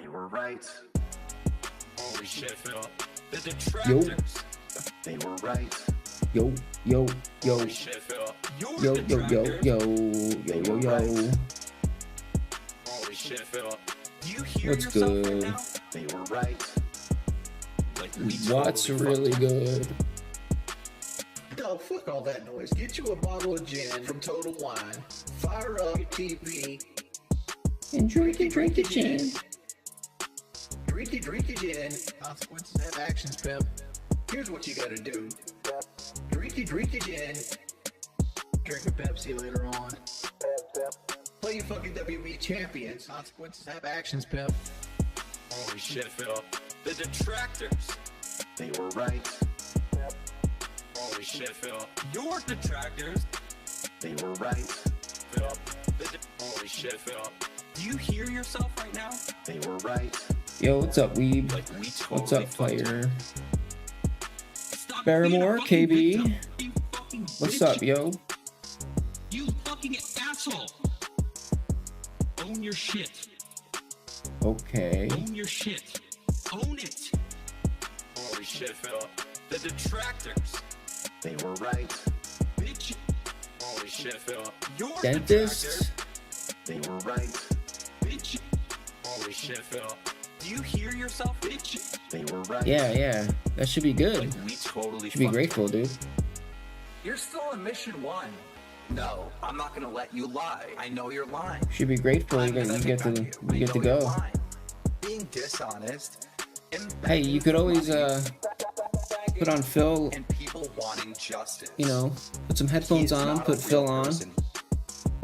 They were right. Holy shit, Phil. The Yo. detractors. They were right. Yo, yo, yo, Holy shit, Phil. You're yo, the yo, yo, detractors. yo, yo, yo, yo. Holy shit, Phil. Do you hear What's yourself right good? now? They were right. Like, we What's totally really fucked up. good? No, fuck all that noise. Get you a bottle of gin from Total Wine. Fire up your TV. And drink it, gin. Drink it, gin. Consequences have actions, pimp. Here's what you gotta do. Drink it, gin. Drink a Pepsi later on. Play your fucking WB champions. Consequences have actions, pimp. Holy shit, Phil. The detractors. They were right. Holy shit, Phil. Your detractors. They were right. Phil. Holy shit, Phil. Do you hear yourself right now? They were right. Yo, what's up, Weeb? Like, we totally What's up, fucked up. player? Stop Barrymore, being a fucking KB. victim, you fucking What's bitch. up, yo? You fucking asshole. Own your shit. Okay. Own your shit. Own it. Holy shit, Phil. The detractors. They were right. Bitch. Holy shit, Phil. Your Dentist. detractors. They were right. Bitch. Holy shit, Phil. Do you hear yourself, bitch? They were right. Yeah. That should be good. Like, we totally Should be fucked grateful, dude. You're still in mission 1. No, I'm not gonna let you lie. I know you're lying. Should be grateful I'm that gonna you get to pick on you get I to know you're go. lying. Being dishonest. Hey, you could always put on Phil, and people wanting justice. you know, put some headphones He is on, not put a Phil real on. person.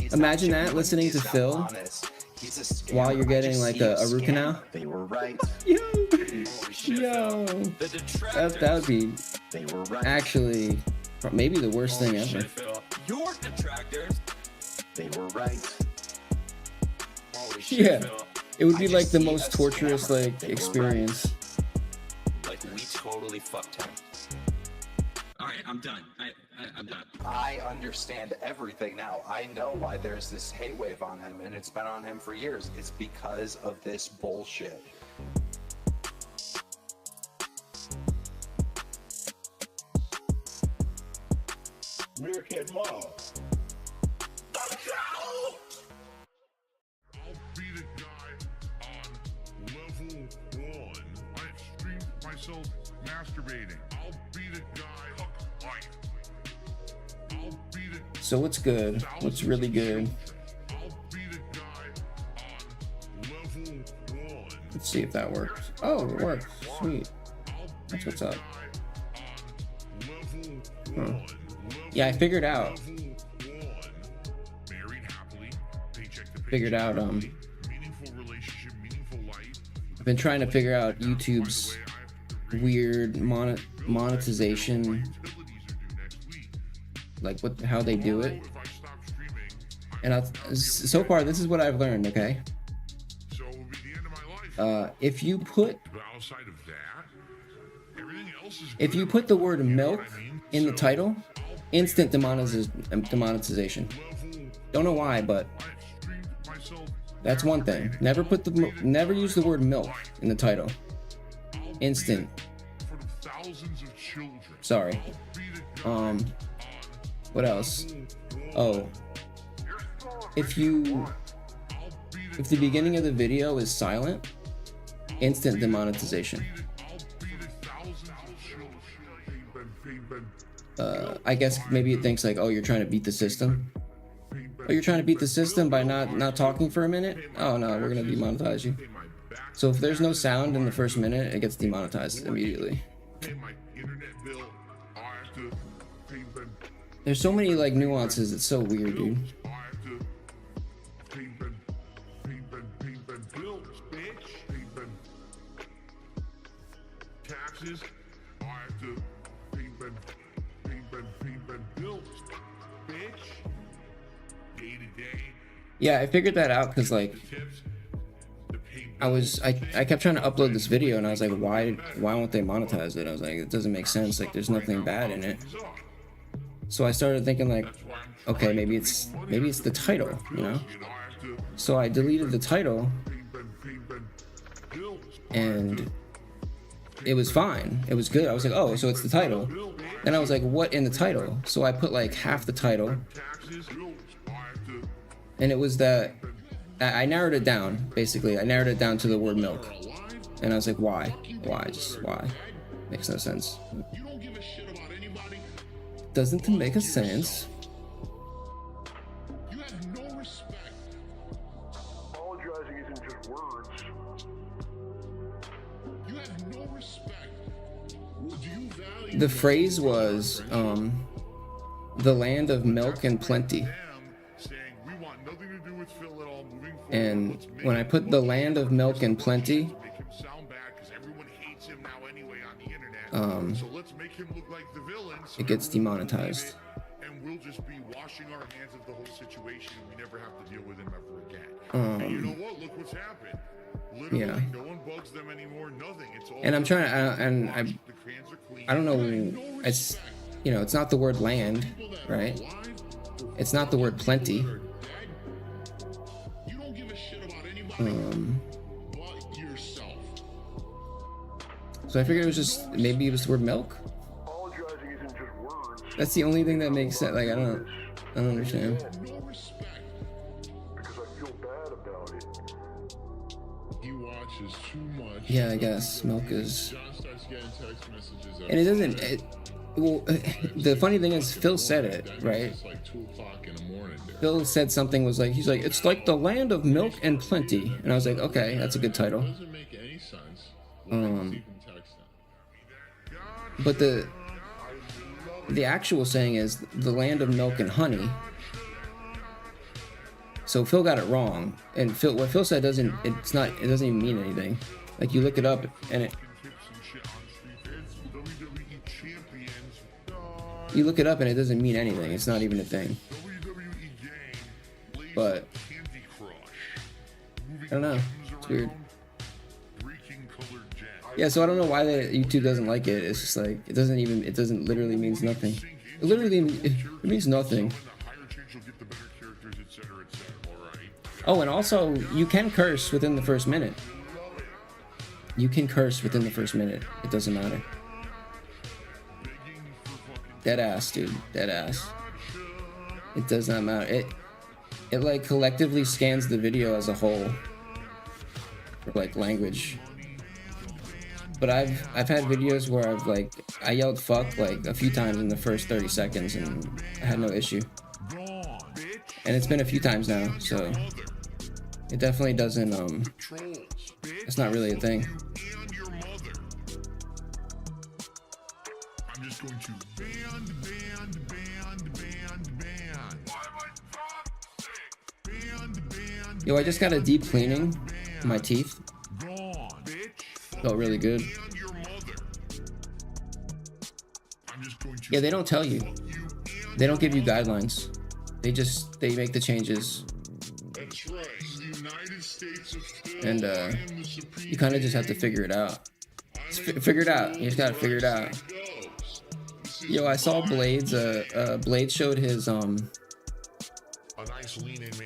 He's Imagine not that, genuine. listening He's to not Phil honest. He's a scammer. while you're I getting just like see a scammer. root canal. They were right. Yo, Holy shit, yo, Phil. The detractors. that would be They were right. actually maybe the worst thing Holy ever. shit, Phil. Your detractors. They were right. Holy shit, Yeah. Phil. It would I be just like the see most a torturous scammer. like They were experience. Like, we totally fucked him. Alright, I'm done. I'm done. I understand everything now. I know why there's this hate wave on him, and it's been on him for years. It's because of this bullshit. Meerkat Mall. I'll be the guy on level 1. I streamed myself masturbating. I'll be the guy hook life. I'll be the So what's good? What's really good? I'll be the guy on level 1. Let's see if that works. Oh, it works. Sweet. I'll be That's what's the up. guy on level Huh. 1. Yeah, I figured out. Level 1. Married happily, paycheck to Figured paycheck, out, meaningful relationship, meaningful life. I've been trying to figure out By the YouTube's way, I have to read weird monetization, utilities are due next week. like how they do it. Tomorrow, if I stop streaming, And so far, this is what I've learned. Okay, so it will be the end of my life. if you put But outside of that, everything else is if good. you put the word You know milk what I mean? in the So, title, instant demonetization. level Don't know why, but I've streamed myself that's one thing. Never use the word milk in the title. Instant. for the thousands of children. Sorry. Be the guy What else? on Oh, if the beginning of the video is silent, instant demonetization. I guess maybe it thinks like, oh, you're trying to beat the system. Oh, you're trying to beat the system by not talking for a minute? Oh no, we're gonna demonetize you. So if there's no sound in the first minute, it gets demonetized immediately. Pay my internet bill. I have to pay them. There's so many like nuances, it's so weird, dude. I have to pay them bills, bitch. Pay them taxes. I have to pay them bills, bitch. Day to day. Yeah, I figured that out because like Tips. I kept trying to upload this video and I was like, why won't they monetize it? I was like, it doesn't make sense. Like, there's nothing bad in it. So I started thinking like, okay, maybe it's the title, you know? So I deleted the title and it was fine. It was good. I was like, oh, so it's the title. Then I was like, what in the title? So I put like half the title, and it was that I narrowed it down. Basically, I narrowed it down to the word milk, and I was like, why? Just why? Makes no sense. Doesn't make a sense. You have no respect. Apologizing isn't just words. You have no respect. Do you value The phrase was, the land of milk and plenty. saying we want nothing to do with Phil at all moving forward? And when I put the land of milk and plenty, Make him sound bad because everyone hates him now anyway on the internet. So let's make him look like the villain. So it gets everyone will demonetized. believe it, and we'll just be washing our hands of the whole situation. And we never have to deal with him ever again. And you know what? Look what's happened. Literally, Yeah. no one bugs them anymore. Nothing. It's all. And I'm trying to, and the hands are clean. I don't know, it's, it's not the word land, right? It's not the word plenty. You don't give a shit about anybody but yourself. So I figured it was just, maybe it was the word milk. Apologizing isn't just words. That's the only thing that makes sense. Like, I don't understand. No respect. Because I feel bad about it. He watches too much. Yeah, I guess milk is, John starts getting text messages. and it doesn't, well, the funny thing is Phil said it, right? It's like 2 o'clock in the morning there. Phil said something was like, he's like, it's like the land of milk and plenty. And I was like, okay, that's a good title. Doesn't make any sense. Even text him. But the actual saying is the land of milk and honey. So Phil got it wrong, and what Phil said it doesn't even mean anything. Like, you look it up and you look it up and it doesn't mean anything. It's not even a thing. But I don't know. It's weird. Yeah, so I don't know why YouTube doesn't like it. It's just like it doesn't literally means nothing. It means nothing. Oh, and also you can curse within the first minute. You can curse within the first minute. It doesn't matter. Dead ass, dude. Dead ass. It does not matter. It like collectively scans the video as a whole for like language. But I've had videos where I yelled fuck like a few times in the first 30 seconds and I had no issue. And it's been a few times now, so it definitely doesn't it's not really a thing. I'm just going to ban. Yo, I just got a deep cleaning of my teeth. Felt really good. Yeah, they don't tell you. They don't give you guidelines. They make the changes. That's right. The United States of Phil, And you kind of just have to figure it out. Figure it out. You just gotta figure it out. Yo, I saw Blades. Blades showed his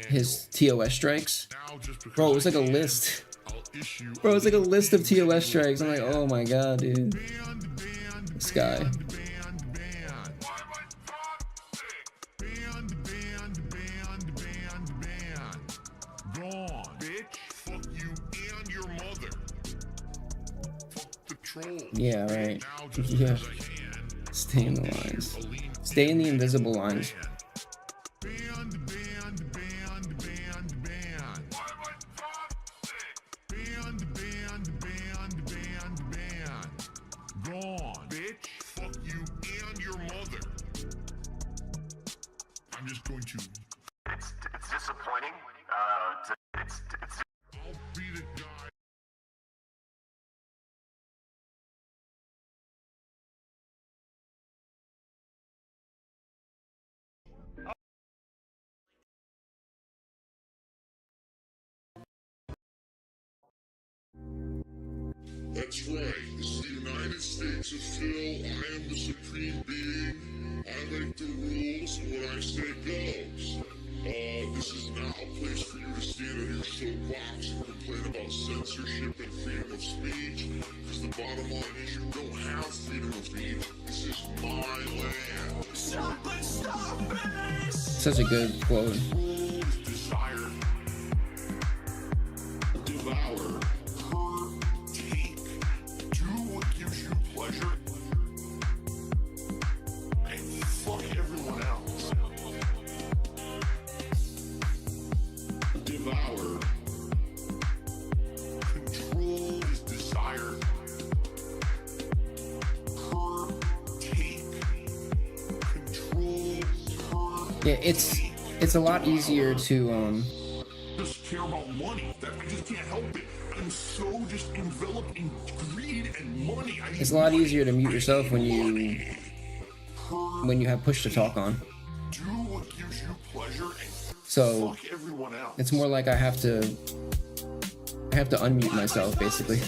his TOS strikes. Bro, it was like a list. Bro, it was like a list of TOS strikes. I'm like, oh my god, dude. This guy. Yeah, right. Yeah. Stay in the lines. Stay in the invisible lines. Gone, bitch. Fuck you and your mother. I'm just going to. It's disappointing. I'll be the guy. That's right. This is the United States of Phil. I am the supreme being. I make the rules, and what I say goes. This is not a place for you to stand on your soapbox and complain about censorship and freedom of speech. Because the bottom line is you don't have freedom of speech. This is my land. Something stop it! Such a good quote. Desire, devour, hurt, take, do what gives you pleasure, and fuck everyone else. Devour, control is desire, hurt, take, control, hurt. Yeah, it's a lot easier to Just care about money. That I just can't help it. I'm so just enveloped in greed and money. it's a lot easier to mute yourself when you have push to talk on. Do what gives you pleasure and So fuck everyone else. it's more like I have to unmute myself basically.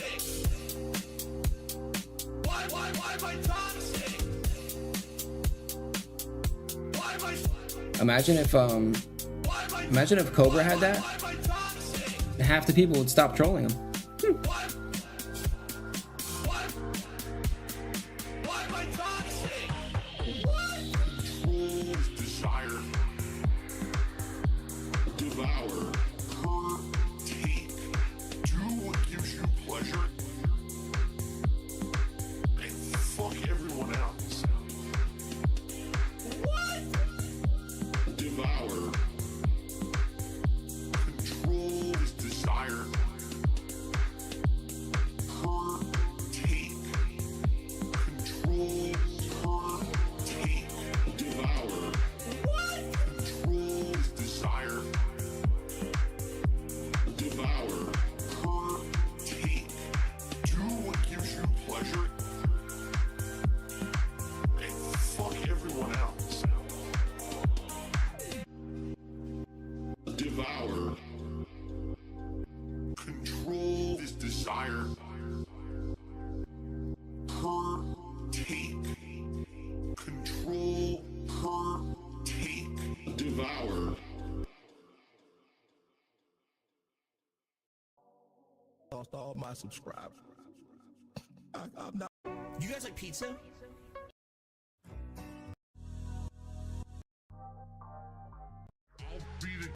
Why am I toxic? Why am I... Imagine if Cobra had that, Why am I toxic? half the people would stop trolling him. Why am I toxic? Control is desire. Devour. Hurt. Take. Do what gives you pleasure. And fuck everyone else. Devour. Control is desire. Hurt. Take. Control. Hurt. Take. Devour. Control is desire. Devour. Hurt. Take. Do what gives you pleasure. And fuck everyone else. Devour. Control is desire. Hurt. Take. Control. Hurt. Take. Devour. Lost all my subscribers. I'm not. You guys like pizza? I'll be the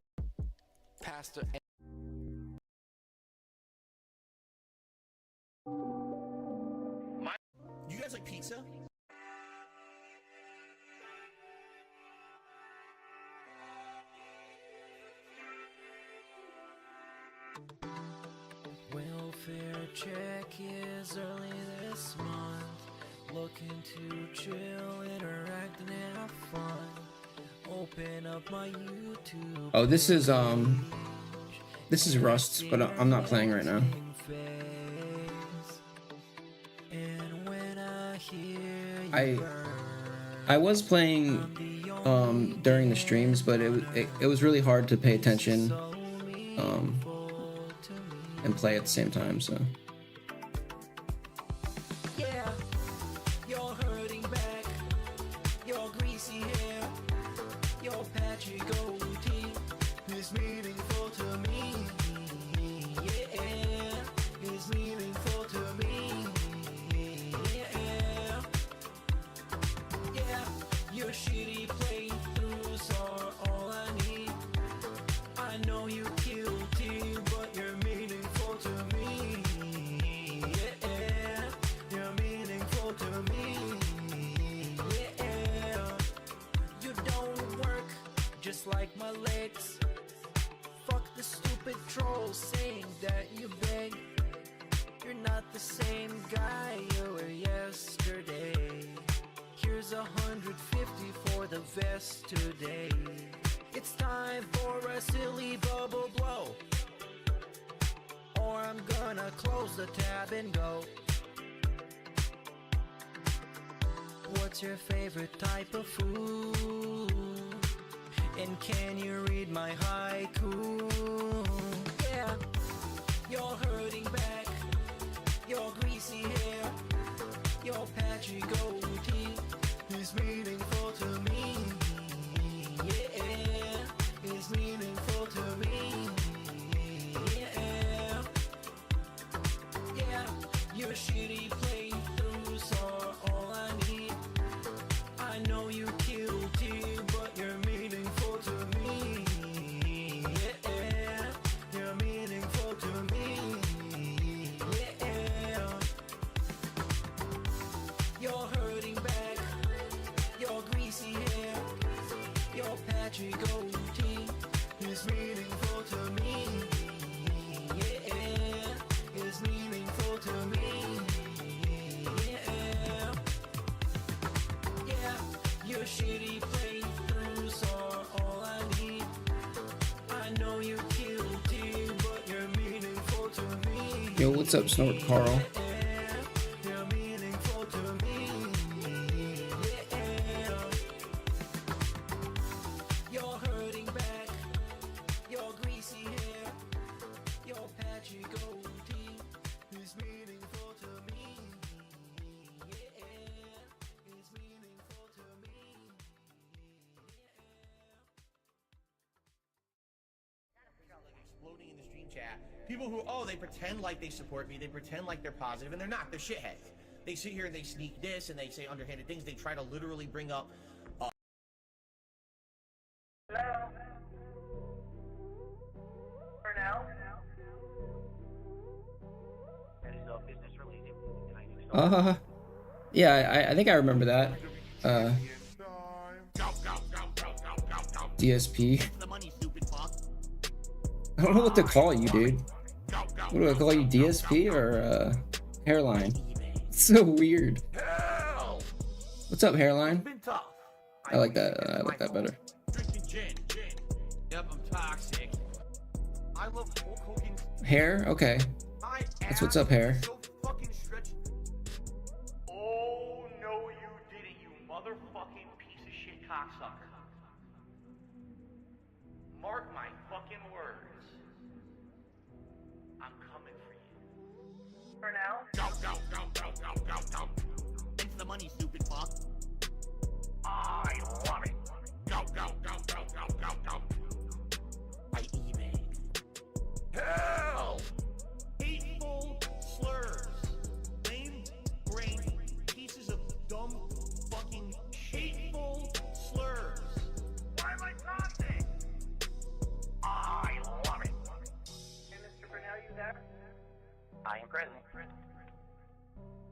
Pastor. You guys like pizza? Welfare check is early this month. Looking to chill, interact, and have fun. Open up my YouTube. Oh, this is Rust, but I'm not playing right now. And when I hear you I was playing during the streams, but it was really hard to pay attention and play at the same time. So yeah, you're hurting back, your greasy hair, your patchy goatee is meaningful to me. Yeah, is meaningful to me. Yeah, your shitty playthroughs are all I need. I know you guilty, but you're meaningful to me. Yeah, you're meaningful to me. Yeah, you don't work just like my legs. Fuck the stupid trolls saying that you beg. You're not the same guy you were yesterday. Here's 150 for the vest today. It's time for a silly bubble blow, or I'm gonna close the tab and go. What's your favorite type of food? And can you read my haiku? Yeah, you're hurting back, your greasy hair, your patchy goatee is meaningful to me. Yeah, is meaningful Yo, what's up, Snort Carl? You're meaningful to me. You're hurting back. Your greasy hair. Your patchy goatee is meaningful to me. It's meaningful to me. Exploding in the stream chat. People who, they pretend like they support me, they pretend like they're positive, and they're not. They're shitheads. They sit here and they sneak this, and they say underhanded things. They try to literally bring up. Hello? For now? That is a business related. Can I do something? Yeah, I think I remember that. DSP. The money, stupid fuck. I don't know what to call you, dude. What do I call you, DSP or hairline? It's so weird. Hell! What's up, hairline? Been tough. I like that. I like that better. Drinking gin. Yep, I'm toxic. I love Hulk Hogan's. Hair? Okay. My That's what's up, hair. so fucking stretched. Oh, no, you didn't, you motherfucking piece of shit cocksucker. Mark my fucking words. I'm coming for you. For now? Go. It's the money, stupid fuck. I love it. Go. I eBay. Hell! Hateful slurs. Lame brain pieces of dumb fucking hateful slurs. Why am I toxic? I love it. Hey, Mr. Brunel, you there? I am present.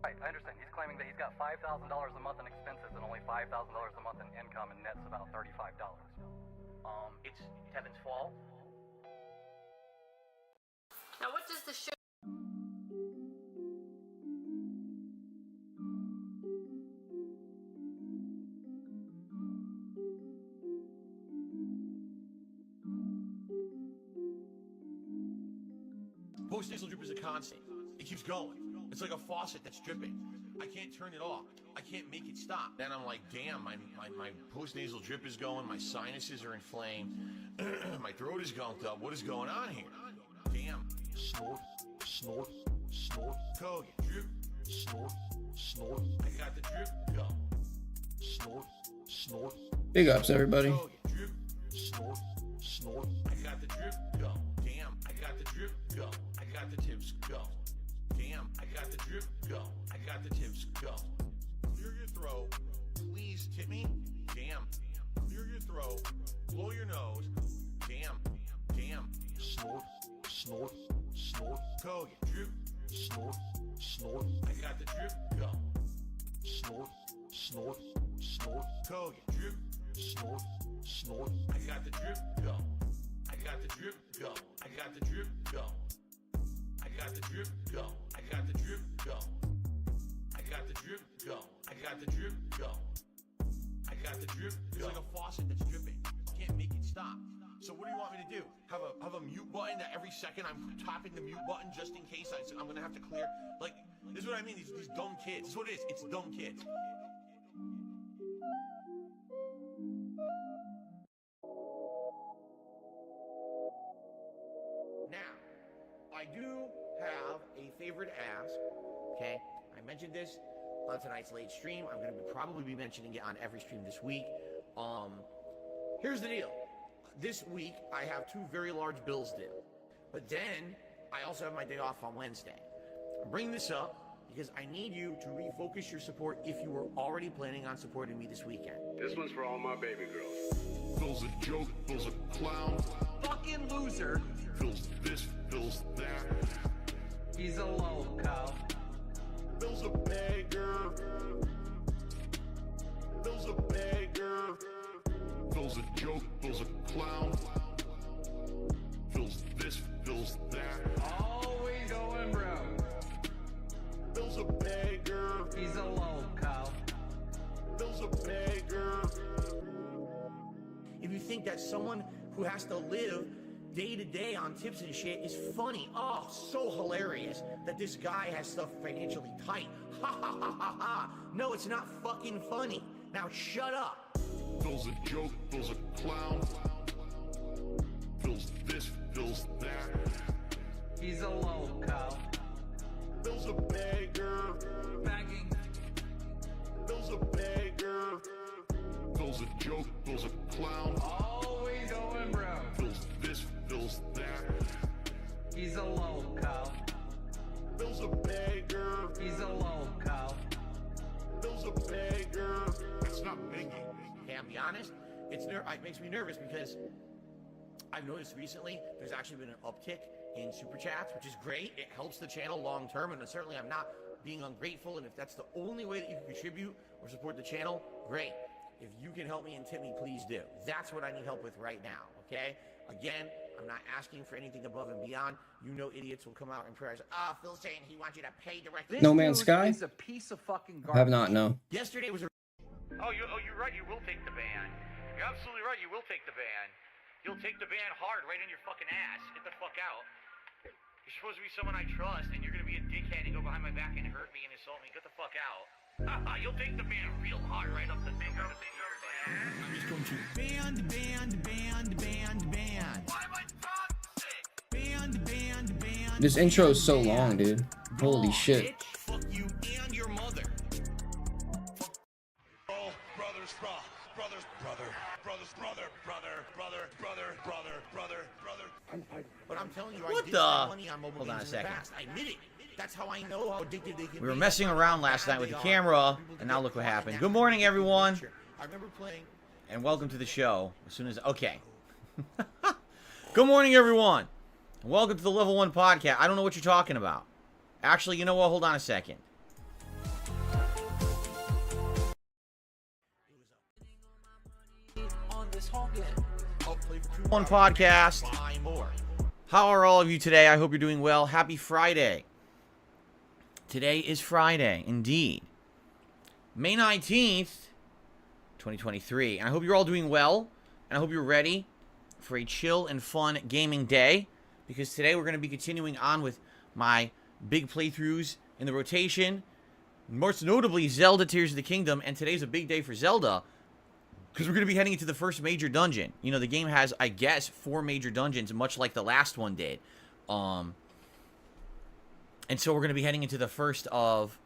Right, I understand. He's claiming that he's got $5,000 a month in expenses and only $5,000 a month in income, and net's about $35. It's Kevin's fault. Now what does the show... Post-nasal drip is a constant. It keeps going. It's like a faucet that's dripping. I can't turn it off. I can't make it stop. Then I'm like, damn, my post-nasal drip is going. My sinuses are inflamed. My throat is gunked up. What is going on here? Damn. Snort. Kogan. Drip. Snort. I got the drip. Go. Snort. Big ups, everybody. Kogan. Drip. Snort. I got the drip. Go. Damn. I got the drip. Go. I got the tips. Go. Damn, I got the drip, go. I got the tips, go. Clear your throat. Please tip me. Damn. Clear your throat. Blow your nose. Damn. Snort. Kogan. Drip. Snort. I got the drip, go. Snort. Kogan. Drip. Snort. I got the drip, go. I got the drip, go. I got the drip, go. I got the drip, go. I got the drip, go. I got the drip, go. I got the drip, go. I got the drip, go. It's like a faucet that's dripping. Can't make it stop. So what do you want me to do? Have a mute button that every second I'm tapping the mute button just in case I'm gonna have to clear. Like, this is what I mean. These dumb kids. This is what it is. It's dumb kids. Now, I do have a favor to ask, okay? I mentioned this on tonight's late stream. I'm going to probably be mentioning it on every stream this week. Here's the deal. This week, I have 2 very large bills due. But then, I also have my day off on Wednesday. I'm bringing this up because I need you to refocus your support if you were already planning on supporting me this weekend. This one's for all my baby girls. Phil's a joke, Phil's a clown. Fucking loser. Phil's this, Phil's that. He's a loco. Phil's a beggar. Phil's a beggar. Phil's a joke, Phil's a clown. Phil's this, Phil's that. Always going broke. Phil's a beggar. He's a loco. Phil's a beggar. If you think that someone who has to live day to day on tips and shit is funny. Oh, so hilarious that this guy has stuff financially tight. Ha ha ha ha ha. No, it's not fucking funny. Now shut up. Phil's a joke, Phil's a clown. Phil's this, Phil's that. He's a loco. Phil's a beggar. Begging. Phil's a beggar. Phil's a joke, Phil's a clown. Always going broke. Phil's this, Phil's that. He's a loco. Phil's a beggar. He's a loco. Phil's a beggar. That's not begging. Okay, I'll be honest. It makes me nervous because I've noticed recently there's actually been an uptick in super chats, which is great. It helps the channel long term, and certainly I'm not being ungrateful. And if that's the only way that you can contribute or support the channel, great. If you can help me and tip me, please do. That's what I need help with right now, okay? Again, I'm not asking for anything above and beyond. You know idiots will come out in prayers. Phil's saying he wants you to pay directly. No Man's Sky? Is a piece of fucking garbage. I have not, no. Yesterday was a... You're right. You will take the ban. You're absolutely right. You will take the ban. You'll take the ban hard right in your fucking ass. Get the fuck out. You're supposed to be someone I trust, and you're gonna be a dickhead and go behind my back and hurt me and insult me. Get the fuck out. You'll take the ban real hard right up the finger. I'm just going to ban. Why am I toxic? Ban. This intro is so long, dude. Holy shit. Bitch, fuck you and your mother. Oh, brothers, brothers, brother. But I'm telling you, What I did the? spend money on mobile Hold on games a in the second. past. I admit it. That's how I know how addicted they can We were be. messing around last night with the camera, and now look what happened. Good morning, everyone, I remember playing. and welcome to the show. As soon as okay. Good morning, everyone, and welcome to the Level 1 Podcast. I don't know what you're talking about. Actually, you know what? Hold on a second. One Podcast. Buy more. How are all of you today? I hope you're doing well. Happy Friday. Today is Friday, indeed. May 19th, 2023. And I hope you're all doing well. And I hope you're ready for a chill and fun gaming day. Because today we're going to be continuing on with my big playthroughs in the rotation. Most notably, Zelda Tears of the Kingdom. And today's a big day for Zelda, because we're going to be heading into the first major dungeon. You know, the game has, I guess, 4 major dungeons, much like the last one did. And so we're going to be heading into the first of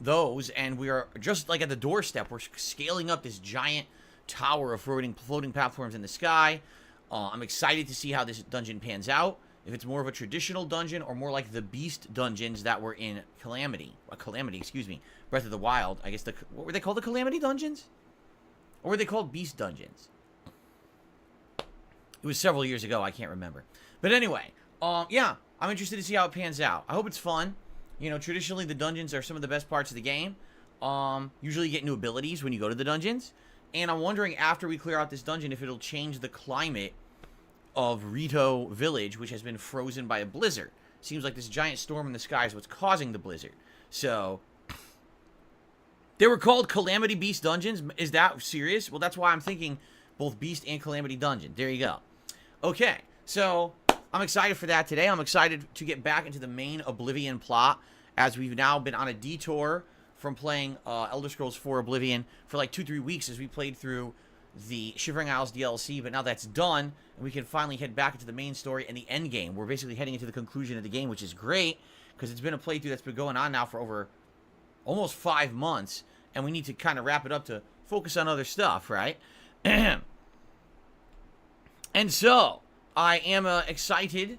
those. And we are just like at the doorstep. We're scaling up this giant tower of floating platforms in the sky. I'm excited to see how this dungeon pans out. If it's more of a traditional dungeon or more like the beast dungeons that were in Calamity, Breath of the Wild. I guess what were they called? The Calamity dungeons? Or were they called beast dungeons? It was several years ago. I can't remember. But anyway, yeah, I'm interested to see how it pans out. I hope it's fun. You know, traditionally the dungeons are some of the best parts of the game. Usually you get new abilities when you go to the dungeons. And I'm wondering, after we clear out this dungeon, if it'll change the climate of Rito Village, which has been frozen by a blizzard. Seems like this giant storm in the sky is what's causing the blizzard. So, they were called Calamity Beast Dungeons. Is that serious? Well, that's why I'm thinking both Beast and Calamity Dungeon. There you go. Okay, so I'm excited for that today. I'm excited to get back into the main Oblivion plot, as we've now been on a detour from playing Elder Scrolls 4 Oblivion for like 2-3 weeks as we played through the Shivering Isles DLC, but now that's done, and we can finally head back into the main story and the end game. We're basically heading into the conclusion of the game, which is great, because it's been a playthrough that's been going on now for over almost 5 months, and we need to kind of wrap it up to focus on other stuff, right? And so, I am excited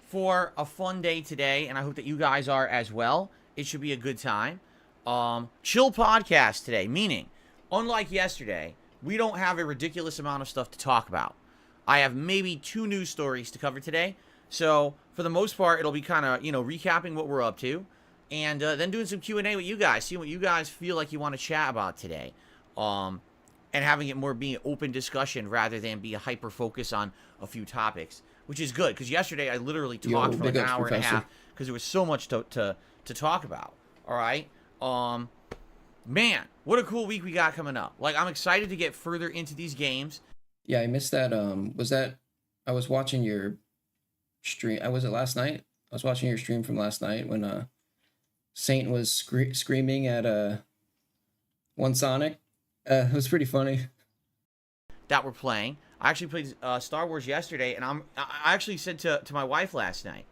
for a fun day today, and I hope that you guys are as well. It should be a good time. Chill podcast today, meaning, unlike yesterday, we don't have a ridiculous amount of stuff to talk about. I have maybe 2 news stories to cover today, so for the most part, it'll be kind of, you know, recapping what we're up to, and then doing some Q&A with you guys, seeing what you guys feel like you want to chat about today, and having it more be an open discussion rather than be a hyper focus on a few topics, which is good, because yesterday I literally talked for like an hour and a half, because there was so much to talk about, all right? Man, what a cool week we got coming up. Like, I'm excited to get further into these games. Yeah, I missed that. Was that I was watching your stream. Was it last night? I was watching your stream from last night when Saint was screaming at one Sonic. It was pretty funny. That we're playing. I actually played Star Wars yesterday, and I actually said to my wife last night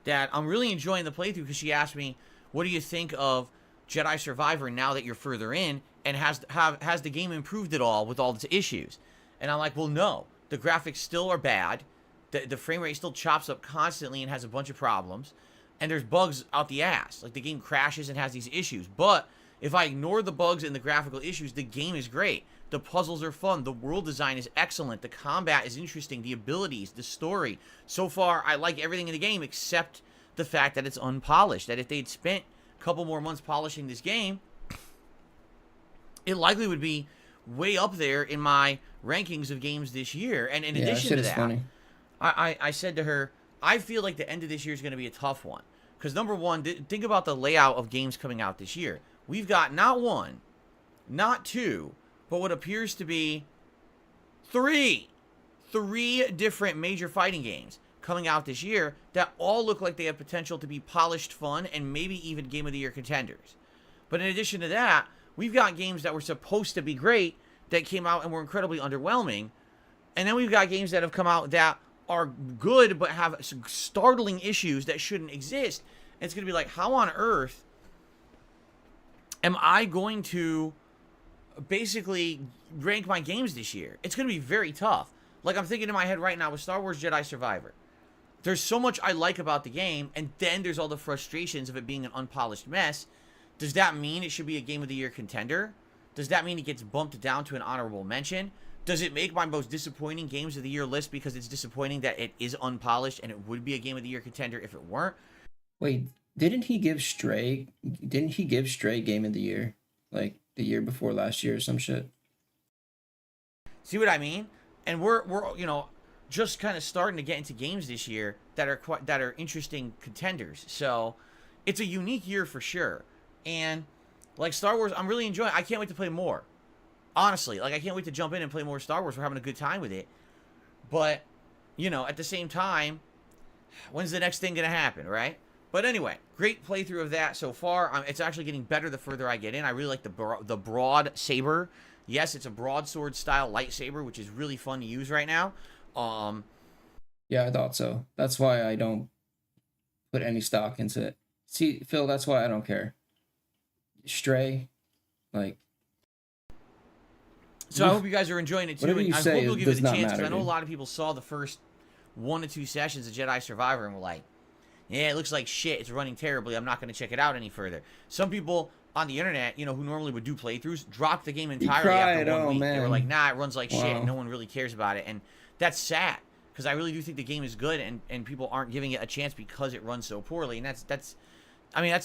that I'm really enjoying the playthrough because she asked me, "What do you think of Jedi Survivor now that you're further in, and has the game improved at all with all its issues?" And I'm like, "Well, no. The graphics still are bad. The frame rate still chops up constantly and has a bunch of problems, and there's bugs out the ass. Like the game crashes and has these issues. But if I ignore the bugs and the graphical issues, the game is great. The puzzles are fun. The world design is excellent. The combat is interesting. The abilities, the story. So far, I like everything in the game except the fact that it's unpolished. That if they'd spent a couple more months polishing this game, it likely would be way up there in my rankings of games this year. And in addition to that, funny. I said to her, I feel like the end of this year is going to be a tough one. Because number one, think about the layout of games coming out this year. We've got not one, not two, but what appears to be three different major fighting games coming out this year that all look like they have potential to be polished fun and maybe even Game of the Year contenders. But in addition to that, we've got games that were supposed to be great that came out and were incredibly underwhelming. And then we've got games that have come out that are good but have startling issues that shouldn't exist. And it's going to be like, how on earth am I going to basically rank my games this year? It's going to be very tough. Like I'm thinking in my head right now with Star Wars Jedi Survivor. There's so much I like about the game, and then there's all the frustrations of it being an unpolished mess. Does that mean it should be a Game of the Year contender? Does that mean it gets bumped down to an honorable mention? Does it make my most disappointing Games of the Year list because it's disappointing that it is unpolished and it would be a Game of the Year contender if it weren't? Wait, didn't he give Stray Game of the Year like the year before last year or some shit? See what I mean? And we're just kind of starting to get into games this year that are interesting contenders. So it's a unique year for sure. And like Star Wars, I'm really enjoying. I can't wait to play more. Honestly, like I can't wait to jump in and play more Star Wars. We're having a good time with it. But, at the same time, when's the next thing going to happen, right? But anyway, great playthrough of that so far. It's actually getting better the further I get in. I really like the broad saber. Yes, it's a broadsword style lightsaber, which is really fun to use right now. Yeah, I thought so. That's why I don't put any stock into it. See, Phil, that's why I don't care. Stray, like. So I hope you guys are enjoying it too. Whatever you I say hope you'll give it a chance because because I know a lot of people saw the first 1 to 2 sessions of Jedi Survivor and were like, "Yeah, it looks like shit. It's running terribly. I'm not going to check it out any further." Some people on the internet, who normally would do playthroughs, dropped the game entirely after 1 week. Man. They were like, "Nah, it runs like shit, and no one really cares about it." And that's sad because I really do think the game is good, and people aren't giving it a chance because it runs so poorly. And that's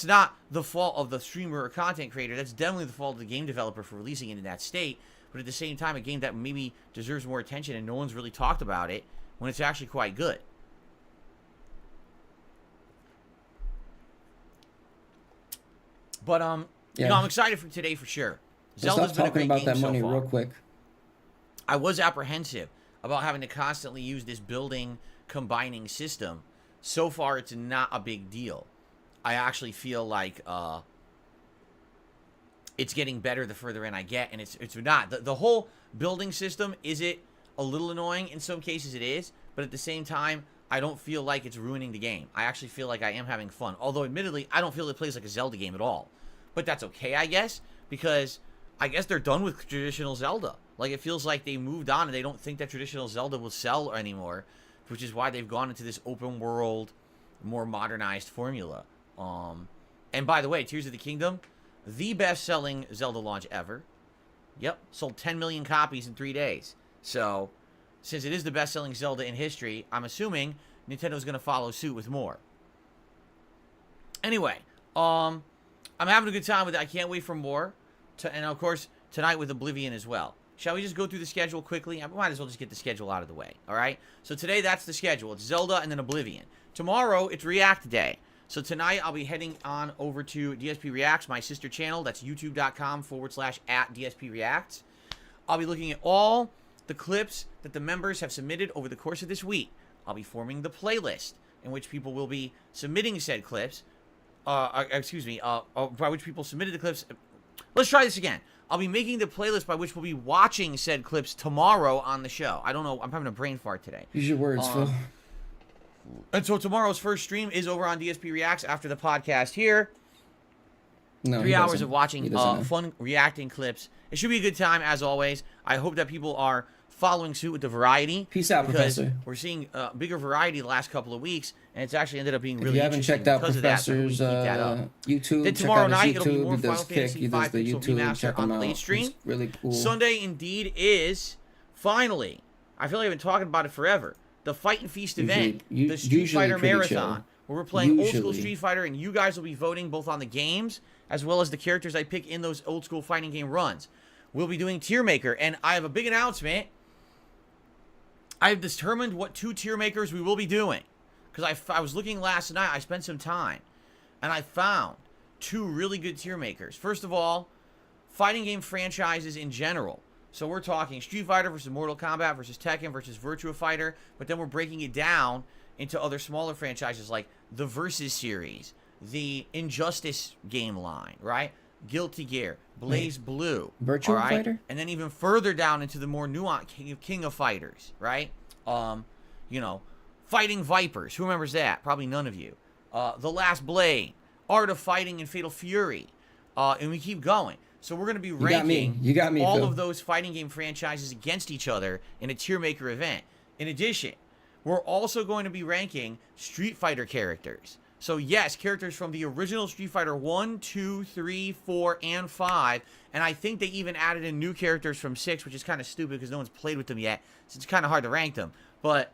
not the fault of the streamer or content creator. That's definitely the fault of the game developer for releasing it in that state. But at the same time, a game that maybe deserves more attention and no one's really talked about it when it's actually quite good. But I'm excited for today for sure. Zelda's been a great about game that so money far. real quick. I was apprehensive about having to constantly use this building combining system. So far, it's not a big deal. I actually feel like it's getting better the further in I get, and it's not. The whole building system, is it a little annoying? In some cases it is, but at the same time, I don't feel like it's ruining the game. I actually feel like I am having fun. Although, admittedly, I don't feel it plays like a Zelda game at all. But that's okay, I guess, because I guess they're done with traditional Zelda. Like, it feels like they moved on and they don't think that traditional Zelda will sell anymore, which is why they've gone into this open world, more modernized formula. And by the way, Tears of the Kingdom, the best-selling Zelda launch ever. Yep, sold 10 million copies in 3 days. So, since it is the best-selling Zelda in history, I'm assuming Nintendo's going to follow suit with more. Anyway, I'm having a good time with it. I can't wait for more. And, of course, tonight with Oblivion as well. Shall we just go through the schedule quickly? I might as well just get the schedule out of the way, all right? So today, that's the schedule. It's Zelda and then Oblivion. Tomorrow, it's React Day. So tonight, I'll be heading on over to DSP Reacts, my sister channel. That's youtube.com/@DSP Reacts. I'll be looking at all the clips that the members have submitted over the course of this week. I'll be forming the playlist in which people will be submitting said clips. By which people submitted the clips. Let's try this again. I'll be making the playlist by which we'll be watching said clips tomorrow on the show. I don't know. I'm having a brain fart today. Use your words, Phil. And so tomorrow's first stream is over on DSP Reacts after the podcast here. No, 3 hours of watching fun reacting clips. It should be a good time, as always. I hope that people are following suit with the variety. Peace out, Professor. We're seeing bigger variety the last couple of weeks, and it's actually ended up being really If you haven't checked out Professor's YouTube, then tomorrow night it'll be more Final Fantasy 5 the Pixel YouTube, Remaster check on him the late out. stream. It's really cool. Sunday, indeed, is finally, I feel like I've been talking about it forever, the Fight and Feast event, the Street Fighter Marathon, where we're playing old school Street Fighter, and you guys will be voting both on the games as well as the characters I pick in those old school fighting game runs. We'll be doing Tier Maker, and I have a big announcement. I have determined what 2 tier makers we will be doing. Because I was looking last night, I spent some time, and I found 2 really good tier makers. First of all, fighting game franchises in general. So we're talking Street Fighter versus Mortal Kombat versus Tekken versus Virtua Fighter, but then we're breaking it down into other smaller franchises like the Versus series, the Injustice game line, right? Guilty Gear, Blaze Blue, Virtua Fighter, and then even further down into the more nuanced King of Fighters, right? You know, Fighting Vipers. Who remembers that? Probably none of you. The Last Blade, Art of Fighting, and Fatal Fury, and we keep going. So we're going to be ranking you got me, all Phil. of those fighting game franchises against each other in a tier maker event. In addition, we're also going to be ranking Street Fighter characters. So yes, characters from the original Street Fighter 1, 2, 3, 4, and 5. And I think they even added in new characters from 6, which is kind of stupid because no one's played with them yet. So it's kind of hard to rank them. But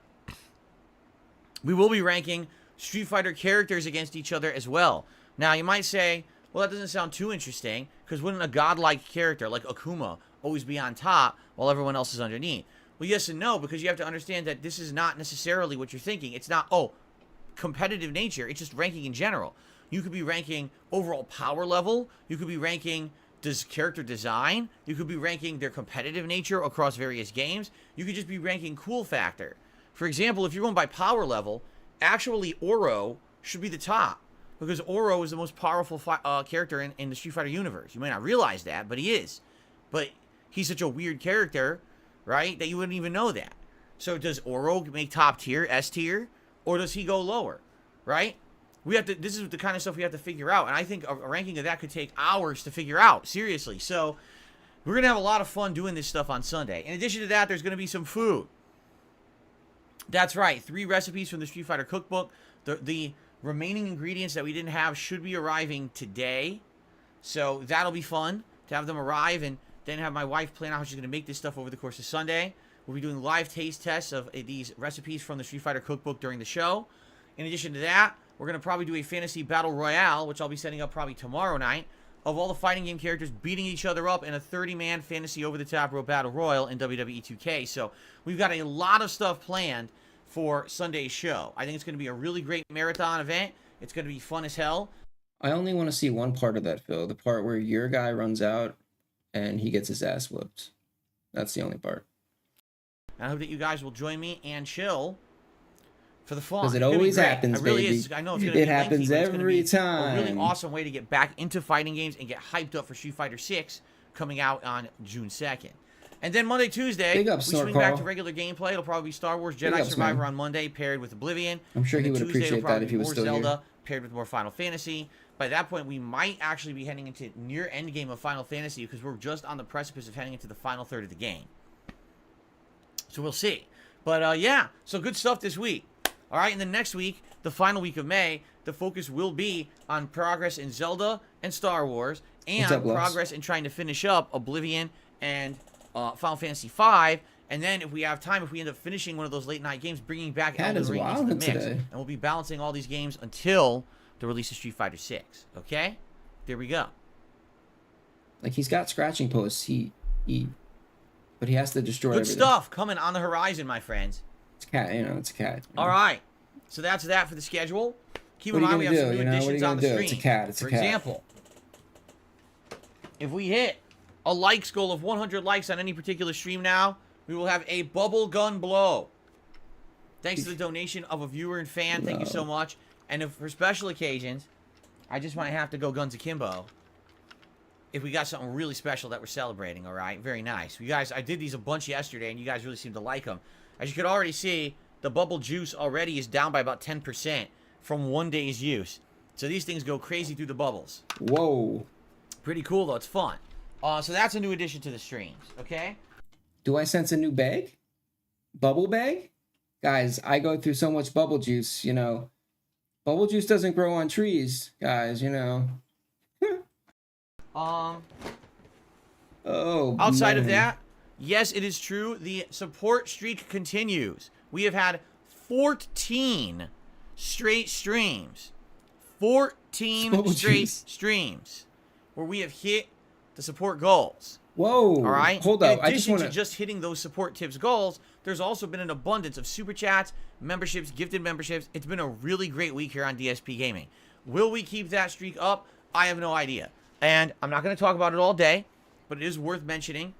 we will be ranking Street Fighter characters against each other as well. Now, you might say, well, that doesn't sound too interesting, because wouldn't a godlike character like Akuma always be on top while everyone else is underneath? Well, yes and no, because you have to understand that this is not necessarily what you're thinking. It's not, competitive nature. It's just ranking in general. You could be ranking overall power level. You could be ranking character design. You could be ranking their competitive nature across various games. You could just be ranking cool factor. For example, if you're going by power level, actually Oro should be the top, because Oro is the most powerful character in the Street Fighter universe. You may not realize that, but he is. But he's such a weird character, right, that you wouldn't even know that. So does Oro make top tier, S tier? Or does he go lower, right? This is the kind of stuff we have to figure out. And I think a ranking of that could take hours to figure out, seriously. So we're going to have a lot of fun doing this stuff on Sunday. In addition to that, there's going to be some food. That's right, 3 recipes from the Street Fighter cookbook. The remaining ingredients that we didn't have should be arriving today. So that'll be fun to have them arrive and then have my wife plan out how she's going to make this stuff over the course of Sunday. We'll be doing live taste tests of these recipes from the Street Fighter cookbook during the show. In addition to that, we're going to probably do a fantasy battle royale, which I'll be setting up probably tomorrow night, of all the fighting game characters beating each other up in a 30-man fantasy over-the-top rope battle royal in WWE 2K. So we've got a lot of stuff planned for Sunday's show. I think it's going to be a really great marathon event. It's going to be fun as hell. I only want to see one part of that, Phil. The part where your guy runs out and he gets his ass whooped. That's the only part. I hope that you guys will join me and chill for the fun. Because it always happens, it really baby. Is. I know it's going to be happens lengthy, every time. A really awesome way to get back into fighting games and get hyped up for Street Fighter 6 coming out on June 2nd. And then Monday, Tuesday, we swing back to regular gameplay. It'll probably be Star Wars Jedi Survivor on Monday paired with Oblivion. I'm sure he would appreciate that if he was still Zelda, here. Paired with more Final Fantasy. By that point, we might actually be heading into near endgame of Final Fantasy because we're just on the precipice of heading into the final third of the game. So we'll see. But yeah, so good stuff this week. All right, and then next week, the final week of May, the focus will be on progress in Zelda and Star Wars, and progress in trying to finish up Oblivion and Final Fantasy V. And then if we have time, if we end up finishing one of those late night games, bringing back Elden Ring into the mix. And we'll be balancing all these games until the release of Street Fighter 6. Okay? There we go. Like, he's got scratching posts. But he has to destroy everything. Good stuff coming on the horizon, my friends. It's a cat, it's a cat. All right. So that's that for the schedule. Keep in mind we have some new additions on the stream. It's a cat, For example, if we hit a likes goal of 100 likes on any particular stream now, we will have a bubble gun blow. Thanks to the donation of a viewer and fan. Thank you so much. And if for special occasions, I just might have to go guns akimbo. If we got something really special that we're celebrating, all right? Very nice. You guys, I did these a bunch yesterday, and you guys really seem to like them. As you could already see, the bubble juice already is down by about 10% from one day's use. So these things go crazy through the bubbles. Whoa. Pretty cool, though. It's fun. So that's a new addition to the streams, okay? Do I sense a new bag? Bubble bag? Guys, I go through so much bubble juice, you know. Bubble juice doesn't grow on trees, guys, you know. Oh, outside of man. that, yes, it is true. The support streak continues. We have had 14 straight streams. 14 Bubble straight juice. streams where we have hit the support goals. Whoa. All right. Hold up. In I just addition want to just hitting those support tips goals, there's also been an abundance of super chats, memberships, gifted memberships. It's been a really great week here on DSP Gaming. Will we keep that streak up? I have no idea. And I'm not going to talk about it all day, but it is worth mentioning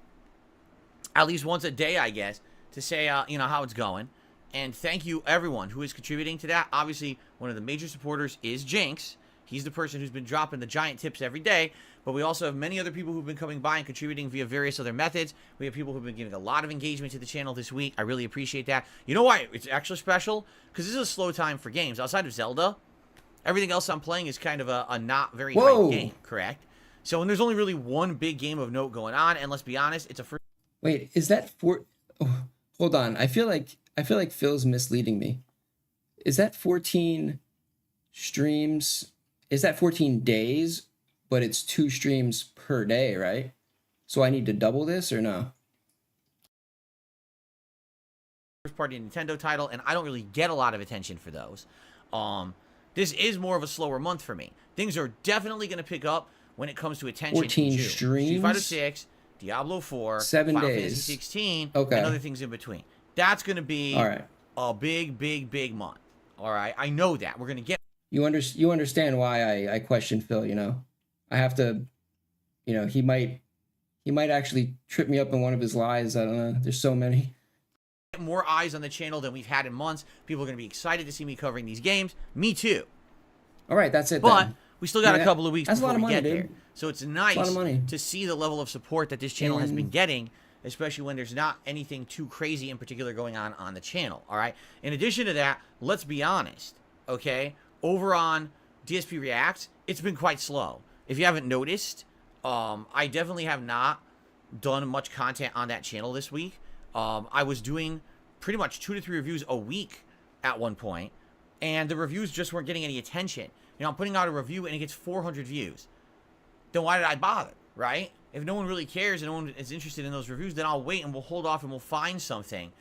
at least once a day, I guess, to say, you know, how it's going. And thank you, everyone who is contributing to that. Obviously, one of the major supporters is Jinx. He's the person who's been dropping the giant tips every day. But we also have many other people who've been coming by and contributing via various other methods. We have people who've been giving a lot of engagement to the channel this week. I really appreciate that. You know why it's extra special? Because this is a slow time for games. Outside of Zelda, everything else I'm playing is kind of a not very hype game, correct? So when there's only really one big game of note going on, and let's be honest, it's a first. Wait, is that oh, hold on. I feel like Phil's misleading me. Is that 14 streams? Is that 14 days? But it's 2 streams per day, right? So I need to double this or no? First party Nintendo title, and I don't really get a lot of attention for those. This is more of a slower month for me. Things are definitely going to pick up when it comes to attention. 14 in June. streams? Street Fighter 6, Diablo 4, 7 Final days. Fantasy 16, Okay. and other things in between. That's going to be All right. a big, big, big month. All right, I know that. We're going to get. You understand why I question Phil, you know? I have to, you know, he might actually trip me up in one of his lies. I don't know. There's so many. More eyes on the channel than we've had in months. People are going to be excited to see me covering these games. Me too. All right, that's it. But then. we still got Yeah, a couple of weeks that's a before lot of we money, get dude. there. So it's nice a lot of money. to see the level of support that this channel has been getting, especially when there's not anything too crazy in particular going on the channel, all right? In addition to that, let's be honest, okay? Over on DSP Reacts, it's been quite slow. If you haven't noticed, I definitely have not done much content on that channel this week. I was doing pretty much 2 to 3 reviews a week at one point, and the reviews just weren't getting any attention. You know, I'm putting out a review and it gets 400 views. Then why did I bother, right? If no one really cares and no one is interested in those reviews, then I'll wait and we'll hold off and we'll find something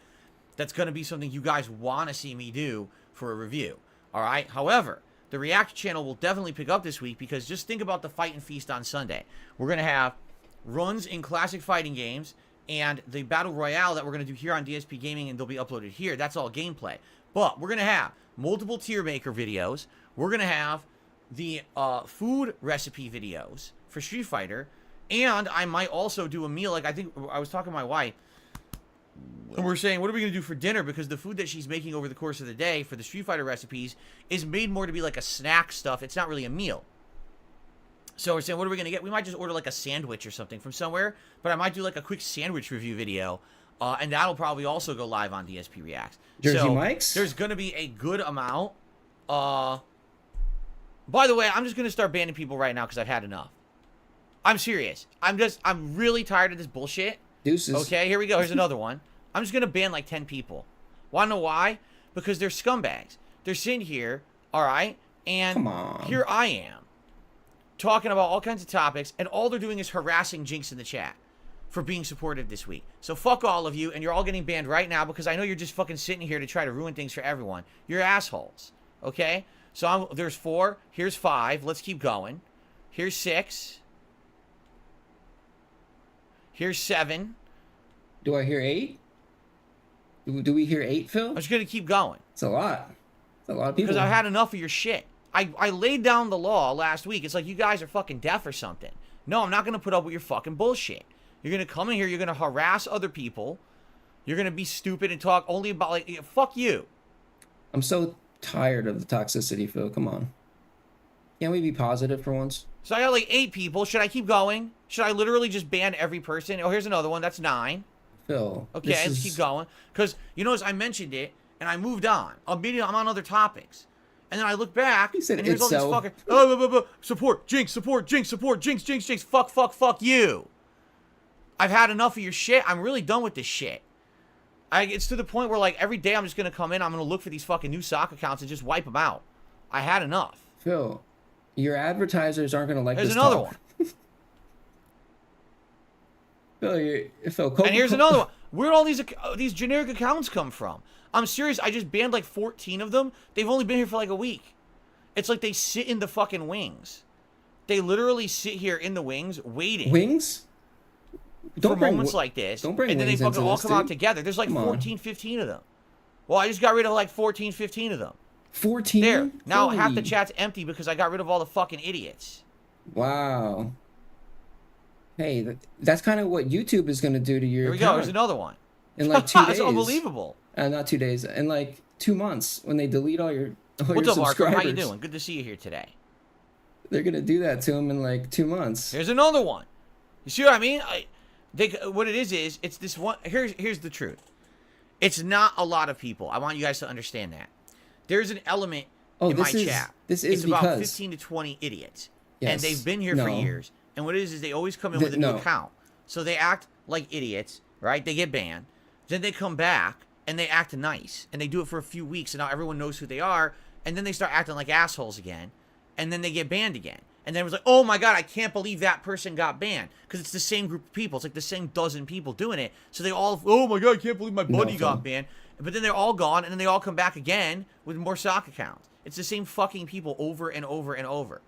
that's going to be something you guys want to see me do for a review, all right? However, the React channel will definitely pick up this week because just think about the Fight and Feast on Sunday. We're going to have runs in classic fighting games and the Battle Royale that we're going to do here on DSP Gaming, and they'll be uploaded here. That's all gameplay. But we're going to have multiple tier maker videos. We're going to have the food recipe videos for Street Fighter. And I might also do a meal. Like, I think I was talking to my wife, and we're saying, what are we going to do for dinner? Because the food that she's making over the course of the day for the Street Fighter recipes is made more to be like a snack stuff. It's not really a meal. So we're saying, what are we going to get? We might just order like a sandwich or something from somewhere. But I might do like a quick sandwich review video. And that'll probably also go live on DSP Reacts. Jersey Mike's? There's going to be a good amount. By the way, I'm just going to start banning people right now because I've had enough. I'm serious. I'm really tired of this bullshit. Deuces. Okay, here we go. Here's another one. I'm just going to ban like 10 people. Want to know why? Because they're scumbags. They're sitting here, all right? And Come on. here I am talking about all kinds of topics, and all they're doing is harassing Jinx in the chat for being supportive this week. So fuck all of you, and you're all getting banned right now because I know you're just fucking sitting here to try to ruin things for everyone. You're assholes, okay? So there's 4. Here's 5. Let's keep going. Here's 6. Here's 7. Do I hear 8? Do we hear 8, Phil? I'm just going to keep going. It's a lot. It's a lot of people. Because I've had enough of your shit. I laid down the law last week. It's like you guys are fucking deaf or something. No, I'm not going to put up with your fucking bullshit. You're going to come in here, you're going to harass other people, You're gonna be stupid and talk only about like fuck you. I'm so tired of the toxicity, Phil. Come on. Can't we be positive for once? So I got like 8 people. Should I keep going? Should I literally just ban every person? Oh, here's another one. That's 9. Phil. Okay, let's keep going. Because, you notice I mentioned it, and I moved on. I'm on other topics. And then I look back, and here's all these fucking... support, jinx, support, jinx, support, jinx, jinx, jinx, fuck you. I've had enough of your shit. I'm really done with this shit. It's to the point where, like, every day I'm just going to come in, I'm going to look for these fucking new sock accounts and just wipe them out. I had enough. Phil, your advertisers aren't going to like Here's this another talk. one. Phil, and here's another one. Where'd all these generic accounts come from? I'm serious. I just banned like 14 of them. They've only been here for like a week. It's like they sit in the fucking wings. They literally sit here in the wings waiting. Wings? For moments like this. Don't bring and then they wings fucking into all this, come out dude. together. There's like Come on. 14, 15 of them. Well, I just got rid of like 14, 15 of them. 14? There. Now half the Holy. chat's empty because I got rid of all the fucking idiots. Wow. Hey, that's kind of what YouTube is going to do to your Here we go. Here's another one. In like 2 days. It's unbelievable. Not 2 days. In like 2 months when they delete all your What's up, Marco? subscribers. How you doing? Good to see you here today. They're going to do that to them in like 2 months. Here's another one. You see what I mean? What it is it's this one. Here's the truth. It's not a lot of people. I want you guys to understand that. There's an element in my chat. It's about 15 to 20 idiots. Yes. And they've been here for years. And what it is they always come in with a new account. So they act like idiots, right? They get banned. Then they come back and they act nice. And they do it for a few weeks. And now everyone knows who they are. And then they start acting like assholes again. And then they get banned again. And then it was like, oh my God, I can't believe that person got banned. Because it's the same group of people. It's like the same dozen people doing it. So they all, oh my God, I can't believe my buddy got banned. But then they're all gone. And then they all come back again with more sock accounts. It's the same fucking people over and over and over.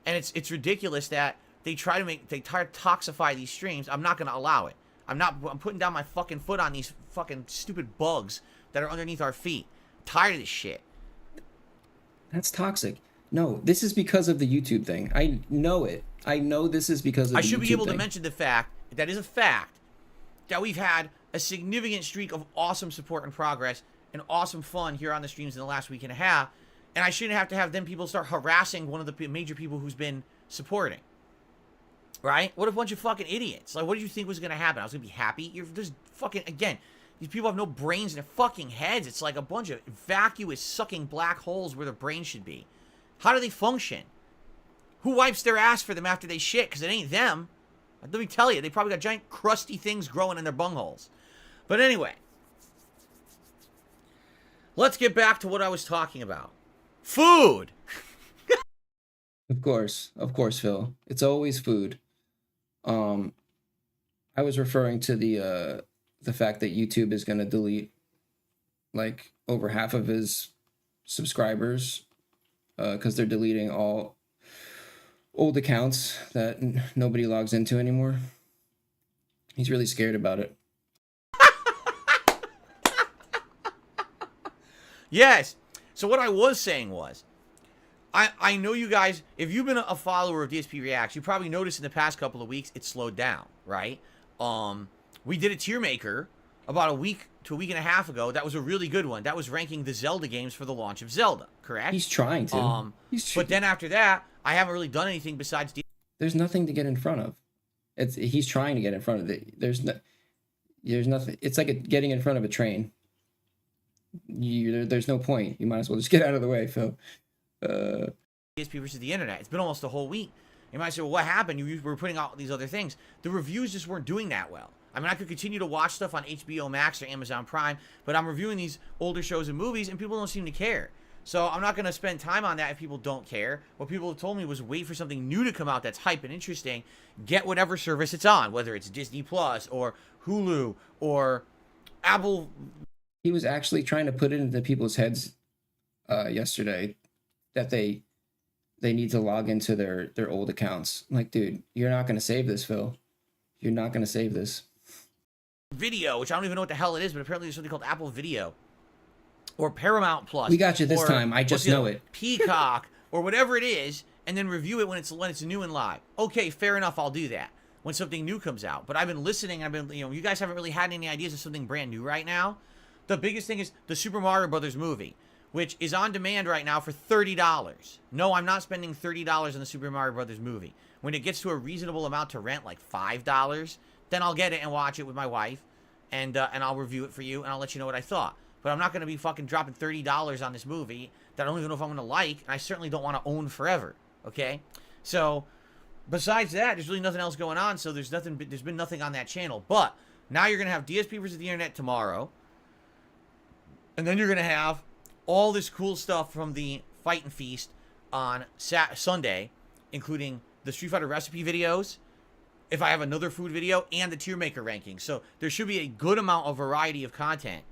And it's ridiculous that they try to toxify these streams. I'm not going to allow it. I'm putting down my fucking foot on these fucking stupid bugs that are underneath our feet. I'm tired of this shit. That's toxic. No, this is because of the YouTube thing. I know it. I know this is because of the YouTube thing. I should be able to mention the fact, that is a fact, that we've had a significant streak of awesome support and progress and awesome fun here on the streams in the last week and a half. And I shouldn't have to have them people start harassing one of the major people who's been supporting. Right? What a bunch of fucking idiots. Like, what did you think was going to happen? I was going to be happy? You're just fucking, again, these people have no brains in their fucking heads. It's like a bunch of vacuous, sucking black holes where their brains should be. How do they function? Who wipes their ass for them after they shit? Because it ain't them. Let me tell you, they probably got giant crusty things growing in their bungholes. But anyway, let's get back to what I was talking about. Food! Of course, Phil. It's always food. I was referring to the fact that YouTube is going to delete like over half of his subscribers because they're deleting all old accounts that nobody logs into anymore. He's really scared about it. Yes. So what I was saying was, I know you guys, if you've been a follower of DSP Reacts, you probably noticed in the past couple of weeks it slowed down, right? We did a tier maker about a week to a week and a half ago. That was a really good one. That was ranking the Zelda games for the launch of Zelda, correct? He's trying to. But then after that, I haven't really done anything besides... There's nothing to get in front of. He's trying to get in front of it. There's nothing. It's like getting in front of a train. There's no point. You might as well just get out of the way, Phil. DSP versus the internet. It's been almost a whole week. You might say, well, what happened? You were putting out these other things. The reviews just weren't doing that well. I mean, I could continue to watch stuff on HBO Max or Amazon Prime, but I'm reviewing these older shows and movies, and people don't seem to care. So I'm not going to spend time on that if people don't care. What people have told me was wait for something new to come out that's hype and interesting. Get whatever service it's on, whether it's Disney Plus or Hulu or Apple. He was actually trying to put it into people's heads yesterday that they need to log into their old accounts. I'm like, dude, you're not going to save this, Phil. You're not going to save this. Video, which I don't even know what the hell it is, but apparently there's something called Apple Video. Or Paramount Plus. We got you this time. I just know it. Peacock or whatever it is, and then review it when it's new and live. Okay, fair enough. I'll do that. when something new comes out. But I've been listening. You guys haven't really had any ideas of something brand new right now. The biggest thing is the Super Mario Brothers movie, which is on demand right now for $30. No, I'm not spending $30 on the Super Mario Brothers movie. When it gets to a reasonable amount to rent, like $5, then I'll get it and watch it with my wife, and I'll review it for you, and I'll let you know what I thought. But I'm not going to be fucking dropping $30 on this movie that I don't even know if I'm going to like, and I certainly don't want to own forever, okay? So, besides that, there's really nothing else going on, so there's been nothing on that channel. But, now you're going to have DSP versus the Internet tomorrow, and then you're going to have all this cool stuff from the Fight and Feast on Sunday, including the Street Fighter recipe videos, if I have another food video, and the tier maker rankings. So there should be a good amount of variety of content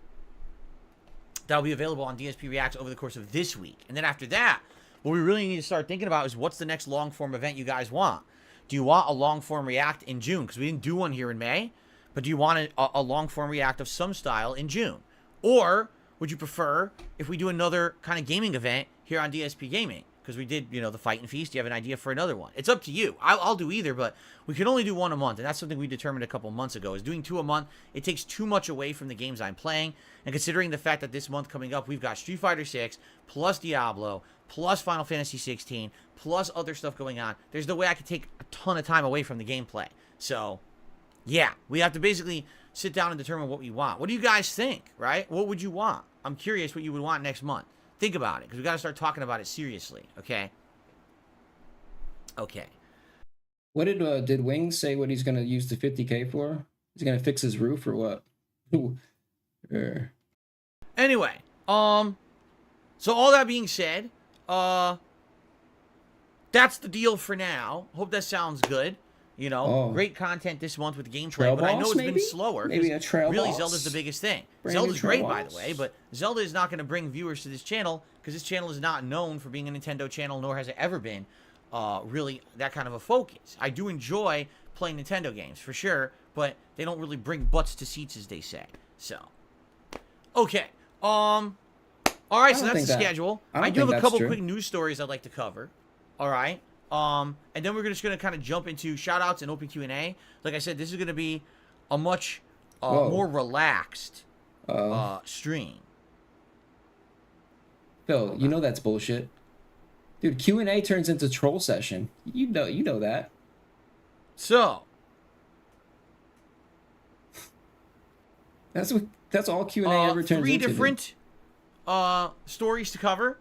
that will be available on DSP Reacts over the course of this week. And then after that, what we really need to start thinking about is what's the next long-form event you guys want. Do you want a long-form React in June? Because we didn't do one here in May. But do you want a long-form React of some style in June? Or would you prefer if we do another kind of gaming event here on DSP Gaming? Because we did, the Fight and Feast. Do you have an idea for another one? It's up to you. I'll do either, but we can only do one a month. And that's something we determined a couple months ago. Is doing 2 a month, it takes too much away from the games I'm playing. And considering the fact that this month coming up, we've got Street Fighter 6, plus Diablo, plus Final Fantasy 16, plus other stuff going on. There's no way I could take a ton of time away from the gameplay. So, yeah, we have to basically sit down and determine what we want. What do you guys think, right? What would you want? I'm curious what you would want next month. Think about it, because we got to start talking about it seriously, okay? Okay. What did Wings say what he's going to use the 50K for? He's going to fix his roof or what? Anyway, so all that being said, that's the deal for now. Hope that sounds good. Great content this month with gameplay, Trail but I know boss, it's maybe? been slower. Maybe a trail really, boss. Zelda's the biggest thing. Brand new Zelda's great, trail by boss. the way, but Zelda is not going to bring viewers to this channel because this channel is not known for being a Nintendo channel, nor has it ever been really that kind of a focus. I do enjoy playing Nintendo games, for sure, but they don't really bring butts to seats, as they say. So, okay. All right, so that's the schedule. I do have a couple quick news stories I'd like to cover. All right. And then we're just going to kind of jump into shout-outs and open Q&A. Like I said, this is going to be a much more relaxed stream. Phil, you know that's bullshit. Dude, Q&A turns into troll session. You know that. So. That's all Q&A ever turns into. 3 different stories to cover.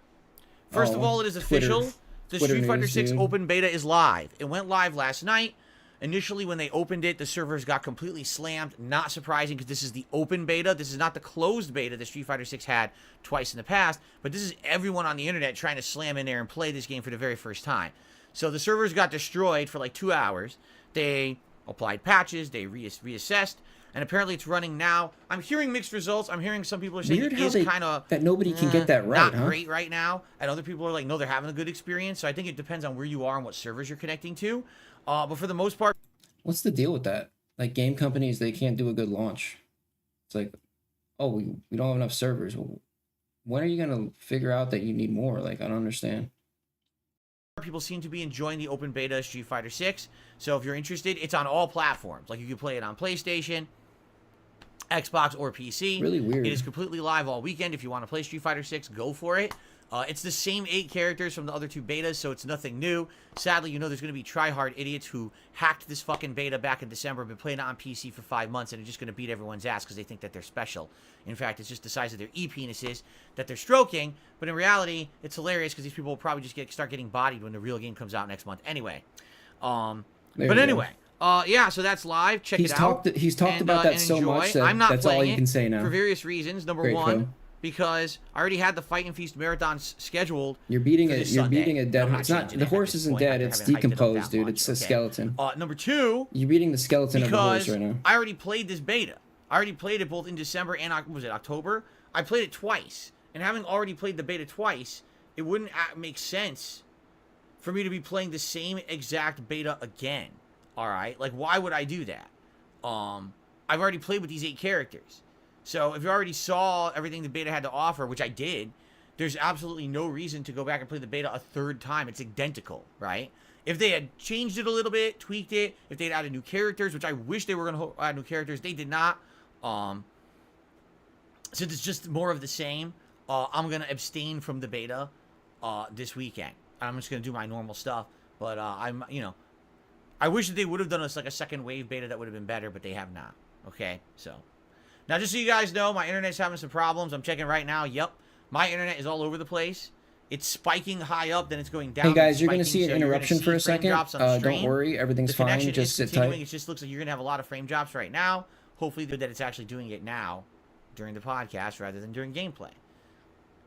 First of all, it is official. The Street Fighter 6 open beta is live. It went live last night. Initially, when they opened it, the servers got completely slammed. Not surprising, because this is the open beta. This is not the closed beta that Street Fighter 6 had twice in the past. But this is everyone on the internet trying to slam in there and play this game for the very first time. So the servers got destroyed for like 2 hours. They applied patches. They reassessed. And apparently it's running now. I'm hearing mixed results. I'm hearing some people are saying it is kind of... that nobody can get that right, not great right now. And other people are like, no, they're having a good experience. So I think it depends on where you are and what servers you're connecting to. But for the most part... What's the deal with that? Like, game companies, they can't do a good launch. It's like, oh, we don't have enough servers. Well, when are you going to figure out that you need more? Like, I don't understand. People seem to be enjoying the open beta of Street Fighter 6. So if you're interested, it's on all platforms. Like, you can play it on PlayStation, Xbox, or PC. Really weird. It is completely live all weekend. If you want to play Street Fighter 6, go for it. It's the same 8 characters from the other 2 betas, so it's nothing new. Sadly, there's going to be try-hard idiots who hacked this fucking beta back in December, been playing it on PC for 5 months, and are just going to beat everyone's ass because they think that they're special. In fact, it's just the size of their e-penises that they're stroking, but in reality, it's hilarious because these people will probably just start getting bodied when the real game comes out next month. Anyway. Yeah, so that's live. Check it out. He's talked about that so much that I'm not that's all you can say now. For various reasons. Number one, because I already had the Fight and Feast marathon scheduled. You're beating a dead horse. It's not the horse isn't dead. It's decomposed, dude. It's a skeleton. Number two, you're beating the skeleton of the horse right now. I already played this beta. I already played it both in December and October. I played it twice, and having already played the beta twice, it wouldn't make sense for me to be playing the same exact beta again. All right, like why would I do that? I've already played with these 8 characters. So if you already saw everything the beta had to offer, which I did, there's absolutely no reason to go back and play the beta a 3rd time. It's identical, right? If they had changed it a little bit, tweaked it, if they'd added new characters, which I wish they were going to add new characters, they did not. Since it's just more of the same, I'm going to abstain from the beta this weekend. I'm just going to do my normal stuff. But I wish that they would have done us like a second wave beta that would have been better, but they have not. Okay, so now just so you guys know, my internet's having some problems. I'm checking right now. Yep, my internet is all over the place. It's spiking high up, then it's going down. Hey guys, you're going to see an interruption for a second. Don't worry, everything's fine. Just sit tight. It just looks like you're going to have a lot of frame drops right now. Hopefully that it's actually doing it now during the podcast rather than during gameplay.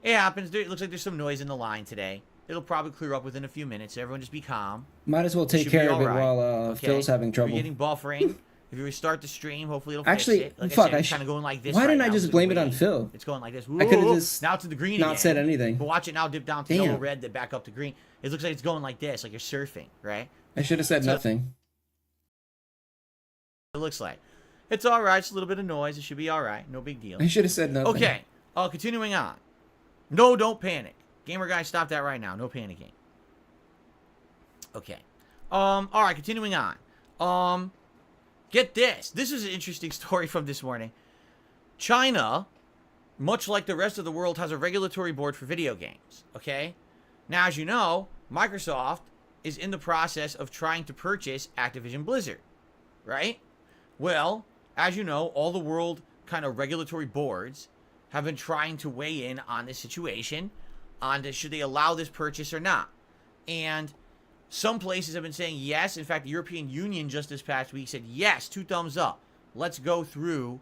It happens. It looks like there's some noise in the line today. It'll probably clear up within a few minutes. Everyone just be calm. Might as well take care of it while Phil's having trouble. If you're getting buffering, if you restart the stream, hopefully it'll fix it. Like fuck, it's kind of going like this. Why right didn't I now just blame it on Phil? It's going like this. I could have just now to the green not again. said anything. But watch it now dip down to yellow, red, then back up to green. It looks like it's going like this, like you're surfing, right? I should have said nothing. It looks like. It's all right. It's a little bit of noise. It should be all right. No big deal. I should have said nothing. Okay. Continuing on. No, don't panic. Gamer guy, stop that right now. No panicking. Okay. All right. Continuing on. Get this. This is an interesting story from this morning. China, much like the rest of the world, has a regulatory board for video games. Okay. Now, as you know, Microsoft is in the process of trying to purchase Activision Blizzard, right? Well, as you know, all the world kind of regulatory boards have been trying to weigh in on this situation, on should they allow this purchase or not. And some places have been saying yes. In fact, the European Union just this past week said yes, 2 thumbs up. Let's go through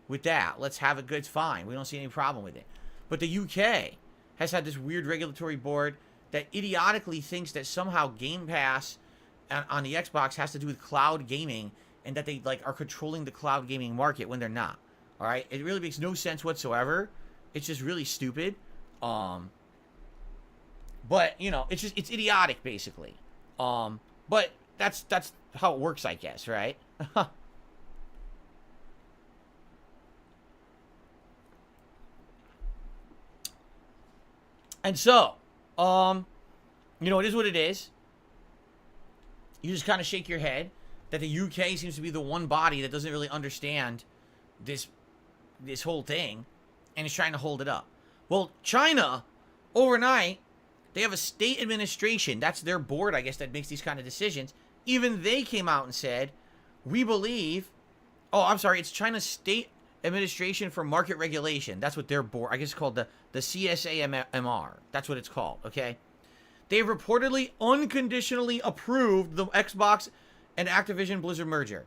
with that. Let's have it good. It's fine. We don't see any problem with it. But the UK has had this weird regulatory board that idiotically thinks that somehow Game Pass on the Xbox has to do with cloud gaming, and that they are controlling the cloud gaming market when they're not. All right, it really makes no sense whatsoever. It's just really stupid. But it's idiotic basically. But that's how it works, I guess, right? And so, it is what it is. You just kind of shake your head that the UK seems to be the one body that doesn't really understand this whole thing and is trying to hold it up. Well, China, overnight, they have a state administration. That's their board, I guess, that makes these kind of decisions. Even they came out and said, we believe... Oh, I'm sorry. It's China's State Administration for Market Regulation. That's what their board... I guess it's called the CSAMR. That's what it's called, okay? They've reportedly unconditionally approved the Xbox and Activision Blizzard merger.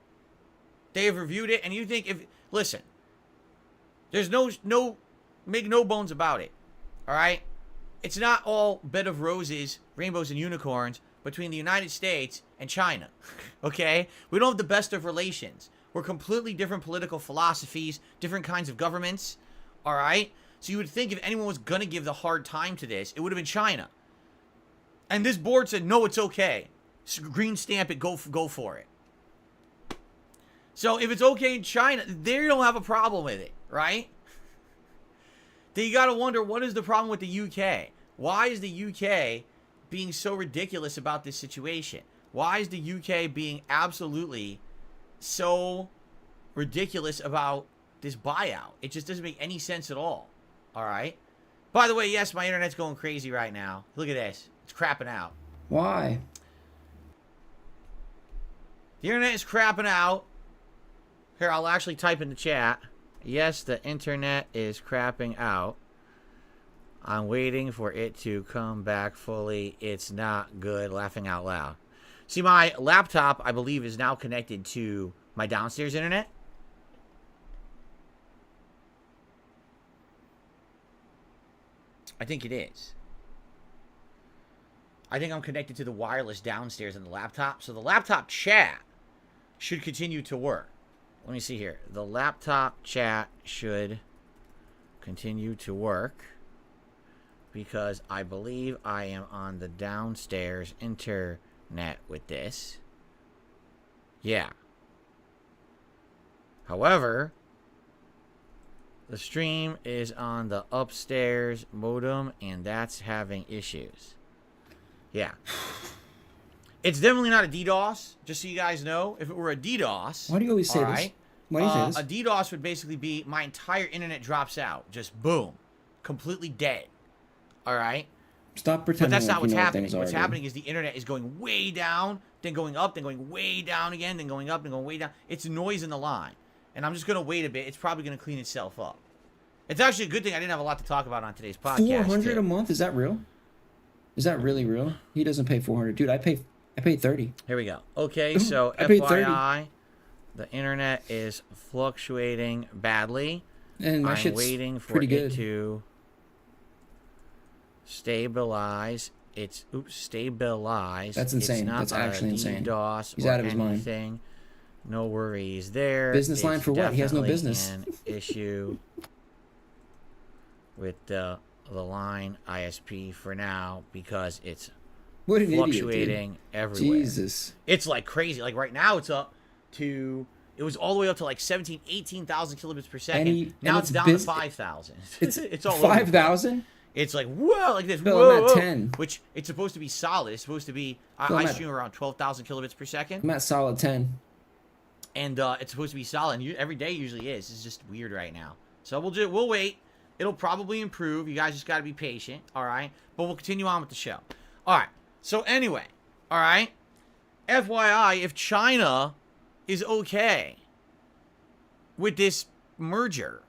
They have reviewed it, and you think if... Listen. There's no... Make no bones about it. All right? It's not all bed of roses, rainbows, and unicorns between the United States and China. Okay? We don't have the best of relations. We're completely different political philosophies, different kinds of governments. All right? So you would think if anyone was going to give the hard time to this, it would have been China. And this board said, no, it's okay. Green stamp it, go for it. So if it's okay in China, they don't have a problem with it, right? Then you got to wonder, what is the problem with the UK? Why is the UK being so ridiculous about this situation? Why is the UK being absolutely so ridiculous about this buyout? It just doesn't make any sense at all. All right? By the way, yes, my internet's going crazy right now. Look at this. It's crapping out. Why? The internet is crapping out. Here, I'll actually type in the chat. Yes, the internet is crapping out. I'm waiting for it to come back fully. It's not good. Laughing out loud. See, my laptop, I believe, is now connected to my downstairs internet. I think it is. I think I'm connected to the wireless downstairs in the laptop. So the laptop chat should continue to work. Let me see here. The laptop chat should continue to work because I believe I am on the downstairs internet with this. Yeah. However, the stream is on the upstairs modem and that's having issues. Yeah. It's definitely not a DDoS, just so you guys know. If it were a DDoS... Why do you always say this? Why do you say this? A DDoS would basically be my entire internet drops out. Just boom. Completely dead. All right? Stop pretending. But that's not like what's you know happening. things are, What's dude. happening is the internet is going way down, then going up, then going way down again, then going up, then going way down. It's noise in the line. And I'm just going to wait a bit. It's probably going to clean itself up. It's actually a good thing I didn't have a lot to talk about on today's podcast. 400 a month? Is that real? Is that really real? He doesn't pay 400. Dude, I paid 30. Here we go. Okay, so I paid 30. FYI, the internet is fluctuating badly. And my I'm shit's waiting for pretty it good. to stabilize. Stabilize. That's insane. It's not That's actually insane. DDoS He's or out of his mind. anything. No worries there. Business line It's for what? He has no definitely business. An issue with the line ISP for now because it's What an idiot, dude. fluctuating everywhere. Jesus. It's like crazy. Like right now it's up to... It was all the way up to like 18,000 kilobits per second. Now it's down to 5,000. It's all over the place. 5,000? It's like, whoa, like this. Bill, whoa, I'm at whoa. 10. Which, it's supposed to be solid. It's supposed to be... Bill, I I'm at- stream around 12,000 kilobits per second. I'm at solid 10. And it's supposed to be solid. And every day usually is. It's just weird right now. So we'll wait. It'll probably improve. You guys just got to be patient. All right? But we'll continue on with the show. All right. So anyway. All right? FYI, if China is okay with this merger,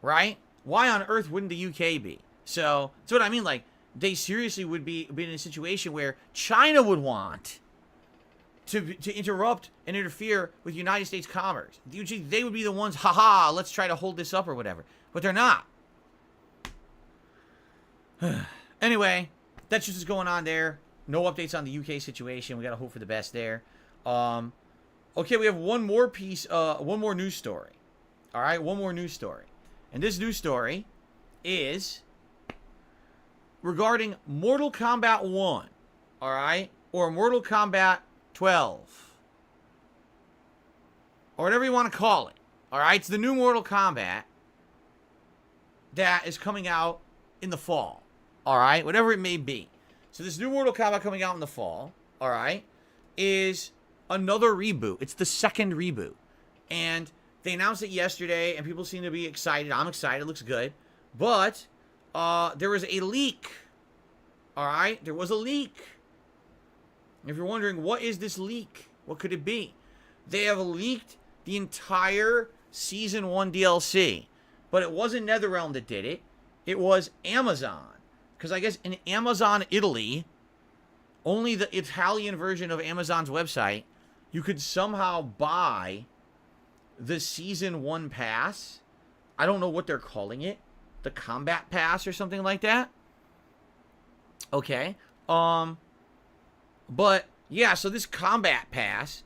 right? Why on earth wouldn't the UK be? So that's what I mean. Like, they seriously would be in a situation where China would want to interrupt and interfere with United States commerce. Usually they would be the ones, haha, let's try to hold this up or whatever. But they're not. Anyway, that's just what's going on there. No updates on the UK situation. We got to hope for the best there. Okay, we have one more piece, one more news story. All right, one more news story. And this news story is regarding Mortal Kombat 1, all right? Or Mortal Kombat 12. Or whatever you want to call it. All right? It's the new Mortal Kombat that is coming out in the fall. All right? Whatever it may be. So this new Mortal Kombat coming out in the fall, all right, is another reboot. It's the second reboot. And they announced it yesterday, and people seem to be excited. I'm excited. It looks good. But there was a leak. All right? There was a leak. If you're wondering, what is this leak? What could it be? They have leaked the entire Season 1 DLC. But it wasn't NetherRealm that did it. It was Amazon. Because I guess in Amazon Italy, only the Italian version of Amazon's website, you could somehow buy the Season 1 pass. I don't know what they're calling it. The Combat Pass or something like that. Okay. But, yeah, so this Combat Pass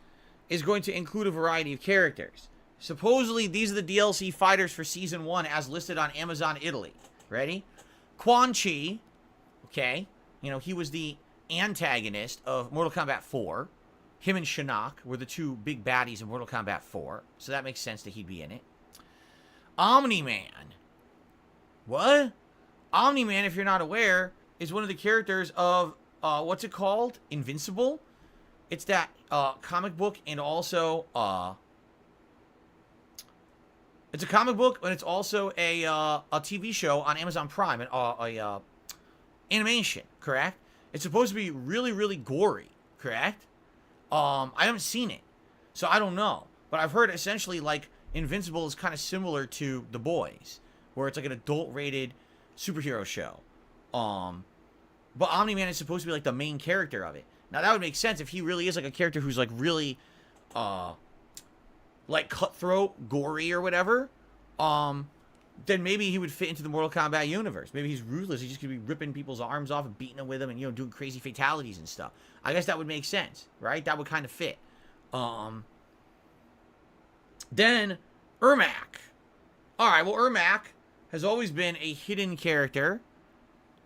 is going to include a variety of characters. Supposedly, these are the DLC fighters for Season 1 as listed on Amazon Italy. Ready? Quan Chi. Okay. You know, he was the antagonist of Mortal Kombat 4. Him and Shinnok were the two big baddies in Mortal Kombat 4. So that makes sense that he'd be in it. Omni-Man. What? Omni-Man, if you're not aware, is one of the characters of, what's it called? Invincible? It's that comic book and also, it's a comic book and it's also a TV show on Amazon Prime, and animation, correct? It's supposed to be really, really gory, correct? I haven't seen it, so I don't know. But I've heard essentially like Invincible is kind of similar to The Boys, where it's like an adult-rated superhero show. But Omni-Man is supposed to be like the main character of it. Now that would make sense if he really is like a character who's like really, like cutthroat, gory, or whatever. Then maybe he would fit into the Mortal Kombat universe. Maybe he's ruthless. He's just gonna be ripping people's arms off and beating them with them, and doing crazy fatalities and stuff. I guess that would make sense, right? That would kind of fit. Then Ermac. All right. Well, Ermac has always been a hidden character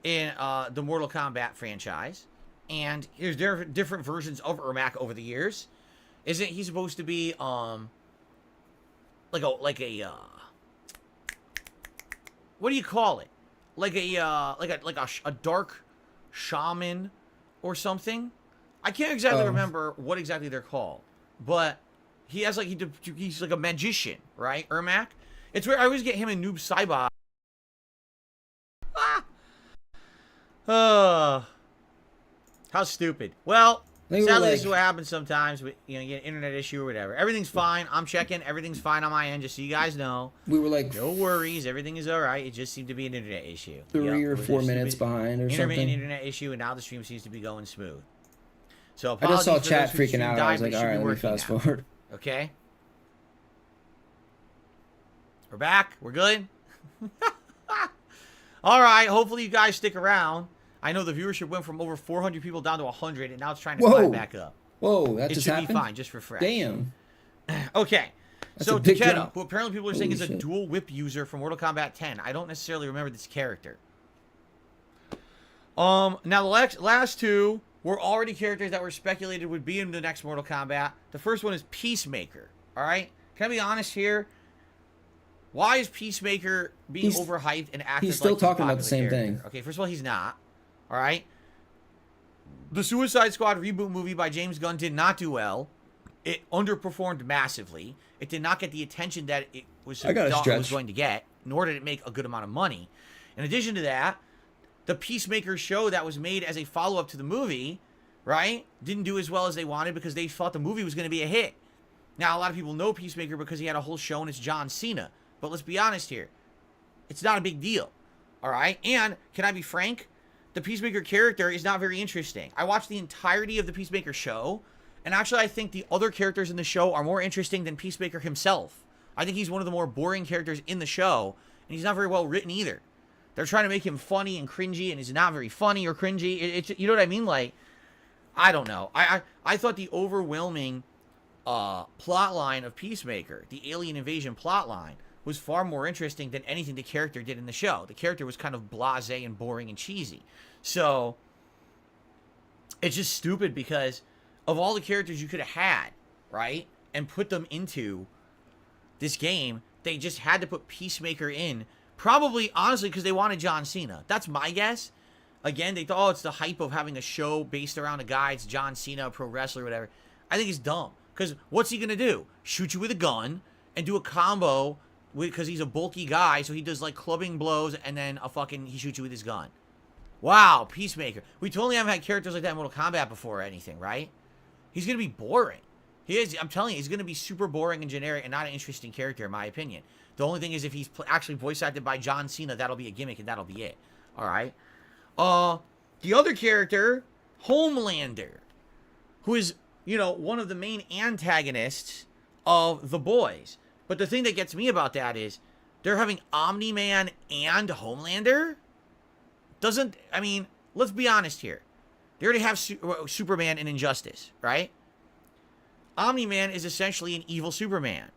in the Mortal Kombat franchise, and there's different versions of Ermac over the years. Isn't he supposed to be like a what do you call it? Like a dark shaman or something? I can't exactly remember what exactly they're called, but he has like he's like a magician, right? Ermac. It's where I always get him and Noob Saibot. How stupid. Well, sadly, this is what happens sometimes. You get an internet issue or whatever. Everything's fine. I'm checking. Everything's fine on my end, just so you guys know. We were like, no worries. Everything is all right. It just seemed to be an internet issue. 3 or 4 minutes behind or something. Intermittent internet issue, and now the stream seems to be going smooth. So I just saw chat for those whose freaking out. stream I was died, like, but it all should right, be let me working fast now. forward. Okay. We're back. We're good. All right. Hopefully you guys stick around. I know the viewership went from over 400 people down to 100, and now it's trying to climb back up. Whoa, that it just should happened? be fine, just refresh. Damn. Okay. That's So a big Takeda, jump. who apparently people are saying Holy is a shit. dual whip user from Mortal Kombat 10. I don't necessarily remember this character. Now the last two were already characters that were speculated would be in the next Mortal Kombat. The first one is Peacemaker. All right? Can I be honest here? Why is Peacemaker being overhyped and acted he's still like talking a about the same popular thing. character? Okay, first of all, he's not. All right? The Suicide Squad reboot movie by James Gunn did not do well. It underperformed massively. It did not get the attention that it was thought it was going to get, nor did it make a good amount of money. In addition to that, the Peacemaker show that was made as a follow-up to the movie, right, didn't do as well as they wanted because they thought the movie was going to be a hit. Now, a lot of people know Peacemaker because he had a whole show and it's John Cena. But let's be honest here. It's not a big deal. All right? And, can I be frank? The Peacemaker character is not very interesting. I watched the entirety of the Peacemaker show, and actually I think the other characters in the show are more interesting than Peacemaker himself. I think he's one of the more boring characters in the show, and he's not very well written either. They're trying to make him funny and cringy, and he's not very funny or cringy. It's you know what I mean? Like, I don't know. I thought the overwhelming plot line of Peacemaker, the alien invasion plot line, was far more interesting than anything the character did in the show. The character was kind of blasé and boring and cheesy. So, it's just stupid because of all the characters you could have had, right? And put them into this game, they just had to put Peacemaker in. Probably, honestly, because they wanted John Cena. That's my guess. Again, they thought, oh, it's the hype of having a show based around a guy. It's John Cena, a pro wrestler, whatever. I think it's dumb. Because what's he going to do? Shoot you with a gun and do a combo because he's a bulky guy, so he does like clubbing blows and then he shoots you with his gun. Wow, Peacemaker. We totally haven't had characters like that in Mortal Kombat before or anything, right? He's going to be boring. He is, I'm telling you, he's going to be super boring and generic and not an interesting character in my opinion. The only thing is if he's actually voice acted by John Cena, that'll be a gimmick and that'll be it. All right. The other character, Homelander, who is, one of the main antagonists of The Boys. But the thing that gets me about that is they're having Omni-Man and Homelander? Let's be honest here. They already have Superman and Injustice, right? Omni-Man is essentially an evil Superman.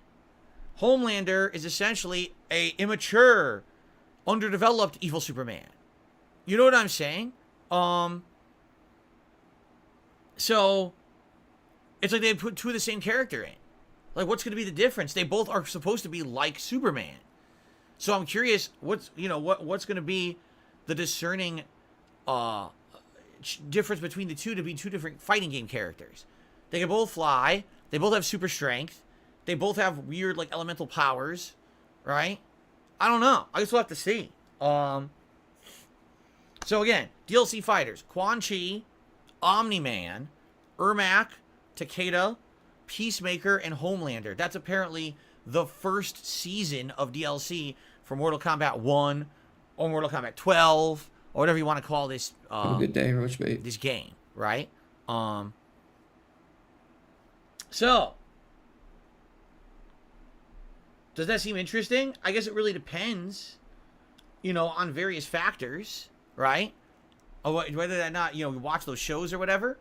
Homelander is essentially a immature, underdeveloped evil Superman. You know what I'm saying? So, it's like they put two of the same character in. Like, what's going to be the difference? They both are supposed to be like Superman. So I'm curious, what's going to be the discerning difference between the two to be two different fighting game characters? They can both fly. They both have super strength. They both have weird, like, elemental powers, right? I don't know. I just will have to see. So again, DLC fighters: Quan Chi, Omni-Man, Ermac, Takeda, Peacemaker, and Homelander. That's apparently the first season of DLC for Mortal Kombat 1 or Mortal Kombat 12 or whatever you want to call this. Have a good day, Roach Bait. This game, right? So, does that seem interesting? I guess it really depends, on various factors, right? Whether or not, we watch those shows or whatever.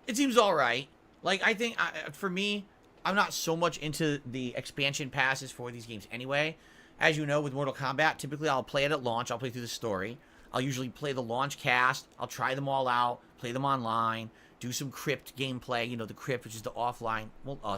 It seems all right. Like, I think, for me, I'm not so much into the expansion passes for these games anyway. As you know, with Mortal Kombat, typically I'll play it at launch. I'll play through the story. I'll usually play the launch cast. I'll try them all out, play them online, do some crypt gameplay. The crypt, which is the offline,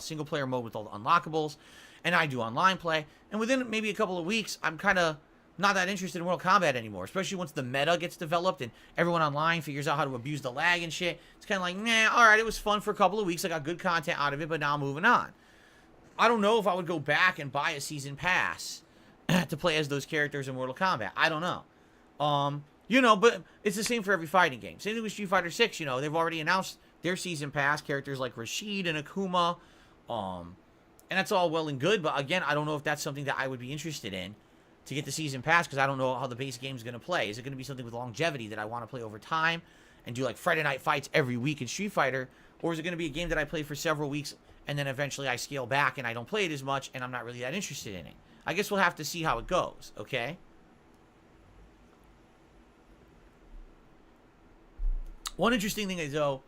single-player mode with all the unlockables. And I do online play. And within maybe a couple of weeks, I'm kind of not that interested in Mortal Kombat anymore, especially once the meta gets developed and everyone online figures out how to abuse the lag and shit. It's kind of like, nah, all right, it was fun for a couple of weeks. I got good content out of it, but now I'm moving on. I don't know if I would go back and buy a season pass to play as those characters in Mortal Kombat. I don't know. You know, but it's the same for every fighting game. Same thing with Street Fighter 6, you know. They've already announced their season pass, characters like Rashid and Akuma. And that's all well and good, but again, I don't know if that's something that I would be interested in to get the season pass, because I don't know how the base game is going to play. Is it going to be something with longevity that I want to play over time and do like Friday night fights every week in Street Fighter? Or is it going to be a game that I play for several weeks and then eventually I scale back and I don't play it as much and I'm not really that interested in it? I guess we'll have to see how it goes, okay? One interesting thing, though,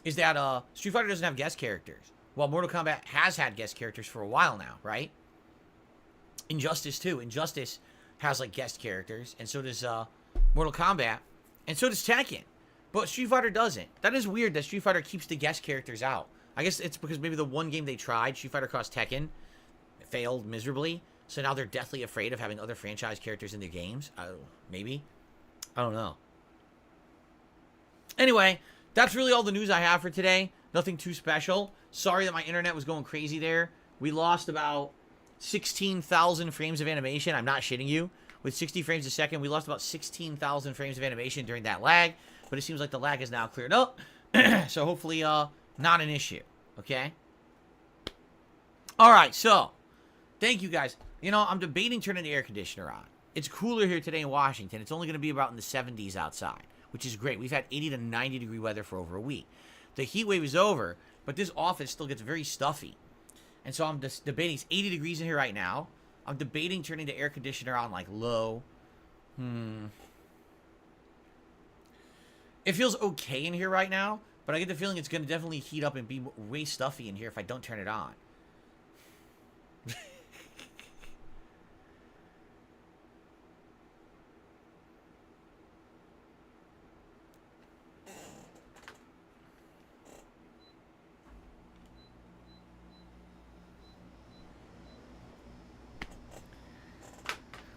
is that Street Fighter doesn't have guest characters, while Mortal Kombat has had guest characters for a while now, right? Injustice, too. Injustice has, like, guest characters, and so does Mortal Kombat, and so does Tekken. But Street Fighter doesn't. That is weird that Street Fighter keeps the guest characters out. I guess it's because maybe the one game they tried, Street Fighter Cross Tekken, failed miserably, so now they're deathly afraid of having other franchise characters in their games. Maybe. I don't know. Anyway, that's really all the news I have for today. Nothing too special. Sorry that my internet was going crazy there. We lost about 16,000 frames of animation. I'm not shitting you. With 60 frames a second, we lost about 16,000 frames of animation during that lag. But it seems like the lag is now cleared up. So hopefully, not an issue. Okay? Alright, so. Thank you guys. You know, I'm debating turning the air conditioner on. It's cooler here today in Washington. It's only going to be about in the 70s outside, which is great. We've had 80 to 90 degree weather for over a week. The heat wave is over, but this office still gets very stuffy. And so I'm just debating. It's 80 degrees in here right now. I'm debating turning the air conditioner on like low. It feels okay in here right now, but I get the feeling it's going to definitely heat up and be way stuffy in here if I don't turn it on.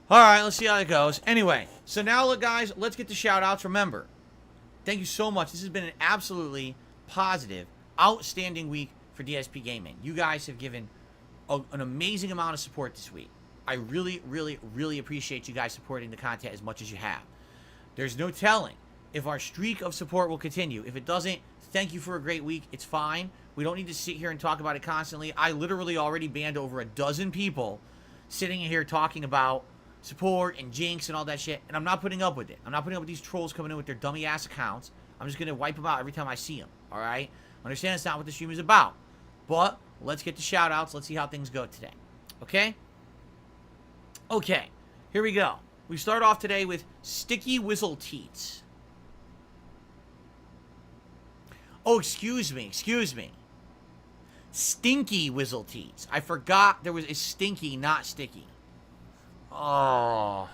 All right, let's see how it goes. Anyway, so now, look, guys, let's get to shout-outs. Remember, thank you so much. This has been an absolutely positive, outstanding week for DSP Gaming. You guys have given an amazing amount of support this week. I really, really, really appreciate you guys supporting the content as much as you have. There's no telling if our streak of support will continue. If it doesn't, thank you for a great week. It's fine. We don't need to sit here and talk about it constantly. I literally already banned over a dozen people sitting in here talking about support and jinx and all that shit, and I'm not putting up with it. I'm not putting up with these trolls coming in with their dummy ass accounts. I'm just gonna wipe them out every time I see them. All right, understand that's not what the stream is about, but let's get to shout outs. Let's see how things go today. Okay, here we go. We start off today with Sticky Whizzle Teats. Oh, excuse me. Stinky Whizzle Teats. I forgot there was a stinky, not sticky. Oh.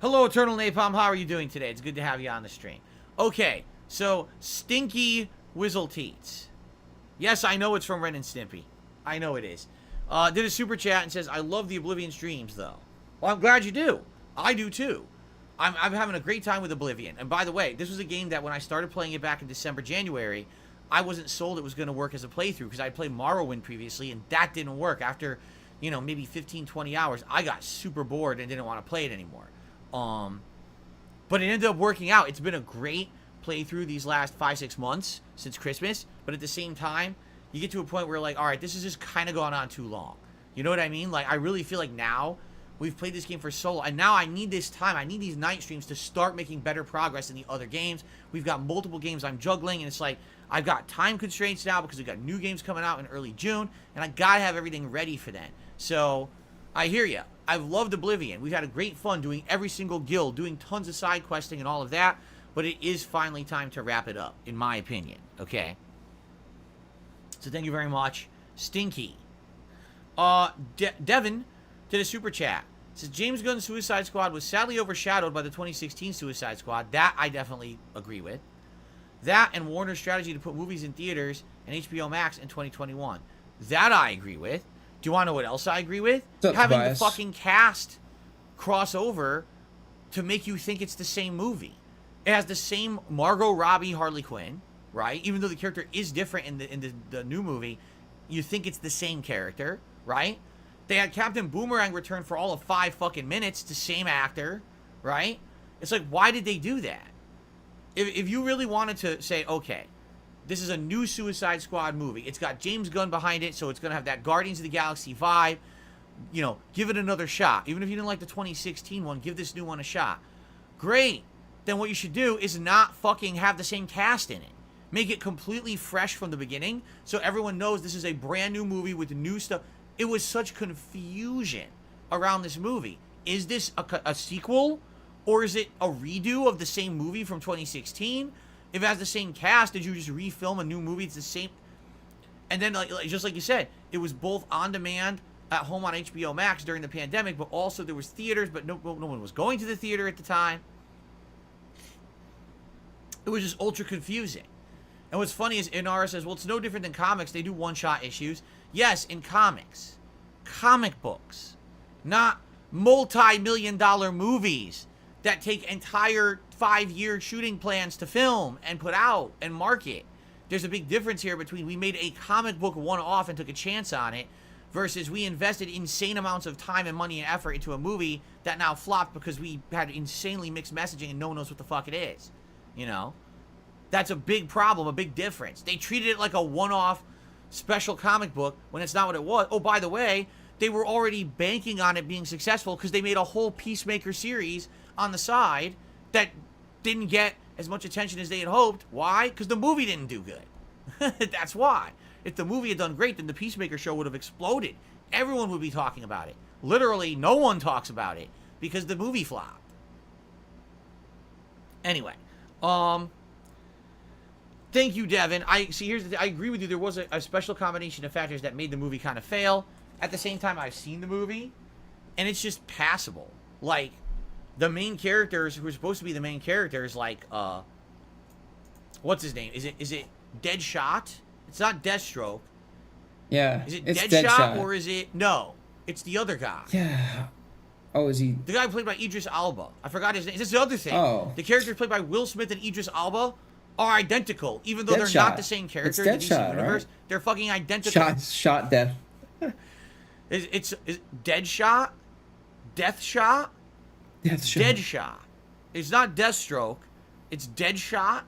Hello, Eternal Napalm. How are you doing today? It's good to have you on the stream. Okay, so Stinky Whizzle Teats. Yes, I know it's from Ren and Stimpy. I know it is. Did a super chat and says, I love the Oblivion streams, though. Well, I'm glad you do. I do, too. I'm having a great time with Oblivion. And by the way, this was a game that when I started playing it back in December, January, I wasn't sold it was going to work as a playthrough because I played Morrowind previously, and that didn't work. After, you know, maybe 15, 20 hours, I got super bored and didn't want to play it anymore. But it ended up working out. It's been a great playthrough these last 5-6 months since Christmas, but at the same time, you get to a point where, like, all right, this has just kind of gone on too long. You know what I mean? Like, I really feel like now we've played this game for so long, and now I need this time. I need these night streams to start making better progress in the other games. We've got multiple games I'm juggling, and it's like, I've got time constraints now because we've got new games coming out in early June, and I gotta have everything ready for that. So, I hear ya. I've loved Oblivion. We've had a great fun doing every single guild, doing tons of side questing and all of that, but it is finally time to wrap it up, in my opinion, okay? So thank you very much. Stinky. Devin did a super chat. It says, James Gunn's Suicide Squad was sadly overshadowed by the 2016 Suicide Squad. That I definitely agree with. That and Warner's strategy to put movies in theaters and HBO Max in 2021. That I agree with. Do you want to know what else I agree with? What's up, Having Tobias? the fucking cast cross over to make you think it's the same movie. It has the same Margot Robbie Harley Quinn, right? Even though the character is different in the new movie, you think it's the same character, right? They had Captain Boomerang return for all of 5 fucking minutes, the same actor, right? It's like, why did they do that? If you really wanted to say, okay, this is a new Suicide Squad movie, it's got James Gunn behind it, so it's going to have that Guardians of the Galaxy vibe, you know, give it another shot. Even if you didn't like the 2016 one, give this new one a shot. Great. Then what you should do is not fucking have the same cast in it. Make it completely fresh from the beginning so everyone knows this is a brand new movie with new stuff. It was such confusion around this movie. Is this a sequel? Or is it a redo of the same movie from 2016? If it has the same cast, did you just refilm a new movie? It's the same. And then, just like you said, it was both on demand at home on HBO Max during the pandemic, but also there was theaters, but no one was going to the theater at the time. It was just ultra confusing. And what's funny is Inara says, well, it's no different than comics. They do one-shot issues. Yes, in comics. Comic books. Not multi-million-dollar movies that take entire 5-year shooting plans to film and put out and market. There's a big difference here between we made a comic book one-off and took a chance on it versus we invested insane amounts of time and money and effort into a movie that now flopped because we had insanely mixed messaging and no one knows what the fuck it is. You know? That's a big problem, a big difference. They treated it like a one-off special comic book when it's not what it was. Oh, by the way, they were already banking on it being successful because they made a whole Peacemaker series on the side that didn't get as much attention as they had hoped. Why? Because the movie didn't do good. That's why. If the movie had done great, then the Peacemaker show would have exploded. Everyone would be talking about it. Literally, no one talks about it because the movie flopped. Anyway, thank you, Devin. I agree with you. There was a special combination of factors that made the movie kind of fail. At the same time, I've seen the movie, and it's just passable. Like, the main characters who are supposed to be the main characters, like, what's his name? Is it Deadshot? It's not Deathstroke. Yeah. Is it it's Deadshot or is it... No. It's the other guy. Yeah. Oh, is he... The guy played by Idris Elba. I forgot his name. This is the other thing. Oh. The characters played by Will Smith and Idris Elba are identical. Even though they're not the same character in the DC universe. Right? They're fucking identical. Shot death. It's Deadshot? Deathshot? Deadshot. It's not Deathstroke. It's Deadshot.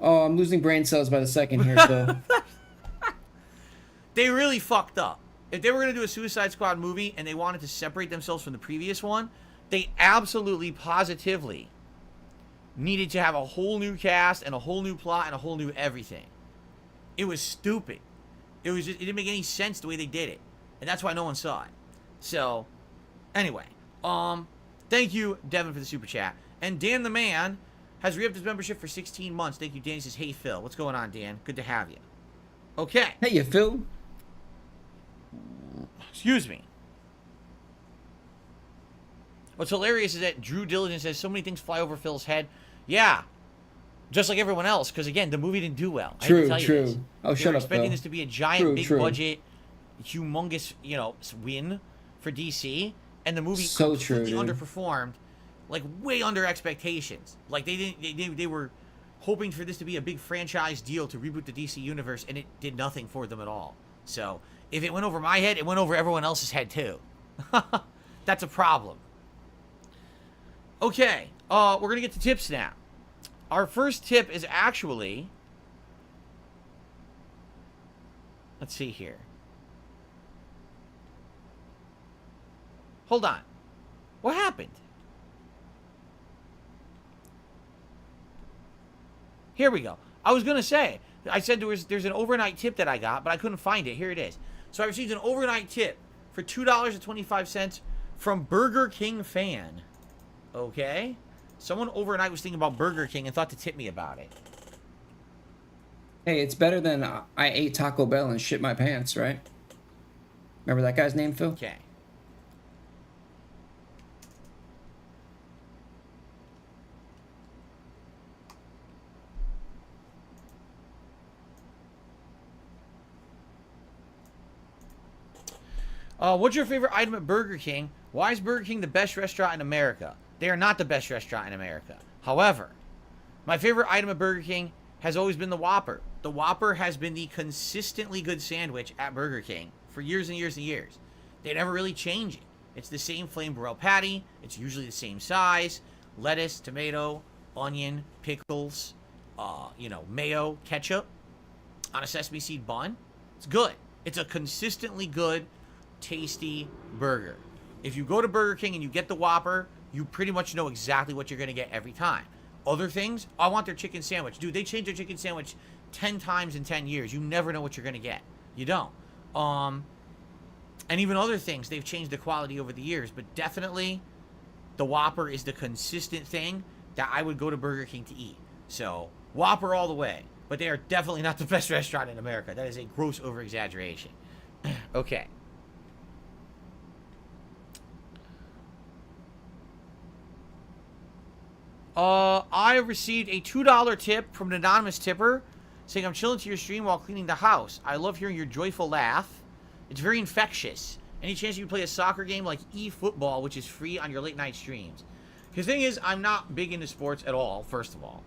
Oh, I'm losing brain cells by the second here, Phil. They really fucked up. If they were going to do a Suicide Squad movie and they wanted to separate themselves from the previous one, they absolutely, positively needed to have a whole new cast and a whole new plot and a whole new everything. It was stupid. It didn't make any sense the way they did it. And that's why no one saw it. So, anyway. Thank you, Devin, for the super chat. And Dan the Man has re-upped his membership for 16 months. Thank you, Dan. He says, hey, Phil. What's going on, Dan? Good to have you. Okay. Hey, Phil. Excuse me. What's hilarious is that Drew Diligence says so many things fly over Phil's head. Yeah. Just like everyone else, because, again, the movie didn't do well. I hate to tell you this. Oh, they shut were up, expecting Phil. this to be a giant, big budget, humongous, win for DC, and the movie completely underperformed, like way under expectations. Like they were hoping for this to be a big franchise deal to reboot the DC universe, and it did nothing for them at all. So if it went over my head, it went over everyone else's head too. That's a problem. Okay, we're gonna get to tips now. Our first tip is actually, let's see here. Hold on. What happened? Here we go. I was going to say, I said there's an overnight tip that I got, but I couldn't find it. Here it is. So I received an overnight tip for $2.25 from Burger King fan. Okay? Someone overnight was thinking about Burger King and thought to tip me about it. Hey, it's better than I ate Taco Bell and shit my pants, right? Remember that guy's name, Phil? Okay. What's your favorite item at Burger King? Why is Burger King the best restaurant in America? They are not the best restaurant in America. However, my favorite item at Burger King has always been the Whopper. The Whopper has been the consistently good sandwich at Burger King for years and years and years. They never really change it. It's the same flame broiled patty. It's usually the same size. Lettuce, tomato, onion, pickles, mayo, ketchup on a sesame seed bun. It's good. It's a consistently good, tasty burger. If you go to Burger King and you get the Whopper, you pretty much know exactly what you're going to get every time. Other things, I want their chicken sandwich. Dude, they changed their chicken sandwich 10 times in 10 years. You never know what you're going to get. You don't. And even other things, they've changed the quality over the years. But definitely, the Whopper is the consistent thing that I would go to Burger King to eat. So, Whopper all the way. But they are definitely not the best restaurant in America. That is a gross over-exaggeration. Okay. I received a $2 tip from an anonymous tipper saying, I'm chilling to your stream while cleaning the house. I love hearing your joyful laugh. It's very infectious. Any chance you can play a soccer game like eFootball, which is free on your late night streams? Because the thing is, I'm not big into sports at all, first of all.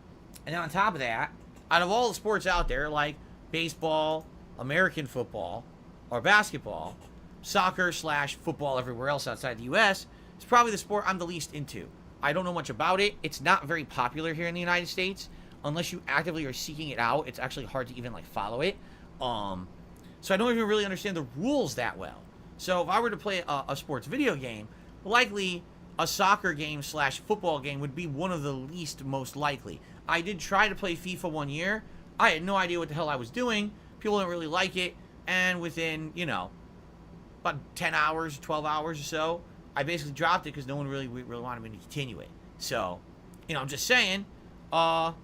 And then on top of that, out of all the sports out there, like baseball, American football, or basketball, soccer/football everywhere else outside the U.S., it's probably the sport I'm the least into. I don't know much about it. It's not very popular here in the United States. Unless you actively are seeking it out, it's actually hard to even follow it. So I don't even really understand the rules that well. So if I were to play a sports video game, likely a soccer game/football game would be one of the least most likely. I did try to play FIFA one year. I had no idea what the hell I was doing. People didn't really like it. And within, about 10 hours, 12 hours or so, I basically dropped it because no one really wanted me to continue it. So, I'm just saying, I've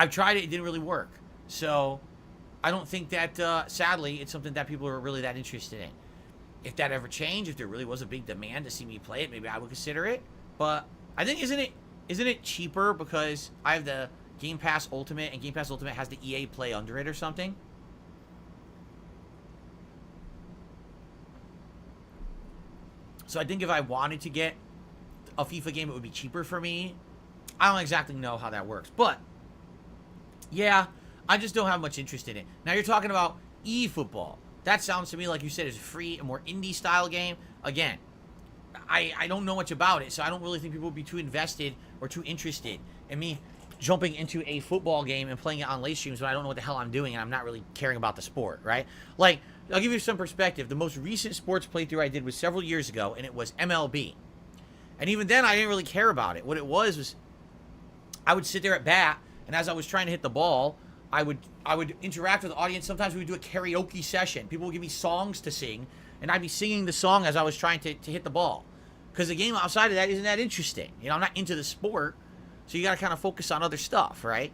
tried it. It didn't really work. So, I don't think that, sadly, it's something that people are really that interested in. If that ever changed, if there really was a big demand to see me play it, maybe I would consider it. But I think, isn't it cheaper because I have the Game Pass Ultimate, and Game Pass Ultimate has the EA Play under it or something? So I think if I wanted to get a FIFA game, it would be cheaper for me. I don't exactly know how that works. But, yeah, I just don't have much interest in it. Now you're talking about eFootball. That sounds to me like you said is a free, a more indie-style game. Again, I don't know much about it, so I don't really think people would be too invested or too interested in me jumping into a football game and playing it on late streams when I don't know what the hell I'm doing and I'm not really caring about the sport, right? Like, I'll give you some perspective. The most recent sports playthrough I did was several years ago, and it was MLB. And even then, I didn't really care about it. What it was I would sit there at bat, and as I was trying to hit the ball, I would interact with the audience. Sometimes we would do a karaoke session. People would give me songs to sing, and I'd be singing the song as I was trying to hit the ball. Because the game outside of that isn't that interesting. I'm not into the sport, so you got to kind of focus on other stuff, right?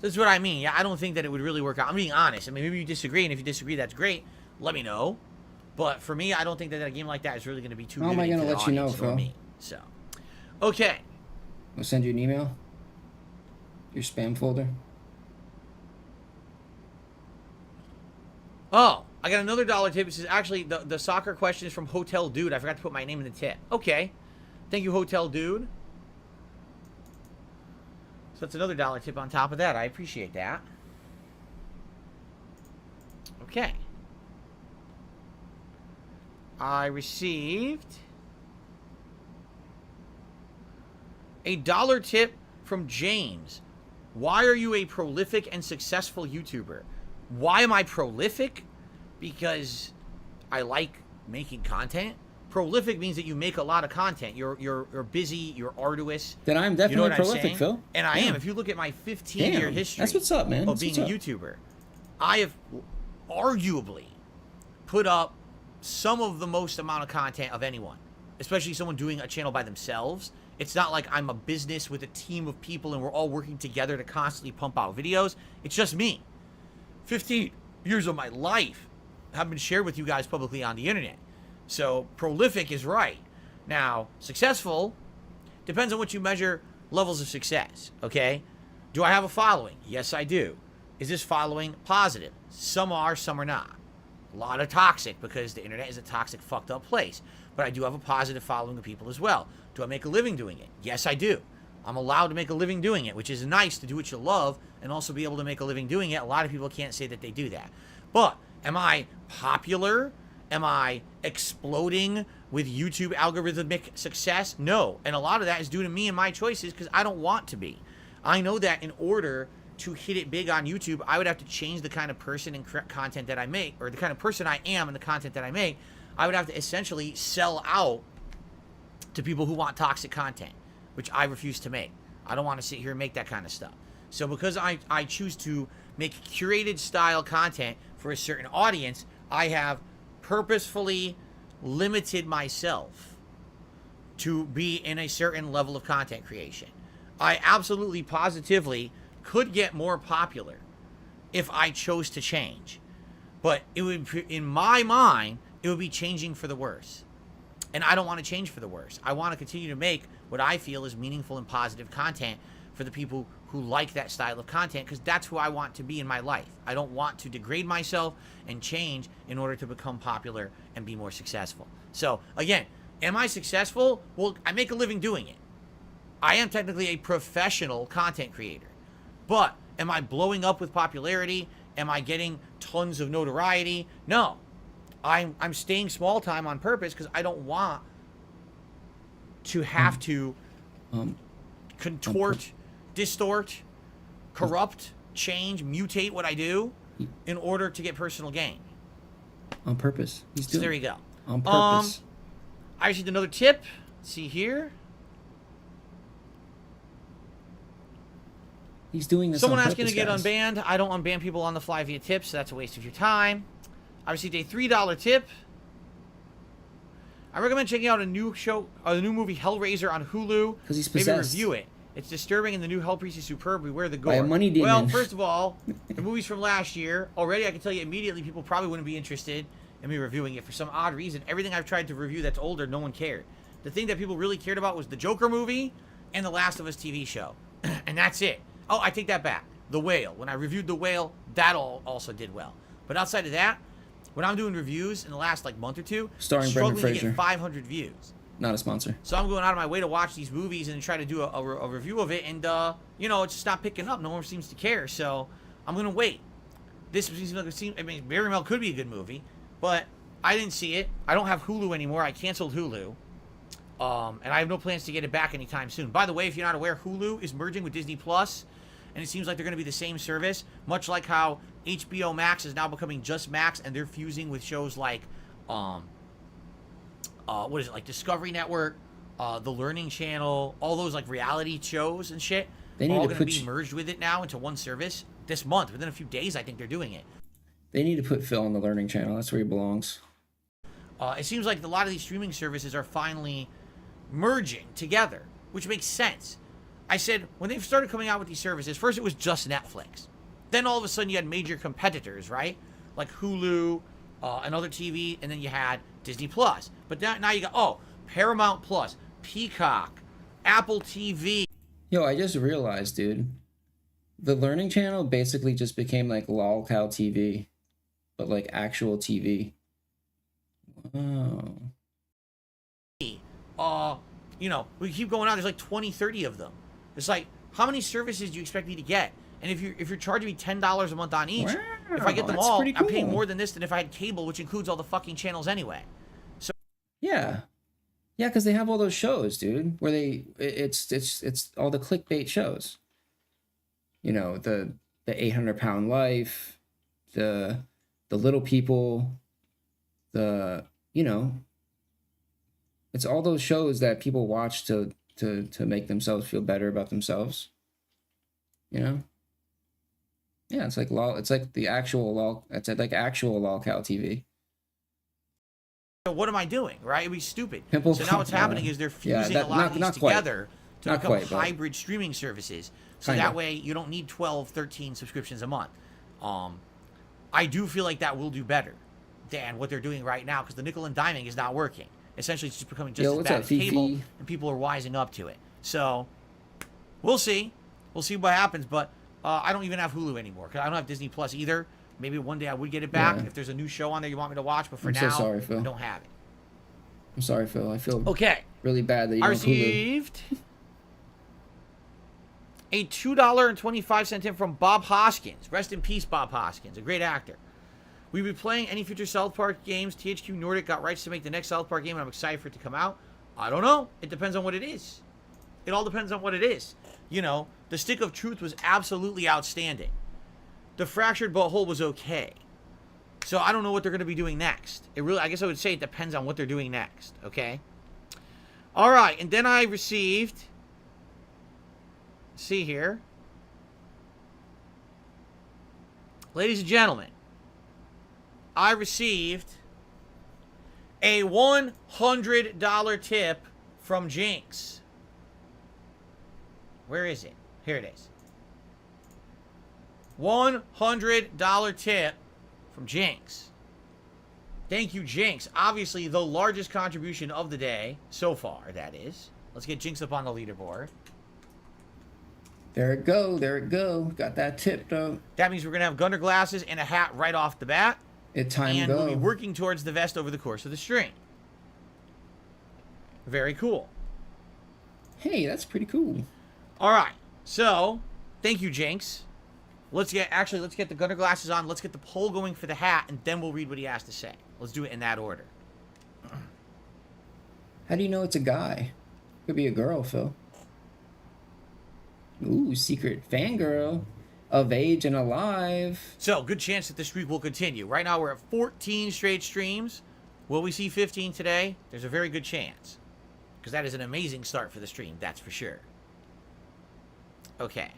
That's what I mean. Yeah, I don't think that it would really work out. I'm being honest. I mean, maybe you disagree, and if you disagree, that's great. Let me know. But for me, I don't think that a game like that is really going to be too good. How am I going to let you know, Phil? So, okay. I'll send you an email. Your spam folder. Oh, I got another $1 tip. This is actually the soccer question is from Hotel Dude. I forgot to put my name in the tip. Okay. Thank you, Hotel Dude. So that's another $1 tip on top of that. I appreciate that. Okay. I received a $1 tip from James. Why are you a prolific and successful YouTuber? Why am I prolific? Because I like making content. Prolific means that you make a lot of content. You're busy, you're arduous. Then I'm definitely prolific, Phil. And I am. If you look at my 15-year history that's what's up, man. of being a YouTuber, I have arguably put up some of the most amount of content of anyone, especially someone doing a channel by themselves. It's not like I'm a business with a team of people and we're all working together to constantly pump out videos. It's just me. 15 years of my life have been shared with you guys publicly on the internet. So prolific is right. Now, successful depends on what you measure levels of success, okay? Do I have a following? Yes, I do. Is this following positive? Some are, some are not. A lot of toxic, because the internet is a toxic, fucked up place. But I do have a positive following of people as well. Do I make a living doing it? Yes, I do. I'm allowed to make a living doing it, which is nice, to do what you love and also be able to make a living doing it. A lot of people can't say that they do that. But am I popular? Am I exploding with YouTube algorithmic success? No. And a lot of that is due to me and my choices, because I don't want to be. I know that in order to hit it big on YouTube, I would have to change the kind of person and content that I make, or the kind of person I am and the content that I make. I would have to essentially sell out to people who want toxic content, which I refuse to make. I don't want to sit here and make that kind of stuff. So because I choose to make curated style content for a certain audience, I have purposefully limited myself to be in a certain level of content creation. I absolutely positively could get more popular if I chose to change. But it would, in my mind, it would be changing for the worse. And I don't want to change for the worse. I want to continue to make what I feel is meaningful and positive content for the people who like that style of content, because that's who I want to be in my life. I don't want to degrade myself and change in order to become popular and be more successful. So, again, am I successful? Well, I make a living doing it. I am technically a professional content creator. But am I blowing up with popularity? Am I getting tons of notoriety? No. I'm staying small time on purpose, because I don't want to have to contort, distort, corrupt, change, mutate what I do in order to get personal gain. On purpose. So there you go. On purpose. I received another tip. Let's see here. He's doing this Someone on asking purpose, to get guys. unbanned. I don't unban people on the fly via tips, so that's a waste of your time. I received a $3 tip. I recommend checking out a new movie, Hellraiser, on Hulu. Because he's Maybe possessed. review it. It's disturbing, and the new Hell Priest is superb. Beware the gore. By a money demon. Well, first of all, the movie's from last year. Already, I can tell you immediately, people probably wouldn't be interested in me reviewing it for some odd reason. Everything I've tried to review that's older, no one cared. The thing that people really cared about was the Joker movie and the Last of Us TV show. And that's it. Oh, I take that back. The Whale. When I reviewed The Whale, that also did well. But outside of that, when I'm doing reviews in the last month or two, Starring struggling Brendan to Fraser. get 500 views. Not a sponsor. So I'm going out of my way to watch these movies and try to do a review of it, and it's just not picking up. No one seems to care, so I'm gonna wait. This seems like very well could be a good movie, but I didn't see it. I don't have Hulu anymore. I canceled Hulu, and I have no plans to get it back anytime soon. By the way, if you're not aware, Hulu is merging with Disney Plus, and it seems like they're going to be the same service, much like how HBO Max is now becoming just Max, and they're fusing with shows like like Discovery Network, the Learning Channel, all those reality shows and shit. They need all to going to be merged with it now into one service this month. Within a few days, I think they're doing it. They need to put Phil on the Learning Channel. That's where he belongs. It seems like a lot of these streaming services are finally merging together, which makes sense. I said, when they started coming out with these services, first it was just Netflix. Then all of a sudden you had major competitors, right? Like Hulu, and other TV, and then you had Disney Plus. But now you got, Paramount Plus, Peacock, Apple TV. Yo, I just realized, dude. The Learning Channel basically just became like lolcow TV, but like actual TV. Wow. We keep going on. There's like 20, 30 of them. It's like, how many services do you expect me to get? And if you're charging me $10 a month on each, if I get them all, cool. I'm paying more than this than if I had cable, which includes all the fucking channels anyway. So yeah, because they have all those shows, dude, where it's all the clickbait shows. You know, the 800-pound life, the little people, it's all those shows that people watch to make themselves feel better about themselves. You know? Yeah, it's like the actual it's like actual lolcow TV. So what am I doing, right? It'd be stupid. Pimple So now what's happening is they're fusing a lot of these together to become hybrid streaming services. So that way you don't need 12, 13 subscriptions a month. I do feel like that will do better than what they're doing right now, because the nickel and diming is not working. Essentially, it's just becoming just as bad as cable, and people are wising up to it. So we'll see. We'll see what happens, but I don't even have Hulu anymore, because I don't have Disney Plus either. Maybe one day I would get it back Yeah. if there's a new show on there you want me to watch, but for I'm now, so sorry, Phil. I don't have it. I'm sorry, Phil. I feel Okay. really bad that you I don't have Hulu. received a $2.25 tip from Bob Hoskins. Rest in peace, Bob Hoskins, a great actor. We'll be playing any future South Park games. THQ Nordic got rights to make the next South Park game, and I'm excited for it to come out. I don't know. It depends on what it is. It all depends on what it is. You know, the Stick of Truth was absolutely outstanding. The Fractured Butthole was okay. So I don't know what they're going to be doing next. I guess I would say it depends on what they're doing next, okay? All right, and then I received, see here. Ladies and gentlemen, I received a $100 tip from Jinx. Where is it? Here it is. $100 tip from Jinx. Thank you, Jinx. Obviously, the largest contribution of the day so far, that is. Let's get Jinx up on the leaderboard. There it go. There it go. Got that tip, though. That means we're going to have Gunner glasses and a hat right off the bat. Time and go. we'll be working towards the vest over the course of the stream. Very cool. Hey, that's pretty cool. All right. So, thank you, Jinx. Let's get the Gunner glasses on. Let's get the poll going for the hat, and then we'll read what he has to say. Let's do it in that order. How do you know it's a guy? Could be a girl, Phil. Ooh, secret fangirl. Of age and alive. So, good chance that the streak will continue. Right now, we're at 14 straight streams. Will we see 15 today? There's a very good chance. Because that is an amazing start for the stream, that's for sure. Okay.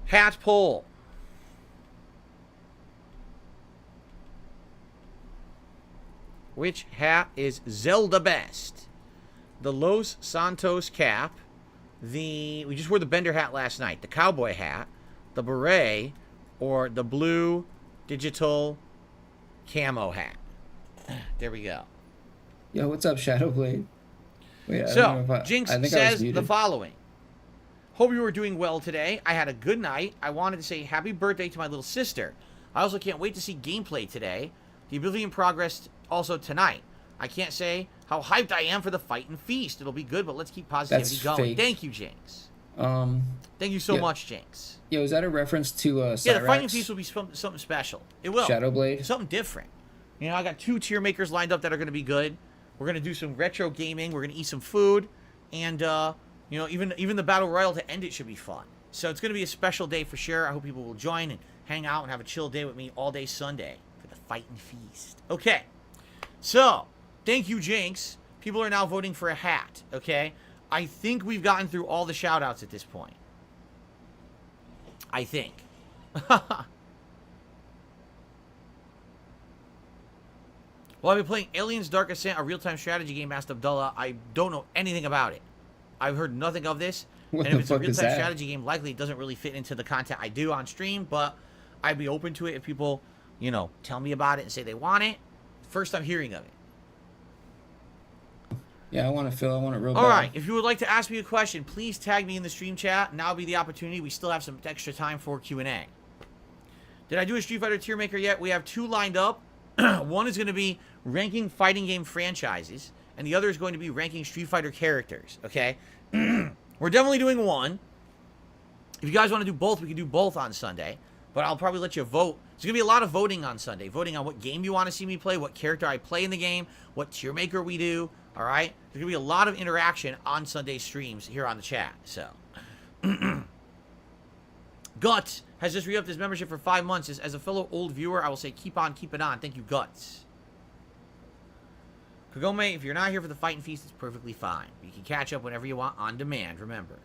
Hat poll. Which hat is Zelda best? The Los Santos cap. We just wore the Bender hat last night. The cowboy hat. The beret. Or the blue digital camo hat. There we go. Yo, what's up, Shadowblade? Wait, So, Jinx says the muted. following. Hope you are doing well today. I had a good night. I wanted to say happy birthday to my little sister. I also can't wait to see gameplay today. The Oblivion progress also tonight. I can't say how hyped I am for the fight and feast. It'll be good, but let's keep positivity That's going. fake. Thank you, Jinx. Thank you so yeah. much, Jinx. Yo, is that a reference to Yeah, the fight and Cyrax? feast will be something special. It will. Shadowblade? Something different. You know, I got 2 tier makers lined up that are going to be good. We're going to do some retro gaming. We're going to eat some food. And, you know, even the Battle Royale to end it should be fun. So it's going to be a special day for sure. I hope people will join and hang out and have a chill day with me all day Sunday for the fight and feast. Okay. So, thank you, Jinx. People are now voting for a hat, okay? I think we've gotten through all the shout-outs at this point. I think. Well, I've been playing Aliens Dark Ascent, a real-time strategy game, asked Abdullah. I don't know anything about it. I've heard nothing of this. What and the if it's a fuck is real-time that? strategy game, likely it doesn't really fit into the content I do on stream, but I'd be open to it if people, you know, tell me about it and say they want it. First I'm hearing of it. Yeah, I want it real bad. All right, if you would like to ask me a question, please tag me in the stream chat. Now would be the opportunity. We still have some extra time for Q&A. Did I do a Street Fighter tier maker yet? We have 2 lined up. One is going to be ranking fighting game franchises, and the other is going to be ranking Street Fighter characters, okay? We're definitely doing one. If you guys want to do both, we can do both on Sunday, but I'll probably let you vote. There's going to be a lot of voting on Sunday, voting on what game you want to see me play, what character I play in the game, what tier maker we do, all right? There's going to be a lot of interaction on Sunday streams here on the chat, so. Guts has just re-upped his membership for 5 months. As a fellow old viewer, I will say keep on keeping on. Thank you, Guts. Kagome, if you're not here for the fight and feast, it's perfectly fine. You can catch up whenever you want on demand, remember.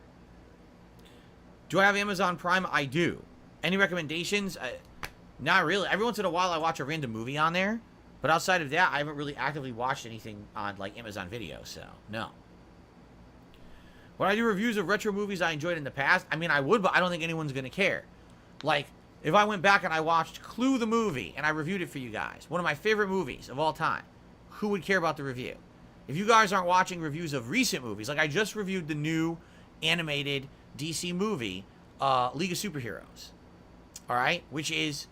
Do I have Amazon Prime? I do. Any recommendations? Not really. Every once in a while, I watch a random movie on there. But outside of that, I haven't really actively watched anything on, like, Amazon Video, so, no. When I do reviews of retro movies I enjoyed in the past, I mean, I would, but I don't think anyone's going to care. Like, if I went back and I watched Clue the movie, and I reviewed it for you guys, one of my favorite movies of all time, who would care about the review? If you guys aren't watching reviews of recent movies, like I just reviewed the new animated DC movie, League of Superheroes. All right, which is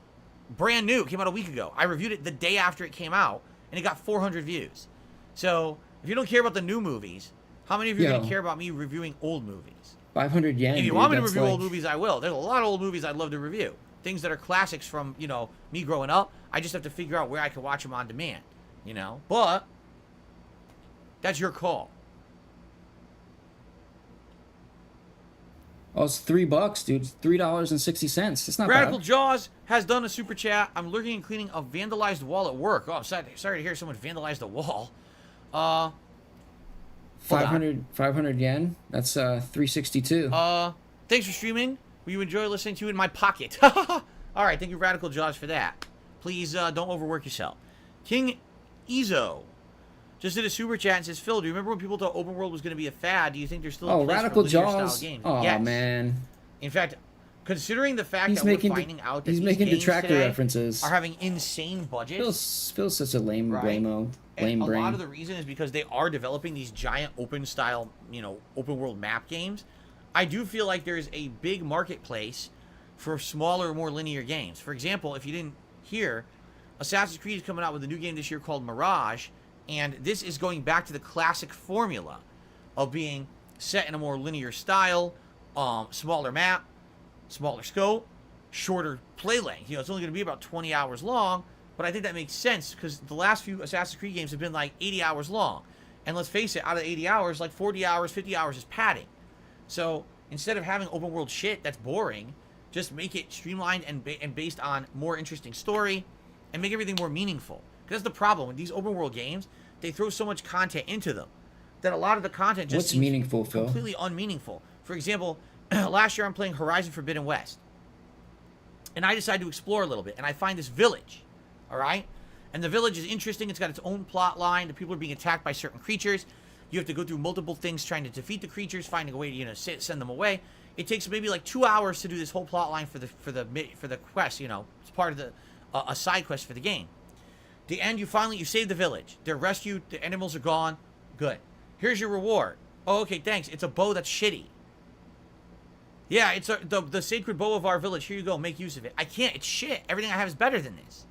brand new. Came out a week ago. I reviewed it the day after it came out, and it got 400 views. So if you don't care about the new movies, how many of you are going to care about me reviewing old movies? 500 yen. If you dude, want me to that's review like... old movies, I will. There's a lot of old movies I'd love to review. Things that are classics from, you know, me growing up. I just have to figure out where I can watch them on demand, you know. But that's your call. Oh, it's $3, dude. It's $3.60. It's not Radical bad. Jaws has done a super chat. I'm looking and cleaning a vandalized wall at work. Oh, I'm sorry to hear someone vandalized a wall. 500 yen. That's 362. Thanks for streaming. Will you enjoy listening to it in my pocket? All right, thank you, Radical Jaws, for that. Please don't overwork yourself. King Ezo just did a super chat and says, Phil, do you remember when people thought open world was going to be a fad? Do you think there's still a place Radical for linear Jaws. style games? Oh, yes. man. In fact, considering the fact He's that we're making finding out that he's these making games detractor today references. are having insane budgets. Phil's such a lame Right. blammo. And Lame a brain. lot of the reason is because they are developing these giant open style, you know, open world map games. I do feel like there's a big marketplace for smaller, more linear games. For example, if you didn't hear, Assassin's Creed is coming out with a new game this year called Mirage, and this is going back to the classic formula of being set in a more linear style, smaller map, smaller scope, shorter play length. You know, it's only going to be about 20 hours long, but I think that makes sense because the last few Assassin's Creed games have been like 80 hours long. And let's face it, out of 80 hours, like 40 hours, 50 hours is padding. So instead of having open world shit that's boring, just make it streamlined and based on more interesting story and make everything more meaningful. Because that's the problem with these open world games. They throw so much content into them that a lot of the content just seems meaningful, Phil? completely unmeaningful. For example, last year I'm playing Horizon Forbidden West. And I decided to explore a little bit. And I find this village. All right? And the village is interesting. It's got its own plot line. The people are being attacked by certain creatures. You have to go through multiple things trying to defeat the creatures, finding a way to, you know, send them away. It takes maybe like 2 hours to do this whole plot line for the quest. You know, it's part of the a side quest for the game. The end, you save the village. They're rescued. The animals are gone. Good. Here's your reward. Oh, okay, thanks. It's a bow that's shitty. Yeah, it's the sacred bow of our village. Here you go. Make use of it. I can't. It's shit. Everything I have is better than this.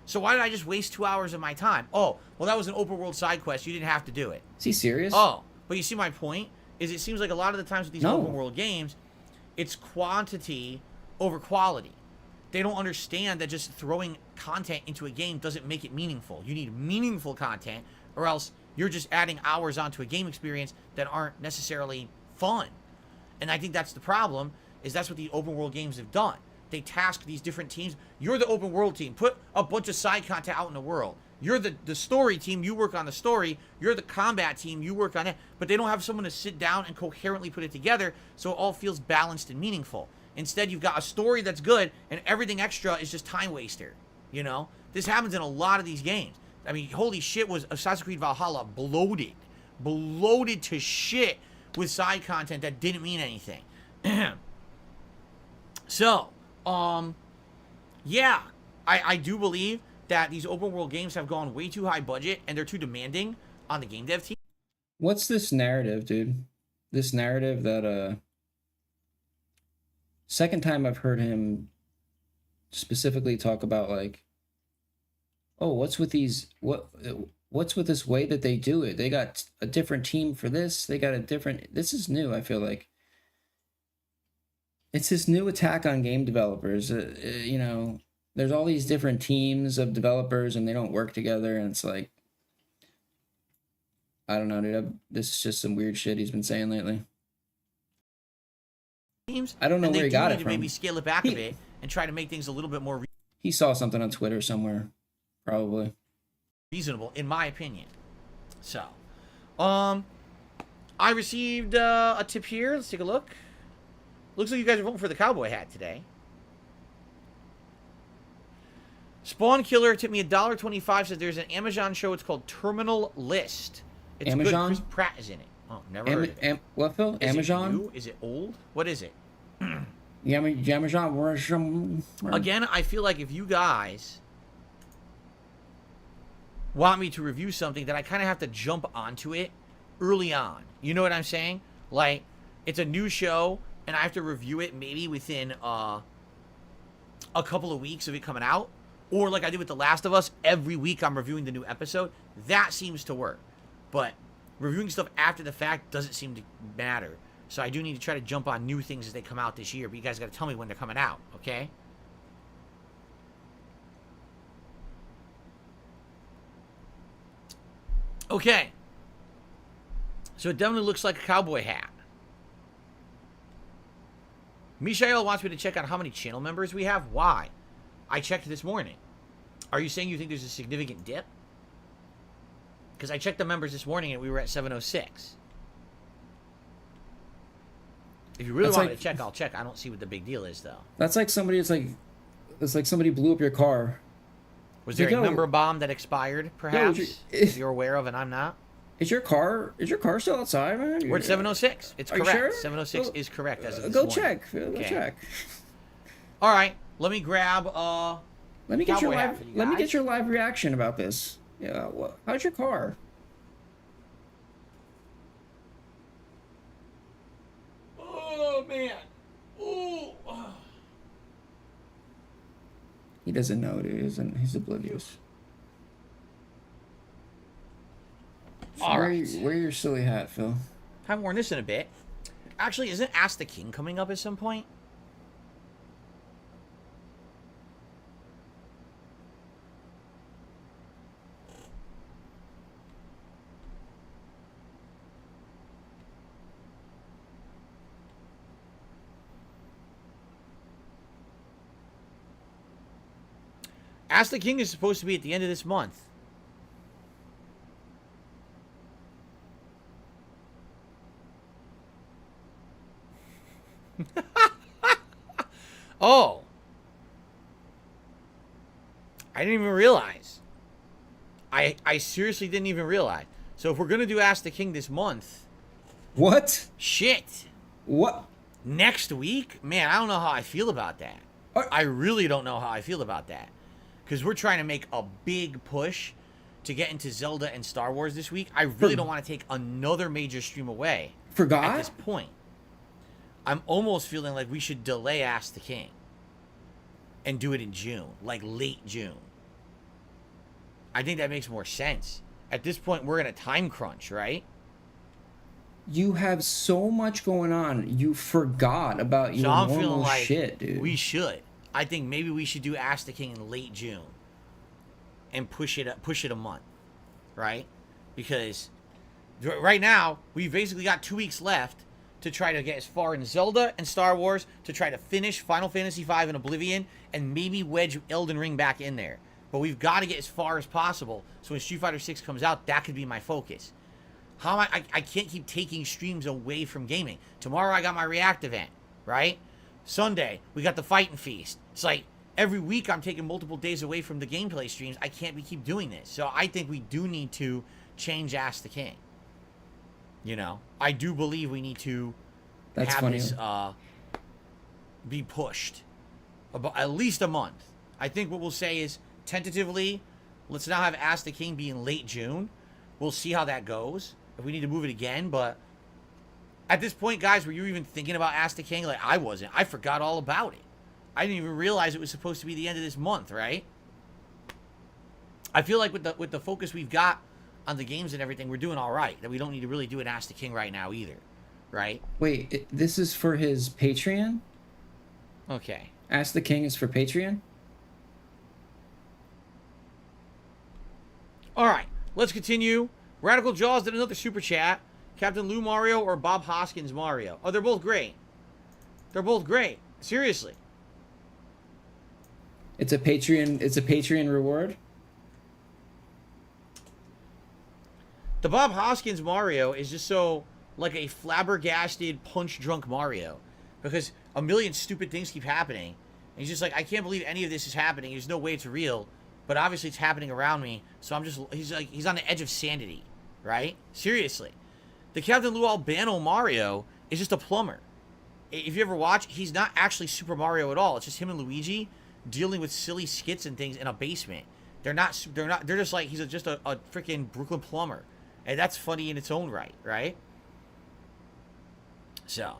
So why did I just waste 2 hours of my time? Oh, well, that was an open world side quest. You didn't have to do it. Is he serious? Oh, but you see my point? Is it seems like a lot of the times with these open world games, it's quantity over quality. They don't understand that just throwing content into a game doesn't make it meaningful. You need meaningful content, or else you're just adding hours onto a game experience that aren't necessarily fun. And I think that's the problem, is that's what the open world games have done. They task these different teams. You're the open world team. Put a bunch of side content out in the world. You're the story team. You work on the story. You're the combat team. You work on it. But they don't have someone to sit down and coherently put it together so it all feels balanced and meaningful. Instead, you've got a story that's good and everything extra is just time waster. You know? This happens in a lot of these games. I mean, holy shit, was Assassin's Creed Valhalla bloated. Bloated to shit with side content that didn't mean anything. So, yeah, I do believe that these open world games have gone way too high budget and they're too demanding on the game dev team. What's this narrative, dude? This narrative that, second time I've heard him specifically talk about, like, oh, what's with this way that they do it? They got a different team for this. They got a different, this is new, I feel like. It's this new attack on game developers. You know, there's all these different teams of developers and they don't work together. And it's like, I don't know, dude. This is just some weird shit he's been saying lately. I don't know where he got it from. Maybe scale it back a bit and try to make things a little bit more He saw something on Twitter somewhere, probably. Reasonable, in my opinion. So, I received a tip here. Let's take a look. Looks like you guys are voting for the cowboy hat today. Spawn Killer tipped me $1.25. Says there's an Amazon show. It's called Terminal List. It's Amazon? good. Chris Pratt is in it. Oh, never heard of it. What, Phil? Is Amazon? it new? Is it old? What is it? Amazon. Again, I feel like if you guys want me to review something, that I kind of have to jump onto it early on. You know what I'm saying? Like, it's a new show. and I have to review it maybe within a couple of weeks of it coming out, or like I did with The Last of Us, every week I'm reviewing the new episode, that seems to work. But reviewing stuff after the fact doesn't seem to matter. So I do need to try to jump on new things as they come out this year, but you guys got to tell me when they're coming out, okay? Okay. So it definitely looks like a cowboy hat. Mishael wants me to check out how many channel members we have. Why? I checked this morning. Are you saying you think there's a significant dip? Because I checked the members this morning and we were at 706. If you really want me to check, I'll check. I don't see what the big deal is, though. That's like somebody. It's like somebody blew up your car. Was there a number bomb that expired, perhaps? If you're aware of and I'm not? Is your car still outside, man? We're at 706. It's correct. Sure? 706 is correct as of this go morning. check. Go check. All right. Let me grab Let me get your live. Let me get your live reaction about this. Yeah. How's your car? Oh man. Ooh. He doesn't know, dude. He's oblivious. All right. Wear your silly hat, Phil. Haven't worn this in a bit. Actually, isn't Ask the King coming up at some point? Ask the King is supposed to be at the end of this month. Oh. I didn't even realize. I seriously didn't even realize. So if we're going to do Ask the King this month. What? Shit. What? Next week? Man, I don't know how I feel about that. I really don't know how I feel about that. Because we're trying to make a big push to get into Zelda and Star Wars this week. I really don't want to take another major stream away. Forgot? At this point. I'm almost feeling like we should delay Ask the King. And do it in June. Like late June. I think that makes more sense. At this point, we're in a time crunch, right? You have so much going on. You forgot about your normal shit, dude. We should. I think maybe we should do Ask the King in late June. And push it a month. Right? Because right now, we've basically got 2 weeks left to try to get as far in Zelda and Star Wars, to try to finish Final Fantasy V and Oblivion, and maybe wedge Elden Ring back in there. But we've got to get as far as possible, so when Street Fighter 6 comes out, that could be my focus. How am I can't keep taking streams away from gaming. Tomorrow I got my React event, right? Sunday, we got the Fightin' Feast. It's like, every week I'm taking multiple days away from the gameplay streams. I can't keep doing this. So I think we do need to change Ask the King. You know, I do believe we need to have this be pushed about at least a month. I think what we'll say is, tentatively, let's now have Ask the King be in late June. We'll see how that goes. If we need to move it again, but at this point, guys, were you even thinking about Ask the King? Like, I wasn't. I forgot all about it. I didn't even realize it was supposed to be the end of this month, right? I feel like with the focus we've got on the games and everything, we're doing all right. That we don't need to really do an Ask the King right now either, right? Wait, this is for his Patreon? Okay. Ask the King is for Patreon? All right, let's continue. Radical Jaws did another super chat. Captain Lou Mario or Bob Hoskins Mario? Oh, they're both great. They're both great. Seriously. It's a Patreon reward? The Bob Hoskins Mario is just so like a flabbergasted, punch-drunk Mario. Because a million stupid things keep happening. And he's just like, I can't believe any of this is happening. There's no way it's real. But obviously it's happening around me. So he's on the edge of sanity. Right? Seriously. The Captain Lou Albano Mario is just a plumber. If you ever watch, he's not actually Super Mario at all. It's just him and Luigi dealing with silly skits and things in a basement. They're just like, he's just a freaking Brooklyn plumber. And that's funny in its own right, right? So,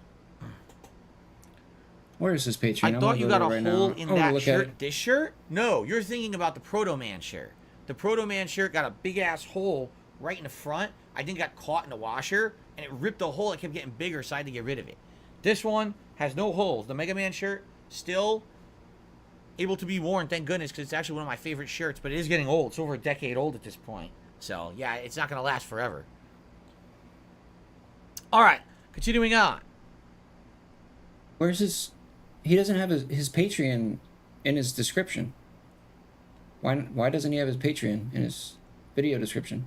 Where is his Patreon? I I'm thought gonna you go got there a right hole now. in I'm gonna that look at shirt. it. This shirt? No, you're thinking about the Proto Man shirt. The Proto Man shirt got a big ass hole right in the front. I think got caught in the washer and it ripped the hole. It kept getting bigger, so I had to get rid of it. This one has no holes. The Mega Man shirt still able to be worn, thank goodness, because it's actually one of my favorite shirts, but it is getting old. It's over a decade old at this point. So, yeah, it's not going to last forever. All right, continuing on. Where's his... He doesn't have his Patreon in his description. Why doesn't he have his Patreon in his video description?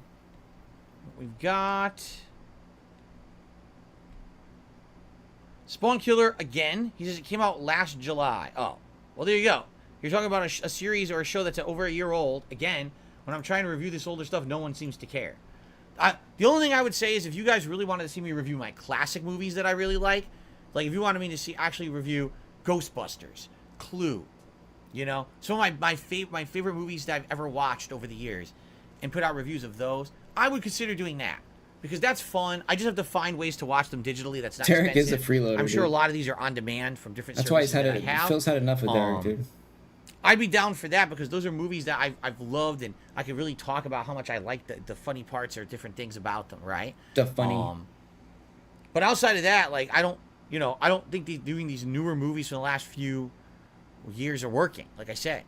We've got... Spawn Killer, again. He says it came out last July. Oh, well, there you go. You're talking about a series or a show that's over a year old. Again, when I'm trying to review this older stuff, no one seems to care. The only thing I would say is if you guys really wanted to see me review my classic movies that I really like if you wanted me to actually review Ghostbusters, Clue, you know, some of my favorite movies that I've ever watched over the years, and put out reviews of those, I would consider doing that. Because that's fun. I just have to find ways to watch them digitally. That's not Derek expensive. is a freeloader. I'm sure dude. a lot of these are on demand from different That's why services that I have. Phil's had enough of Derek, dude. I'd be down for that because those are movies that I've loved, and I could really talk about how much I like the funny parts or different things about them, right? The funny. But outside of that, like, I don't think doing these newer movies from the last few years are working. Like I said,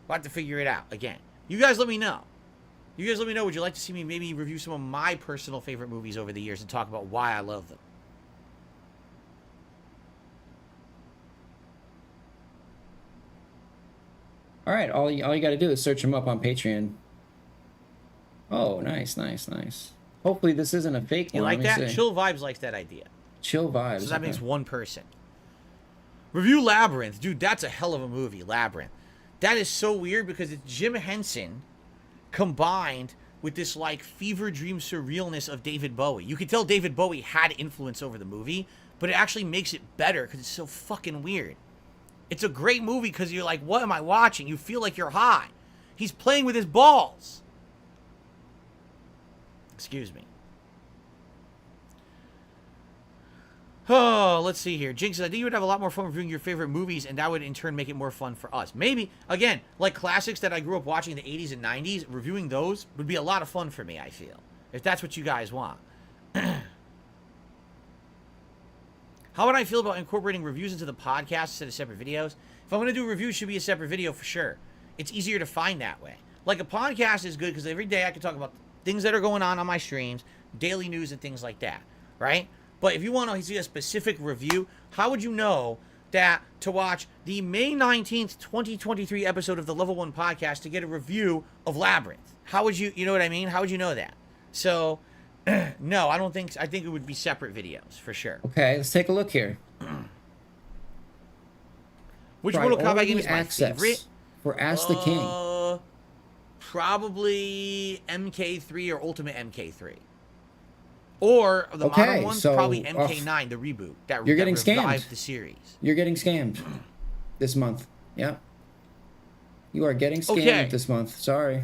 we'll have to figure it out again. You guys let me know. Would you like to see me maybe review some of my personal favorite movies over the years and talk about why I love them? All right, all you got to do is search him up on Patreon. Oh, nice. Hopefully this isn't a fake one. You like Let me that? see. Chill Vibes likes that idea. Chill Vibes. So that okay. makes one person. Review Labyrinth. Dude, that's a hell of a movie, Labyrinth. That is so weird because it's Jim Henson combined with this, like, fever dream surrealness of David Bowie. You can tell David Bowie had influence over the movie, but it actually makes it better because it's so fucking weird. It's a great movie because you're like, what am I watching? You feel like you're high. He's playing with his balls. Excuse me. Oh, let's see here. Jinx says, I think you would have a lot more fun reviewing your favorite movies, and that would in turn make it more fun for us. Maybe, again, like classics that I grew up watching in the 80s and 90s, reviewing those would be a lot of fun for me, I feel. If that's what you guys want. How would I feel about incorporating reviews into the podcast instead of separate videos? If I'm going to do reviews, it should be a separate video for sure. It's easier to find that way. Like, a podcast is good because every day I can talk about things that are going on my streams, daily news and things like that, right? But if you want to see a specific review, how would you know that to watch the May 19th, 2023 episode of the Level 1 podcast to get a review of Labyrinth? How would you know what I mean? How would you know that? So, no, I don't think, I think it would be separate videos for sure. Okay, let's take a look here. Which Mortal Kombat game is my access favorite? For Ask the King. Probably MK3 or Ultimate MK3. Or the Okay, modern one's so, probably MK9, the reboot. You're getting that revived scammed. the series. You're getting scammed this month. Yeah. You are getting scammed Okay. this month. Sorry.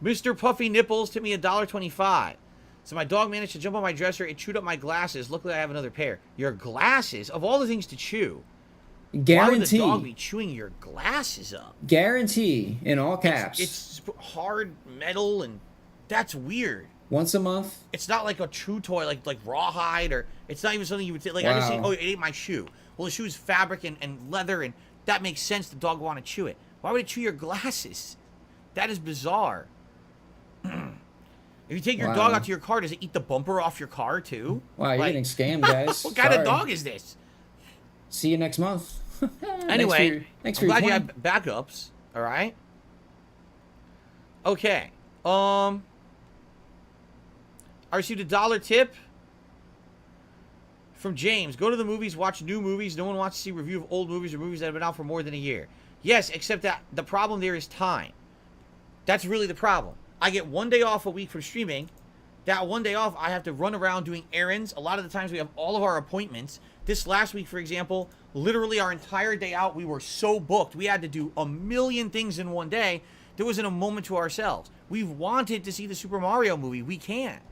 Mr. Puffy Nipples tipped me $1.25. So my dog managed to jump on my dresser. It chewed up my glasses. Luckily, I have another pair. Your glasses? Of all the things to chew, Guarantee. why would the dog be chewing your glasses up? Guarantee in all caps. It's hard metal, and that's weird. Once a month. It's not like a chew toy, like rawhide, or it's not even something you would say. Like, I just say, Wow. oh, it ate my shoe. Well, the shoe is fabric and leather, and that makes sense. The dog would want to chew it. Why would it chew your glasses? That is bizarre. If you take your dog out to your car, does it eat the bumper off your car too? Wow, you're getting scammed, guys. What kind of Sorry. dog is this? See you next month. Anyway, thanks I'm for your glad you coin. have backups. All right. Okay. I received $1 tip from James. Go to the movies, watch new movies. No one wants to see a review of old movies or movies that have been out for more than a year. Yes, except that the problem there is time. That's really the problem. I get 1 day off a week from streaming. That 1 day off, I have to run around doing errands. A lot of the times we have all of our appointments. This last week, for example, literally our entire day out, we were so booked. We had to do a million things in 1 day. There wasn't a moment to ourselves. We've wanted to see the Super Mario movie. We can't.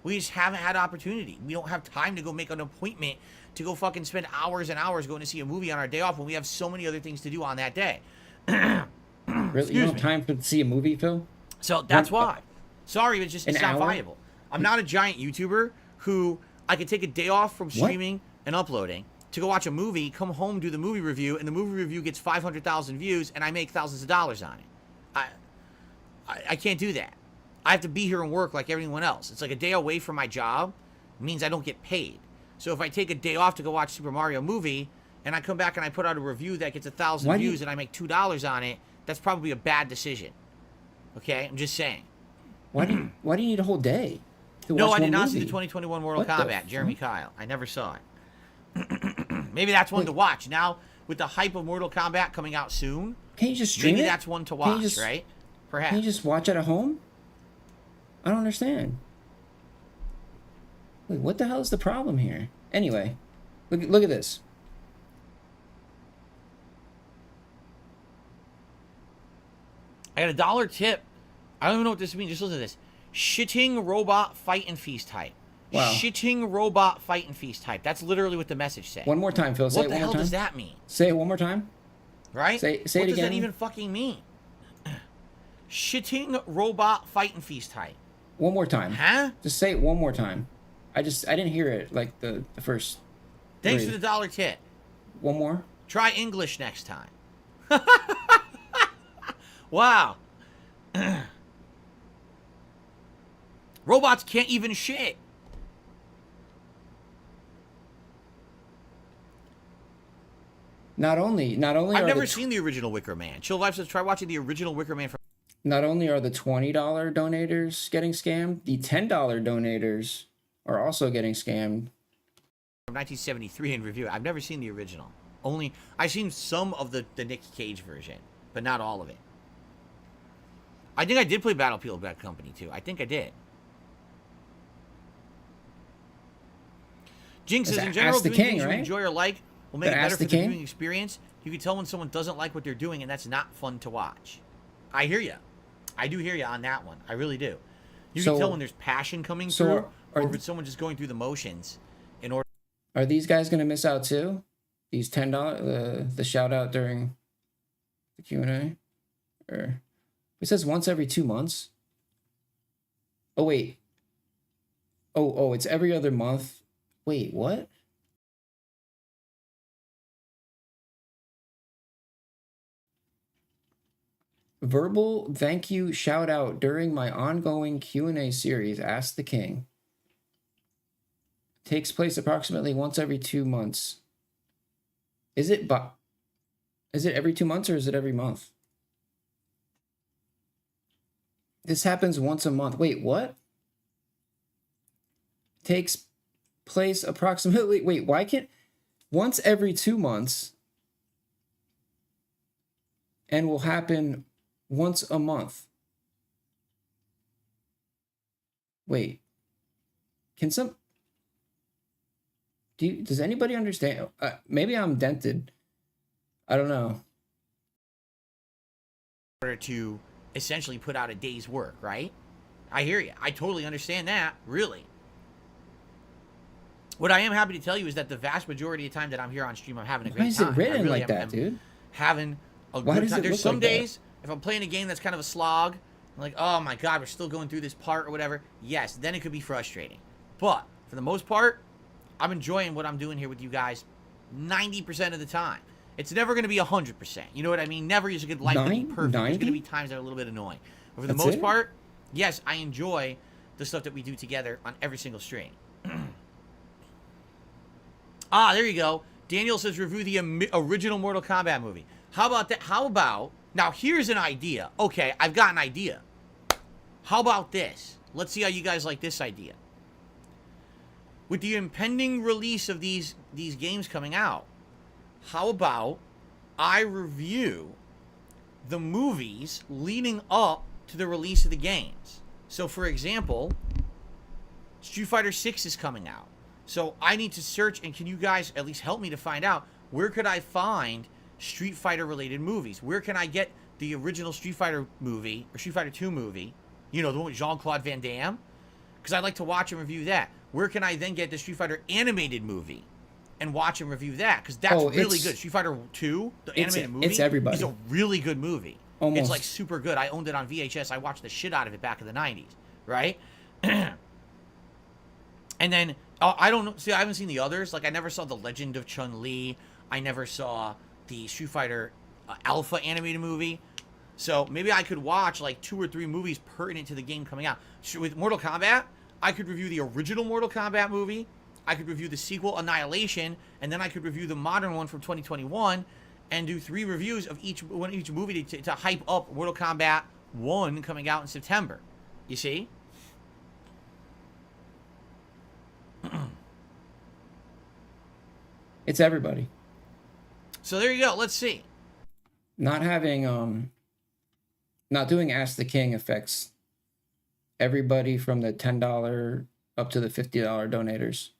We just haven't had opportunity. We don't have time to go make an appointment to go fucking spend hours and hours going to see a movie on our day off when we have so many other things to do on that day. Really? You don't have time to see a movie, Phil? So that's why. Sorry, it's not viable. I'm not a giant YouTuber who I could take a day off from streaming and uploading to go watch a movie, come home, do the movie review, and the movie review gets 500,000 views, and I make thousands of dollars on it. I can't do that. I have to be here and work like everyone else. It's like a day away from my job means I don't get paid. So if I take a day off to go watch Super Mario movie, and I come back and I put out a review that gets 1,000 views and I make $2 on it, that's probably a bad decision. Okay? I'm just saying. Why do you need a whole day? No, I did not see the 2021 Mortal Kombat, Jeremy Kyle. I never saw it. Maybe that's one to watch. Now, with the hype of Mortal Kombat coming out soon, can you just stream maybe it? That's one to watch, right? Perhaps. Can you just watch it at home? I don't understand. Wait, what the hell is the problem here? Anyway, look at this. I got $1 tip. I don't even know what this means. Just listen to this. Shitting robot fight and feast type. Wow. Shitting robot fight and feast type. That's literally what the message said. One more time, Phil. Say it one more time. What the hell does that mean? Say it one more time. Right? Say it again. What does that even fucking mean? Shitting robot fight and feast type. One more time. Huh? Just say it one more time. I didn't hear it like the first. Thanks for the $1 tip. One more. Try English next time. Wow. Robots can't even shit. Not only I've never seen the original Wicker Man. Chill Life says try watching the original Wicker Man. Not only are the $20 donators getting scammed, the $10 donators are also getting scammed. From 1973 in review. I've never seen the original. I've seen some of the Nick Cage version, but not all of it. I think I did play Battlefield Bad Company too. I think I did. Jinx says, in general, doing things you enjoy or like will make it better for the viewing experience. You can tell when someone doesn't like what they're doing, and that's not fun to watch. I hear you. I do hear you on that one. I really do. You can tell when there's passion coming through, or if it's someone just going through the motions in order. Are these guys going to miss out too? These $10, the shout out during the Q&A? Or it says once every 2 months. Oh, wait. Oh, it's every other month. Wait, what? Verbal thank you shout out during my ongoing Q&A series, Ask the King. Takes place approximately once every 2 months. Is it every 2 months or is it every month? This happens once a month. Wait, what? Takes place approximately... Wait, why can't... Once every 2 months and will happen once a month. Wait. Can some... Does anybody understand? Maybe I'm dented. I don't know. In order to essentially put out a day's work, right? I hear you. I totally understand that, really. What I am happy to tell you is that the vast majority of time that I'm here on stream, I'm having a great time. Why is it written like that, dude? Having a good time. There's some days, if I'm playing a game that's kind of a slog, I'm like, oh my god, we're still going through this part or whatever. Yes, then it could be frustrating. But for the most part, I'm enjoying what I'm doing here with you guys 90% of the time. It's never going to be 100%. You know what I mean? Never is a good life to be perfect. 90? There's going to be times that are a little bit annoying. But for the most part, yes, I enjoy the stuff that we do together on every single stream. There you go. Daniel says review the original Mortal Kombat movie. How about that? How about... Now, here's an idea. Okay, I've got an idea. How about this? Let's see how you guys like this idea. With the impending release of these games coming out, how about I review the movies leading up to the release of the games? So, for example, Street Fighter 6 is coming out. So, I need to search, and can you guys at least help me to find out, where could I find Street Fighter-related movies? Where can I get the original Street Fighter movie, or Street Fighter 2 movie, you know, the one with Jean-Claude Van Damme? because I like to watch and review that. Where can I then get the Street Fighter animated movie and watch and review that? Because that's really good. Street Fighter 2, the animated movie, it's everybody. is a really good movie. Almost. It's like super good. I owned it on VHS. I watched the shit out of it back in the 90s, right? And then, I don't know. See, I haven't seen the others. Like, I never saw The Legend of Chun-Li. I never saw the Street Fighter Alpha animated movie. So maybe I could watch like 2 or 3 movies pertinent to the game coming out. With Mortal Kombat, I could review the original Mortal Kombat movie. I could review the sequel, Annihilation, and then I could review the modern one from 2021 and do 3 reviews of each movie to hype up Mortal Kombat 1 coming out in September. You see? It's everybody. So there you go. Let's see. Not having not doing Ask the King affects everybody from the $10 up to the $50 donators.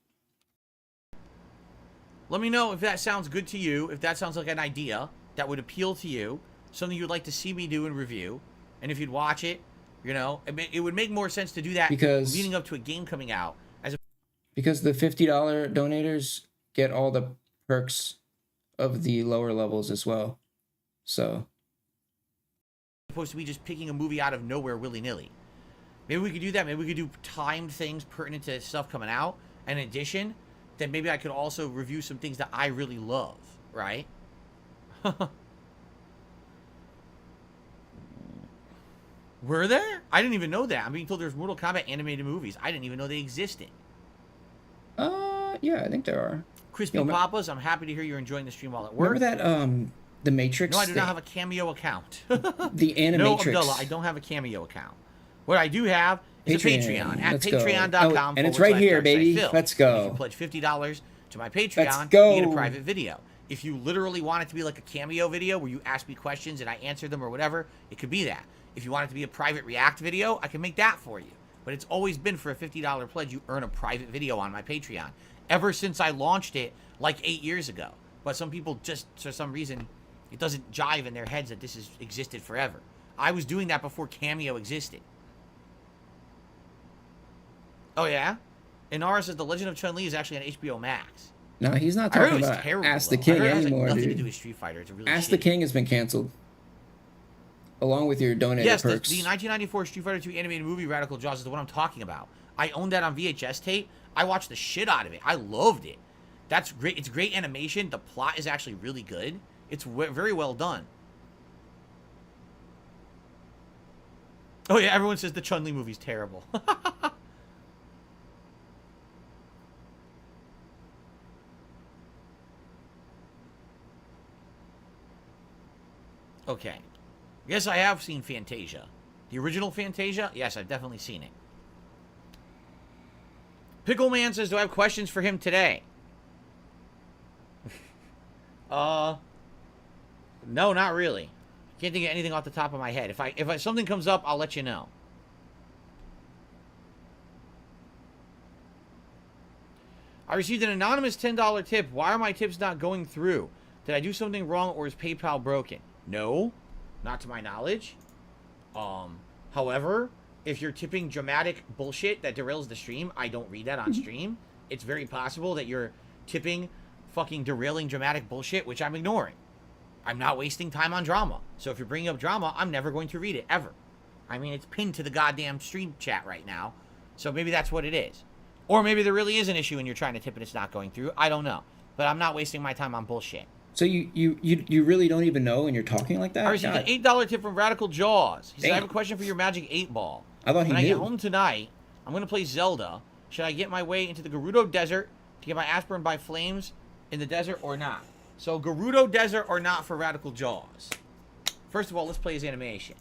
Let me know if that sounds good to you, if that sounds like an idea that would appeal to you, something you'd like to see me do and review, and if you'd watch it, you know, it would make more sense to do that because leading up to a game coming out. Because the $50 donators get all the perks of the lower levels as well. So opposed to me just picking a movie out of nowhere willy-nilly. Maybe we could do that. Maybe we could do timed things pertinent to stuff coming out. And in addition, then maybe I could also review some things that I really love, right? Were there? I didn't even know that. I'm being told there's Mortal Kombat animated movies. I didn't even know they existed. Yeah, I think there are. Crispy Papas, I'm happy to hear you're enjoying the stream while at work. Remember that, The Matrix? No, I do not have a Cameo account. The Animatrix. No, Abdullah, I don't have a Cameo account. What I do have is a Patreon at patreon.com. And it's right here, baby. Let's go. If you pledge $50 to my Patreon, Let's go. you get a private video. If you literally want it to be like a cameo video where you ask me questions and I answer them or whatever, it could be that. If you want it to be a private react video, I can make that for you. But it's always been for a $50 pledge, you earn a private video on my Patreon. Ever since I launched it like 8 years ago. But some people just, for some reason, it doesn't jive in their heads that this has existed forever. I was doing that before Cameo existed. Oh, yeah? Inara says The Legend of Chun-Li is actually on HBO Max. No, he's not talking about Ask the King anymore, nothing dude. to do with Street Fighter. It's really Ask the King has been canceled. Along with your donated perks. Yes, the 1994 Street Fighter 2 animated movie Radical Jaws is the one I'm talking about. I owned that on VHS tape. I watched the shit out of it. I loved it. That's great. It's great animation. The plot is actually really good. It's very well done. Oh, yeah, everyone says the Chun-Li movie's terrible. Okay. Yes, I have seen Fantasia. The original Fantasia? Yes, I've definitely seen it. Pickleman says, do I have questions for him today? No, not really. Can't think of anything off the top of my head. If something comes up, I'll let you know. I received an anonymous $10 tip. Why are my tips not going through? Did I do something wrong or is PayPal broken? No, not to my knowledge. However, if you're tipping dramatic bullshit that derails the stream, I don't read that on stream. It's very possible that you're tipping fucking derailing dramatic bullshit, which I'm ignoring. I'm not wasting time on drama. So if you're bringing up drama, I'm never going to read it, ever. I mean, it's pinned to the goddamn stream chat right now. So maybe that's what it is. Or maybe there really is an issue and you're trying to tip and it's not going through. I don't know. But I'm not wasting my time on bullshit. So you really don't even know when you're talking like that? I received an $8 tip from Radical Jaws. He said, I have a question for your Magic 8-Ball. I thought he knew. When I get knew. home tonight, I'm going to play Zelda. Should I get my way into the Gerudo Desert to get my ass burned by flames in the desert or not? So Gerudo Desert or not for Radical Jaws. First of all, let's play his animation.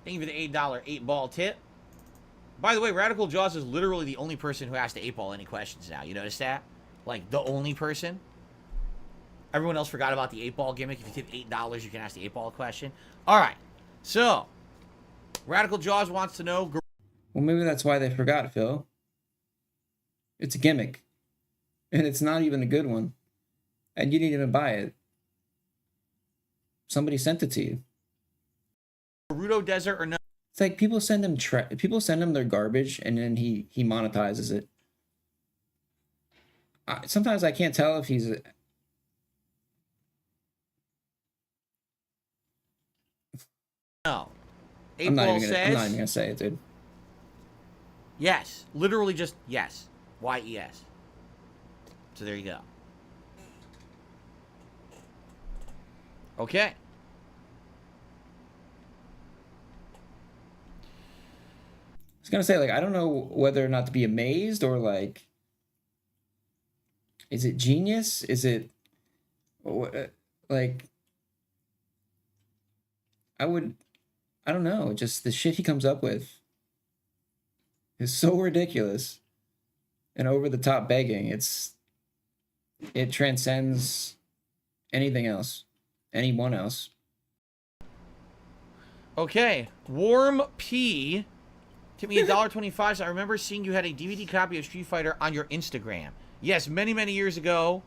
Thank you for the $8 8-ball tip. By the way, Radical Jaws is literally the only person who has to 8-ball any questions now. You notice that? Like, the only person. Everyone else forgot about the 8-ball gimmick. If you tip $8, you can ask the 8-ball question. All right. So, Radical Jaws wants to know... Well, maybe that's why they forgot, Phil. It's a gimmick. And it's not even a good one. And you didn't even buy it. Somebody sent it to you. Gerudo Desert or no? It's like people send him their garbage, and then he monetizes it. Sometimes I can't tell if he's. No. I'm not April even gonna say it, dude. Yes. Literally just yes. Y-E-S. So there you go. Okay. I was gonna say, like, I don't know whether or not to be amazed or like, is it genius? Is it like, I don't know. Just the shit he comes up with is so ridiculous and over the top begging. It transcends anything else, anyone else. Okay. Warm P. Tip me $1.25. So I remember seeing you had a DVD copy of Street Fighter on your Instagram. Yes, many, many years ago,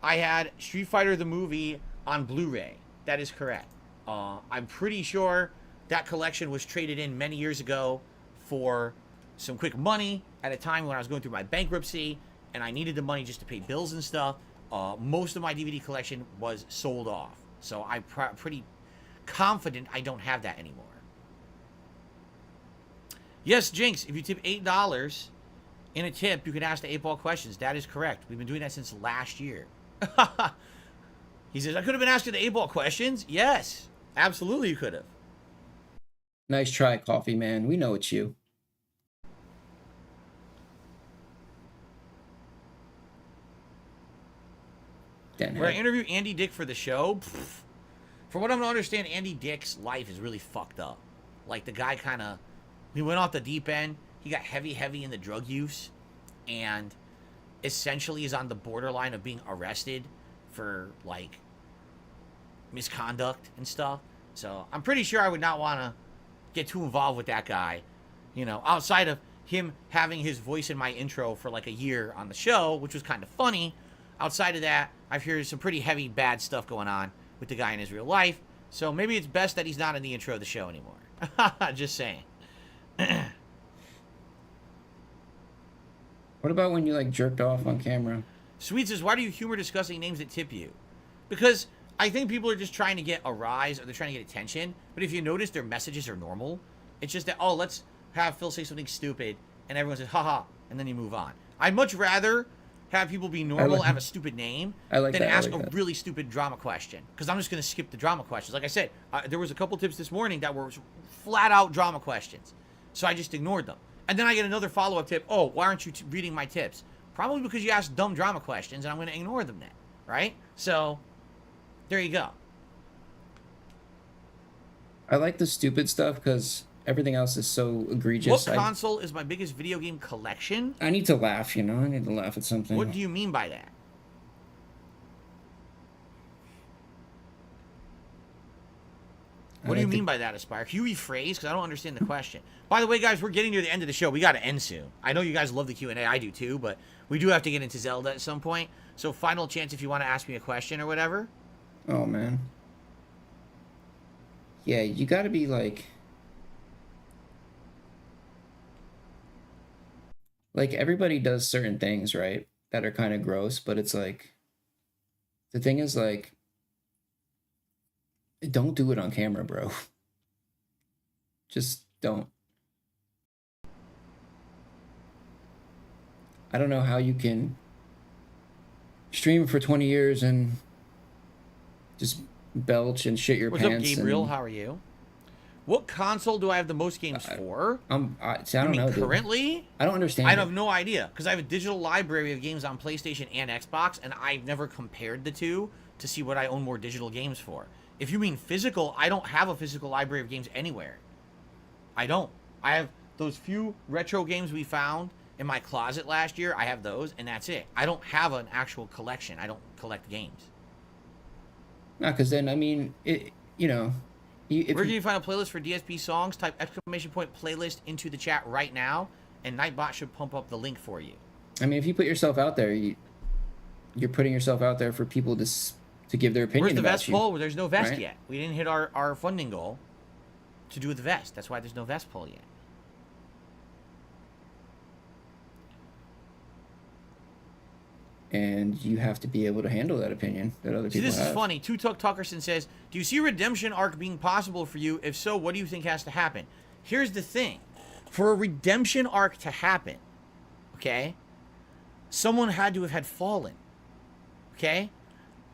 I had Street Fighter the movie on Blu-ray. That is correct. I'm pretty sure that collection was traded in many years ago for some quick money at a time when I was going through my bankruptcy and I needed the money just to pay bills and stuff. Most of my DVD collection was sold off. So I'm pretty confident I don't have that anymore. Yes, Jinx, if you tip $8 in a tip, you can ask the 8-ball questions. That is correct. We've been doing that since last year. He says, I could have been asking the 8-ball questions. Yes, absolutely you could have. Nice try, Coffee Man. We know it's you. When I interview Andy Dick for the show, from what I'm gonna understand, Andy Dick's life is really fucked up. Like, the guy kind of, he went off the deep end. He got heavy in the drug use, and essentially is on the borderline of being arrested for, like, misconduct and stuff. So I'm pretty sure I would not want to get too involved with that guy, you know, outside of him having his voice in my intro for like a year on the show, which was kind of funny. Outside of that, I've heard some pretty heavy bad stuff going on with the guy in his real life. So maybe it's best that he's not in the intro of the show anymore. Just saying. What about when you like jerked off on camera? Sweet says, why do you humor discussing names that tip you? Because I think people are just trying to get a rise, or they're trying to get attention. But if you notice, their messages are normal. It's just that, oh, let's have Phil say something stupid, and everyone says, haha, and then you move on. I'd much rather have people be normal, have a stupid name, than ask a really stupid drama question. Because I'm just going to skip the drama questions. Like I said, there was a couple tips this morning that were flat-out drama questions. So I just ignored them. And then I get another follow-up tip. Oh, why aren't you reading my tips? Probably because you asked dumb drama questions, and I'm going to ignore them then. Right? So, there you go. I like the stupid stuff because everything else is so egregious. What console is my biggest video game collection? I need to laugh, you know? I need to laugh at something. What do you mean by that? What do you mean by that, Aspire? Can you rephrase? Because I don't understand the question. By the way, guys, we're getting near the end of the show. We got to end soon. I know you guys love the Q&A. I do too, but we do have to get into Zelda at some point. So final chance if you want to ask me a question or whatever. Oh, man. Yeah, you got to be like everybody does certain things, right? That are kind of gross, but it's like, the thing is like, don't do it on camera, bro. Just don't. I don't know how you can stream for 20 years and just belch and shit your pants. What's up, Gabriel? How are you? What console do I have the most games for? I don't know, dude. Currently? I don't understand. I have no idea, because I have a digital library of games on PlayStation and Xbox, and I've never compared the two to see what I own more digital games for. If you mean physical, I don't have a physical library of games anywhere. I don't. I have those few retro games we found in my closet last year. I have those, and that's it. I don't have an actual collection. I don't collect games. No, because then, I mean, you know... Where can you find a playlist for DSP songs? Type !playlist into the chat right now, and Nightbot should pump up the link for you. I mean, if you put yourself out there, you're putting yourself out there for people to give their opinion. Where's the about vest you, poll? There's no vest right? yet. We didn't hit our funding goal. to do with the vest. That's why there's no vest poll yet. And you have to be able to handle that opinion that other See, people this have. is funny. Two Tuck Tuckerson says, do you see a redemption arc being possible for you? If so, what do you think has to happen? Here's the thing. For a redemption arc to happen, okay, someone had to have had fallen. Okay?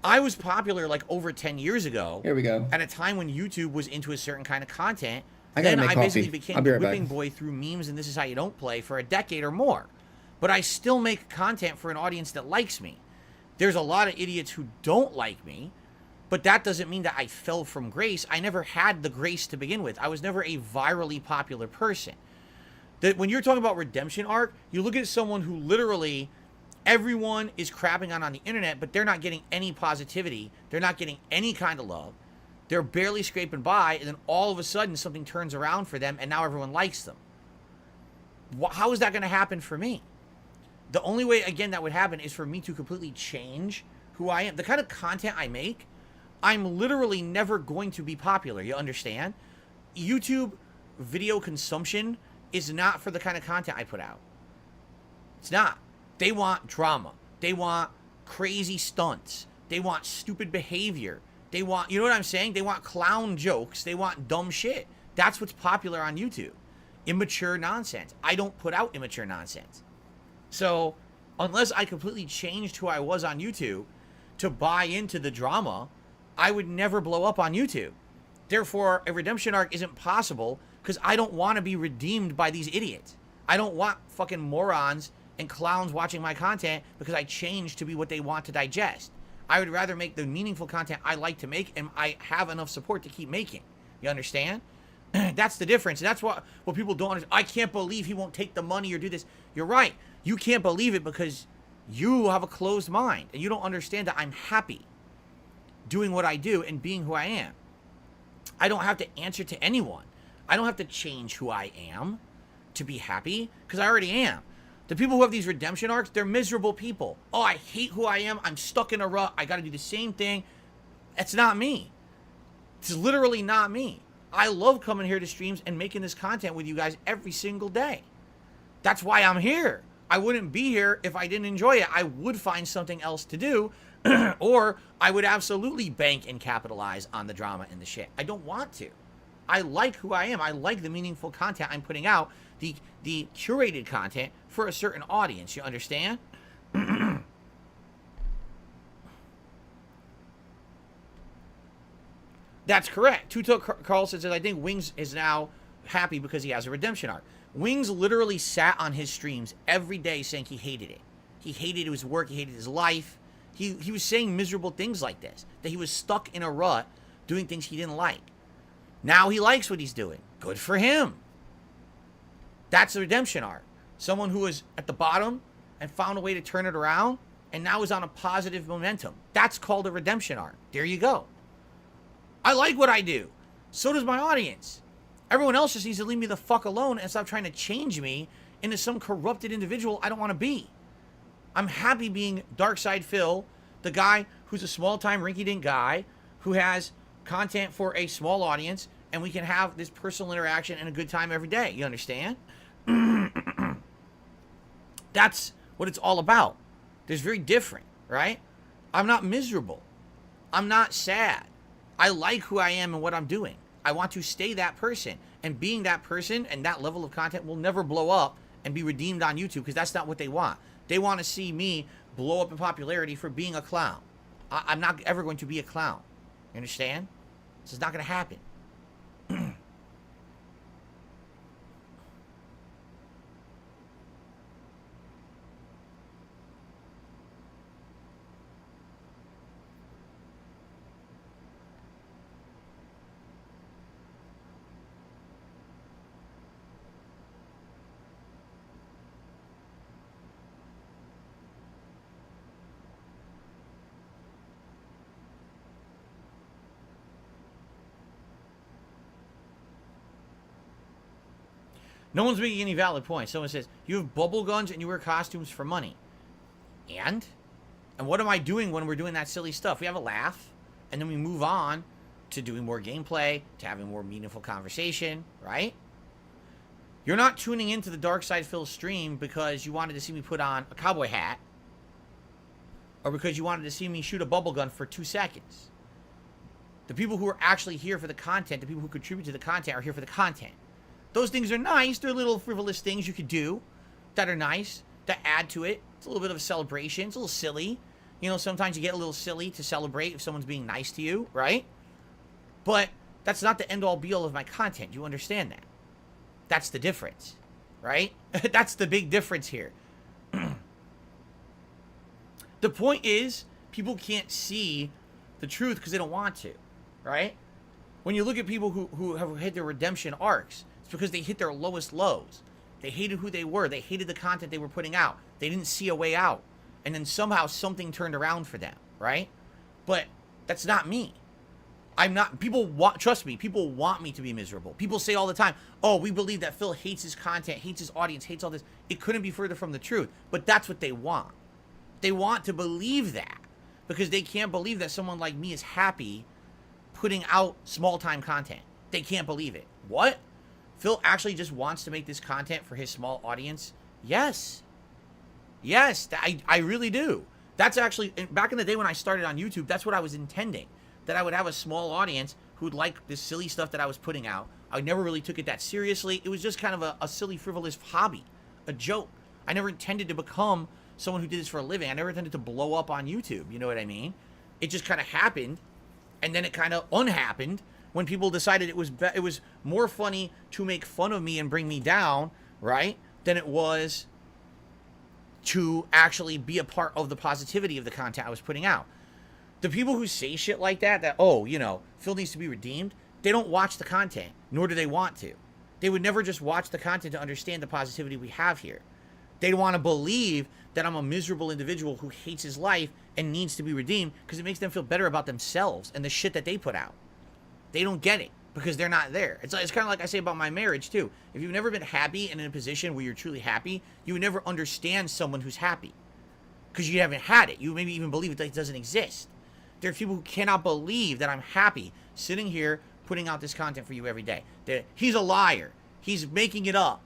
I was popular like over 10 years ago. Here we go. At a time when YouTube was into a certain kind of content. I gotta Then make I coffee. basically became I'll be the right back. whipping boy through memes and This Is How You Don't Play for a decade or more. But I still make content for an audience that likes me. There's a lot of idiots who don't like me, but that doesn't mean that I fell from grace. I never had the grace to begin with. I was never a virally popular person. That when you're talking about redemption arc, you look at someone who literally everyone is crapping on the internet, but they're not getting any positivity. They're not getting any kind of love. They're barely scraping by, and then all of a sudden something turns around for them, and now everyone likes them. How is that going to happen for me? The only way, again, that would happen is for me to completely change who I am. The kind of content I make, I'm literally never going to be popular. You understand? YouTube video consumption is not for the kind of content I put out. It's not. They want drama. They want crazy stunts. They want stupid behavior. They want, you know what I'm saying? They want clown jokes. They want dumb shit. That's what's popular on YouTube. Immature nonsense. I don't put out immature nonsense. So, unless I completely changed who I was on YouTube to buy into the drama, I would never blow up on YouTube. Therefore, a redemption arc isn't possible because I don't want to be redeemed by these idiots. I don't want fucking morons and clowns watching my content because I changed to be what they want to digest. I would rather make the meaningful content I like to make and I have enough support to keep making. You understand? That's the difference. And that's what people don't understand. I can't believe he won't take the money or do this. You're right. You can't believe it because you have a closed mind and you don't understand that I'm happy doing what I do and being who I am. I don't have to answer to anyone. I don't have to change who I am to be happy because I already am. The people who have these redemption arcs, they're miserable people. Oh, I hate who I am. I'm stuck in a rut. I got to do the same thing. It's not me. It's literally not me. I love coming here to streams and making this content with you guys every single day. That's why I'm here. I wouldn't be here if I didn't enjoy it. I would find something else to do, or I would absolutely bank and capitalize on the drama and the shit. I don't want to. I like who I am. I like the meaningful content I'm putting out, the curated content for a certain audience. You understand? That's correct. Tuto Carlson says, I think Wings is now happy because he has a redemption arc. Wings literally sat on his streams every day saying he hated it. He hated his work. He hated his life. He was saying miserable things like this, that he was stuck in a rut doing things he didn't like. Now he likes what he's doing. Good for him. That's the redemption arc. Someone who was at the bottom and found a way to turn it around and now is on a positive momentum. That's called a redemption arc. There you go. I like what I do. So does my audience. Everyone else just needs to leave me the fuck alone and stop trying to change me into some corrupted individual I don't want to be. I'm happy being Darkside Phil, the guy who's a small-time rinky-dink guy who has content for a small audience, and we can have this personal interaction and a good time every day. You understand? That's what it's all about. There's very different, right? I'm not miserable. I'm not sad. I like who I am and what I'm doing. I want to stay that person. And being that person and that level of content will never blow up and be redeemed on YouTube because that's not what they want. They want to see me blow up in popularity for being a clown. I'm not ever going to be a clown. You understand? This is not going to happen. No one's making any valid points. Someone says, you have bubble guns and you wear costumes for money. And what am I doing when we're doing that silly stuff? We have a laugh, and then we move on to doing more gameplay, to having more meaningful conversation, right? You're not tuning into the Dark Side Phil stream because you wanted to see me put on a cowboy hat or because you wanted to see me shoot a bubble gun for 2 seconds. The people who are actually here for the content, the people who contribute to the content are here for the content. Those things are nice. They're little frivolous things you could do that are nice, that add to it. It's a little bit of a celebration. It's a little silly. You know, sometimes you get a little silly to celebrate if someone's being nice to you, right? But that's not the end-all be-all of my content. You understand that? That's the difference, right? That's the big difference here. The point is, people can't see the truth because they don't want to, right? When you look at people who have hit their redemption arcs, it's because they hit their lowest lows. They hated who they were. They hated the content they were putting out. They didn't see a way out. And then somehow something turned around for them, right? But that's not me. I'm not, trust me, people want me to be miserable. People say all the time, oh, we believe that Phil hates his content, hates his audience, hates all this. It couldn't be further from the truth. But that's what they want. They want to believe that because they can't believe that someone like me is happy putting out small-time content. They can't believe it. What? Phil actually just wants to make this content for his small audience? Yes. Yes, I really do. That's actually, back in the day when I started on YouTube, that's what I was intending. That I would have a small audience who would like this silly stuff that I was putting out. I never really took it that seriously. It was just kind of a silly, frivolous hobby, a joke. I never intended to become someone who did this for a living. I never intended to blow up on YouTube, you know what I mean? It just kind of happened, and then it kind of unhappened when people decided it was more funny to make fun of me and bring me down, right, than it was to actually be a part of the positivity of the content I was putting out. The people who say shit like that, oh, you know, Phil needs to be redeemed, they don't watch the content, nor do they want to. They would never just watch the content to understand the positivity we have here. They want to believe that I'm a miserable individual who hates his life and needs to be redeemed because it makes them feel better about themselves and the shit that they put out. They don't get it because they're not there. It's kind of like I say about my marriage, too. If you've never been happy and in a position where you're truly happy, you would never understand someone who's happy because you haven't had it. You maybe even believe it doesn't exist. There are people who cannot believe that I'm happy sitting here putting out this content for you every day. He's a liar. He's making it up.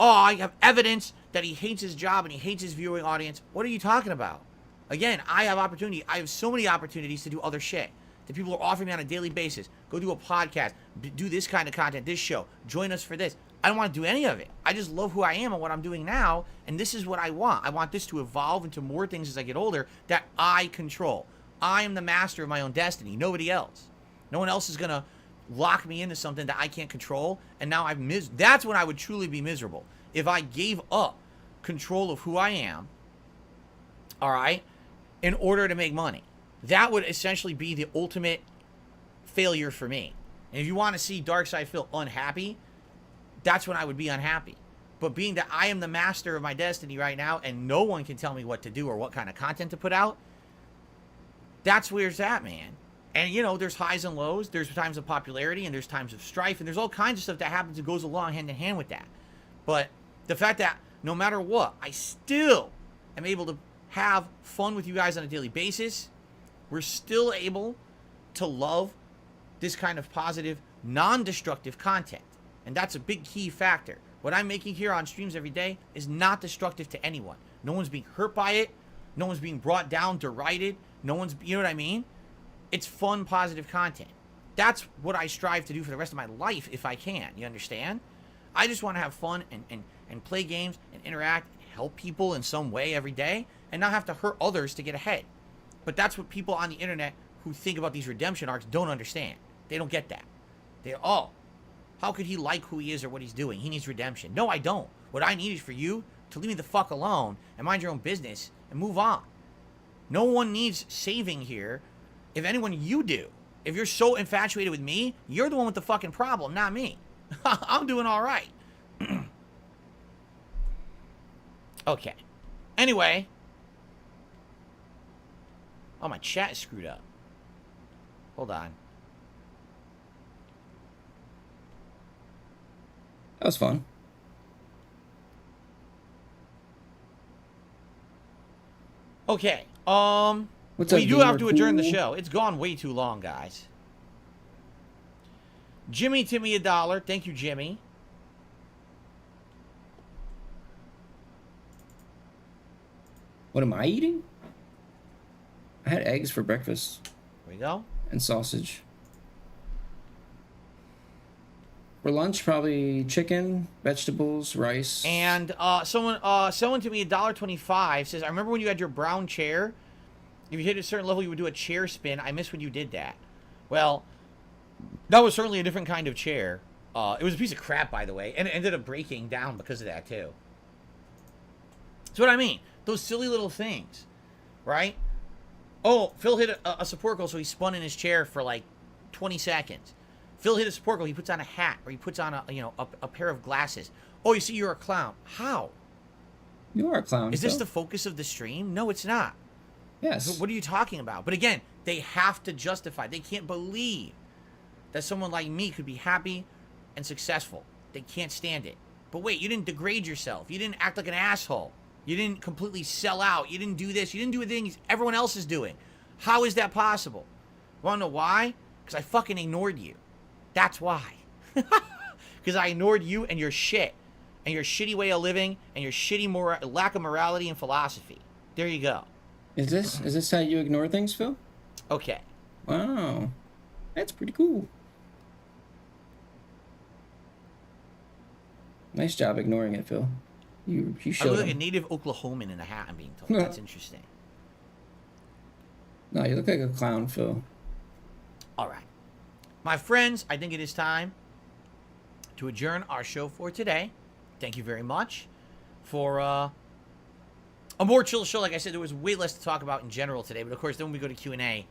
Oh, I have evidence that he hates his job and he hates his viewing audience. What are you talking about? Again, I have opportunity. I have so many opportunities to do other shit that people are offering me on a daily basis. Go do a podcast, do this kind of content, this show, join us for this. I don't want to do any of it. I just love who I am and what I'm doing now, and this is what I want. I want this to evolve into more things as I get older that I control. I am the master of my own destiny, nobody else. No one else is going to lock me into something that I can't control, and now that's when I would truly be miserable. If I gave up control of who I am, all right, in order to make money. That would essentially be the ultimate failure for me. And if you want to see Darkside Phil unhappy, that's when I would be unhappy. But being that I am the master of my destiny right now and no one can tell me what to do or what kind of content to put out, that's where it's at, man. And, there's highs and lows. There's times of popularity and there's times of strife. And there's all kinds of stuff that happens and goes along hand in hand with that. But the fact that no matter what, I still am able to have fun with you guys on a daily basis. We're still able to love this kind of positive, non-destructive content. And that's a big key factor. What I'm making here on streams every day is not destructive to anyone. No one's being hurt by it. No one's being brought down, derided. No one's, you know what I mean? It's fun, positive content. That's what I strive to do for the rest of my life if I can. You understand? I just want to have fun and play games and interact and help people in some way every day and not have to hurt others to get ahead. But that's what people on the internet who think about these redemption arcs don't understand. They don't get that. How could he like who he is or what he's doing? He needs redemption. No, I don't. What I need is for you to leave me the fuck alone and mind your own business and move on. No one needs saving here. If anyone, you do. If you're so infatuated with me, you're the one with the fucking problem, not me. I'm doing all right. Okay. Anyway. Oh, my chat is screwed up. Hold on. That was fun. Okay. What's we up, do have to Gamer adjourn the Cool? show. It's gone way too long, guys. Jimmy tipped me $1. Thank you, Jimmy. What am I eating? I had eggs for breakfast. There we go. And sausage. For lunch, probably chicken, vegetables, rice. And someone to me $1.25 says, I remember when you had your brown chair. If you hit a certain level, you would do a chair spin. I miss when you did that. Well, that was certainly a different kind of chair. It was a piece of crap, by the way, and it ended up breaking down because of that too. That's what I mean. Those silly little things, right? Oh, Phil hit a support goal, so he spun in his chair for like 20 seconds. Phil hit a support goal. He puts on a hat, or he puts on a pair of glasses. Oh, you see, you're a clown. How? You are a clown. Is this the focus of the stream? No, it's not. Yes. What are you talking about? But again, they have to justify. They can't believe that someone like me could be happy and successful. They can't stand it. But wait, you didn't degrade yourself. You didn't act like an asshole. You didn't completely sell out. You didn't do this. You didn't do the things everyone else is doing. How is that possible? Want to know why? Because I fucking ignored you. That's why. Because I ignored you and your shit. And your shitty way of living. And your shitty lack of morality and philosophy. There you go. Is this how you ignore things, Phil? Okay. Wow. That's pretty cool. Nice job ignoring it, Phil. You I showed look like a him. native Oklahoman in a hat, I'm being told. That's interesting. No, you look like a clown, Phil. All right. My friends, I think it is time to adjourn our show for today. Thank you very much for a more chill show. Like I said, there was way less to talk about in general today. But, of course, then when we go to Q&A,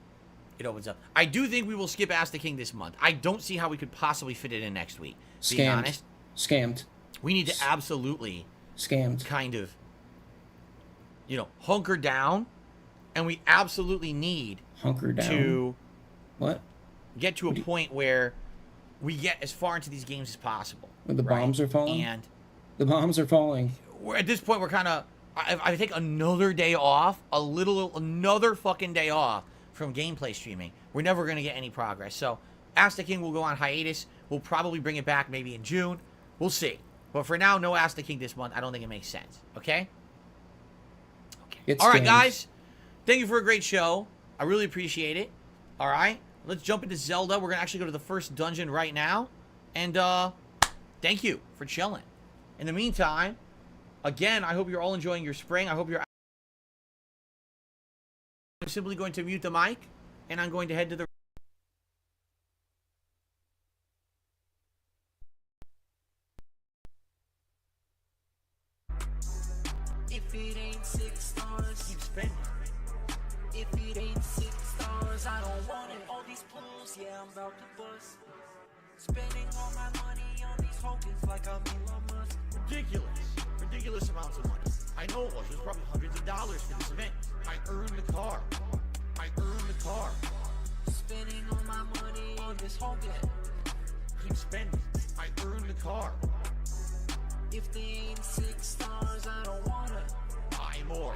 it opens up. I do think we will skip Ask the King this month. I don't see how we could possibly fit it in next week. Being honest. Scammed. We need to absolutely... Scammed. Kind of, hunker down, and we absolutely need hunker down to what? Get to a point where we get as far into these games as possible. When the bombs are falling? And the bombs are falling. At this point, we're kind of... I take another day off, another fucking day off from gameplay streaming. We're never going to get any progress. So, Ask the King will go on hiatus. We'll probably bring it back maybe in June. We'll see. But for now, no Ask the King this month. I don't think it makes sense. Okay? Okay. All right, guys. Thank you for a great show. I really appreciate it. All right? Let's jump into Zelda. We're going to actually go to the first dungeon right now. And thank you for chilling. In the meantime, again, I hope you're all enjoying your spring. I hope you're... I'm simply going to mute the mic, and I'm going to head to the... If it ain't $6, keep spending. If it ain't $6, I don't want it. All these pools, yeah, I'm about to bust. Spending all my money on these tokens like I'm Elon Musk. Ridiculous amounts of money. I know it was. It was probably hundreds of dollars for this event. I earned the car. Spending all my money on this token. Keep spending. I earned the car. If they ain't $6, I don't wanna buy more.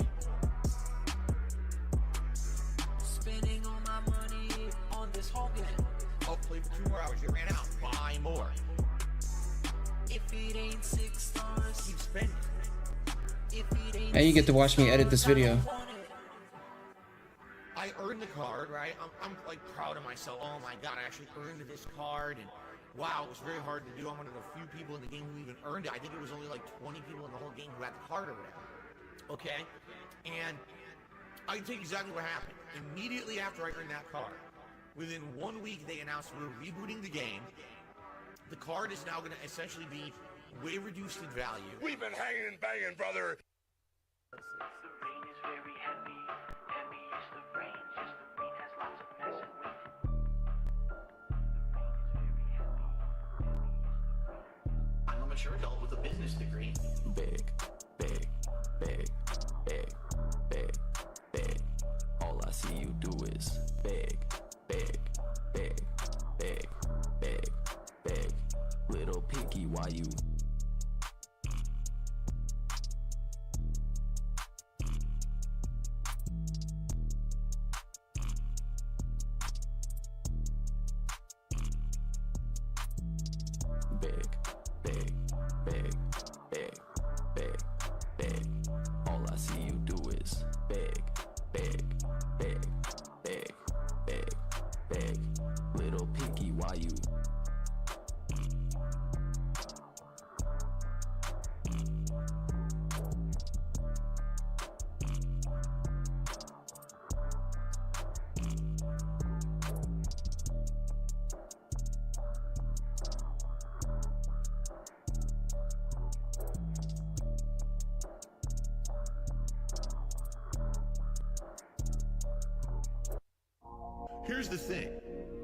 Spending all my money on this token. Oh, play for 2 more hours. You ran out. Buy more. If it ain't $6, keep spending. If it ain't And you get to watch me edit this video. I earned the card, right? I'm like proud of myself. Oh my god, I actually earned this card, and wow, it was very hard to do. I'm one of the few people in the game who even earned it. I think it was only like 20 people in the whole game who had the card or whatever. Okay? And I can tell you exactly what happened. Immediately after I earned that card, within 1 week they announced we're rebooting the game. The card is now going to essentially be way reduced in value. We've been hanging and banging, brother. The rain is very heavy. Heavy is the rain. Just the rain has lots of mess and weight. I'm a mature adult with a business degree. Big. All I see you do is big. Little picky, why you? Beg, beg, beg, beg, beg, beg. All I see you do is beg, beg, beg, beg, beg, beg. Little picky, why you? Here's the thing.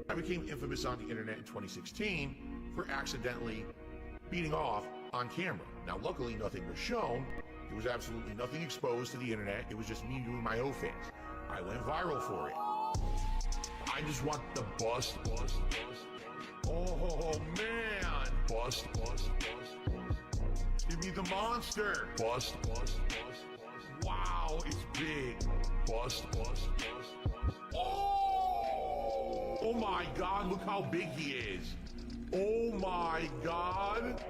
I became infamous on the internet in 2016 for accidentally beating off on camera. Now, luckily, nothing was shown. There was absolutely nothing exposed to the internet. It was just me doing my OFANS. I went viral for it. I just want the bust. Oh, man. Bust. Give me the monster. Bust. Wow, it's big. Bust. Oh my God, look how big he is. Oh my God.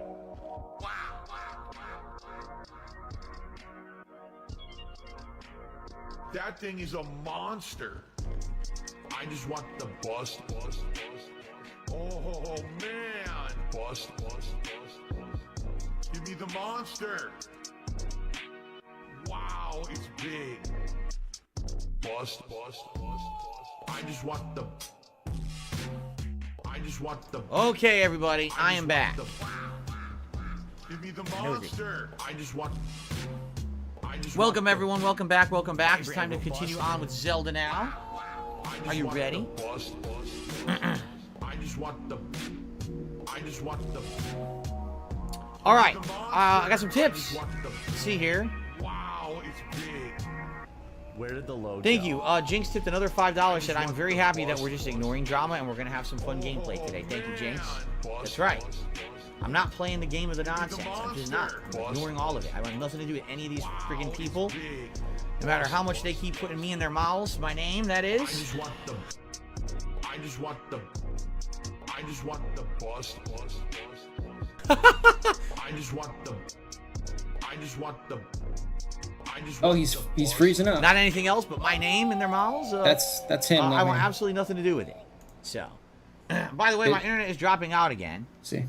That thing is a monster. I just want the bust. Oh man. Bust. Give me the monster. Wow, it's big. Bust. I just want the... Okay, everybody, I am back. Give me the monster. Welcome, everyone. Welcome back. It's time to continue on with Zelda now. Are you ready? All right. I got some tips. Let's see here. Wow, it's big. Where did the load Thank you. Jinx tipped another $5. Said, I'm very happy that we're just ignoring drama and we're going to have some fun gameplay today. Thank you, Jinx. That's right. I'm not playing the game of the nonsense. I'm just not. I'm ignoring all of it. I want nothing to do with any of these friggin' people. No matter how much they keep putting me in their mouths, my name, that is. I just want the bust. Oh, he's freezing up. Not anything else but my name in their mouths. That's him. I want me. absolutely nothing to do with it. So, by the way, my internet is dropping out again. See.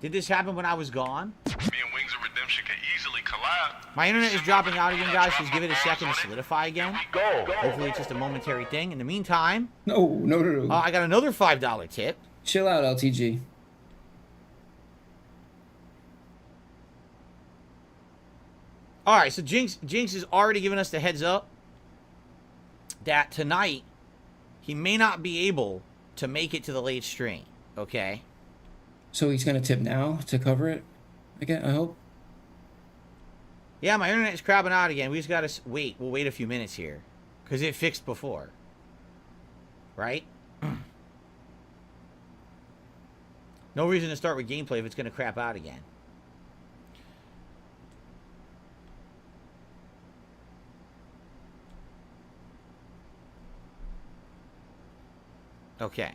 Did this happen when I was gone? Me and Wings of Redemption can easily collab. My internet is dropping out again, guys. Just give it a second to solidify again. Hopefully it's just a momentary thing. In the meantime... No. I got another $5 tip. Chill out, LTG. Alright, so Jinx has already given us the heads up that tonight he may not be able to make it to the late stream. Okay? So he's going to tip now to cover it? Again, I hope. Yeah, my internet is crabbing out again. We just got to wait. We'll wait a few minutes here. Because it fixed before. Right? No reason to start with gameplay if it's going to crap out again. Okay.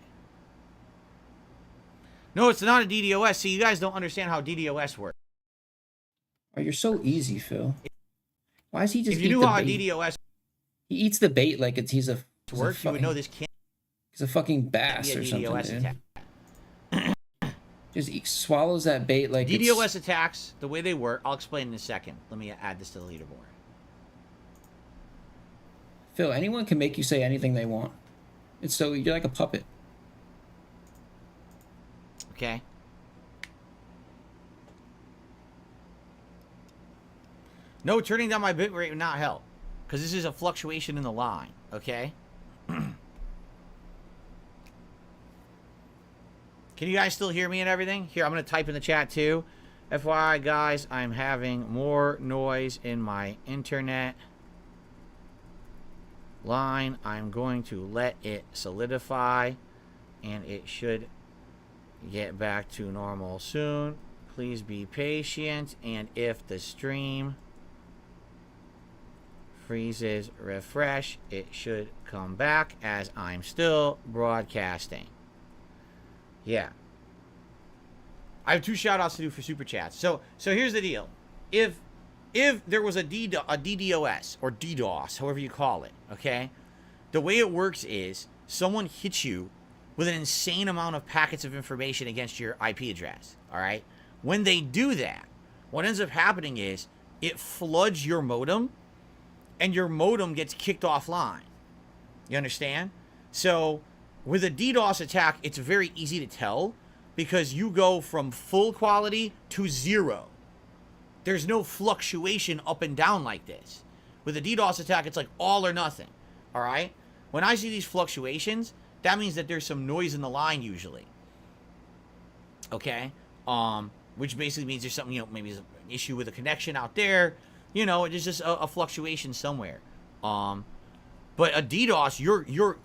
No, it's not a DDoS. See, you guys don't understand how DDoS works. Oh, you're so easy, Phil. Why is he just? If you knew how DDoS, he eats the bait like he's a works, you would know this can't. He's a fucking bass or something, dude. Just swallows that bait like DDoS attacks. The way they work, I'll explain in a second. Let me add this to the leaderboard. Phil, anyone can make you say anything they want. It's so you're like a puppet. Okay. No, turning down my bitrate would not help. Because this is a fluctuation in the line. Okay? Can you guys still hear me and everything? Here, I'm going to type in the chat too. FYI, guys, I'm having more noise in my internet line. I'm going to let it solidify. And it should get back to normal soon. Please be patient. And if the stream freezes, refresh, it should come back as I'm still broadcasting. Yeah. I have 2 shout outs to do for super chats. So here's the deal. If there was a DDoS or DDoS, however you call it, okay? The way it works is someone hits you with an insane amount of packets of information against your IP address, all right? When they do that, what ends up happening is it floods your modem and your modem gets kicked offline. You understand? So with a DDoS attack, it's very easy to tell because you go from full quality to 0. There's no fluctuation up and down like this. With a DDoS attack, it's like all or nothing, all right? When I see these fluctuations, that means that there's some noise in the line usually, okay? Which basically means there's something, you know, maybe there's an issue with a connection out there. You know, it's just a fluctuation somewhere. But a DDoS, you're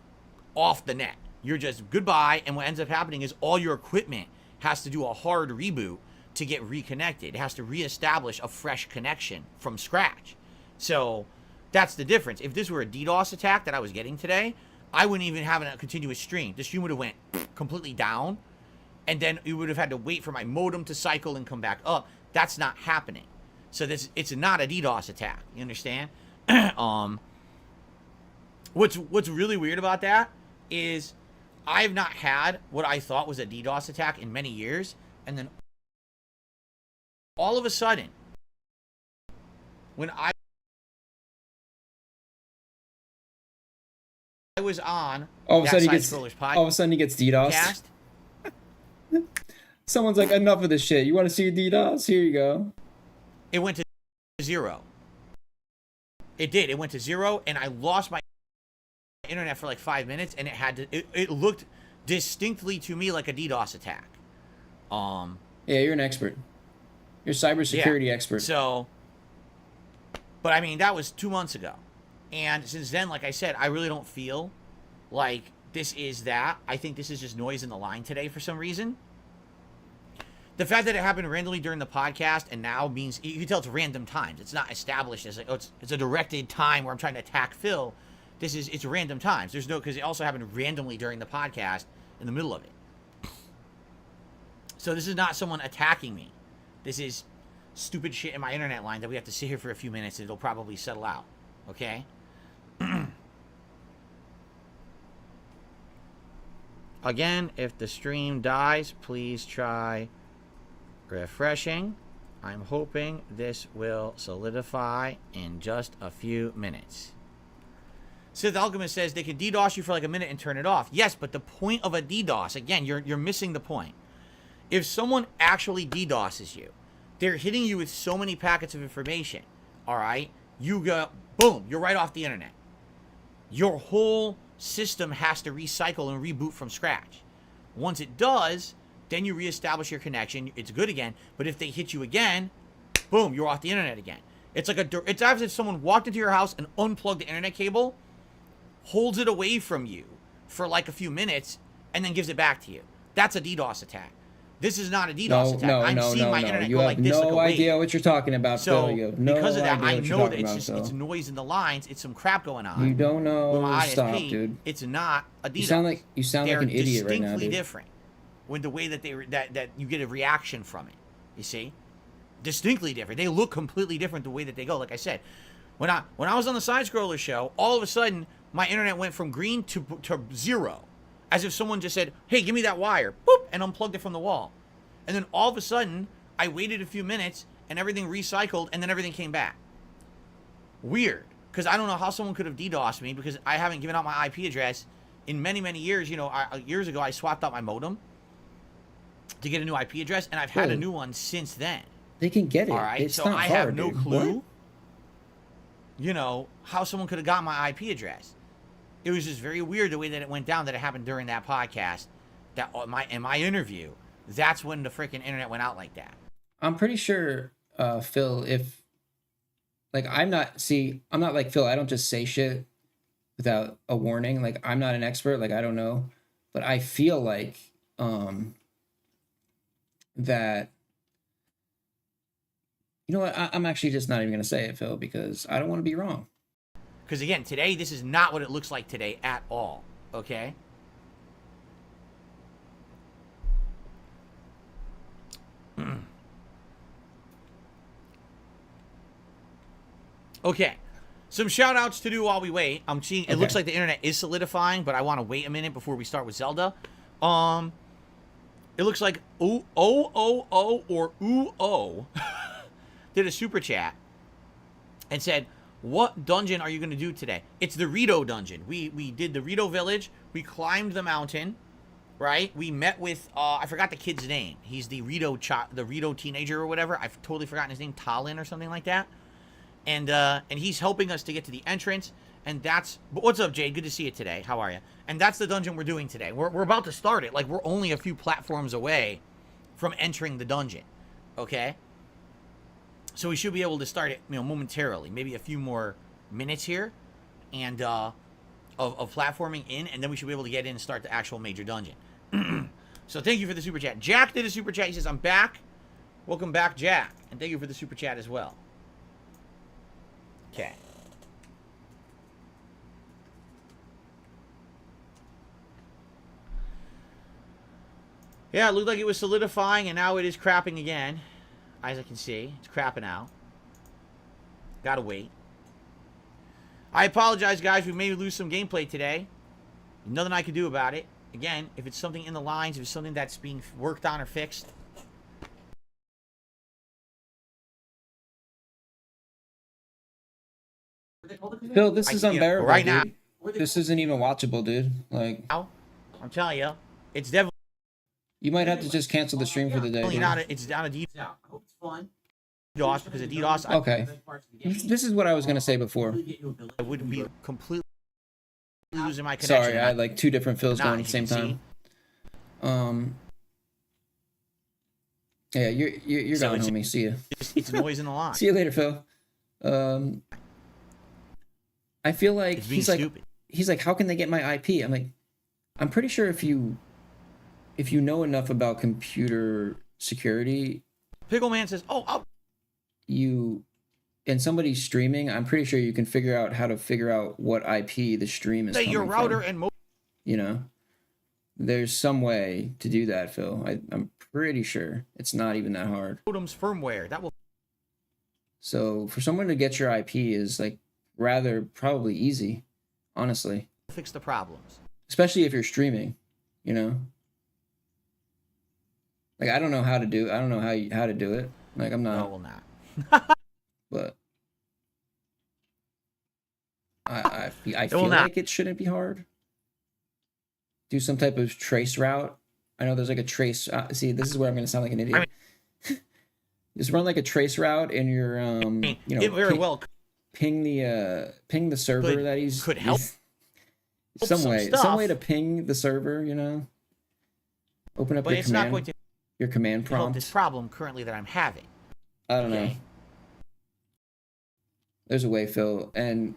off the net. You're just goodbye, and what ends up happening is all your equipment has to do a hard reboot to get reconnected. It has to reestablish a fresh connection from scratch. So that's the difference. If this were a DDoS attack that I was getting today, I wouldn't even have a continuous stream. The stream would have went completely down, and then you would have had to wait for my modem to cycle and come back up. That's not happening. So it's not a DDoS attack. You understand? What's really weird about that is I've not had what I thought was a DDoS attack in many years, and then all of a sudden, when I was on all of a sudden he gets DDoS. Someone's like, enough of this shit. You want to see DDoS? Here you go. It went to 0. It did. It went to 0, and I lost my internet for like 5 minutes, and it looked distinctly to me like a DDoS attack. Yeah, you're an expert. You're a cybersecurity expert. So, but I mean, that was 2 months ago. And since then, like I said, I really don't feel like this is that. I think this is just noise in the line today for some reason. The fact that it happened randomly during the podcast and now means you can tell it's random times. It's not established as like, oh, it's a directed time where I'm trying to attack Phil. It's random times. There's no, because it also happened randomly during the podcast in the middle of it. So this is not someone attacking me. This is stupid shit in my internet line that we have to sit here for a few minutes and it'll probably settle out. Okay? Again, if the stream dies, please try refreshing. I'm hoping this will solidify in just a few minutes. Sith Alchemist says they can DDoS you for like a minute and turn it off. Yes, but the point of a DDoS, again, you're missing the point. If someone actually DDoSes you, they're hitting you with so many packets of information, all right? You go, boom, you're right off the internet. Your whole system has to recycle and reboot from scratch. Once it does, then you reestablish your connection. It's good again. But if they hit you again, boom, you're off the internet again. It's like it's as if someone walked into your house and unplugged the internet cable, holds it away from you for like a few minutes, and then gives it back to you. That's a DDoS attack. This is not a DDoS attack. I'm seeing my internet go like this. You have no idea what you're talking about, so, Phil. You have no because of that, I idea know what that you're it's talking about, it's noise in the lines. It's some crap going on. You don't know. With my Stop, ISP, dude. It's not a DDoS. You sound like an idiot right now, distinctly dude. different with the way that that you get a reaction from it. You see, distinctly different. They look completely different the way that they go. Like I said, when I was on the Side Scroller show, all of a sudden my internet went from green to 0, as if someone just said, "Hey, give me that wire," boop, and unplugged it from the wall. And then all of a sudden, I waited a few minutes and everything recycled and then everything came back. Weird. Because I don't know how someone could have DDoSed me because I haven't given out my IP address in many, many years. You know, years ago, I swapped out my modem to get a new IP address, and I've had a new one since then. They can get it. All right? It's so not I hard, have no dude. clue, What? you know, how someone could have got my IP address. It was just very weird the way that it went down, that it happened during that podcast, that in my interview. That's when the freaking internet went out like that. I'm pretty sure, Phil, if, like, I'm not like Phil, I don't just say shit without a warning. Like, I'm not an expert, like, I don't know. But I feel like, that, you know what, I'm actually just not even going to say it, Phil, because I don't want to be wrong. Because, again, today, this is not what it looks like today at all, okay? Okay. Some shout outs to do while we wait. I'm seeing it looks like the internet is solidifying, but I want to wait a minute before we start with Zelda. It looks like or Ooh Oh did a super chat and said, "What dungeon are you going to do today?" It's the Rito dungeon. We did the Rito village. We climbed the mountain, right? We met with I forgot the kid's name. He's the Rito teenager or whatever. I've totally forgotten his name, Talon or something like that. And he's helping us to get to the entrance. And that's... What's up, Jade? Good to see you today. How are you? And that's the dungeon we're doing today. We're about to start it. Like, we're only a few platforms away from entering the dungeon. Okay? So we should be able to start it, momentarily. Maybe a few more minutes here. And, of platforming in. And then we should be able to get in and start the actual major dungeon. So thank you for the super chat. Jack did a super chat. He says, "I'm back." Welcome back, Jack. And thank you for the super chat as well. Okay. Yeah, it looked like it was solidifying, and now it is crapping again. As I can see, it's crapping out. Gotta wait. I apologize, guys. We may lose some gameplay today. Nothing I can do about it. Again, if it's something in the lines, if it's something that's being worked on or fixed. Phil, this is unbearable, right dude. now. This isn't even watchable, dude. Like, I'm telling you, it's definitely. You might have to just cancel the stream for the day. It's down a DDoS. I hope it's fun. DDoS because of DDoS. Okay. This is what I was gonna say before. I would be completely losing my connection. Sorry, I had like two different Phils going at the same time. Yeah, you're So going, homie. See ya. It's noise in the line. See you later, Phil. I feel like He's like, how can they get my IP? I'm like, I'm pretty sure if you know enough about computer security, Pickleman says, "Oh, and somebody's streaming, I'm pretty sure you can figure out how to figure out what IP the stream is coming your router from. and There's some way to do that, Phil. I'm pretty sure it's not even that hard. modem's firmware that will." So for someone to get your IP is like rather probably easy, honestly. Fix the problems. Especially if you're streaming, Like I don't know how to do. I don't know how to do it. Like I'm not. No, will not. But I feel like it shouldn't be hard. Do some type of trace route. I know there's like a trace. See, this is where I'm going to sound like an idiot. Just run like a trace route in your ping the server that he's could help. Some way to ping the server. Open up But your it's command. not going to your command help prompt. this problem currently that I'm having. I don't know. There's a way, Phil, and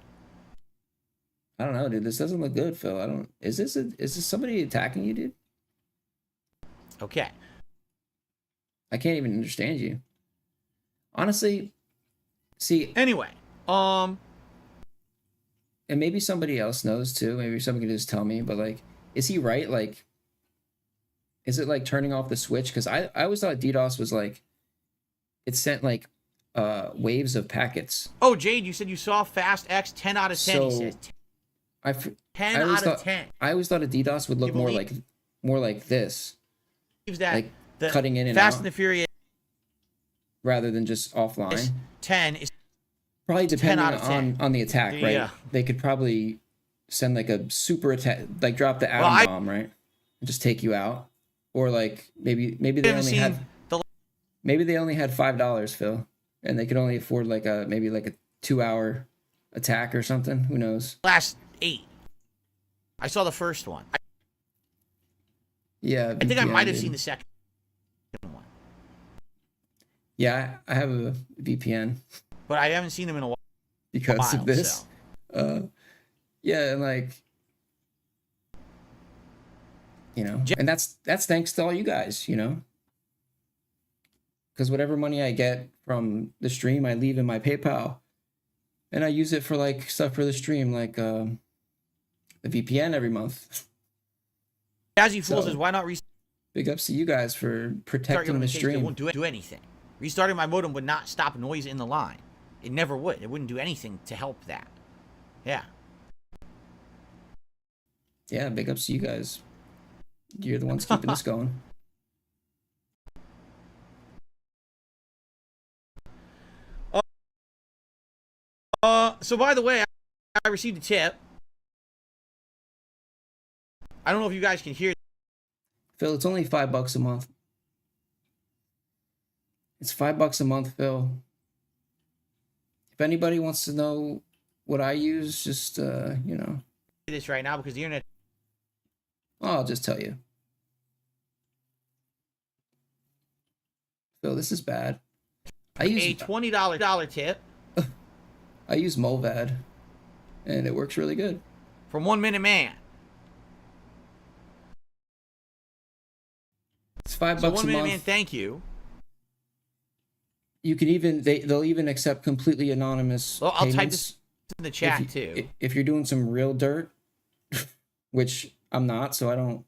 I don't know, dude. This doesn't look good, Phil. I don't. Is this somebody attacking you, dude? Okay. I can't even understand you. Honestly, see. Anyway, and maybe somebody else knows too. Maybe somebody can just tell me. But like, is he right? Like, is it like turning off the switch? Because I always thought DDoS was like, it sent like waves of packets. Oh, Jade, you said you saw Fast X 10 out of 10. So, he says 10 out of 10. I always thought a DDoS would look more like this. That like the cutting in and Fast out. and the Furious Rather than just offline. 10 is probably depending 10 out of 10. on the attack, right? Yeah. They could probably send like a super attack, like drop the atom bomb, right? And just take you out. Or like maybe they only had $5, Phil, and they could only afford like a 2-hour attack or something. Who knows? Last 8. I saw the first one. Yeah, I think I might have dude. seen the second one. Yeah, I have a VPN. But I haven't seen them in a while. Because of this. So. Yeah, and like, and that's thanks to all you guys, because whatever money I get from the stream, I leave in my PayPal, and I use it for like stuff for the stream, like the VPN every month. Jazzy Fool says, why not restart Big ups to you guys for protecting the it stream. won't do anything. Restarting my modem would not stop noise in the line. It never would. It wouldn't do anything to help that. Yeah. Yeah, big ups to you guys. You're the ones keeping this going. So by the way, I received a tip. I don't know if you guys can hear. Phil, it's only $5 a month. It's $5 a month, Phil. If anybody wants to know what I use, just you know. This right now because the internet. I'll just tell you. Phil, this is bad. I use a $20 tip. I use Mulvad, and it works really good. From 1 Minute Man. It's $5 so a 1 Minute month. Man, thank you. You can even they'll even accept completely anonymous. Well, I'll payments type this in the chat if you, too. If you're doing some real dirt, which I'm not, so I don't.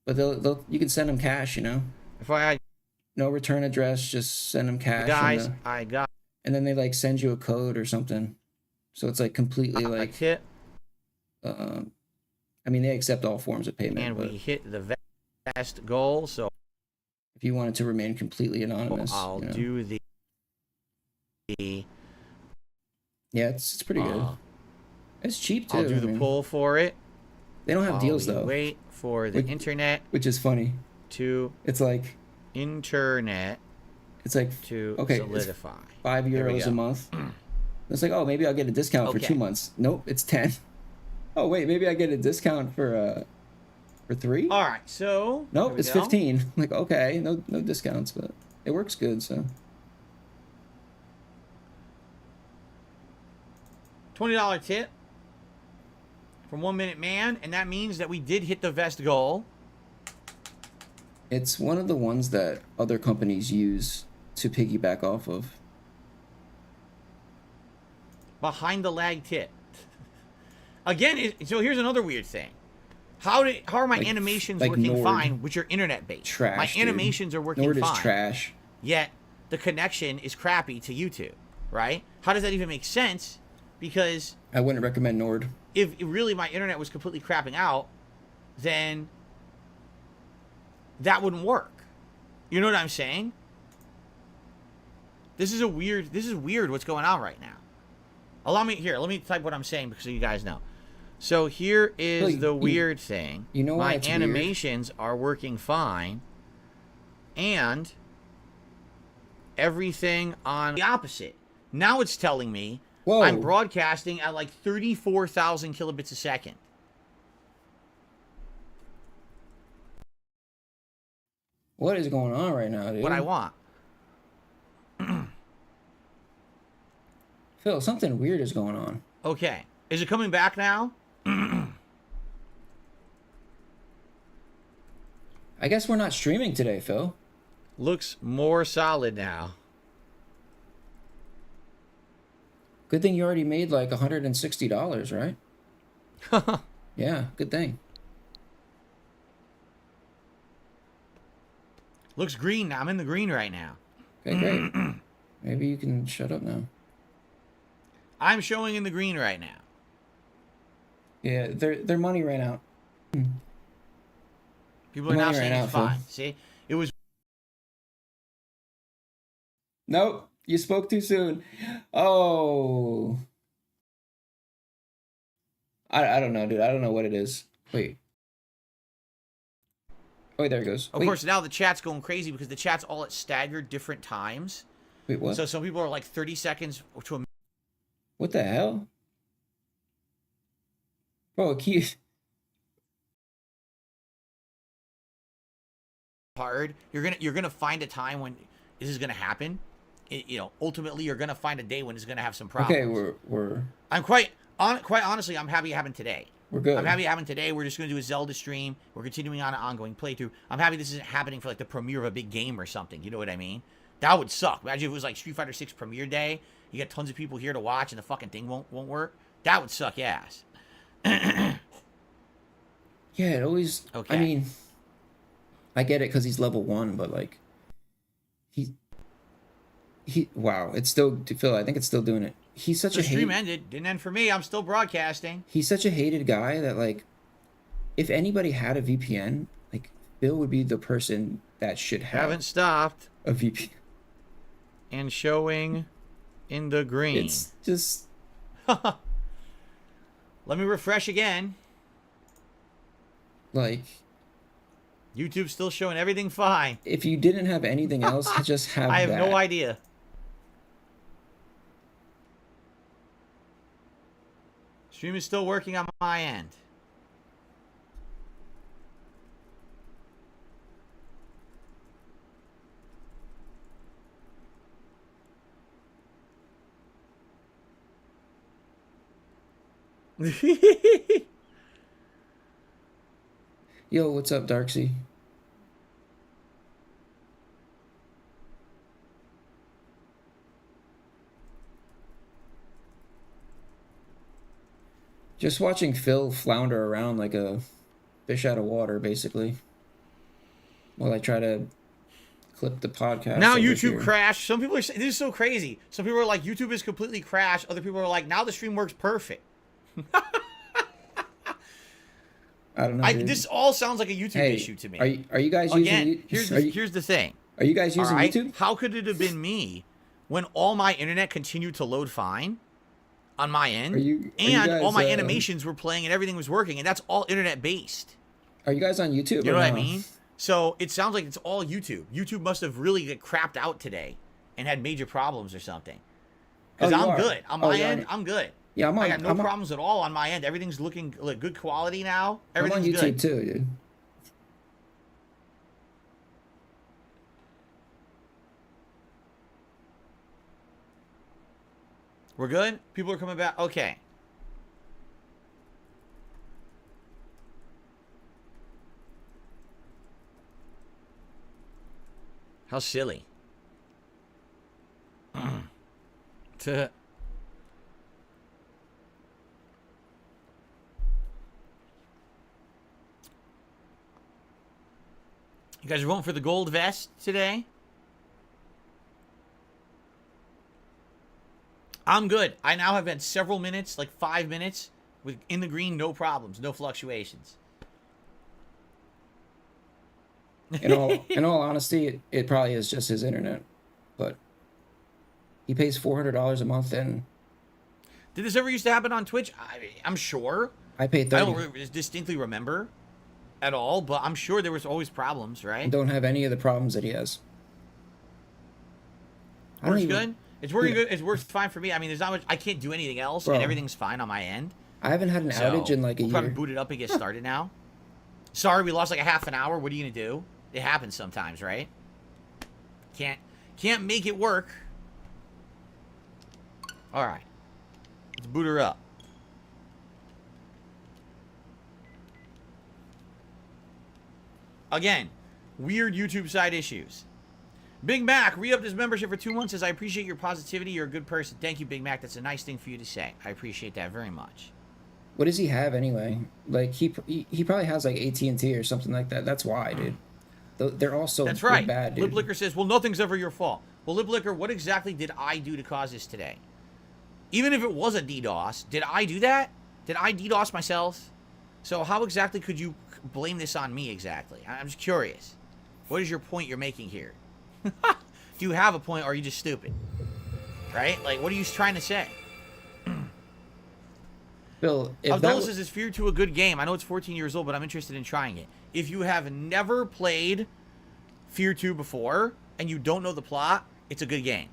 But they'll you can send them cash, you know. If I no return address, just send them cash. Guys, I got. And then they like send you a code or something, so it's like completely like. Tip. I mean, they accept all forms of payment. And we hit the vest goal, so. If you wanted to remain completely anonymous, I'll do the. Yeah, it's pretty good. It's cheap too. I'll do the pull for it. They don't have deals though. Wait for the internet, which is funny. It's like internet. It's like to solidify. €5 a month. It's like, oh, maybe I'll get a discount for 2 months. Nope, it's 10. Oh wait, maybe I get a discount for 3. All right, so nope, it's 15. I'm like, okay, no discounts, but it works good. So $20 tip from 1 Minute Man, and that means that we did hit the vest goal. It's one of the ones that other companies use to piggyback off of. Behind the lag tip. Again, so here's another weird thing. How are my animations working Nord. fine, which are internet based? Trash. My animations are working Nord fine. is trash. Yet the connection is crappy to YouTube, right? How does that even make sense? Because I wouldn't recommend Nord. If really my internet was completely crapping out, then that wouldn't work. You know what I'm saying? This is weird what's going on right now. Let me type what I'm saying because so you guys know. So here is the weird thing. You know why my animations are working fine, and everything on the opposite. Now it's telling me I'm broadcasting at like 34,000 kilobits a second. What is going on right now, dude? What I want. Phil, something weird is going on. Okay. Is it coming back now? I guess we're not streaming today, Phil. Looks more solid now. Good thing you already made like $160, right? Yeah, good thing. Looks green now. I'm in the green right now. Okay, great. Maybe you can shut up now. I'm showing in the green right now. Yeah, their money ran out. People are now saying it's fine. See? It was... Nope. You spoke too soon. Oh. I don't know, dude. I don't know what it is. Wait. Oh, wait, there it goes. Of course, now the chat's going crazy because the chat's all at staggered different times. Wait, what? So some people are like 30 seconds to a... What the hell? Bro, hard. You're gonna find a time when this is gonna happen. Ultimately, you're gonna find a day when it's gonna have some problems. Okay, we're. I'm quite honestly, I'm happy it happened today. We're good. I'm happy it happened today. We're just gonna do a Zelda stream. We're continuing on an ongoing playthrough. I'm happy this isn't happening for like the premiere of a big game or something. You know what I mean? That would suck. Imagine if it was like Street Fighter 6 premiere day. You got tons of people here to watch, and the fucking thing won't work. That would suck ass. Yeah, it always. Okay. I mean, I get it because he's level 1, but like, Wow, it's still, Phil, I think it's still doing it. He's such The a stream ended. Didn't end for me. I'm still broadcasting. He's such a hated guy that, like, if anybody had a VPN, like, Phil would be the person that should have Haven't stopped. a VPN. And showing in the green. It's just... Let me refresh again. Like... YouTube's still showing everything fine. If you didn't have anything else, just have I have that. no idea. Stream is still working on my end. Yo, what's up, Darksea? Just watching Phil flounder around like a fish out of water, basically. While I try to clip the podcast. Now over YouTube here. crashed. Some people are saying, this is so crazy. Some people are like, YouTube is completely crashed. Other people are like, now the stream works perfect. I don't know. Dude. This all sounds like a YouTube issue to me. Are you guys Again, using... here's the thing. Are you guys using YouTube? How could it have been me when all my internet continued to load fine on my end, and all my animations were playing and everything was working, and that's all internet based? Are you guys on YouTube? You know what I mean? So it sounds like it's all YouTube. YouTube must have really get crapped out today and had major problems or something. Because I'm good on my end. I'm good. Yeah, I got no problems at all on my end. Everything's looking like good quality now. Everything's I'm on YouTube good. too, dude. We're good? People are coming back? Okay. How silly. To... You guys are voting for the gold vest today? I'm good. I now have had several minutes, like 5 minutes, with in the green, no problems, no fluctuations. In all honesty, it probably is just his internet, but he pays $400 a month, and did this ever used to happen on Twitch? I'm sure. I paid $30. I don't distinctly remember at all, but I'm sure there was always problems, right? I don't have any of the problems that he has. Works good. It's working good. It works fine for me. I mean, there's not much. I can't do anything else, and everything's fine on my end. I haven't had an outage in like a year. We'll probably boot it up and get started now. Sorry, we lost like a half an hour. What are you gonna do? It happens sometimes, right? Can't make it work. All right, let's boot her up. Again, weird YouTube side issues. Big Mac re-upped his membership for 2 months. Says, I appreciate your positivity. You're a good person. Thank you, Big Mac. That's a nice thing for you to say. I appreciate that very much. What does he have anyway? Like he probably has like AT&T or something like that. That's why, dude. They're all so That's right. bad, dude. Lip Licker says, well, nothing's ever your fault. Well, Lip Licker, what exactly did I do to cause this today? Even if it was a DDoS, did I do that? Did I DDoS myself? So how exactly could you blame this on me exactly? I'm just curious. What is your point you're making here? Do you have a point, or are you just stupid? Right? Like, what are you trying to say? Bill, if Abdullah says, is Fear 2 a good game? I know it's 14 years old, but I'm interested in trying it. If you have never played Fear 2 before, and you don't know the plot, it's a good game.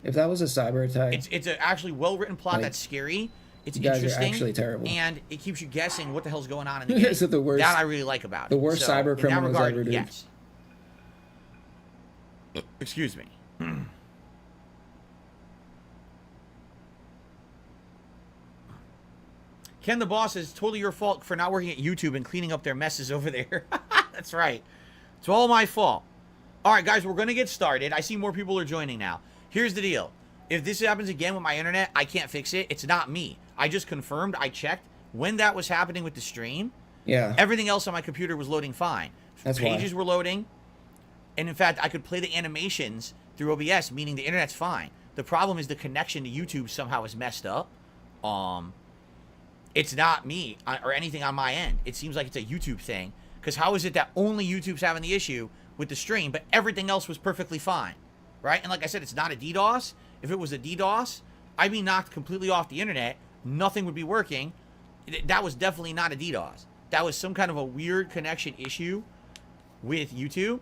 If that was a cyber attack... It's an actually well-written plot that's scary. It's interesting. Are actually terrible. And it keeps you guessing what the hell's going on in the You game. guys are the worst, that I really like about it. The worst cyber criminals ever, dude. Yes. Excuse me. Ken the Boss is totally your fault for not working at YouTube and cleaning up their messes over there. That's right. It's all my fault. All right, guys, we're going to get started. I see more people are joining now. Here's the deal. If this happens again with my internet, I can't fix it. It's not me. I just confirmed. I checked. When that was happening with the stream, yeah, everything else on my computer was loading fine. That's Pages were loading. And in fact, I could play the animations through OBS, meaning the internet's fine. The problem is the connection to YouTube somehow is messed up. It's not me or anything on my end. It seems like it's a YouTube thing. Because how is it that only YouTube's having the issue with the stream, but everything else was perfectly fine, right? And like I said, it's not a DDoS. If it was a DDoS, I'd be knocked completely off the internet. Nothing would be working. That was definitely not a DDoS. That was some kind of a weird connection issue with YouTube.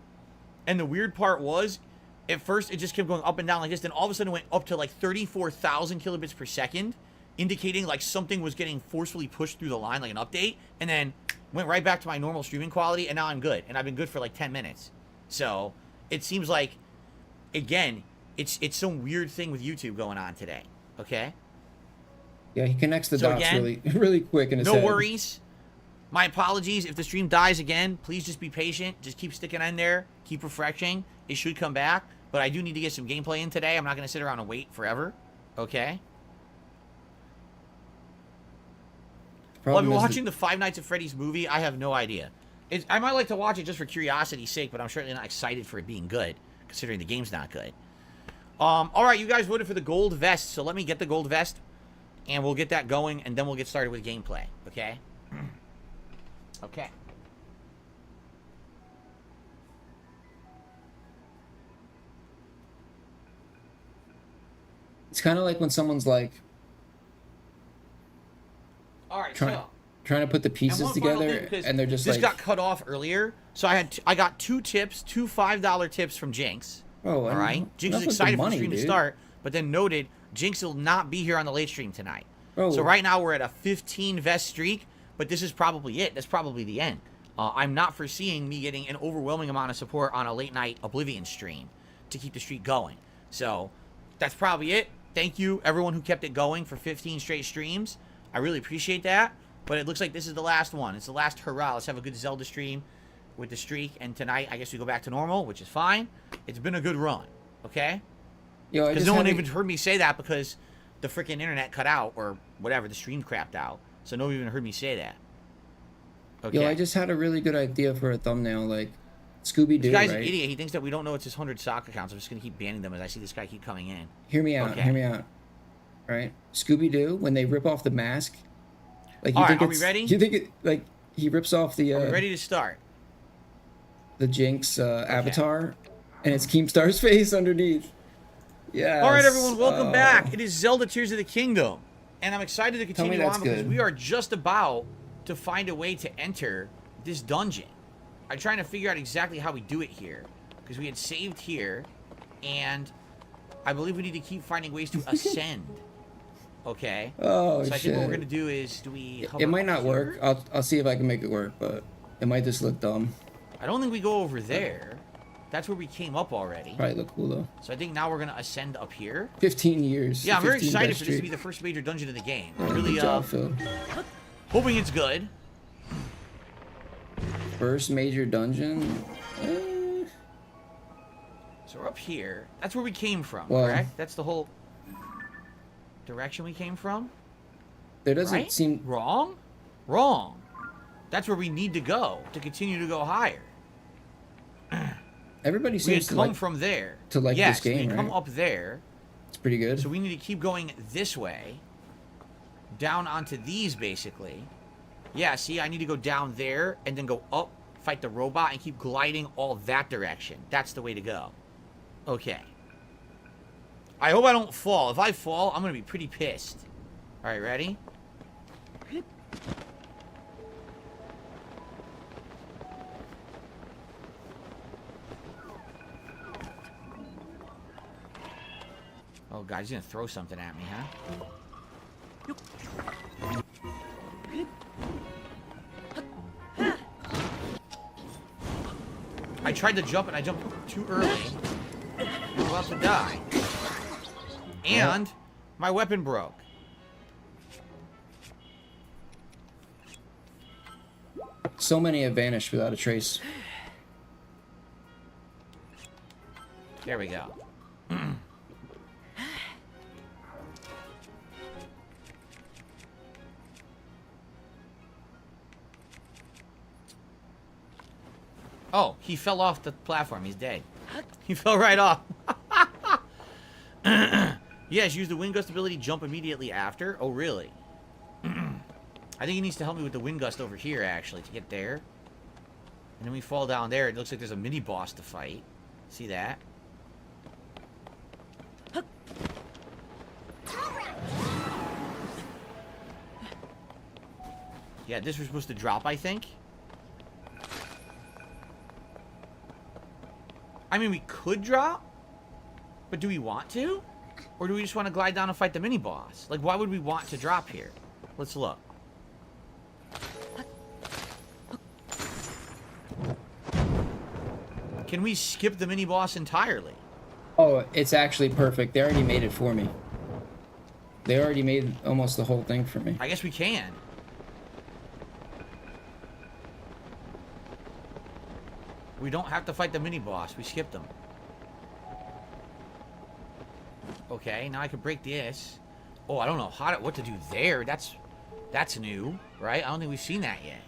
And the weird part was, at first, it just kept going up and down like this. Then all of a sudden, it went up to like 34,000 kilobits per second, indicating like something was getting forcefully pushed through the line, like an update. And then went right back to my normal streaming quality, and now I'm good. And I've been good for like 10 minutes. So it seems like, again, it's some weird thing with YouTube going on today. Okay? Yeah, he connects the dots really quick in his no head. worries. My apologies. If the stream dies again, please just be patient. Just keep sticking in there. Keep refreshing. It should come back. But I do need to get some gameplay in today. I'm not going to sit around and wait forever. Okay? Well, I've been watching the Five Nights at Freddy's movie. I have no idea. I might like to watch it just for curiosity's sake, but I'm certainly not excited for it being good, considering the game's not good. All right, you guys voted for the gold vest, so let me get the gold vest, and we'll get that going, and then we'll get started with gameplay, okay? Okay. It's kind of like when someone's like, all right, trying to put the pieces together, and they're just this like... got cut off earlier, so I got two tips, two $5 tips from Jinx. Oh, all right? Jinx is excited for the stream to start, but then noted Jinx will not be here on the late stream tonight. Oh. So right now we're at a 15 vest streak, but this is probably it. That's probably the end. I'm not foreseeing me getting an overwhelming amount of support on a late night Oblivion stream to keep the streak going. So that's probably it. Thank you, everyone who kept it going for 15 straight streams. I really appreciate that. But it looks like this is the last one. It's the last hurrah. Let's have a good Zelda stream with the streak. And tonight, I guess we go back to normal, which is fine. It's been a good run. Okay? Because no one even heard me say that because the freaking internet cut out or whatever. The stream crapped out. So no one even heard me say that. Okay. Yo, I just had a really good idea for a thumbnail, like Scooby-Doo, This guy's right? an idiot. He thinks that we don't know it's his 100 sock accounts. I'm just going to keep banning them as I see this guy keep coming in. Hear me out. Okay. Hear me out. Right? Scooby-Doo, when they rip off the mask, like all right, are we ready? You think it like he rips off the? Are we ready to start? The Jinx avatar, and it's Keemstar's face underneath. Yeah. All right, everyone, welcome back. It is Zelda Tears of the Kingdom, and I'm excited to continue on because we are just about to find a way to enter this dungeon. I'm trying to figure out exactly how we do it here because we had saved here, and I believe we need to keep finding ways to ascend. Okay. Oh, so I shit. think what we're gonna do is It might not work. I'll see if I can make it work, but it might just look dumb. I don't think we go over there. That's where we came up already. Probably look cool though. So I think now we're gonna ascend up here. 15 years. Yeah, I'm very 15 excited best for this to streak. be the first major dungeon of the game. Yeah, Really, good job, Phil. hoping it's good. First major dungeon. So we're up here. That's where we came from, Well- correct? That's the whole direction we came from? There doesn't right? seem Wrong? Wrong. That's where we need to go to continue to go higher. Everybody We had seems come to like from there. to like yes, this game, we had come right? up there. It's pretty good. So we need to keep going this way. Down onto these, basically. Yeah, see, I need to go down there and then go up, fight the robot, and keep gliding all that direction. That's the way to go. Okay. I hope I don't fall. If I fall, I'm going to be pretty pissed. All right, ready? Oh, God, he's going to throw something at me, huh? I tried to jump and I jumped too early. I'm about to die. And my weapon broke. So many have vanished without a trace. There we go. Oh, he fell off the platform. He's dead. He fell right off. Yes, use the wind gust ability, jump immediately after. Oh, really? I think he needs to help me with the wind gust over here, actually, to get there. And then we fall down there. It looks like there's a mini-boss to fight. See that? Yeah, this was supposed to drop, I think. I mean, we could drop, but do we want to? Or do we just want to glide down and fight the mini-boss? Like, why would we want to drop here? Let's look. Can we skip the mini-boss entirely? Oh, it's actually perfect. They already made it for me. They already made almost the whole thing for me. I guess we can. We don't have to fight the mini-boss. We skipped them. Okay, now I can break this. Oh, I don't know what to do there. That's new, right? I don't think we've seen that yet.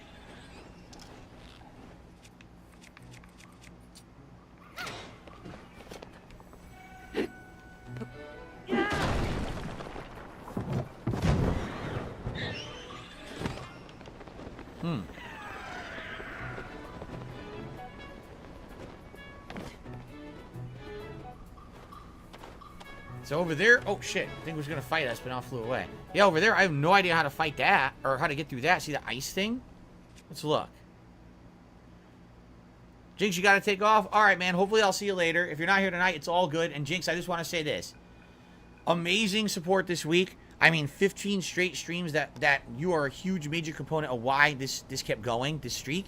So over there, oh shit, I think it was gonna fight us, but now it flew away. Yeah, over there, I have no idea how to fight that, or how to get through that. See the ice thing? Let's look. Jinx, you gotta take off? Alright, man, hopefully I'll see you later. If you're not here tonight, it's all good. And Jinx, I just want to say this. Amazing support this week. I mean, 15 straight streams that you are a huge major component of why this kept going, this streak.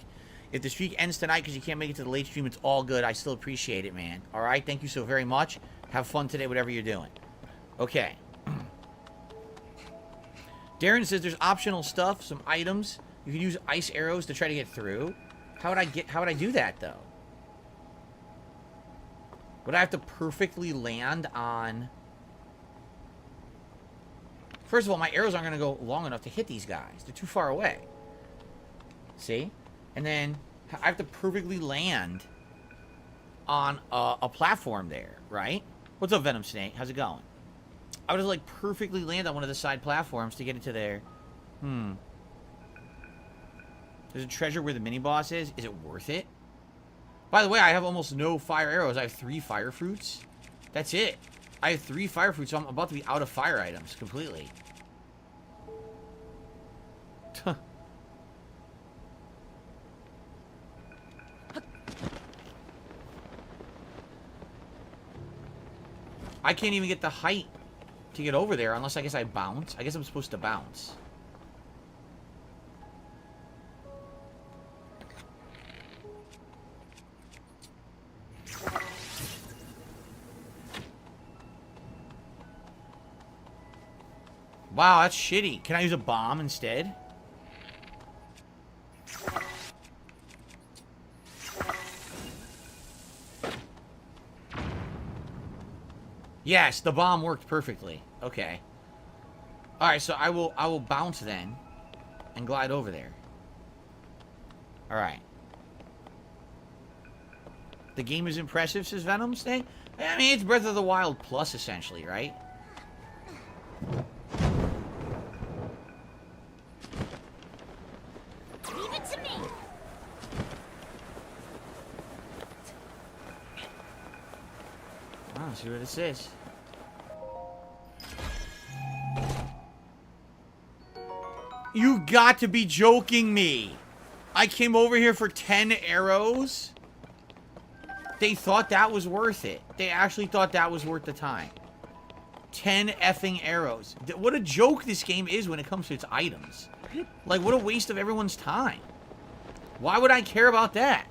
If the streak ends tonight because you can't make it to the late stream, it's all good. I still appreciate it, man. Alright, thank you so very much. Have fun today, whatever you're doing. Okay. Darren says there's optional stuff, some items. You can use ice arrows to try to get through. How would I do that, though? Would I have to perfectly land on... First of all, my arrows aren't going to go long enough to hit these guys. They're too far away. See? And then I have to perfectly land on a platform there, right? What's up, Venom Snake? How's it going? I would have, like, perfectly land on one of the side platforms to get into there. There's a treasure where the mini-boss is. Is it worth it? By the way, I have almost no fire arrows. I have 3 fire fruits. That's it. I have 3 fire fruits, so I'm about to be out of fire items completely. I can't even get the height to get over there unless I guess I bounce. I guess I'm supposed to bounce. Wow, that's shitty. Can I use a bomb instead? Yes, the bomb worked perfectly. Okay. Alright, so I will bounce then and glide over there. Alright. The game is impressive, says Venom Snake. I mean, it's Breath of the Wild Plus, essentially, right? Leave it to me. Let's see what this is. You got to be joking me. I came over here for 10 arrows. They thought that was worth it. They actually thought that was worth the time. 10 effing arrows. What a joke this game is when it comes to its items. Like, what a waste of everyone's time. Why would I care about that?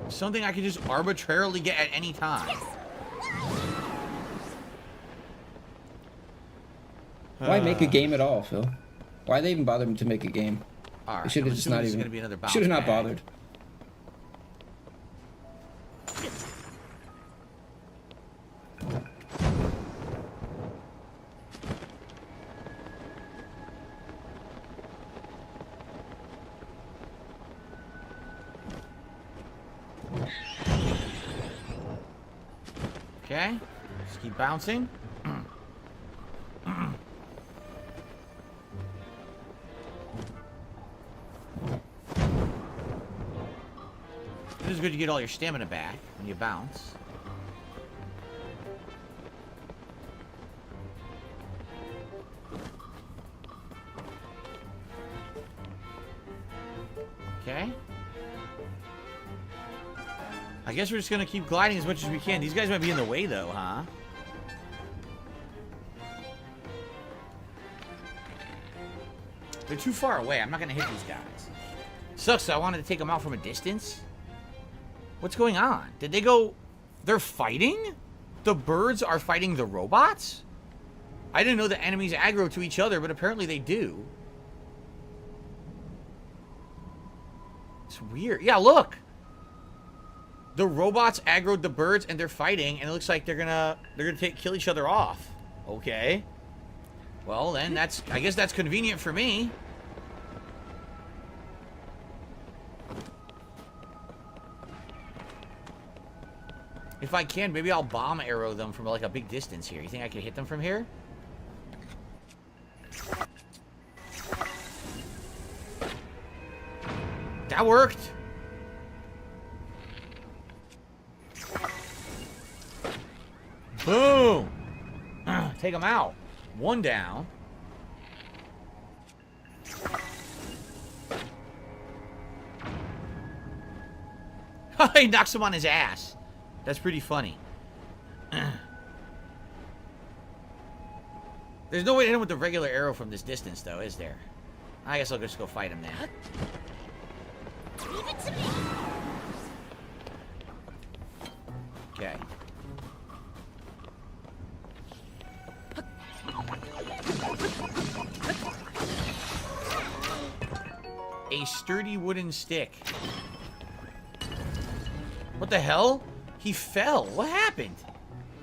Something I could just arbitrarily get at any time. Why make a game at all, Phil? Why they even bother to make a game? All right, They should have just not even. Should have not bothered. Okay. Just keep bouncing. It is good to get all your stamina back when you bounce. Okay. I guess we're just gonna keep gliding as much as we can. These guys might be in the way though, huh? They're too far away. I'm not gonna hit these guys. Sucks, I wanted to take them out from a distance. What's going on? Did they go... They're fighting? The birds are fighting the robots? I didn't know the enemies aggro to each other, but apparently they do. It's weird. Yeah, look! The robots aggroed the birds and they're fighting, and it looks like they're gonna kill each other off. Okay. Well, then I guess that's convenient for me. If I can, maybe I'll bomb arrow them from like a big distance here. You think I can hit them from here? That worked. Boom. Take them out. One down. He knocks him on his ass. That's pretty funny. There's no way to hit him with the regular arrow from this distance, though, is there? I guess I'll just go fight him then. Okay. A sturdy wooden stick. What the hell? He fell. What happened?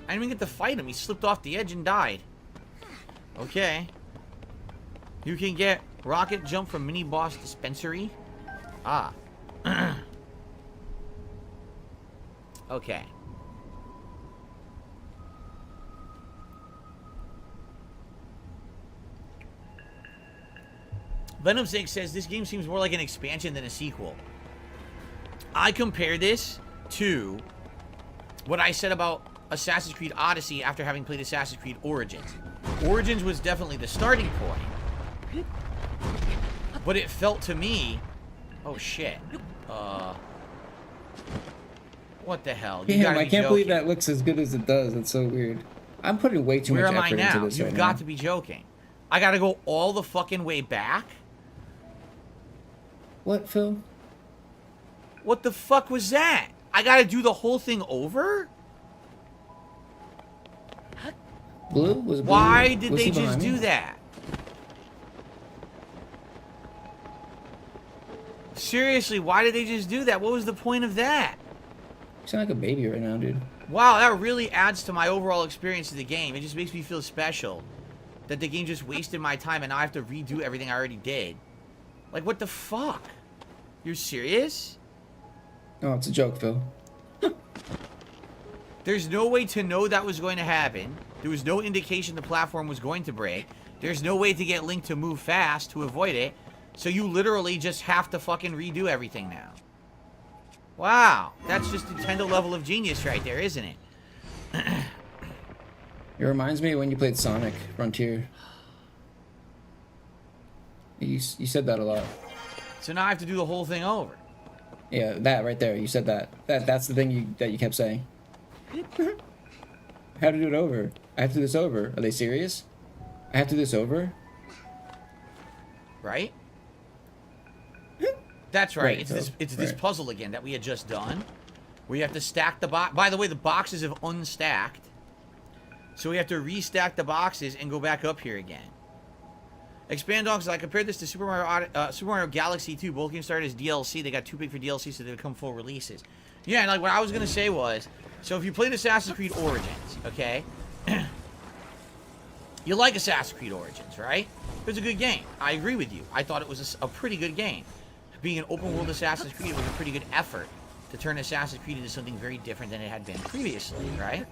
I didn't even get to fight him. He slipped off the edge and died. Okay. You can get rocket jump from mini boss dispensary. Ah. Okay. Venom 6 says this game seems more like an expansion than a sequel. I compare this to what I said about Assassin's Creed Odyssey after having played Assassin's Creed Origins. Origins was definitely the starting point. But it felt to me... Oh, shit. What the hell? Damn, I can't believe that looks as good as it does. It's so weird. I'm putting way too much effort into this right now. You've got to be joking. I gotta go all the fucking way back? What, Phil? What the fuck was that? I gotta do the whole thing over? Blue? Was Blue? Why did they just do that? Seriously, why did they just do that? What was the point of that? You sound like a baby right now, dude. Wow, that really adds to my overall experience of the game. It just makes me feel special that the game just wasted my time and now I have to redo everything I already did. Like, what the fuck? You're serious? Oh, it's a joke, Phil. There's no way to know that was going to happen. There was no indication the platform was going to break. There's no way to get Link to move fast to avoid it. So you literally just have to fucking redo everything now. Wow. That's just Nintendo level of genius right there, isn't it? It reminds me of when you played Sonic Frontier. You said that a lot. So now I have to do the whole thing over. Yeah, that right there. You said that. That's the thing that you kept saying. I have to do it over. I have to do this over. Are they serious? I have to do this over? Right? That's right. It's this puzzle again that we had just done. Where you have to stack the box. By the way, the boxes have unstacked. So we have to restack the boxes and go back up here again. Expand on, because I compared this to Super Mario Galaxy 2. Both games started as DLC. They got too big for DLC, so they become full releases. Yeah, and like what I was going to say was, so if you played Assassin's Creed Origins, okay? You like Assassin's Creed Origins, right? It was a good game. I agree with you. I thought it was a pretty good game. Being an open world Assassin's Creed, it was a pretty good effort to turn Assassin's Creed into something very different than it had been previously, right?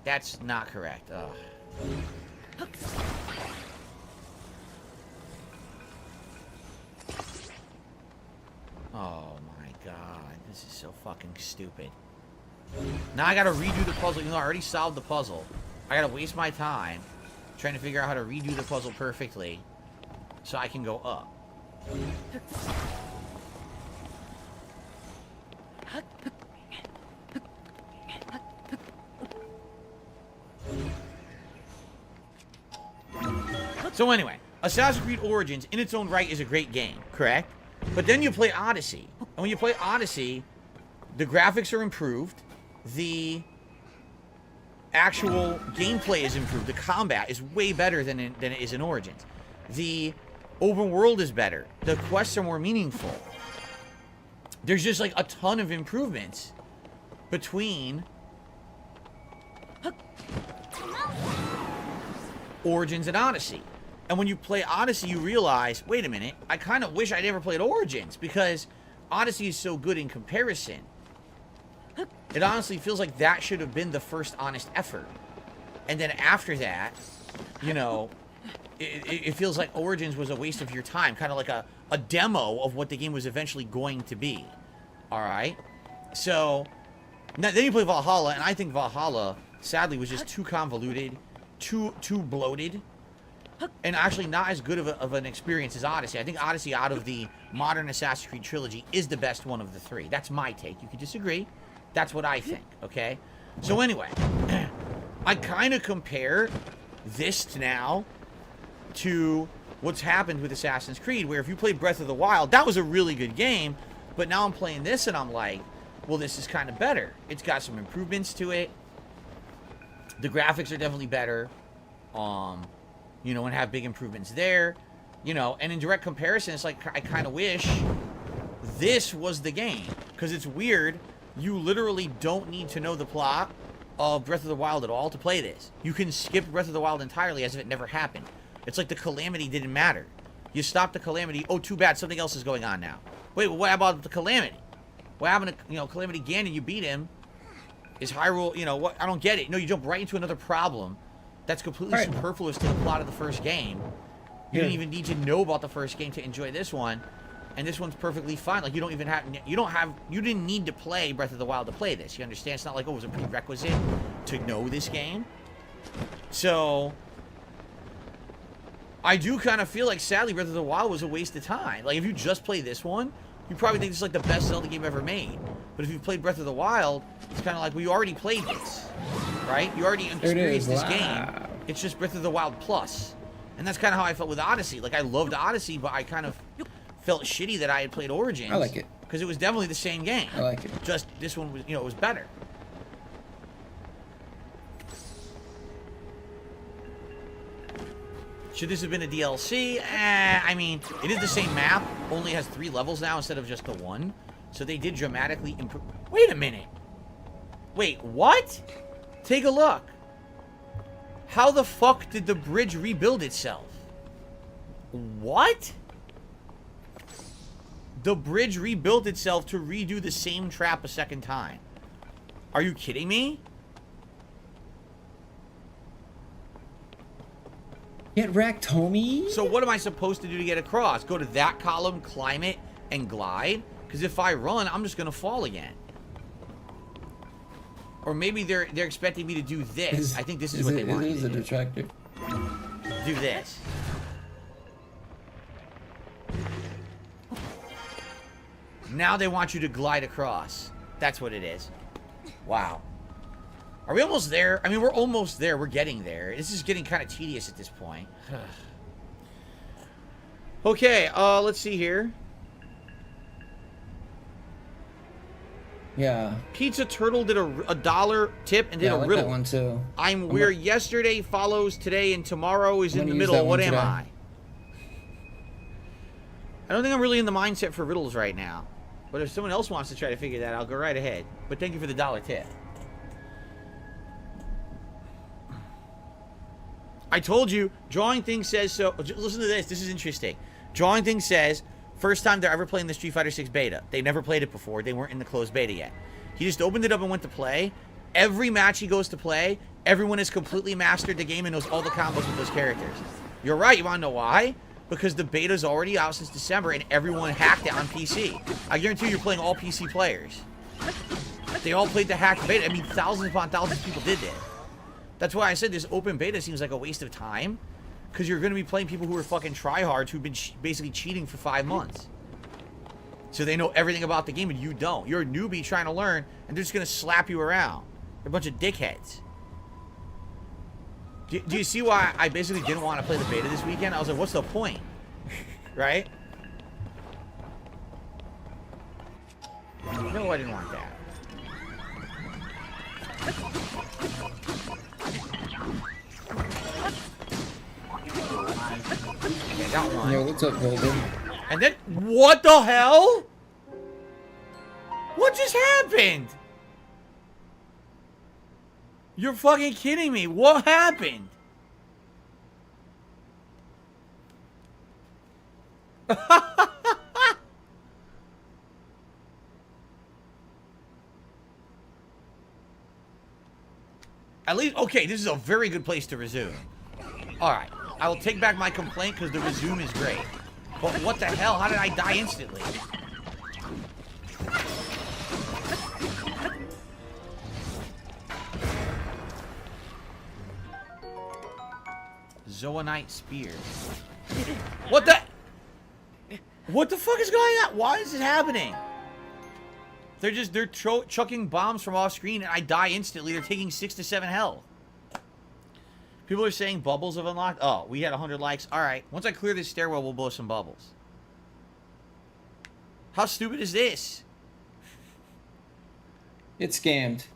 That's not correct. Ugh. Oh my god, this is so fucking stupid. Now I gotta redo the puzzle, even though I already solved the puzzle. I gotta waste my time trying to figure out how to redo the puzzle perfectly so I can go up. So anyway, Assassin's Creed Origins in its own right is a great game, correct? But then you play Odyssey. And when you play Odyssey, the graphics are improved. The actual gameplay is improved. The combat is way better than it is in Origins. The open world is better. The quests are more meaningful. There's just like a ton of improvements between Origins and Odyssey. And when you play Odyssey, you realize, wait a minute, I kind of wish I never played Origins, because Odyssey is so good in comparison. It honestly feels like that should have been the first honest effort. And then after that, you know, it feels like Origins was a waste of your time. Kind of like a demo of what the game was eventually going to be. Alright? So, now, then you play Valhalla, and I think Valhalla, sadly, was just too convoluted, too bloated, and actually not as good of an experience as Odyssey. I think Odyssey, out of the modern Assassin's Creed trilogy, is the best one of the three. That's my take. You can disagree. That's what I think, okay? So anyway, I kind of compare this now to what's happened with Assassin's Creed, where if you played Breath of the Wild, that was a really good game, but now I'm playing this and I'm like, well, this is kind of better. It's got some improvements to it. The graphics are definitely better. You know, and have big improvements there. You know, and in direct comparison, it's like, I kind of wish this was the game. Because it's weird. You literally don't need to know the plot of Breath of the Wild at all to play this. You can skip Breath of the Wild entirely as if it never happened. It's like the Calamity didn't matter. You stop the Calamity. Oh, too bad. Something else is going on now. Wait, well, what about the Calamity? What happened to, you know, Calamity Ganon? You beat him. Is Hyrule, you know, what? I don't get it. No, you jump right into another problem that's completely superfluous to the plot of the first game. You didn't even need to know about the first game to enjoy this one. And this one's perfectly fine. Like, you didn't need to play Breath of the Wild to play this. You understand? It's not like, oh, it was a prerequisite to know this game. So, I do kind of feel like, sadly, Breath of the Wild was a waste of time. Like, if you just play this one, you probably think this is like the best Zelda game ever made. But if you played Breath of the Wild, it's kind of like, well, you already played this, right? You already experienced this game. It's just Breath of the Wild Plus. And that's kind of how I felt with Odyssey. Like, I loved Odyssey, but I kind of felt shitty that I had played Origins. I like it. Because it was definitely the same game. I like it. Just this one was, you know, it was better. Should this have been a DLC? I mean, it is the same map, only has 3 levels now instead of just the 1. So they did dramatically improve. Wait a minute. Wait, what? Take a look. How the fuck did the bridge rebuild itself? What? The bridge rebuilt itself to redo the same trap a second time. Are you kidding me? Get wrecked, homie. So what am I supposed to do to get across? Go to that column, climb it, and glide? Because if I run, I'm just going to fall again. Or maybe they're expecting me to do this. I think this is what they want me to do. It is a detractor. Do this. Now they want you to glide across. That's what it is. Wow. Are we almost there? I mean, we're almost there. We're getting there. This is getting kind of tedious at this point. Okay, let's see here. Yeah. Pizza Turtle did a $1 tip and did a I like riddle. that one too. I'm where yesterday follows today and tomorrow is in the middle. What am I? I don't think I'm really in the mindset for riddles right now. But if someone else wants to try to figure that out, I'll go right ahead. But thank you for the $1 tip. I told you, drawing things says so. Listen to this. This is interesting. Drawing Thing says, first time they're ever playing the Street Fighter 6 beta. They never played it before. They weren't in the closed beta yet. He just opened it up and went to play. Every match he goes to play, everyone has completely mastered the game and knows all the combos with those characters. You're right. You want to know why? Because the beta's already out since December and everyone hacked it on PC. I guarantee you're playing all PC players. They all played the hacked beta. I mean, thousands upon thousands of people did that. That's why I said this open beta seems like a waste of time. Because you're going to be playing people who are fucking tryhards who've been basically cheating for 5 months. So they know everything about the game and you don't. You're a newbie trying to learn and they're just going to slap you around. They're a bunch of dickheads. Do you see why I basically didn't want to play the beta this weekend? I was like, what's the point? Right? No, I didn't want that. Okay, got one. Yo, what's up, Holden? And then, what the hell? What just happened? You're fucking kidding me. What happened? At least, okay, this is a very good place to resume. Alright, I will take back my complaint because the resume is great. But what the hell? How did I die instantly? Zoanite Spear. What the? What the fuck is going on? Why is this happening? They're chucking bombs from off screen and I die instantly. They're taking 6 to 7 health. People are saying bubbles have unlocked. Oh, we had 100 likes. All right. Once I clear this stairwell, we'll blow some bubbles. How stupid is this? It's scammed.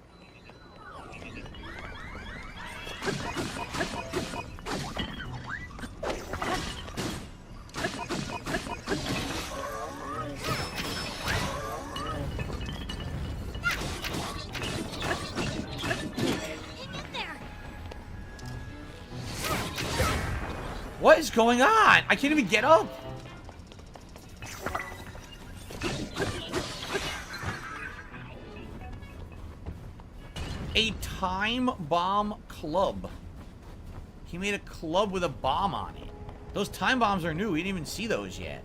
What is going on? I can't even get up. A time bomb club. He made a club with a bomb on it. Those time bombs are new. We didn't even see those yet.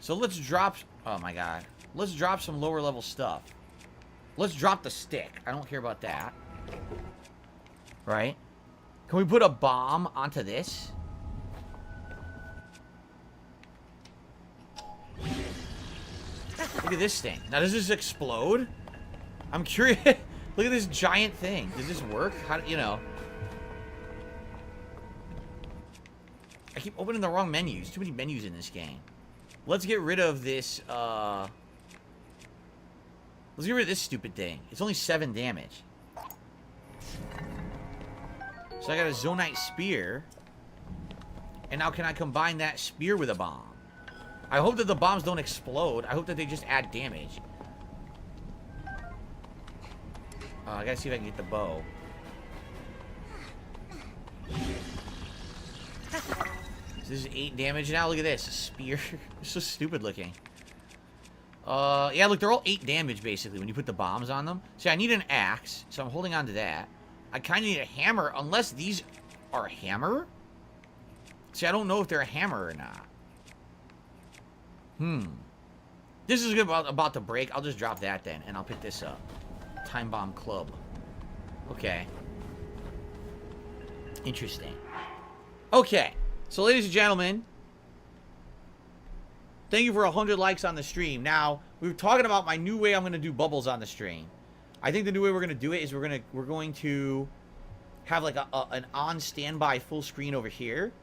So let's drop... Oh my god. Let's drop some lower level stuff. Let's drop the stick. I don't care about that. Right? Can we put a bomb onto this? Look at this thing. Now, does this explode? I'm curious. Look at this giant thing. Does this work? How do you know? I keep opening the wrong menus. Too many menus in this game. Let's get rid of this, let's get rid of this stupid thing. It's only 7 damage. So I got a Zonite Spear. And now can I combine that spear with a bomb? I hope that the bombs don't explode. I hope that they just add damage. I gotta see if I can get the bow. So this is 8 damage now. Look at this. A spear. It's so stupid looking. Yeah, look, they're all 8 damage, basically, when you put the bombs on them. See, I need an axe, so I'm holding on to that. I kind of need a hammer, unless these are a hammer? See, I don't know if they're a hammer or not. This is about to break. I'll just drop that then, and I'll pick this up. Time Bomb Club. Okay. Interesting. Okay. So, ladies and gentlemen, thank you for 100 likes on the stream. Now, we were talking about my new way I'm going to do bubbles on the stream. I think the new way we're going to do it is we're going to have like an on standby full screen over here.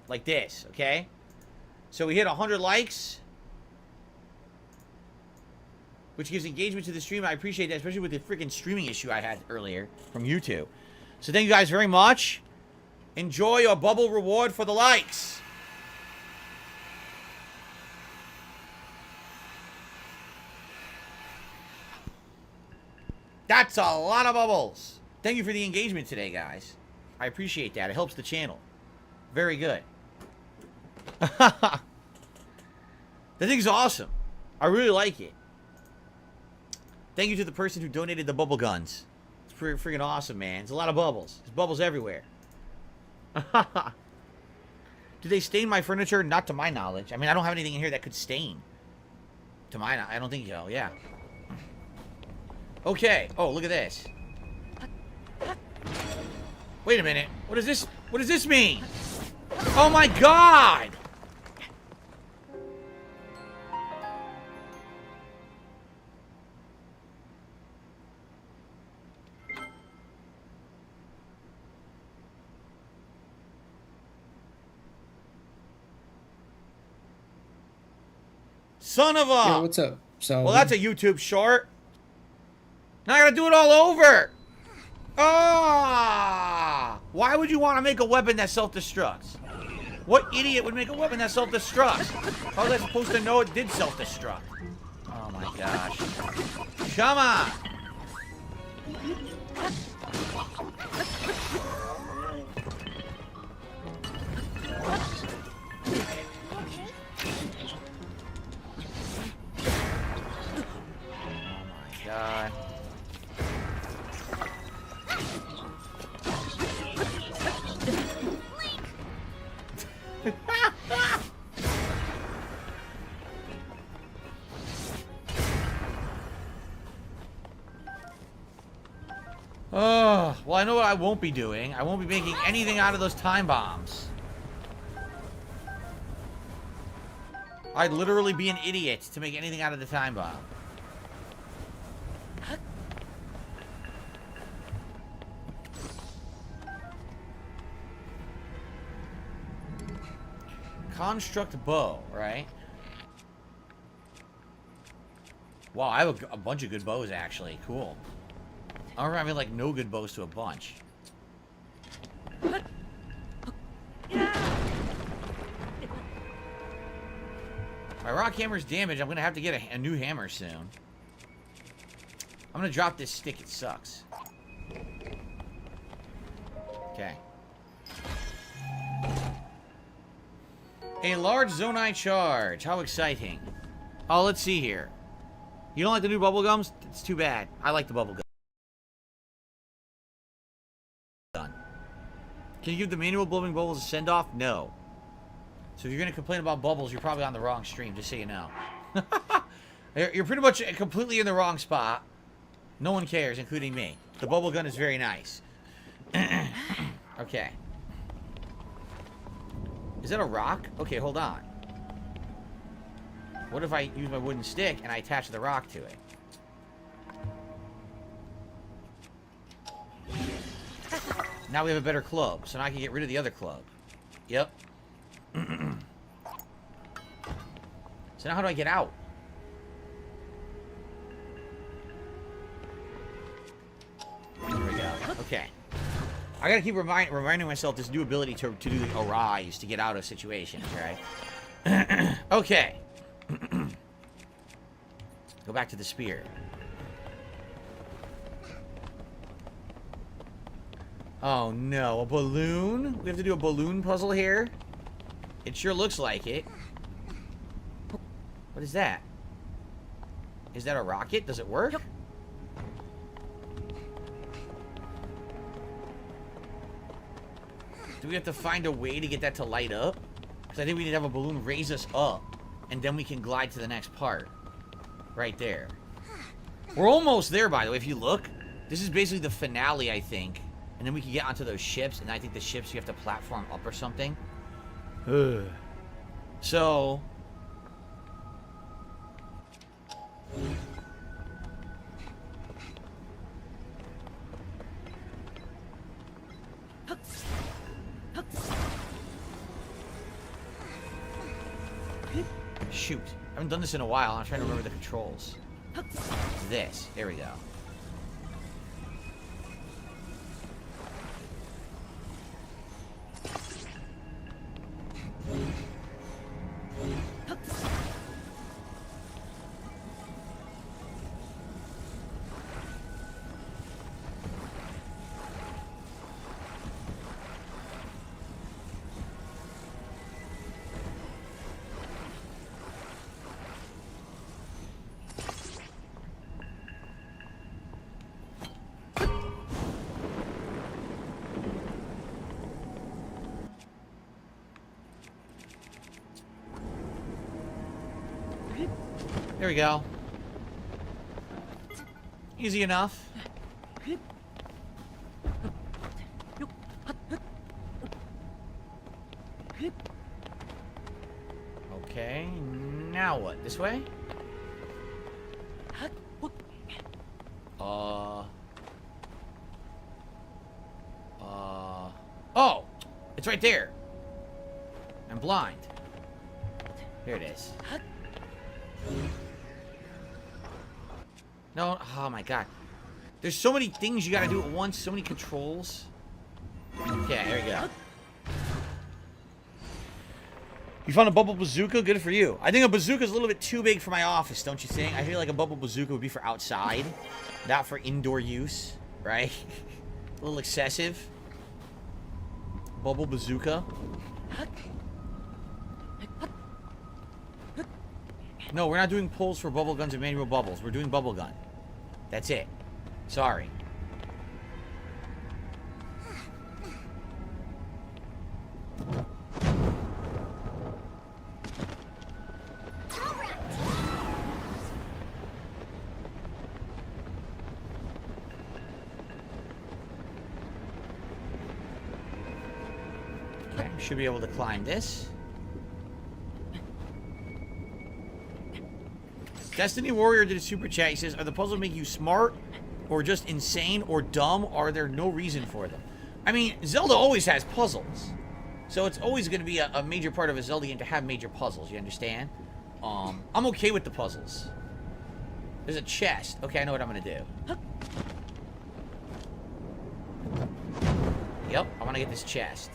Like this, okay? So we hit 100 likes, which gives engagement to the stream. I appreciate that, especially with the freaking streaming issue I had earlier from YouTube. So thank you guys very much. Enjoy your bubble reward for the likes. That's a lot of bubbles. Thank you for the engagement today, guys. I appreciate that. It helps the channel. Very good. That thing's awesome. I really like it. Thank you to the person who donated the bubble guns. It's pretty freaking awesome, man. It's a lot of bubbles. There's bubbles everywhere. Do they stain my furniture? Not to my knowledge. I mean, I don't have anything in here that could stain. To my knowledge, I don't think so. Yeah. Okay. Oh, look at this. Wait a minute. What is this? What does this mean? Oh my God! Son of a... Yeah, what's up? So. Well, that's a YouTube short. Now I gotta do it all over. Ah! Why would you want to make a weapon that self-destructs? What idiot would make a weapon that self-destructs? How was I supposed to know it did self-destruct? Oh my gosh. Come on! God. Oh, well, I know what I won't be doing. I won't be making anything out of those time bombs. I'd literally be an idiot to make anything out of the time bomb. Construct bow, right? Wow, I have a bunch of good bows, actually. Cool. I remember having, like, no good bows to a bunch. If my rock hammer's damaged, I'm gonna have to get a new hammer soon. I'm gonna drop this stick, it sucks. Okay. A large Zonai charge. How exciting. Oh, let's see here. You don't like the new bubble gums? It's too bad. I like the bubble gum. Done. Can you give the manual blowing bubbles a send-off? No. So if you're going to complain about bubbles, you're probably on the wrong stream, just so you know. You're pretty much completely in the wrong spot. No one cares, including me. The bubble gun is very nice. Okay. Is that a rock? Okay, hold on. What if I use my wooden stick and I attach the rock to it? Now we have a better club, so now I can get rid of the other club. Yep. So now how do I get out? There we go. Okay. I gotta keep reminding myself this new ability to do a rise to get out of situations, right? Okay. Go back to the spear. Oh no, a balloon? We have to do a balloon puzzle here? It sure looks like it. What is that? Is that a rocket? Does it work? Do we have to find a way to get that to light up? Because I think we need to have a balloon raise us up, and then we can glide to the next part. Right there. We're almost there, by the way. If you look, this is basically the finale, I think. And then we can get onto those ships, and I think the ships you have to platform up or something. Ugh. So... Shoot. I haven't done this in a while. I'm trying to remember the controls. This. There we go. There we go. Easy enough. Okay, now what? This way? Oh! It's right there. I'm blind. Here it is. No, oh my god. There's so many things you gotta do at once, so many controls. Okay, there we go. You found a bubble bazooka? Good for you. I think a bazooka is a little bit too big for my office, don't you think? I feel like a bubble bazooka would be for outside, not for indoor use, right? A little excessive. Bubble bazooka. No, we're not doing pulls for bubble guns and manual bubbles. We're doing bubble gun. That's it. Sorry. Okay, should be able to climb this. Destiny Warrior did a super chat. He says, are the puzzles make you smart or just insane or dumb? Or are there no reason for them? I mean, Zelda always has puzzles. So it's always going to be a major part of a Zelda game to have major puzzles. You understand? I'm okay with the puzzles. There's a chest. Okay, I know what I'm going to do. Yep, I want to get this chest.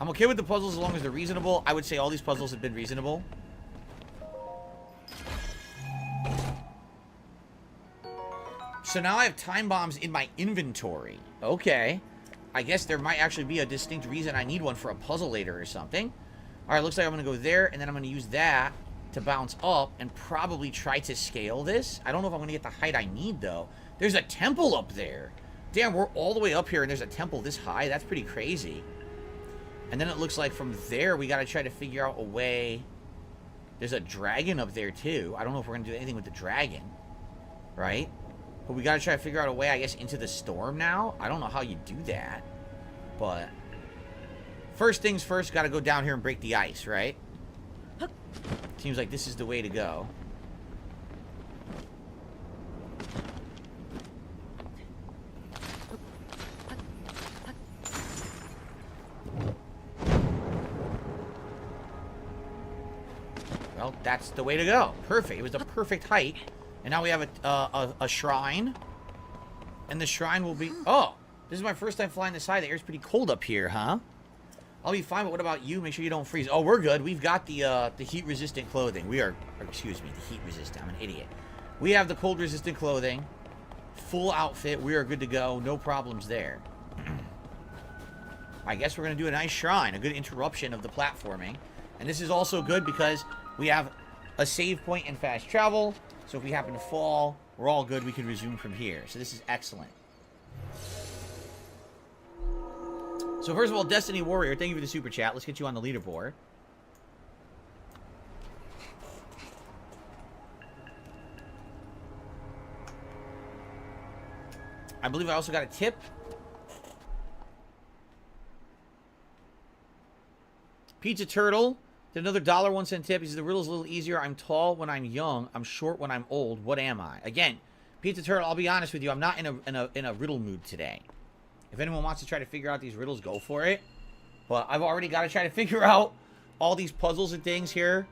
I'm okay with the puzzles as long as they're reasonable. I would say all these puzzles have been reasonable. So now I have time bombs in my inventory. Okay. I guess there might actually be a distinct reason I need one for a puzzle later or something. Alright, looks like I'm going to go there, and then I'm going to use that to bounce up and probably try to scale this. I don't know if I'm going to get the height I need, though. There's a temple up there. Damn, we're all the way up here, and there's a temple this high. That's pretty crazy. And then it looks like from there, we got to try to figure out a way. There's a dragon up there, too. I don't know if we're going to do anything with the dragon. Right? But we got to try to figure out a way, I guess, into the storm now. I don't know how you do that. But first things first, got to go down here and break the ice, right? Seems like this is the way to go. Well, that's the way to go. Perfect. It was the perfect height. And now we have a shrine. And the shrine will be... Oh! This is my first time flying this high. The air's pretty cold up here, huh? I'll be fine, but what about you? Make sure you don't freeze. Oh, we're good. We've got the heat-resistant clothing. We are... Or, excuse me, the heat-resistant. I'm an idiot. We have the cold-resistant clothing. Full outfit. We are good to go. No problems there. I guess we're going to do a nice shrine. A good interruption of the platforming. And this is also good because we have a save point and fast travel. So if we happen to fall, we're all good. We can resume from here. So this is excellent. So first of all, Destiny Warrior, thank you for the super chat. Let's get you on the leaderboard. I believe I also got a tip. Pizza Turtle did another $1.01 tip. He says, the riddle's a little easier. I'm tall when I'm young. I'm short when I'm old. What am I? Again, Pizza Turtle, I'll be honest with you. I'm not in a riddle mood today. If anyone wants to try to figure out these riddles, go for it. But I've already got to try to figure out all these puzzles and things here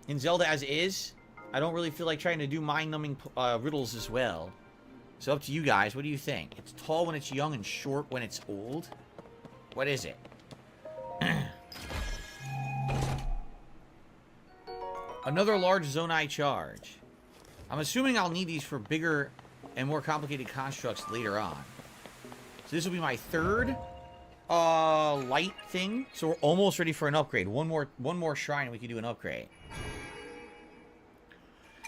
in Zelda as is. I don't really feel like trying to do mind-numbing riddles as well. So up to you guys. What do you think? It's tall when it's young and short when it's old? What is it? Another large Zonai charge. I'm assuming I'll need these for bigger and more complicated constructs later on. So this will be my third light thing. So we're almost ready for an upgrade. One more shrine and we can do an upgrade.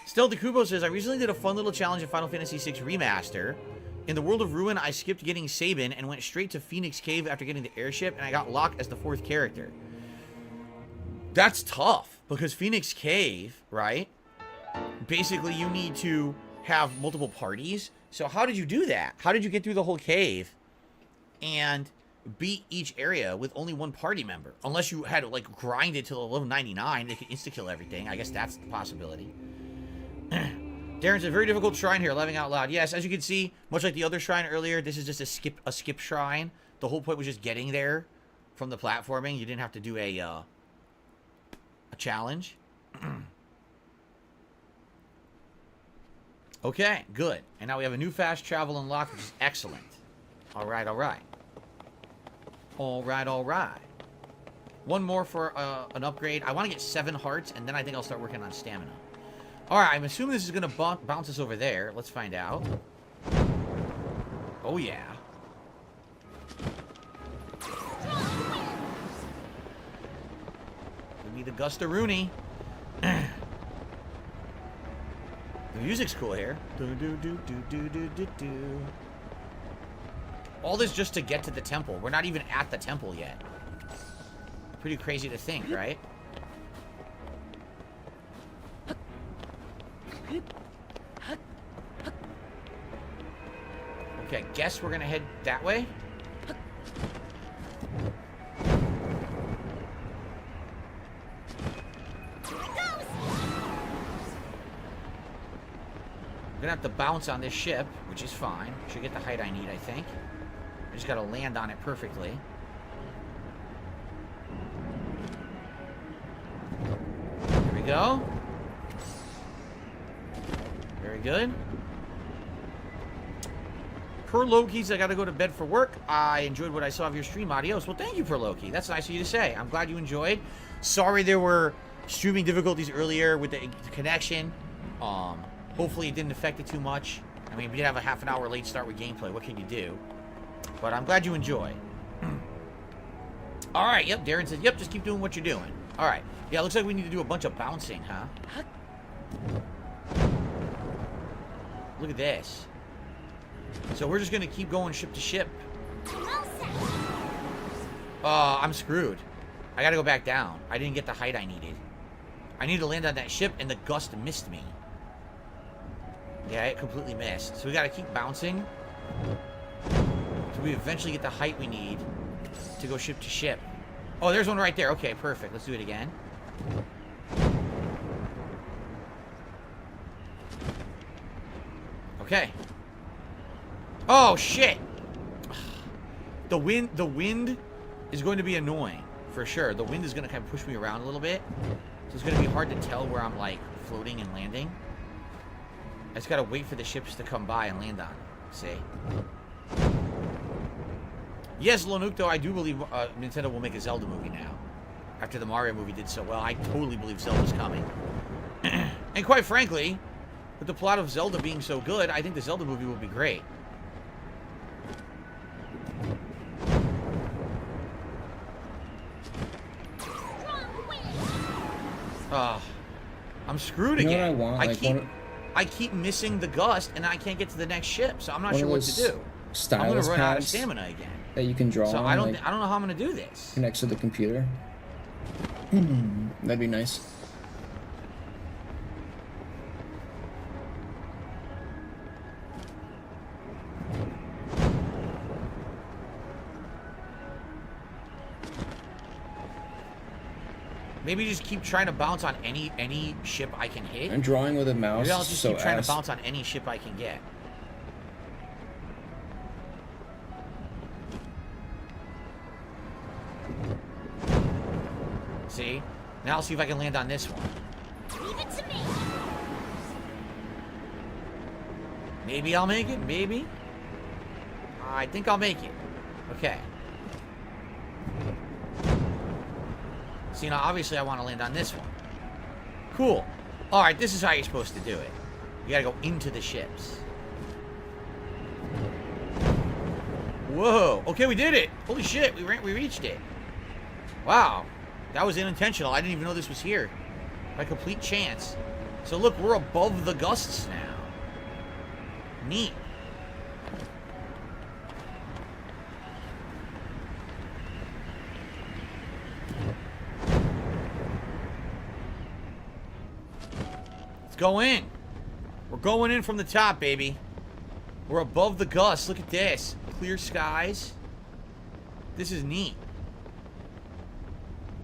Still, DeKubo says, I recently did a fun little challenge in Final Fantasy VI Remaster. In the World of Ruin, I skipped getting Sabin and went straight to Phoenix Cave after getting the airship, and I got locked as the 4th character. That's tough. Because Phoenix Cave, right? Basically, you need to have multiple parties. So how did you do that? How did you get through the whole cave and beat each area with only one party member? Unless you had to, like, grind it to level 99, they could insta-kill everything. I guess that's the possibility. Darren's a very difficult shrine here, laughing out loud. Yes, as you can see, much like the other shrine earlier, this is just a skip shrine. The whole point was just getting there from the platforming. You didn't have to do a challenge. Okay, good. And now we have a new fast travel unlocked, which is excellent. All right, all right. All right, all right. One more for an upgrade. I want to get 7 hearts, and then I think I'll start working on stamina. All right, I'm assuming this is going to bounce us over there. Let's find out. Oh, yeah. Give me the Gustaroonie. The music's cool here. All this just to get to the temple. We're not even at the temple yet. Pretty crazy to think, right? Okay, guess we're gonna head that way. I'm gonna have to bounce on this ship, which is fine. Should get the height I need, I think. I just gotta land on it perfectly. Here we go. Very good. Per Loki's, I gotta go to bed for work. I enjoyed what I saw of your stream. Adios. Well, thank you, Per Loki. That's nice of you to say. I'm glad you enjoyed. Sorry there were streaming difficulties earlier with the connection. Hopefully it didn't affect it too much. I mean, we did have a half an hour late start with gameplay. What can you do? But I'm glad you enjoy. All right, yep, Darren said, yep, just keep doing what you're doing. All right. Yeah, looks like we need to do a bunch of bouncing, huh? Look at this. So we're just going to keep going ship to ship. I'm screwed. I got to go back down. I didn't get the height I needed. I need to land on that ship, and the gust missed me. Yeah, it completely missed. So we gotta keep bouncing. So we eventually get the height we need to go ship to ship. Oh, there's one right there. Okay, perfect. Let's do it again. Okay. Oh, shit! The wind is going to be annoying, for sure. The wind is going to kind of push me around a little bit. So it's going to be hard to tell where I'm, like, floating and landing. I just gotta wait for the ships to come by and land on them. See? Yes, Lonuke, though, I do believe Nintendo will make a Zelda movie now. After the Mario movie did so well, I totally believe Zelda's coming. And quite frankly, with the plot of Zelda being so good, I think the Zelda movie will be great. I'm screwed again. You know what I want? I keep missing the gust, and I can't get to the next ship, so I'm not sure what to do. I'm gonna run out of stamina again. That you can draw. So on, I don't like, know how I'm gonna do this. Connects to the computer. That'd be nice. Maybe just keep trying to bounce on any ship I can hit. And drawing with a mouse. Maybe I'll just keep trying to bounce on any ship I can get. See? Now I'll see if I can land on this one. Leave it to me. Maybe I'll make it. Maybe. I think I'll make it. Okay. See, now, obviously, I want to land on this one. Cool. All right, this is how you're supposed to do it. You got to go into the ships. Whoa. Okay, we did it. Holy shit, we reached it. Wow. That was unintentional. I didn't even know this was here. By complete chance. So, look, we're above the gusts now. Neat. Let's go in. We're going in from the top, baby. We're above the gusts. Look at this. Clear skies. This is neat.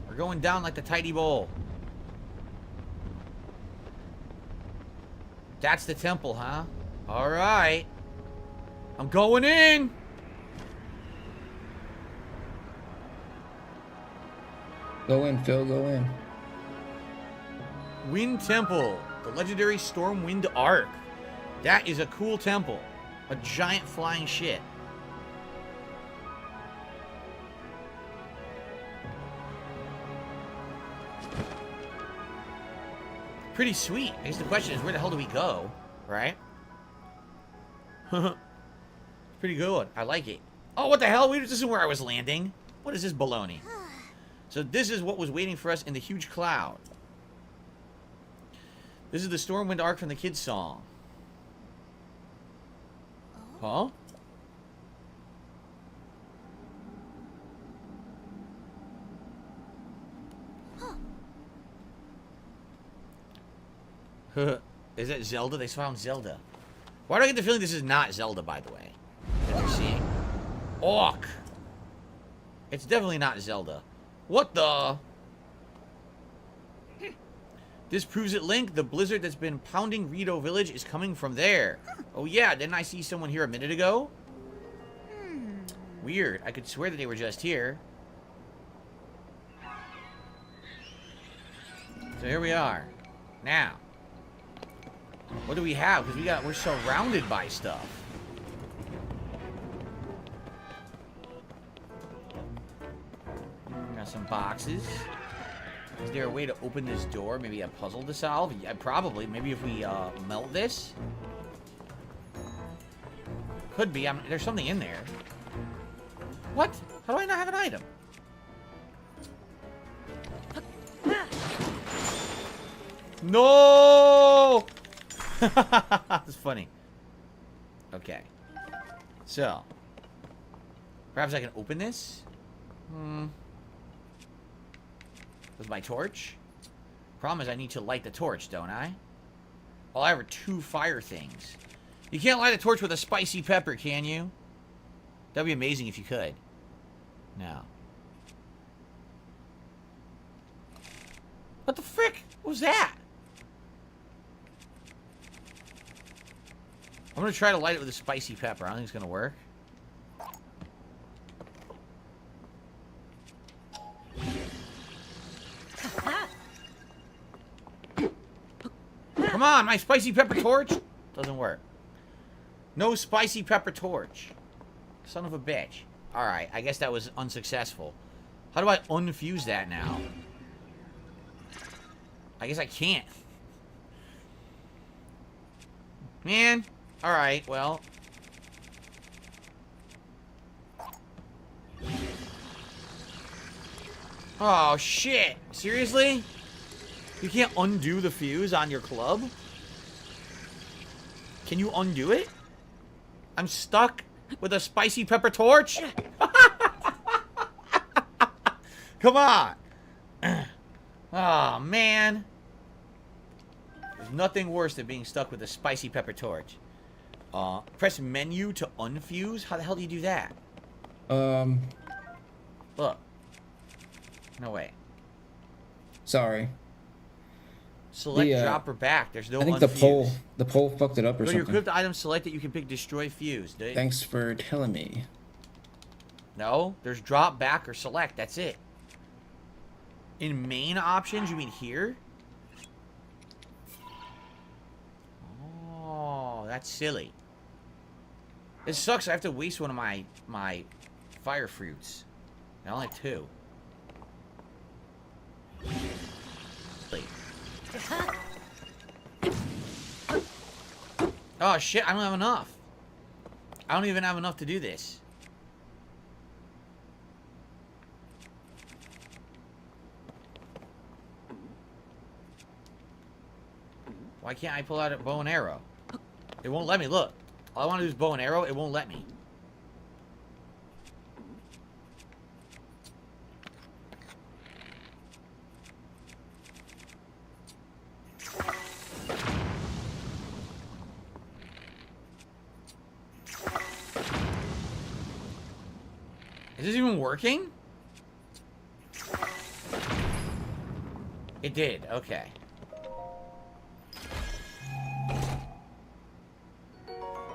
We're going down like the tidy bowl. That's the temple, huh? Alright. I'm going in. Go in, Phil, go in. Wind Temple. The legendary Stormwind Ark. That is a cool temple. A giant flying shit. Pretty sweet. I guess the question is, where the hell do we go? Right? Pretty good. I like it. Oh, what the hell? This isn't where I was landing. What is this baloney? So this is what was waiting for us in the huge cloud. This is the Stormwind Ark from the kids' song. Huh? Is that Zelda? They found Zelda. Why do I get the feeling this is not Zelda, by the way? That you're seeing. Orc. It's definitely not Zelda. What the? This proves it, Link. The blizzard that's been pounding Rito Village is coming from there. Oh yeah, didn't I see someone here a minute ago? Weird. I could swear that they were just here. So here we are. Now. What do we have? Because we're surrounded by stuff. Got some boxes. Is there a way to open this door? Maybe a puzzle to solve? Yeah, probably. Maybe if we melt this? Could be. There's something in there. What? How do I not have an item? No! That's funny. Okay. So. Perhaps I can open this? With my torch? Problem is I need to light the torch, don't I? All I have are 2 fire things. You can't light a torch with a spicy pepper, can you? That'd be amazing if you could. No. What the frick? What was that? I'm gonna try to light it with a spicy pepper. I don't think it's gonna work. Come on, my spicy pepper torch? Doesn't work. No spicy pepper torch. Son of a bitch. Alright, I guess that was unsuccessful. How do I unfuse that now? I guess I can't. Man. Alright, well. Oh, shit. Seriously? You can't undo the fuse on your club? Can you undo it? I'm stuck with a spicy pepper torch? Come on. Oh, man. There's nothing worse than being stuck with a spicy pepper torch. Press menu to unfuse? How the hell do you do that? Look. No way. Sorry. Select drop or back. There's no I think unfuse. the pole fucked it up or Go to your something. equipped item, select it. You can pick destroy fuse. Thanks for telling me. No, there's drop back or select. That's it. In main options, you mean here? Oh, that's silly. It sucks. I have to waste one of my fire fruits. I only have 2. Oh shit, I don't have enough. I don't even have enough to do this. Why can't I pull out a bow and arrow? It won't let me, look. All I want to do is bow and arrow, it won't let me. Is this even working? It did. Okay.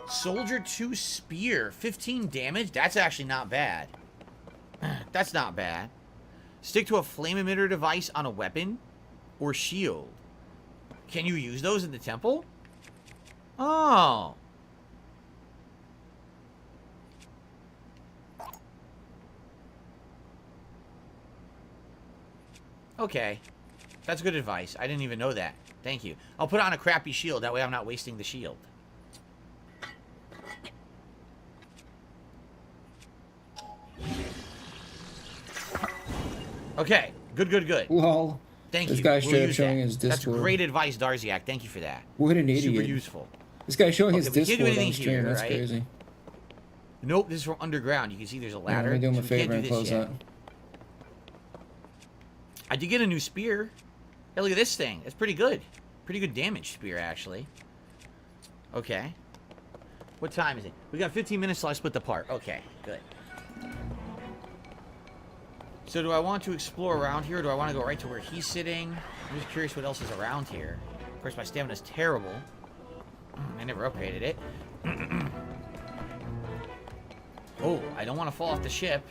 Soldier 2 Spear. 15 damage? That's actually not bad. That's not bad. Stick to a flame emitter device on a weapon or shield. Can you use those in the temple? Oh. Okay. That's good advice. I didn't even know that. Thank you. I'll put on a crappy shield. That way I'm not wasting the shield. Okay. Good, good, good. Well, Thank this you. guy's We'll straight up use showing that. his Discord. That's great advice, Darziak. Thank you for that. What an idiot. Super useful. This guy's showing his Okay, we can't do Discord on anything stream. here, That's right? crazy. Nope, this is from underground. You can see there's a Yeah, ladder. let me do him so a we can't favor do and this close yet. that. I did get a new spear. Hey, look at this thing. It's pretty good. Pretty good damage spear, actually. Okay. What time is it? We got 15 minutes till I split the part. Okay, good. So do I want to explore around here, or do I want to go right to where he's sitting? I'm just curious what else is around here. Of course, my stamina's terrible. I never upgraded it. Oh, I don't want to fall off the ship.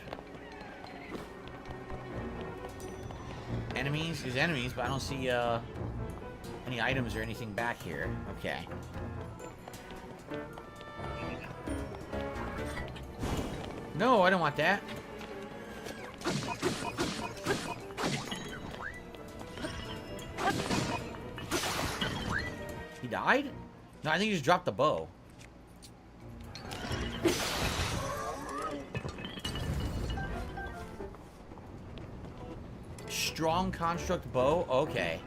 Enemies? There's enemies, but I don't see any items or anything back here. Okay. No, I don't want that. He died? No, I think he just dropped the bow. Strong construct bow? Okay.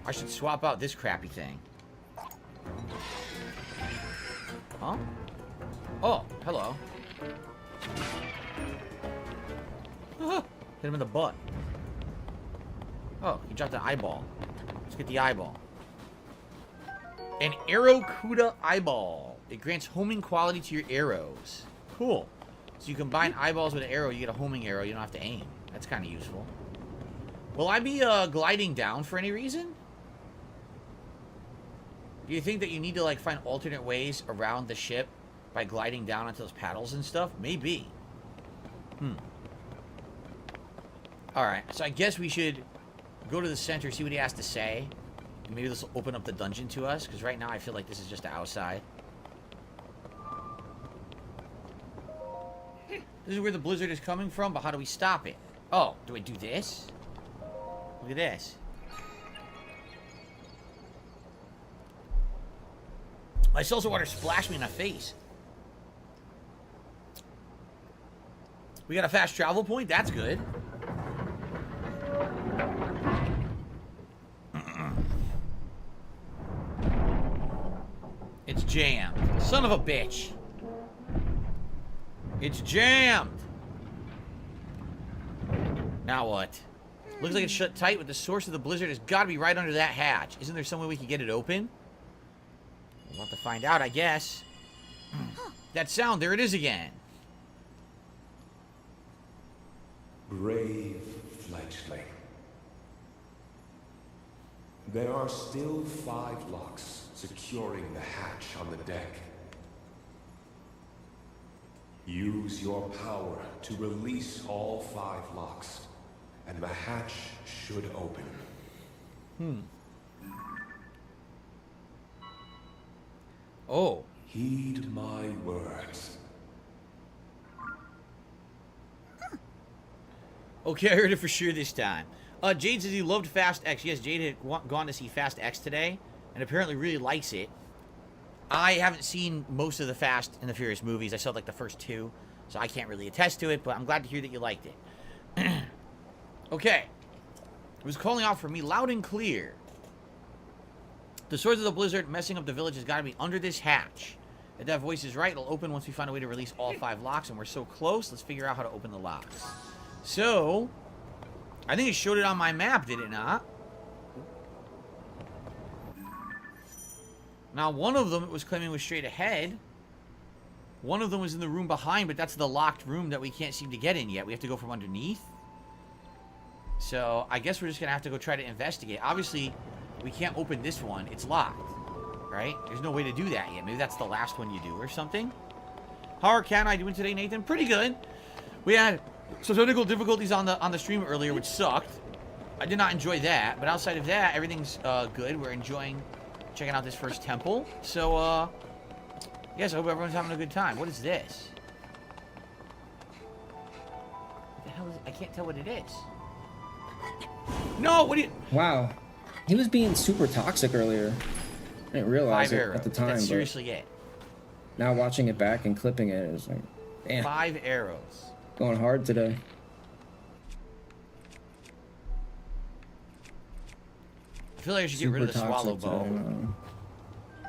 I should swap out this crappy thing. Huh? Oh, hello. Ah, hit him in the butt. Oh, he dropped an eyeball. Let's get the eyeball. An Arrowcuda eyeball. It grants homing quality to your arrows. Cool. So you combine eyeballs with an arrow, you get a homing arrow. You don't have to aim. That's kind of useful. Will I be gliding down for any reason? Do you think that you need to like find alternate ways around the ship by gliding down onto those paddles and stuff? Maybe. Alright, so I guess we should go to the center, see what he has to say. And maybe this will open up the dungeon to us, because right now I feel like this is just the outside. This is where the blizzard is coming from, but how do we stop it? Oh, do I do this? Look at this. My salsa water splashed me in the face. We got a fast travel point? That's good. It's jammed. Son of a bitch. It's jammed. Now what? Looks like it's shut tight, but the source of the blizzard has got to be right under that hatch. Isn't there some way we can get it open? We'll have to find out, I guess. That sound, there it is again. Brave fledgling. There are still 5 locks securing the hatch on the deck. Use your power to release all 5 locks, and the hatch should open. Oh. Heed my words. Okay, I heard it for sure this time. Jade says he loved Fast X. Yes, Jade had gone to see Fast X today, and apparently really likes it. I haven't seen most of the Fast and the Furious movies. I saw like the first 2, so I can't really attest to it, but I'm glad to hear that you liked it. Okay. It was calling out for me loud and clear. The Swords of the Blizzard messing up the village has got to be under this hatch. If that voice is right, it'll open once we find a way to release all 5 locks, and we're so close. Let's figure out how to open the locks. So, I think it showed it on my map, did it not? Now, one of them it was claiming was straight ahead. One of them was in the room behind, but that's the locked room that we can't seem to get in yet. We have to go from underneath. So I guess we're just going to have to go try to investigate. Obviously, we can't open this one. It's locked, right? There's no way to do that yet. Maybe that's the last one you do or something. How are Cat and I doing today, Nathan? Pretty good. We had some technical difficulties on the stream earlier, which sucked. I did not enjoy that, but outside of that, everything's good. We're enjoying checking out this first temple. So, yes, I hope everyone's having a good time. What is this? What the hell is it? I can't tell what it is. No, what do you... Wow. He was being super toxic earlier. I didn't realize 5 it arrows. at the time. That's but seriously it. now watching it back and clipping it, it's like, damn. 5 arrows. Going hard today. I feel like I should get rid of the swallow bow.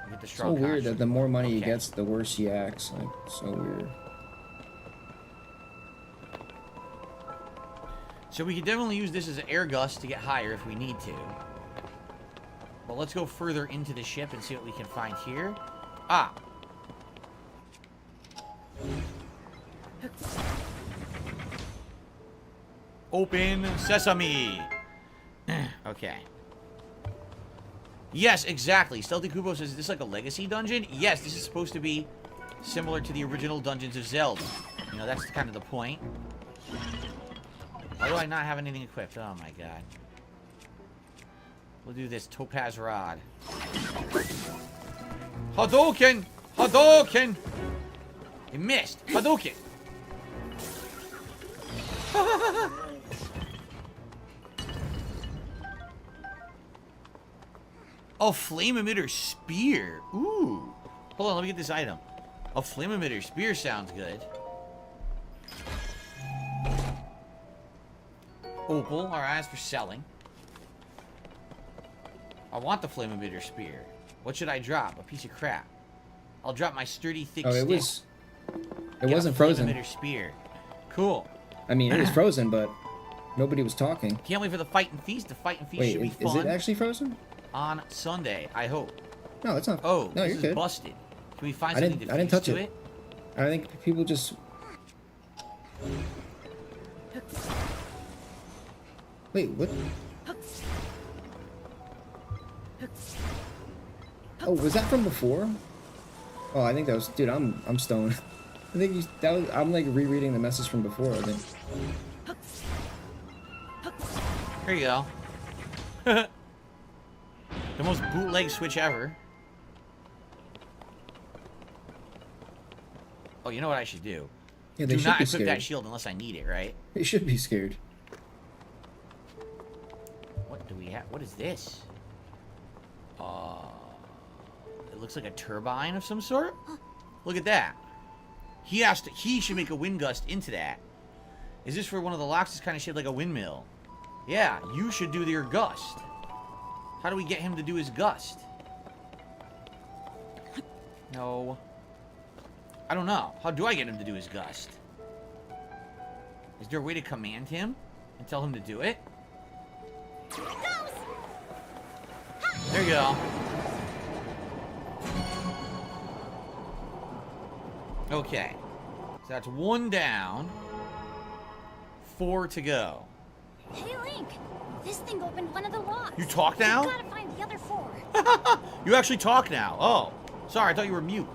Get the It's so strong weird that the more money he Okay. gets, the worse he acts. Like, so weird. So we could definitely use this as an air gust to get higher if we need to. But let's go further into the ship and see what we can find here. Ah. Open sesame. Okay. Yes, exactly. Stealthy Kubo says, is this like a legacy dungeon? Yes, this is supposed to be similar to the original Dungeons of Zelda. You know, that's kind of the point. Why do I not have anything equipped? Oh my god. We'll do this topaz rod. Hadouken! Hadouken! You missed! Hadouken! Oh, flame emitter spear. Ooh. Hold on, let me get this item. A flame emitter spear sounds good. Opal, alright, that's for selling. I want the flame emitter spear. What should I drop? A piece of crap. I'll drop my sturdy, thick stick. It wasn't frozen. Flame emitter spear. Cool. I mean, it was frozen, but nobody was talking. Can't wait for the Fight and Feast. The Fight and Feast Wait, should be fun. is it actually frozen? On Sunday, I hope. No, it's not. Oh, no, this you're is good. busted. Can we find I something didn't touch to it. I think people just. Wait, what? Oh, was that from before? Oh, I think that was, dude. I'm stoned. I think I'm like rereading the message from before. I think. Here you go. The most bootleg switch ever. Oh, you know what I should do? Yeah, they do should not be equip that scared. shield unless I need it, right? They should be scared. What do we have? What is this? It looks like a turbine of some sort. Look at that. He should make a wind gust into that. Is this for one of the locks? It's kind of shaped like a windmill. Yeah, you should do your gust. How do we get him to do his gust? No. I don't know. How do I get him to do his gust? Is there a way to command him and tell him to do it? There you go. Okay. So that's 1 down. 4 to go. Hey, Link! This thing opened one of the locks. You talk now? We gotta find the other 4. You actually talk now. Oh. Sorry, I thought you were mute.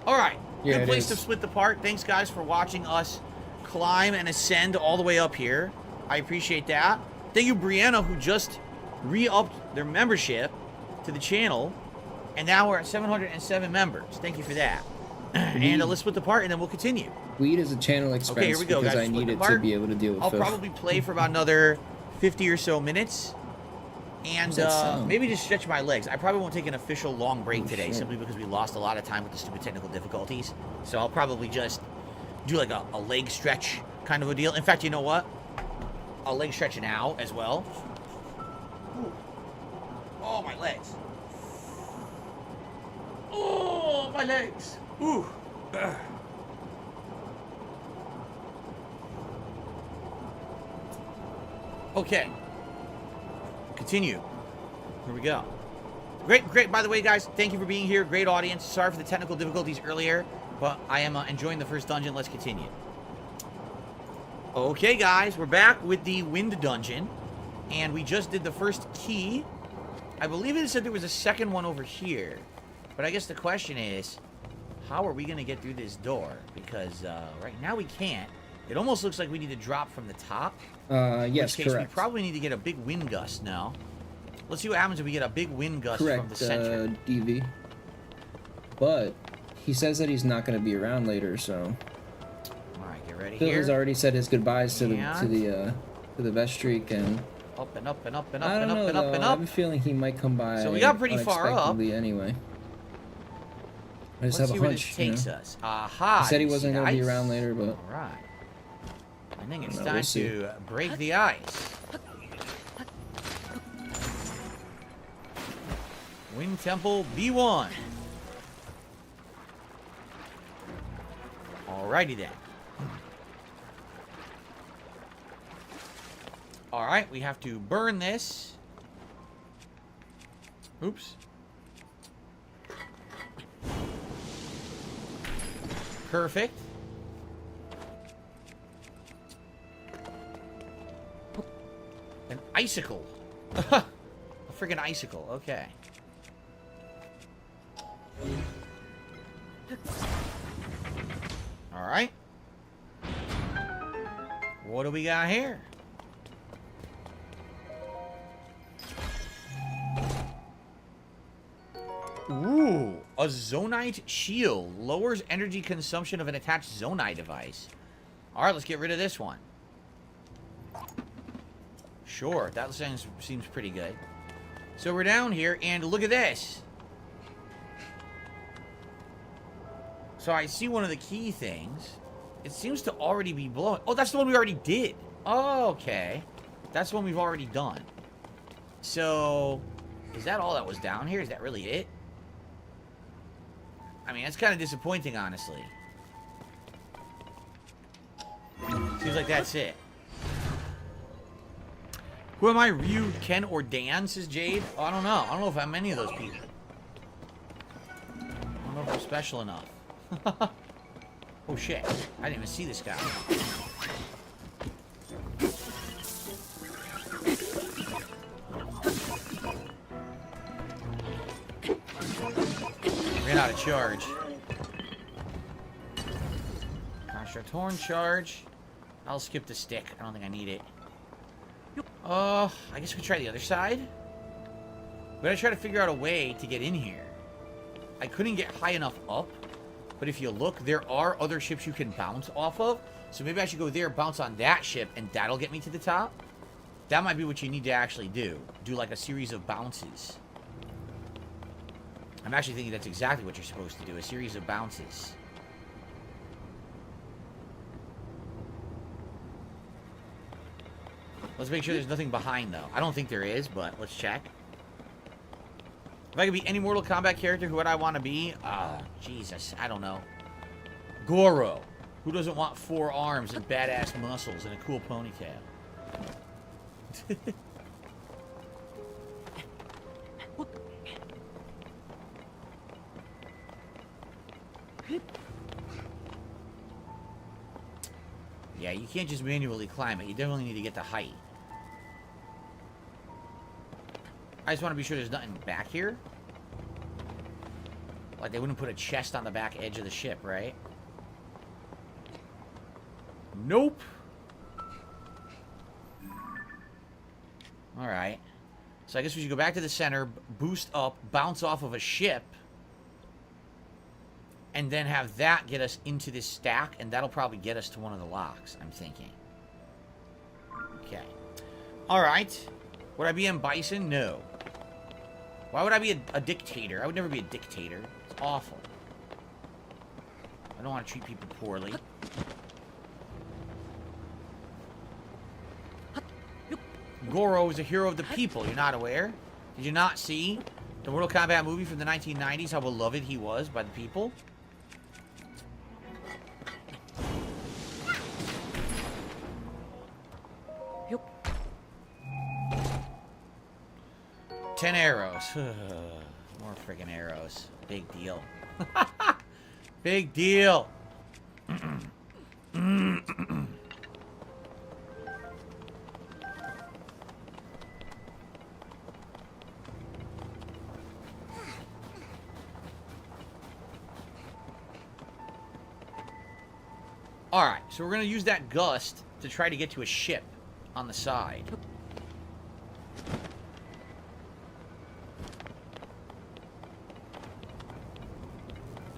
Alright. Yeah, Good it place is. to split the part. Thanks, guys, for watching us climb and ascend all the way up here. I appreciate that. Thank you, Brianna, who just re-upped their membership to the channel. And now we're at 707 members. Thank you for that. And let's split the part, and then we'll continue. Weed is a channel expense Okay, here we go, because guys. I Split need the it to part. be able to deal with I'll filth. probably play for about another 50 or so minutes. And What's that sound? maybe just stretch my legs. I probably won't take an official long break today, shit. simply because we lost a lot of time with the stupid technical difficulties. So I'll probably just do like a leg stretch kind of a deal. In fact, you know what? I'll leg stretch now as well. Ooh. Oh, my legs. Oh, my legs. Ooh. Ugh. Okay. Continue. Here we go. Great. By the way, guys, thank you for being here. Great audience. Sorry for the technical difficulties earlier. But I am enjoying the first dungeon. Let's continue. Okay, guys, we're back with the wind dungeon. And we just did the first key. I believe it said there was a second one over here. But I guess the question is, how are we going to get through this door? Because right now we can't. It almost looks like we need to drop from the top. Yes, in which case correct. we probably need to get a big wind gust now. Let's see what happens if we get a big wind gust from the center. DV. But he says that he's not going to be around later, so. All right, get ready Phil here. has already said his goodbyes to And the vest streak, and up and up and up and I up and don't up know, and up though. and I up. have a feeling he might come by. So we got pretty far up. unexpectedly anyway. I just Let's have see a where hunch. this takes you know? us. Aha! He said he you wasn't see going to be ice? around later, but. All right. I think it's know, time we'll see. to break the ice. Wind Temple B1. Alrighty then. Alright, we have to burn this. Oops. Perfect. An icicle. A freaking icicle. Okay. Alright. What do we got here? Ooh, a Zonite shield. Lowers energy consumption of an attached Zonite device. Alright, let's get rid of this one. Sure, that seems pretty good. So we're down here, and look at this. So I see one of the key things. It seems to already be blowing. Oh, that's the one we already did. Oh, okay. That's the one we've already done. So, is that all that was down here? Is that really it? I mean, that's kind of disappointing, honestly. Seems like that's it. Who am I? Ryu, Ken, or Dan, says Jade? Oh, I don't know. I don't know if I'm any of those people. I don't know if I'm special enough. Oh, shit. I didn't even see this guy. Ran out of charge. Construct horn charge. I'll skip the stick. I don't think I need it. I guess we try the other side. We gotta try to figure out a way to get in here. I couldn't get high enough up, but if you look, there are other ships you can bounce off of. So maybe I should go there, bounce on that ship, and that'll get me to the top. That might be what you need to actually do. Do like a series of bounces. I'm actually thinking that's exactly what you're supposed to do, a series of bounces. Let's make sure there's nothing behind, though. I don't think there is, but let's check. If I could be any Mortal Kombat character, who would I want to be? Jesus, I don't know. Goro. Who doesn't want 4 arms and badass muscles and a cool ponytail? Yeah, you can't just manually climb it. You definitely need to get the height. I just want to be sure there's nothing back here. Like they wouldn't put a chest on the back edge of the ship, right? Nope. Alright. So I guess we should go back to the center, boost up, bounce off of a ship, and then have that get us into this stack, and that'll probably get us to one of the locks, I'm thinking. Okay. Alright. Would I be M. Bison? No. Why would I be a dictator? I would never be a dictator. It's awful. I don't want to treat people poorly. Goro is a hero of the people. You're not aware? Did you not see the Mortal Kombat movie from the 1990s? How beloved he was by the people? Yep. 10 arrows. More friggin' arrows. Big deal. Big deal. Alright, so we're going to use that gust to try to get to a ship on the side.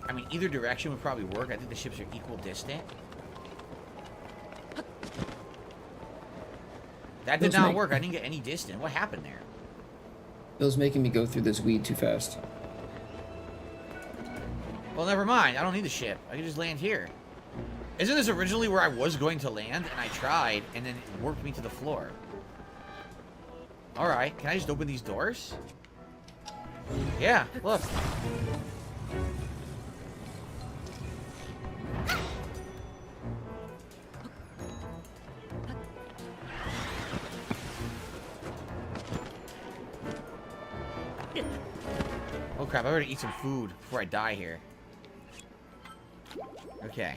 I mean, either direction would probably work. I think the ships are equal distant. That did not work. I didn't get any distant. What happened there? Bill's making me go through this weed too fast. Well, never mind. I don't need the ship. I can just land here. Isn't this originally where I was going to land? And I tried, and then it warped me to the floor. Alright, can I just open these doors? Yeah, look. Oh crap, I better eat some food before I die here. Okay.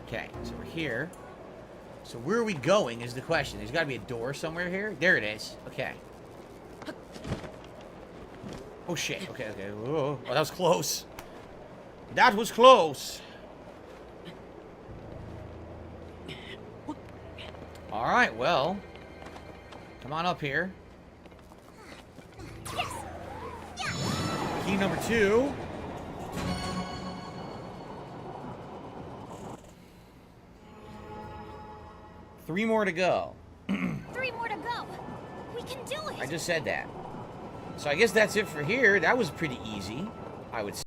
Okay, so we're here. So where are we going is the question. There's got to be a door somewhere here. There it is. Okay. Oh, shit. Okay, okay. Whoa. Oh, that was close. That was close. All right, well. Come on up here. Key number 2. Three more to go. 3 more to go. We can do it. I just said that. So I guess that's it for here. That was pretty easy, I would say.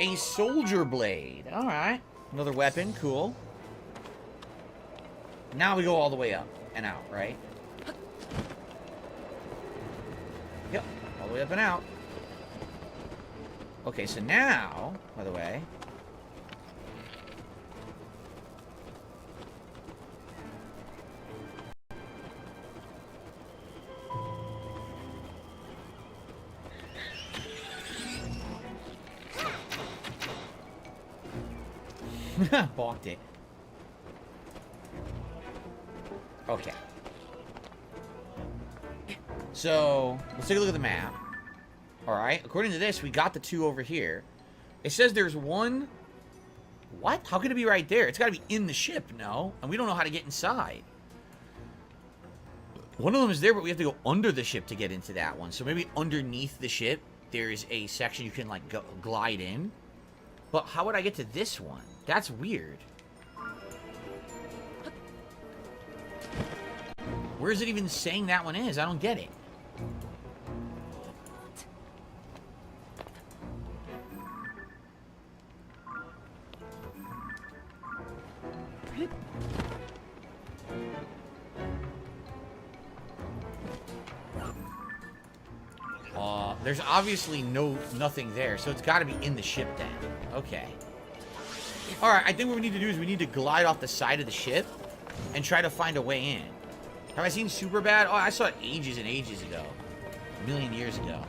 A soldier blade. All right. Another weapon. Cool. Now we go all the way up and out, right? Yep. All the way up and out. Okay, so now, by the way... Balked it. Okay. So, let's take a look at the map. Alright, according to this, we got the 2 over here. It says there's one... What? How could it be right there? It's got to be in the ship, no? And we don't know how to get inside. One of them is there, but we have to go under the ship to get into that one. So maybe underneath the ship, there's a section you can, like, glide in. But how would I get to this one? That's weird. Where is it even saying that one is? I don't get it. There's obviously nothing there, so it's got to be in the ship then. Okay. Alright, I think what we need to do is we need to glide off the side of the ship and try to find a way in. Have I seen Superbad? Oh, I saw it ages and ages ago. A million years ago.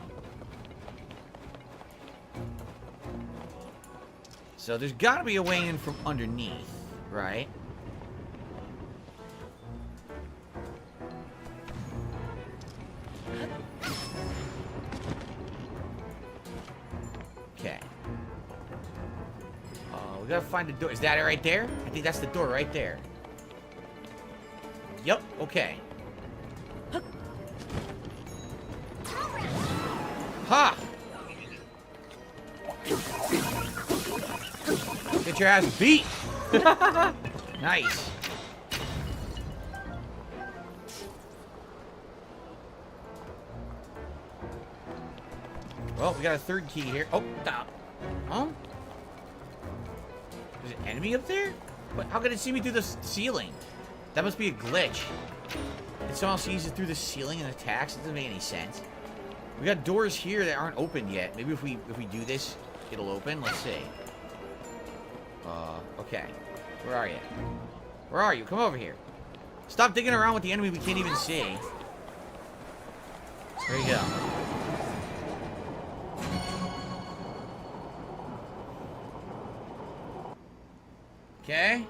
So there's got to be a way in from underneath, right? Okay. We gotta find a door. Is that it right there? I think that's the door right there. Yep, okay. Ha! Get your ass beat! Nice. Well, we got a third key here. Oh, stop. Huh? There's an enemy up there? What? How can it see me through the ceiling? That must be a glitch. It somehow sees it through the ceiling and attacks. It doesn't make any sense. We got doors here that aren't open yet. Maybe if we do this, it'll open. Let's see. Okay. Where are you? Where are you? Come over here. Stop digging around with the enemy we can't even see. There you go. Okay.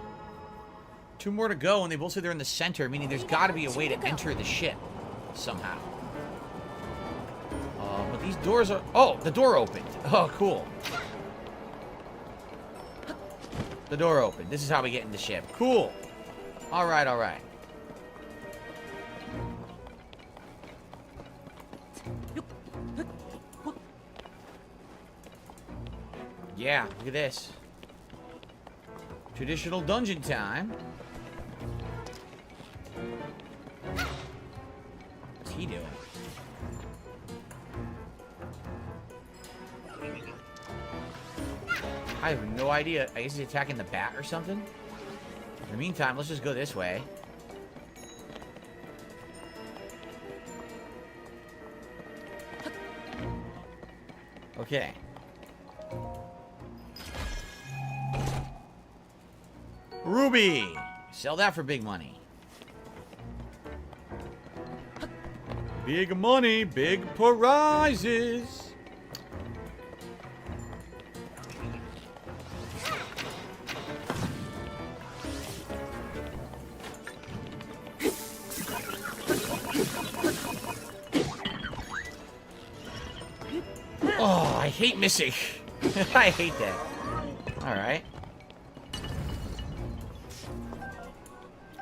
2 more to go, and they both say they're in the center, meaning there's got to be a way to enter the ship somehow. But these doors are... Oh, the door opened. Oh, cool. The door opened. This is how we get in the ship. Cool. All right, all right. Yeah, look at this. Traditional dungeon time. What's he doing? I have no idea. I guess he's attacking the bat or something. In the meantime, let's just go this way. Okay. Ruby! Sell that for big money. Big money, big prizes. Oh, I hate missing. I hate that. Alright.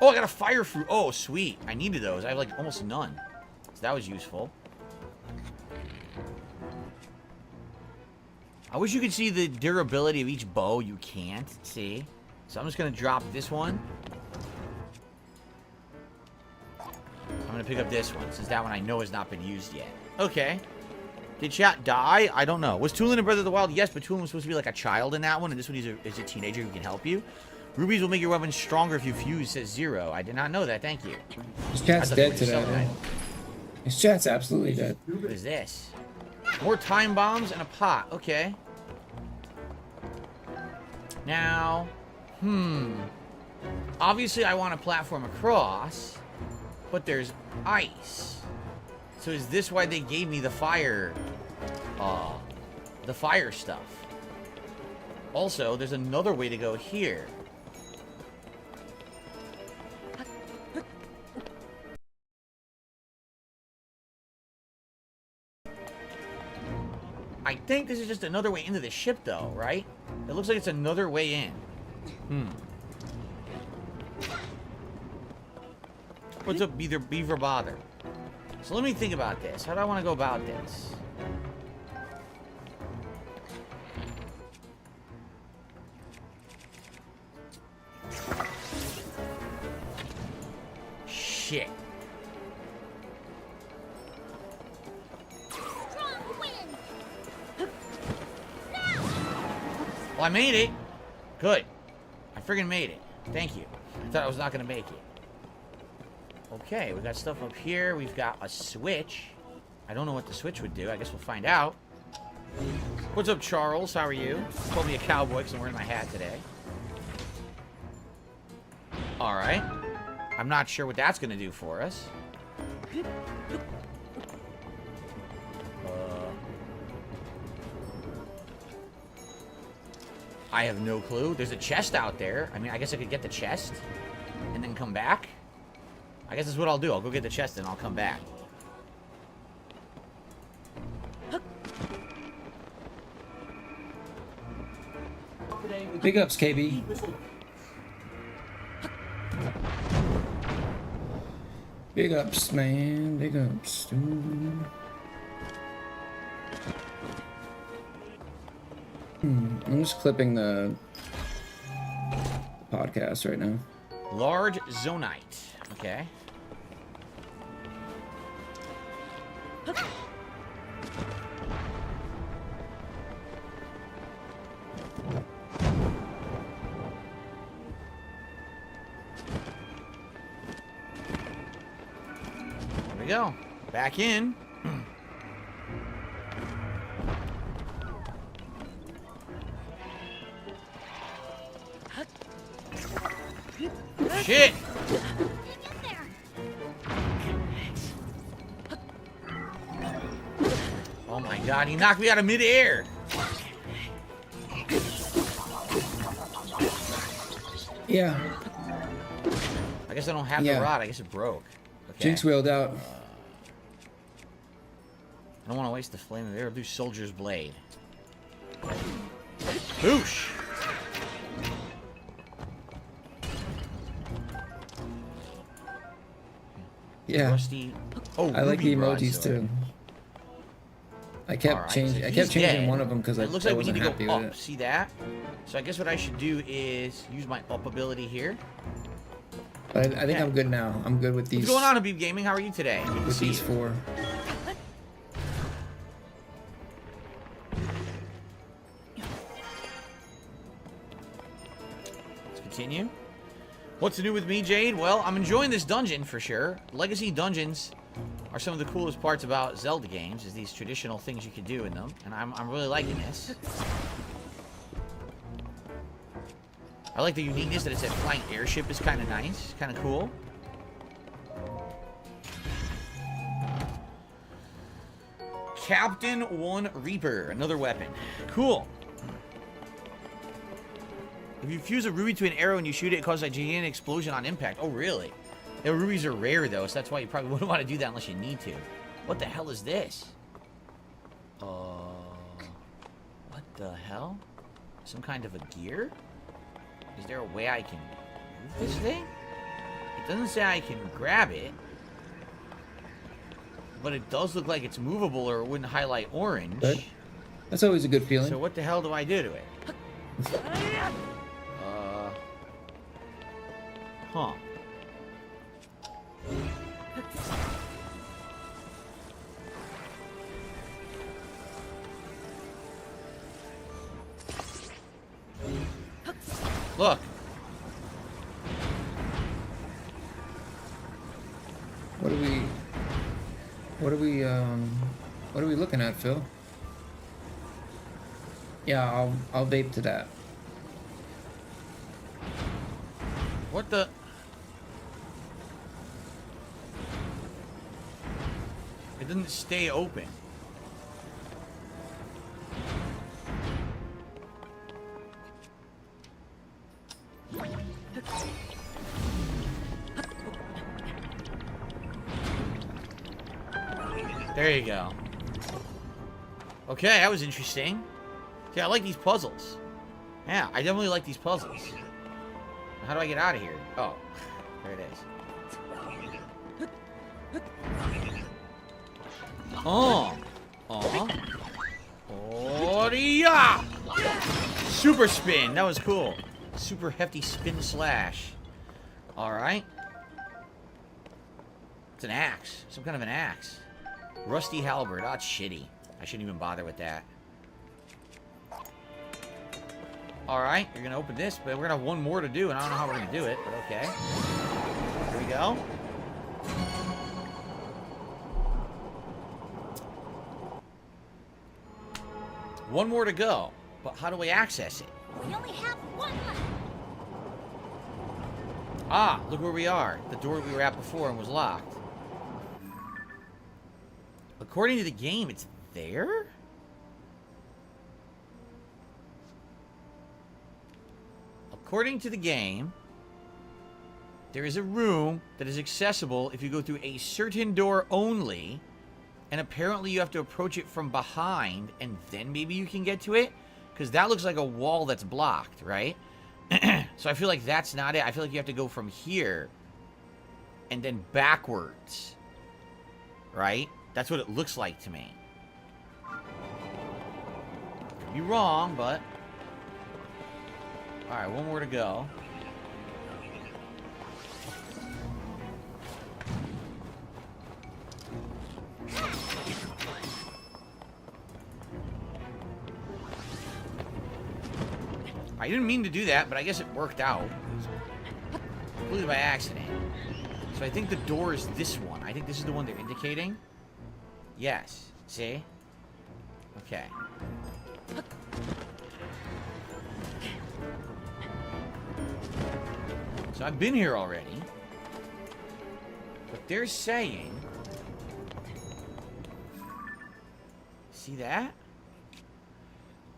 Oh, I got a fire fruit. Oh, sweet. I needed those. I have, like, almost none. So that was useful. I wish you could see the durability of each bow. You can't see. So I'm just going to drop this one. I'm going to pick up this one, since that one I know has not been used yet. Okay. Did chat die? I don't know. Was Tulin in Breath of the Wild? Yes, but Tulin was supposed to be like a child in that one, and this one is a teenager who can help you. Rubies will make your weapon stronger if you fuse, says Zero. I did not know that. Thank you. His chat's dead today. His chat's absolutely dead. What is this? More time bombs and a pot. Okay. Now, obviously I want to platform across, but there's ice. So is this why they gave me the fire stuff? Also, there's another way to go here. I think this is just another way into the ship, though, right? It looks like it's another way in. What's up, Beaver Bother? So let me think about this. How do I want to go about this? Shit. Well, I made it. Good. I friggin' made it. Thank you. I thought I was not gonna make it. Okay, we got stuff up here. We've got a switch. I don't know what the switch would do. I guess we'll find out. What's up, Charles? How are you? Called me a cowboy because I'm wearing my hat today. Alright. I'm not sure what that's gonna do for us. I have no clue. There's a chest out there. I mean, I guess I could get the chest and then come back. I guess that's what I'll do. I'll go get the chest and I'll come back. Big ups, KB. Big ups, man. Big ups. Dude. I'm just clipping the podcast right now. Large zonite. Okay. There we go. Back in. God, he knocked me out of midair. Yeah. I guess I don't have the rod. I guess it broke. Okay. Jinx wheeled out. I don't want to waste the flame of air. I'll do Soldier's Blade. Boosh! Yeah. Rusty. Oh, I like the Ruby emojis broadsword. too. I kept changing one of them because I looks like we wasn't need to happy go with up. it. See that? So I guess what I should do is use my up ability here. But I think I'm good now. I'm good with these. What's going on, Abib Gaming? How are you today? Good to With see these you. 4. Let's continue. What's new with me, Jade? Well, I'm enjoying this dungeon for sure. Legacy dungeons are some of the coolest parts about Zelda games, is these traditional things you can do in them, and I'm really liking this. I like the uniqueness that it's a flying airship is kind of nice, kind of cool. Captain One Reaper, another weapon. Cool. If you fuse a ruby to an arrow and you shoot it, it causes a gigantic explosion on impact. Oh, really? Yeah, rubies are rare, though, so that's why you probably wouldn't want to do that unless you need to. What the hell is this? What the hell? Some kind of a gear? Is there a way I can move this thing? It doesn't say I can grab it. But it does look like it's movable or it wouldn't highlight orange. Good. That's always a good feeling. So what the hell do I do to it? Huh. Look. What are we looking at, Phil? Yeah, I'll vape to that. What the? It didn't stay open. There you go. Okay, that was interesting. Yeah, I like these puzzles. Yeah, I definitely like these puzzles. How do I get out of here? Oh, there it is. Oh. Oh. Oh, yeah. Super spin. That was cool. Super hefty spin slash. All right. It's an axe. Some kind of an axe. Rusty halberd. Oh, it's shitty. I shouldn't even bother with that. Alright, you're gonna open this, but we're gonna have one more to do, and I don't know how we're gonna do it, but okay. Here we go. One more to go, but how do we access it? We only have one left. Ah, look where we are. The door we were at before and was locked. According to the game, it's there? According to the game, there is a room that is accessible if you go through a certain door only, and apparently you have to approach it from behind, and then maybe you can get to it? Because that looks like a wall that's blocked, right? So I feel like that's not it. I feel like you have to go from here and then backwards, right? That's what it looks like to me. Could be wrong, but... Alright, one more to go. I didn't mean to do that, but I guess it worked out. Completely by accident. So I think the door is this one. I think this is the one they're indicating. Yes. See? Okay. So I've been here already. But they're saying... See that?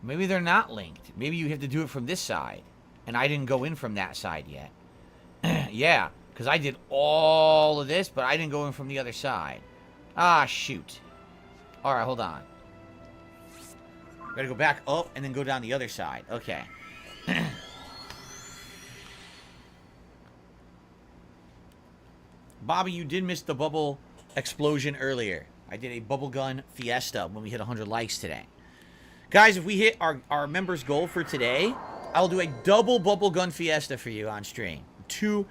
Maybe they're not linked. Maybe you have to do it from this side. And I didn't go in from that side yet. Yeah, because I did all of this, but I didn't go in from the other side. Ah, shoot. Alright, hold on. Gotta go back up and then go down the other side. Okay. Bobby, you did miss the bubble explosion earlier. I did a bubble gun fiesta when we hit 100 likes today. Guys, if we hit our members' goal for today, I'll do a double bubble gun fiesta for you on stream. 2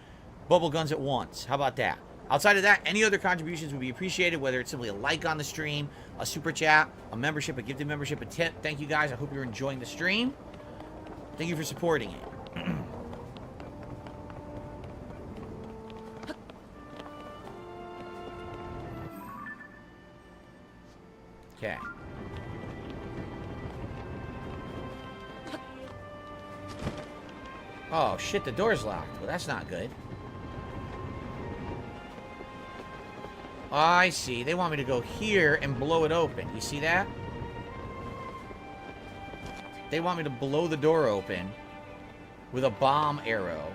bubble guns at once. How about that? Outside of that, any other contributions would be appreciated, whether it's simply a like on the stream, a super chat, a membership, a gifted membership, a tip. Thank you guys. I hope you're enjoying the stream. Thank you for supporting it. Okay. Oh, shit, the door's locked. Well, that's not good. Oh, I see. They want me to go here and blow it open. You see that? They want me to blow the door open with a bomb arrow.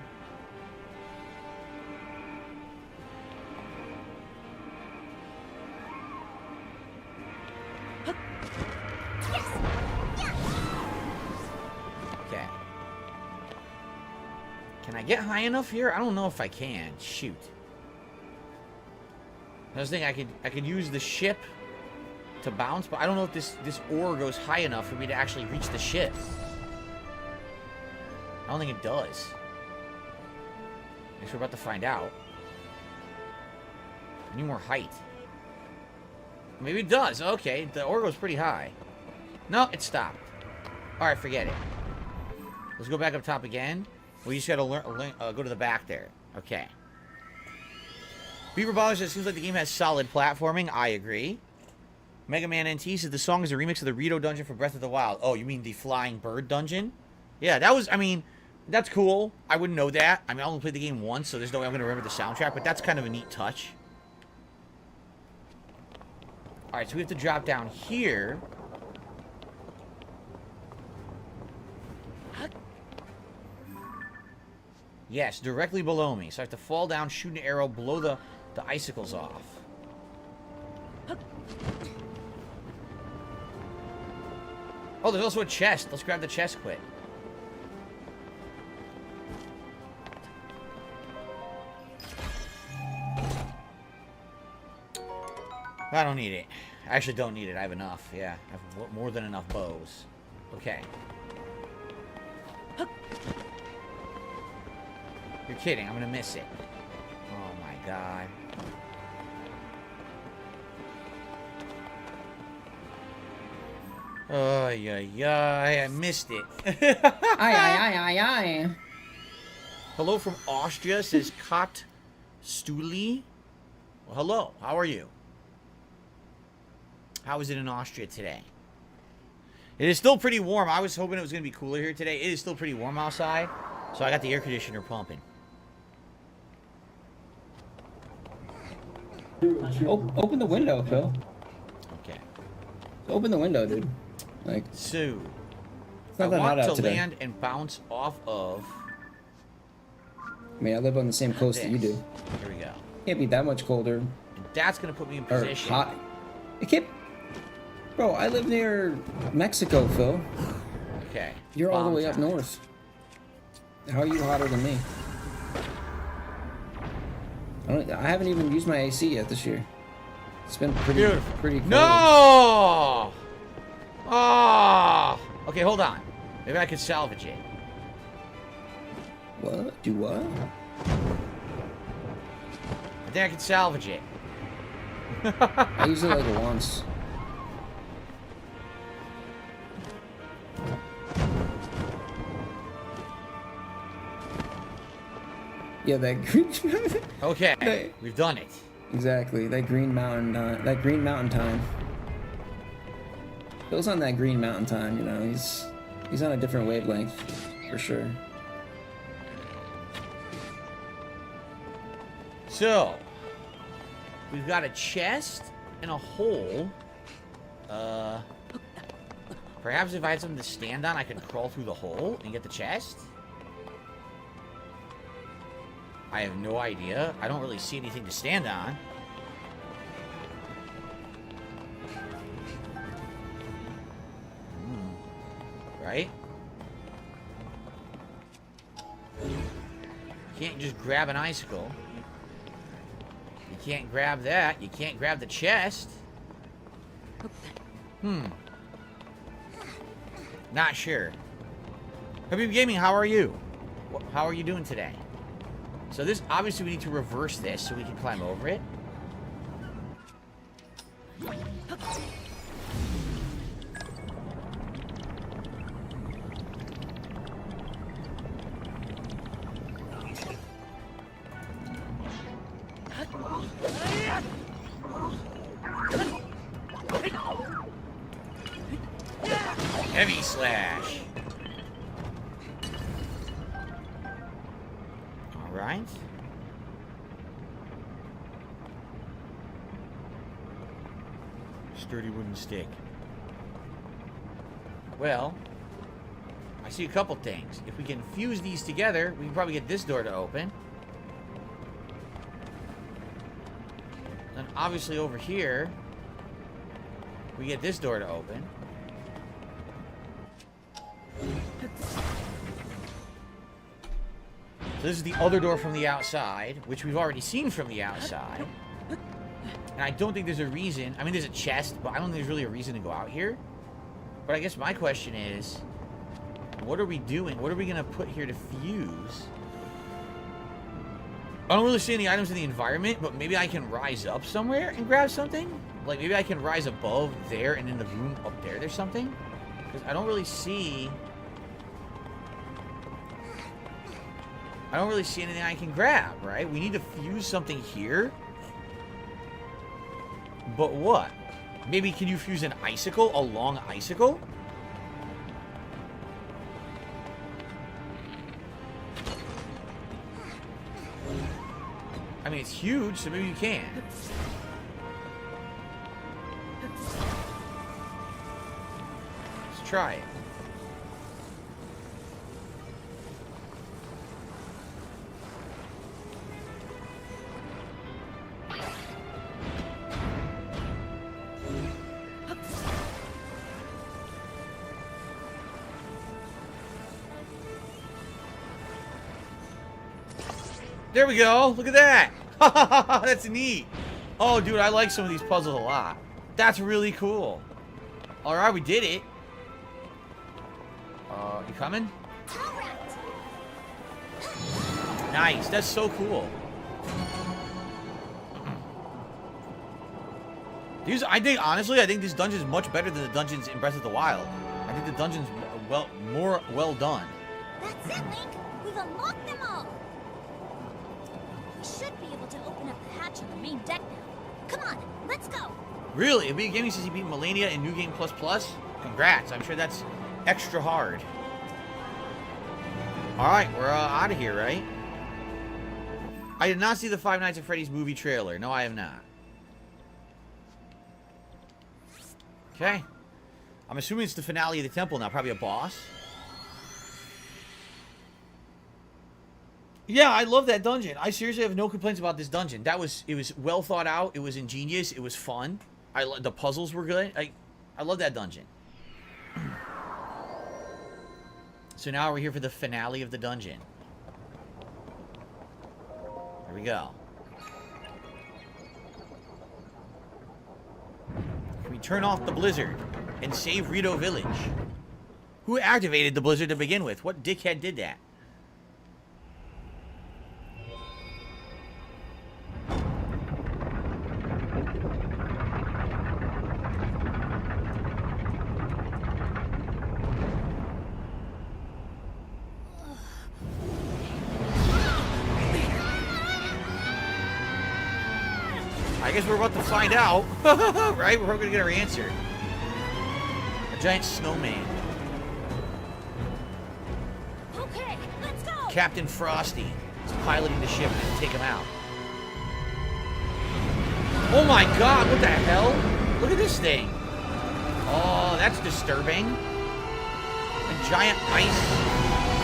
Okay. Can I get high enough here? I don't know if I can. Shoot. I was thinking I could use the ship to bounce, but I don't know if this ore goes high enough for me to actually reach the ship. I don't think it does. I guess we're about to find out. I need more height. Maybe it does. Okay, the ore goes pretty high. No, it stopped. Alright, forget it. Let's go back up top again. We just gotta go to the back there. Okay. Beaver Ballers says, it seems like the game has solid platforming. I agree. Mega Man NT says the song is a remix of the Rito dungeon for Breath of the Wild. Oh, you mean the Flying Bird dungeon? Yeah, that was, I mean, that's cool. I wouldn't know that. I mean, I only played the game once, so there's no way I'm going to remember the soundtrack, but that's kind of a neat touch. Alright, so we have to drop down here. Yes, directly below me. So I have to fall down, shoot an arrow, blow the icicles off. Oh, there's also a chest. Let's grab the chest quick. I don't need it. I actually don't need it. I have enough. Yeah, I have more than enough bows. Okay. You're kidding. I'm going to miss it. Oh, my God. Oh, yeah, I missed it. Aye. Hello from Austria, says Kat Stuli. Well, hello. How are you? How is it in Austria today? It is still pretty warm. I was hoping it was going to be cooler here today. It is still pretty warm outside, so I got the air conditioner pumping. Open the window, Phil. Okay. Open the window, dude. Like, so, it's I not that hot want out to today. land and bounce off of... I mean, I live on the same coast that you do. Here we go. Can't be that much colder. And that's going to put me in Or position. hot. It can't... Bro, I live near Mexico, Phil. Okay. You're all the Bomb way up time. north. How are you hotter than me? I haven't even used my AC yet this year. It's been pretty cold. No! Oh! Okay, hold on. Maybe I could salvage it. What? Do what? I think I could salvage it. I used it like once. Yeah, that green. Okay, we've done it. Exactly, that Green Mountain time. Phil's on that Green Mountain time, you know. He's on a different wavelength, for sure. So, we've got a chest and a hole. Perhaps if I had something to stand on, I could crawl through the hole and get the chest? I have no idea. I don't really see anything to stand on. Right? You can't just grab an icicle. You can't grab that. You can't grab the chest. Not sure. Habib Gaming, how are you? How are you doing today? So this, obviously we need to reverse this so we can climb over it. Heavy slash. All right. Sturdy wooden stick. Well, I see a couple things. If we can fuse these together, we can probably get this door to open. Then obviously over here, we get this door to open. So this is the other door from the outside, which we've already seen from the outside. And I don't think there's a reason. I mean, there's a chest, but I don't think there's really a reason to go out here. But I guess my question is, what are we doing? What are we going to put here to fuse? I don't really see any items in the environment, but maybe I can rise up somewhere and grab something? Like, maybe I can rise above there, and in the room up there, there's something? Because I don't really see... I don't really see anything I can grab, right? We need to fuse something here. But what? Maybe can you fuse an icicle? A long icicle? I mean, it's huge, so maybe you can. Let's try it. There we go. Look at that. That's neat. Oh, dude, I like some of these puzzles a lot. That's really cool. All right, we did it. You coming? Nice. That's so cool. These, honestly, I think this dungeon is much better than the dungeons in Breath of the Wild. I think the dungeon's more well done. That's it, Link. We've unlocked them all. We should be able to open up the hatch on the main deck now. Come on, let's go. Really? If Big Gaming says he beat Melania in New Game Plus Plus, congrats. I'm sure that's extra hard. Alright, we're out of here, right? I did not see the Five Nights at Freddy's movie trailer. No, I have not. Okay. I'm assuming it's the finale of the temple now. Probably a boss. Yeah, I love that dungeon. I seriously have no complaints about this dungeon. It was well thought out. It was ingenious. It was fun. The puzzles were good. I love that dungeon. So now we're here for the finale of the dungeon. Here we go. Can we turn off the blizzard and save Rito Village? Who activated the blizzard to begin with? What dickhead did that? I guess we're about to find out, right? We're going to get our answer. A giant snowman. Okay, let's go. Captain Frosty is piloting the ship to take him out. Oh my god, what the hell? Look at this thing. Oh, that's disturbing. A giant ice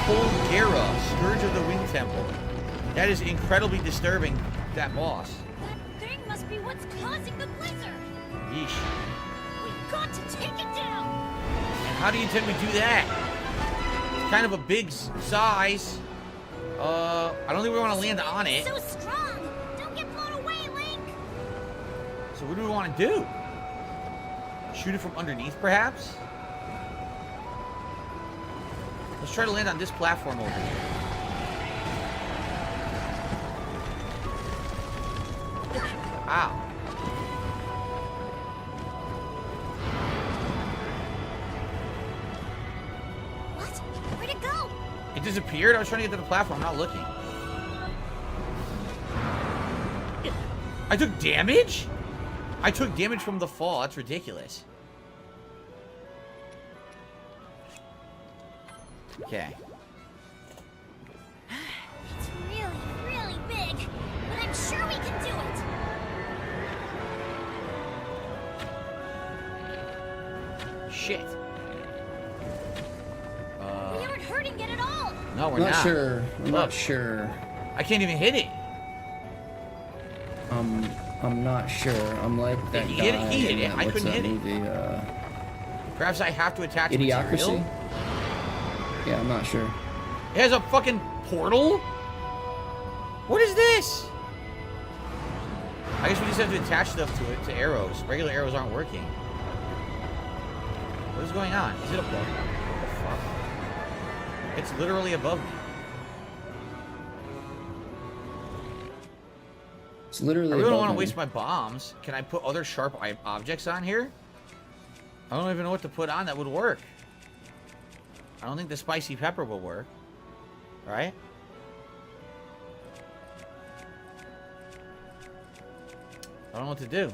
Polgara, Scourge of the Wind Temple. That is incredibly disturbing, that boss. That thing must be what's causing the blizzard. Yeesh. We've got to take it down. And how do you intend to do that? It's kind of a big size. I don't think we want to land on it. So strong. Don't get blown away, Link. So what do we want to do? Shoot it from underneath, perhaps? Let's try to land on this platform over here. Ow. What? Where'd it go? It disappeared? I was trying to get to the platform, not looking. I took damage? I took damage from the fall. That's ridiculous. Okay. It's really, really big, but I'm sure we can do it. Shit. We aren't hurting it at all. No, we're not not. sure. I'm Look. not sure. I can't even hit it. I'm not sure. I'm like that He guy hit it. He hit in it. that- I what's couldn't that hit it. movie? Perhaps I have to attach Idiocracy? material. Yeah, I'm not sure. It has a fucking portal? What is this? I guess we just have to attach stuff to it, to arrows. Regular arrows aren't working. What is going on? Is it above me? What the fuck? It's literally above me. It's literally. I really don't above want to me. waste my bombs. Can I put other sharp objects on here? I don't even know what to put on that would work. I don't think the spicy pepper will work. Right? I don't know what to do.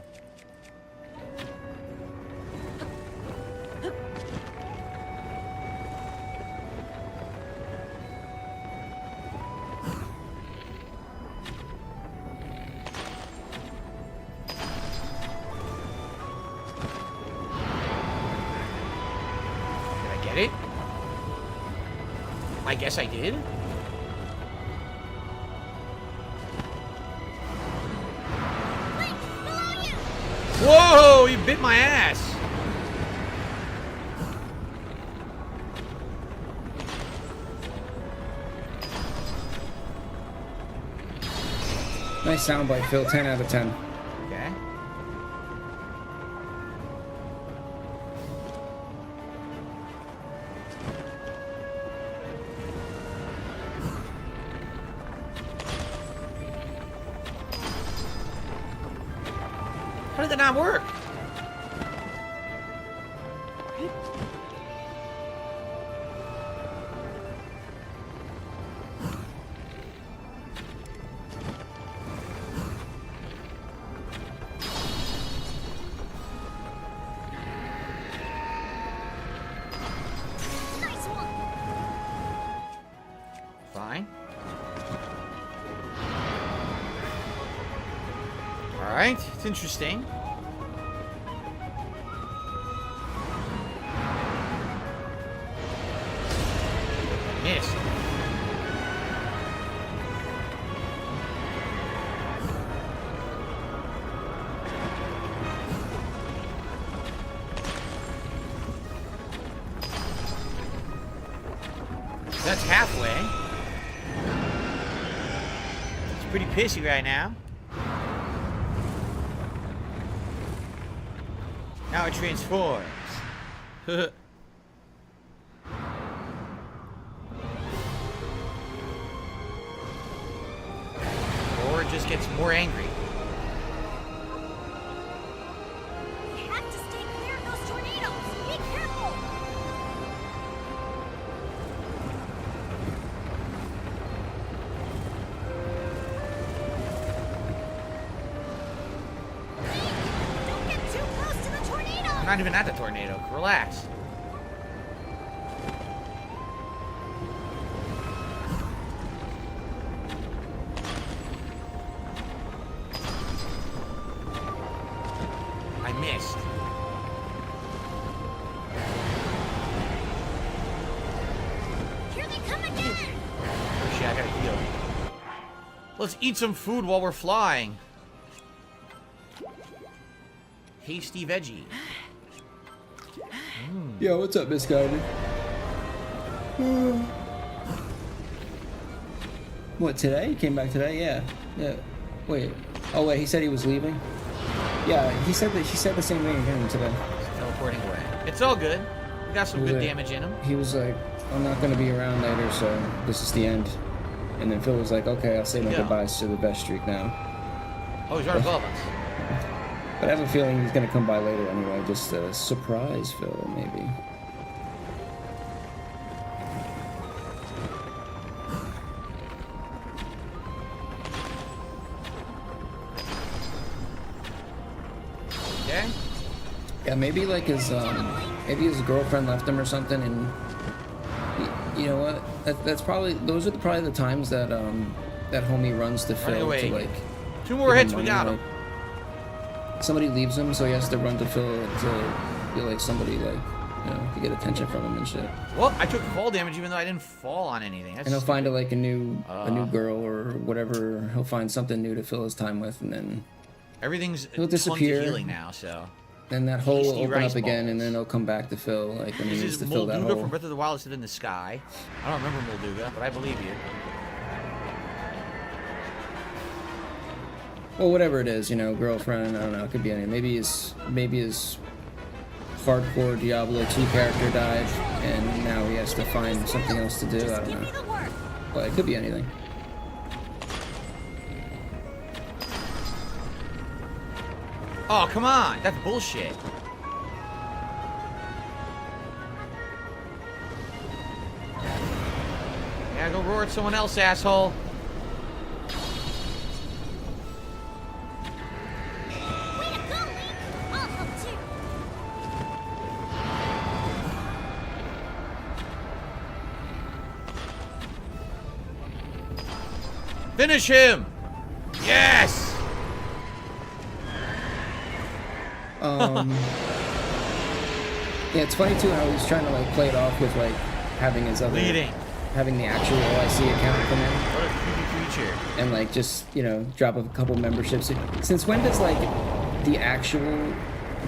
Did I get it? I guess I did. Whoa! You bit my ass! Nice soundbite, Phil. 10 out of 10. Okay. How did that not work? Nice one. Fine. Alright, it's interesting. Missed. That's halfway. It's pretty pissy right now. Now it transforms. Or it just gets more angry. We have to stay clear of those tornadoes. Be careful. Don't get too close to the tornado. I'm not even at the tornado. Relax. I missed. Let's eat some food while we're flying. Hasty veggie. Yo, what's up, Miss Gardner? What, today? He came back today? Yeah. Wait. Oh, wait, he said he was leaving? Yeah, he said the same thing again today. Teleporting away. It's all good. We got some good damage in him. He was like, I'm not going to be around later, so this is the end. And then Phil was like, okay, I'll say my goodbyes to the best streak now. Oh, he's right above us. But I have a feeling he's going to come by later anyway, just to surprise Phil, maybe. Okay. Yeah, maybe like his girlfriend left him or something, and you know what? That's probably those are probably the times that that homie runs to Phil to like. 2 more hits, we got him. Somebody leaves him, so he has to run to Phil to feel like somebody like to get attention from him and shit. Well, I took fall damage even though I didn't fall on anything. That's and he'll find like a new girl or whatever. He'll find something new to fill his time with, and then he'll disappear. Tons of healing now, so. Then that hole will open up again, and then he'll come back to Phil, like when he needs to fill that hole. Molduga from Breath of the Wild is in the sky. I don't remember Molduga, but I believe you. Well, whatever it is, girlfriend, I don't know, it could be anything. Maybe his hardcore Diablo 2 character died, and now he has to find something else to do, I don't know. But it could be anything. Oh, come on! That's bullshit. Yeah, go roar at someone else, asshole. Finish him! Yes! Yeah, it's funny too how he's trying to like play it off with like having his other having the actual OIC account come in. What a creepy creature. And like just, drop a couple memberships. Since when does like the actual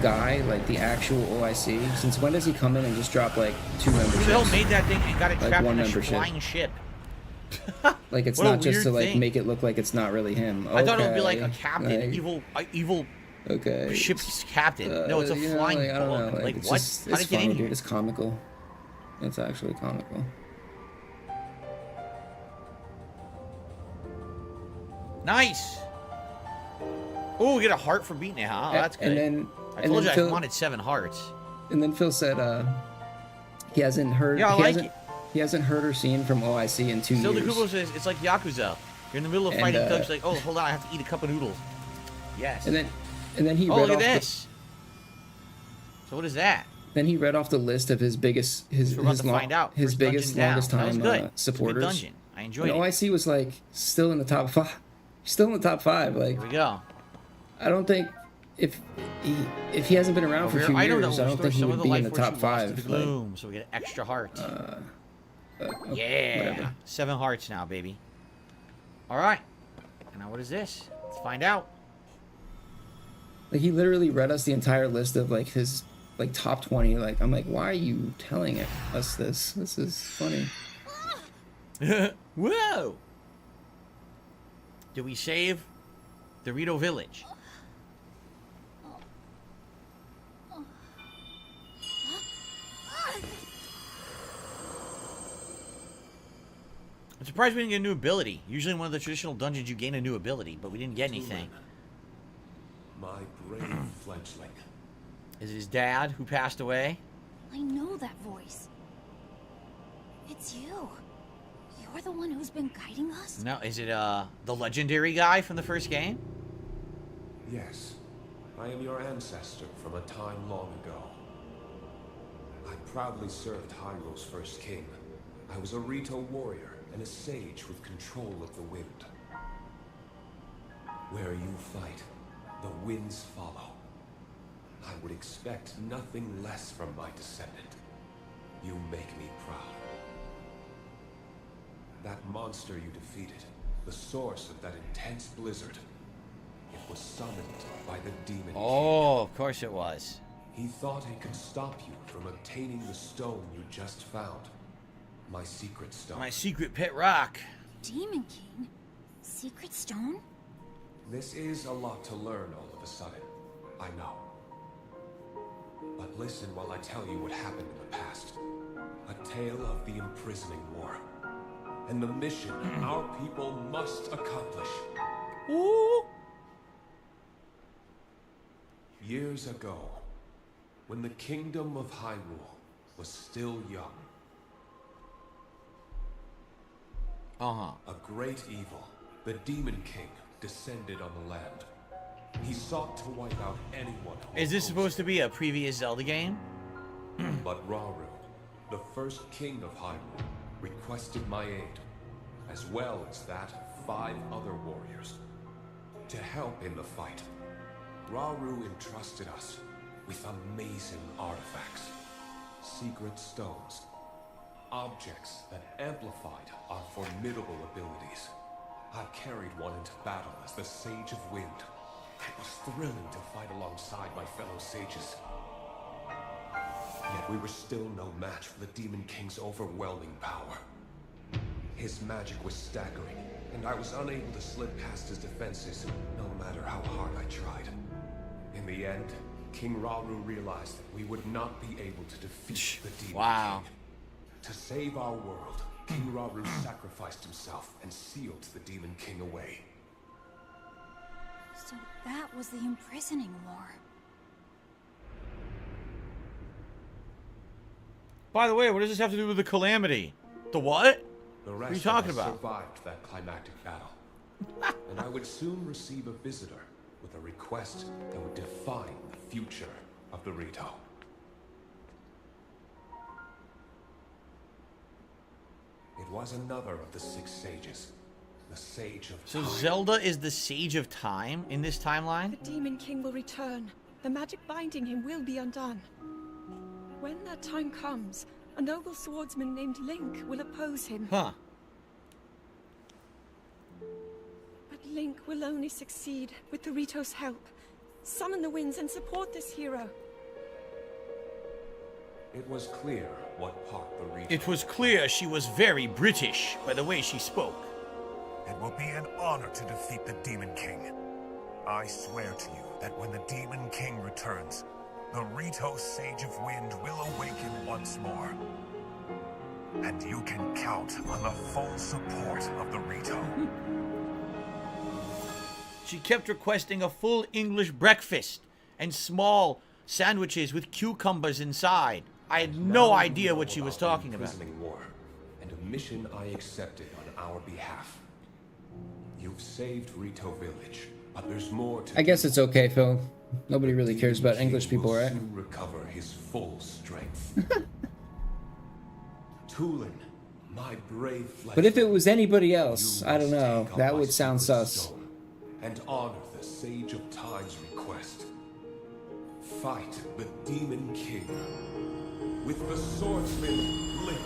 guy, like the actual OIC, since when does he come in and just drop like 2 memberships? Who the hell made that thing and got it like trapped one in a membership. flying ship? Like it's not just to like make it look like it's not really him. I thought it would be like a captain, like, evil okay. ship's captain. No, it's a flying like, I don't know. bug. Like it's what? Just, How it's did it get funny, in here? dude. It's comical. It's actually comical. Nice. Oh, we get a heart for beating it, huh? Oh, that's good. And then I told you I wanted 7 hearts. And then Phil said he hasn't heard. Yeah, I like it. He hasn't heard or seen from OIC in 2 years. Still, the Kubo says it's like Yakuza. You're in the middle of fighting thugs, like, oh, hold on, I have to eat a cup of noodles. Yes. And then he read read look off at this. So what is that? Then he read off the list of his biggest, his biggest, longest time supporters. Good dungeon. I enjoyed and it. OIC was like still in the top 5. Still in the top 5. Like here we go. I don't think if he hasn't been around for a few years, I don't think he would be in the top 5. So we get an extra heart. Yeah. Whatever. 7 hearts now, baby. All right. And now what is this? Let's find out. Like he literally read us the entire list of like his like top 20. Like I'm like, why are you telling us this? This is funny. Whoa! Did we save Dorito Village? I'm surprised we didn't get a new ability. Usually in one of the traditional dungeons you gain a new ability, but we didn't get anything. My brave fledgling. Is it his dad who passed away? I know that voice. It's you. You're the one who's been guiding us? No, is it the legendary guy from the first game? Yes. I am your ancestor from a time long ago. I proudly served Hyrule's first king. I was a Rito warrior and a sage with control of the wind. Where you fight, the winds follow. I would expect nothing less from my descendant. You make me proud. That monster you defeated, the source of that intense blizzard. It was summoned by the Demon Oh, of course it was. King. He thought he could stop you from obtaining the stone you just found. My secret stone. My secret pet rock. Demon King? Secret stone? This is a lot to learn all of a sudden. I know. But listen while I tell you what happened in the past. A tale of the imprisoning war. And the mission our people must accomplish. Ooh. Years ago, when the kingdom of Hyrule was still young, a great evil, the Demon King, descended on the land. He sought to wipe out anyone who Is this opposed supposed to be a previous Zelda game? But Rauru, the first king of Hyrule, requested my aid, as well as that of 5 other warriors, to help in the fight. Rauru entrusted us with amazing artifacts, secret stones, objects that amplified our formidable abilities. I carried one into battle as the Sage of Wind. It was thrilling to fight alongside my fellow sages. Yet we were still no match for the Demon King's overwhelming power. His magic was staggering, and I was unable to slip past his defenses, no matter how hard I tried. In the end, King Rauru realized that we would not be able to defeat the Demon King. To save our world, King Rauru sacrificed himself and sealed the Demon King away. So that was the imprisoning war. By the way, what does this have to do with the calamity? The what? The What are you rest talking of us about? survived that climactic battle. And I would soon receive a visitor with a request that would define the future of the Rito. It was another of the 6 sages, the Sage of So Time. Zelda is the Sage of Time in this timeline? The Demon King will return. The magic binding him will be undone. When that time comes, a noble swordsman named Link will oppose him. Huh. But Link will only succeed with the Rito's help. Summon the winds and support this hero. It was clear what part the Rito... It was clear she was very British by the way she spoke. It will be an honor to defeat the Demon King. I swear to you that when the Demon King returns, the Rito Sage of Wind will awaken once more. And you can count on the full support of the Rito. She kept requesting a full English breakfast and small sandwiches with cucumbers inside. I had no idea what she was talking about. War, and a mission I accepted on our behalf. You've saved Rito Village, but there's more to I guess it's okay, Phil. Nobody really cares about English people, right? soon recover his full strength. Tulin, my brave flesh. But if it was anybody else, I don't know. That would sound sus. And honor the Sage of Time's request. Fight the Demon King with the swordsman Link.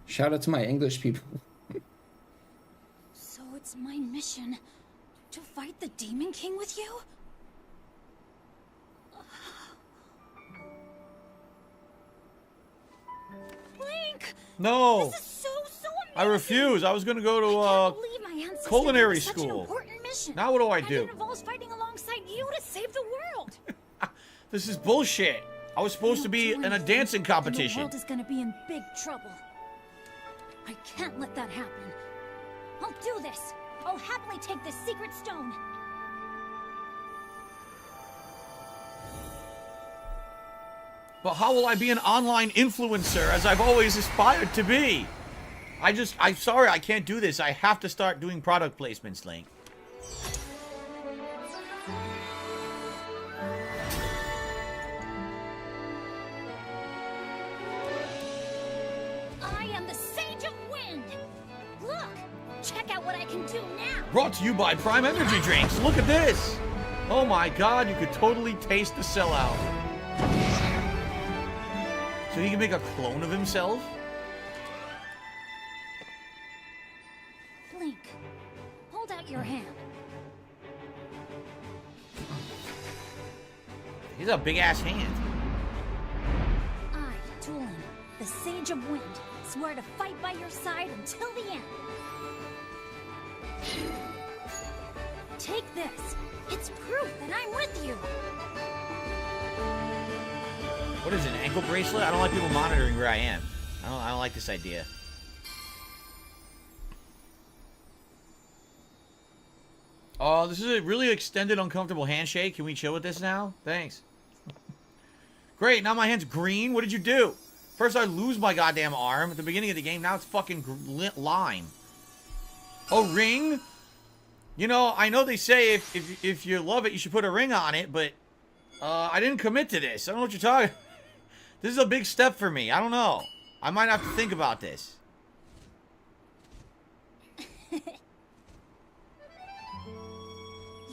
Shout out to my English people. So it's my mission to fight the Demon King with you? Link! No. This is so I refuse. I was going to go to believe my ancestors culinary gave me such an school. important mission. Now what do I And do? it involves fighting alongside you to save the world. This is bullshit. I was supposed to be in a dancing And the competition. world is gonna be in big trouble. I can't let that happen. I'll do this. I'll happily take this secret stone. But how will I be an online influencer as I've always aspired to be? I'm sorry, I can't do this. I have to start doing product placements, Link. I am the Sage of Wind. Look, check out what I can do now. Brought to you by Prime Energy Drinks. Look at this. Oh my god, you could totally taste the sellout. So he can make a clone of himself? Link, hold out your hand. He's a big-ass hand. I, Tulin, the Sage of Wind, swear to fight by your side until the end. Take this. It's proof that I'm with you. What is it, an ankle bracelet? I don't like people monitoring where I am. I don't like this idea. Oh, this is a really extended, uncomfortable handshake. Can we chill with this now? Thanks. Great, now my hand's green. What did you do? First I lose my goddamn arm at the beginning of the game. Now it's fucking lime. Oh, ring? You know, I know they say if you love it, you should put a ring on it, but I didn't commit to this. I don't know what you're talking about. This is a big step for me. I don't know. I might have to think about this.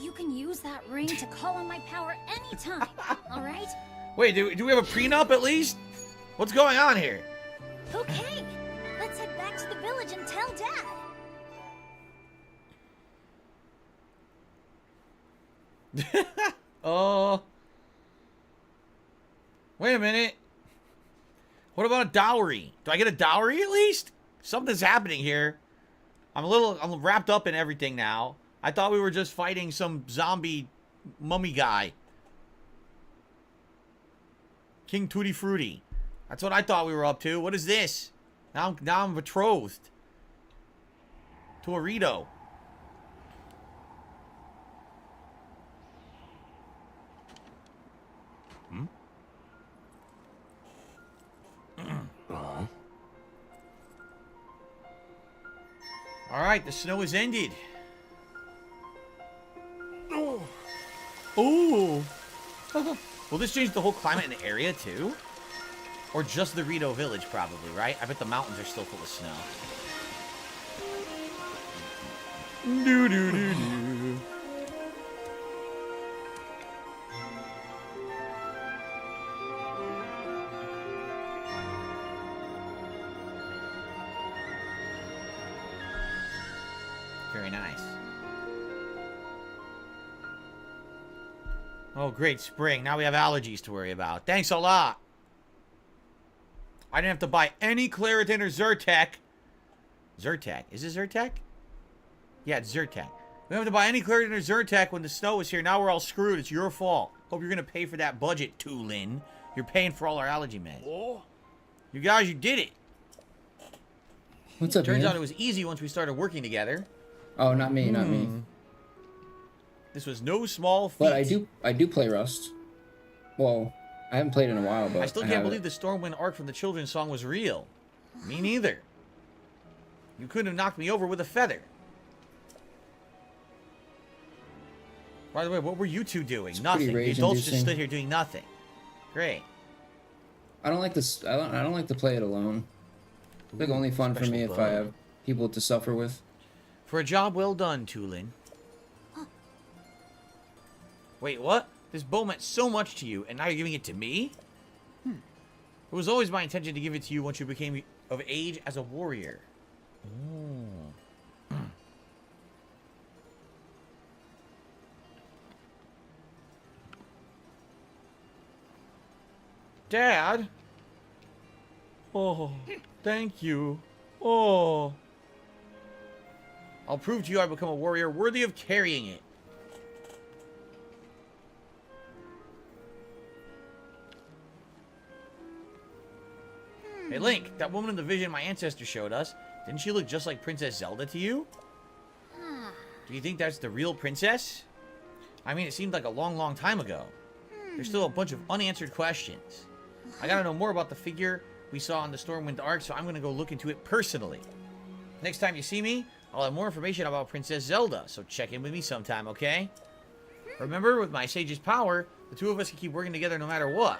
You can use that ring to call on my power anytime, alright? Wait, do we have a prenup at least? What's going on here? Okay, let's head back to the village and tell Dad. Oh. Wait a minute. What about a dowry? Do I get a dowry at least? Something's happening here. I'm wrapped up in everything now. I thought we were just fighting some zombie mummy guy. King Tutti Frutti. That's what I thought we were up to. What is this? Now I'm betrothed to a Rito. Hmm? All right, the snow has ended. Oh. Ooh. Will this change the whole climate in the area too? Or just the Rito village probably, right? I bet the mountains are still full of snow. Do do do do. Very nice. Oh, great, spring. Now we have allergies to worry about. Thanks a lot. I didn't have to buy any Claritin or Zyrtec. Zyrtec? Is it Zyrtec? Yeah, it's Zyrtec. We don't have to buy any Claritin or Zyrtec when the snow was here. Now we're all screwed. It's your fault. Hope you're going to pay for that budget, Tulin. You're paying for all our allergy meds. Oh. You guys, you did it. What's up, Turns man? out it was easy once we started working together. Oh, not me, not me. This was no small feat. But I do play Rust. Well, I haven't played in a while, but I still can't believe the Stormwind arc from the children's song was real. Me neither. You couldn't have knocked me over with a feather. By the way, what were you two doing? Nothing. The adults just stood here doing nothing. Great. I don't like this. I don't like to play it alone. It's like only fun for me if I have people to suffer with. For a job well done, Tulin. Wait, what? This bow meant so much to you, and now you're giving it to me? It was always my intention to give it to you once you became of age as a warrior. Oh. Dad? Oh, thank you. Oh. I'll prove to you I've become a warrior worthy of carrying it. Hey, Link, that woman in the vision my ancestor showed us, didn't she look just like Princess Zelda to you? Do you think that's the real princess? I mean, it seemed like a long, long time ago. There's still a bunch of unanswered questions. I gotta know more about the figure we saw on the Stormwind arc, so I'm gonna go look into it personally. Next time you see me, I'll have more information about Princess Zelda, so check in with me sometime, okay? Remember, with my Sage's power, the two of us can keep working together no matter what.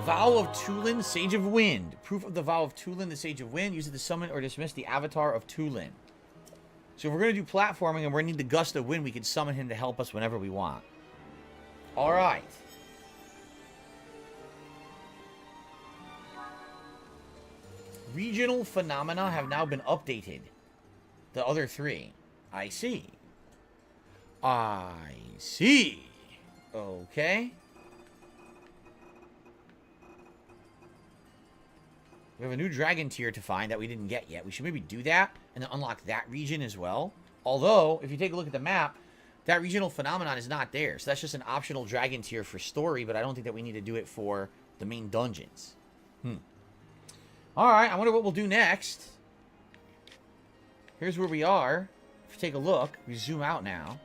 Vow of Tulin, Sage of Wind. Proof of the Vow of Tulin, the Sage of Wind. Use it to summon or dismiss the avatar of Tulin. So if we're going to do platforming and we're going to need the Gust of Wind, we can summon him to help us whenever we want. Alright. Regional phenomena have now been updated. The other 3. I see. I see. Okay. We have a new dragon tier to find that we didn't get yet. We should maybe do that and then unlock that region as well. Although, if you take a look at the map, that regional phenomenon is not there. So that's just an optional dragon tier for story, but I don't think that we need to do it for the main dungeons. Alright, I wonder what we'll do next. Here's where we are. If you take a look, we zoom out now.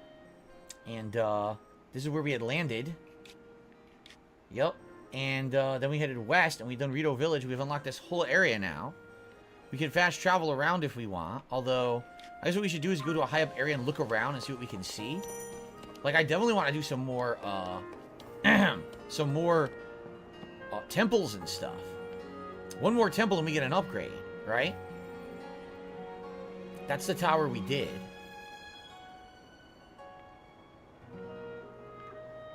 And this is where we had landed. Yep. And then we headed west, and we've done Rito Village. We've unlocked this whole area now. We can fast travel around if we want. Although, I guess what we should do is go to a high up area and look around and see what we can see. Like, I definitely want to do some more, temples and stuff. One more temple and we get an upgrade, right? That's the tower we did.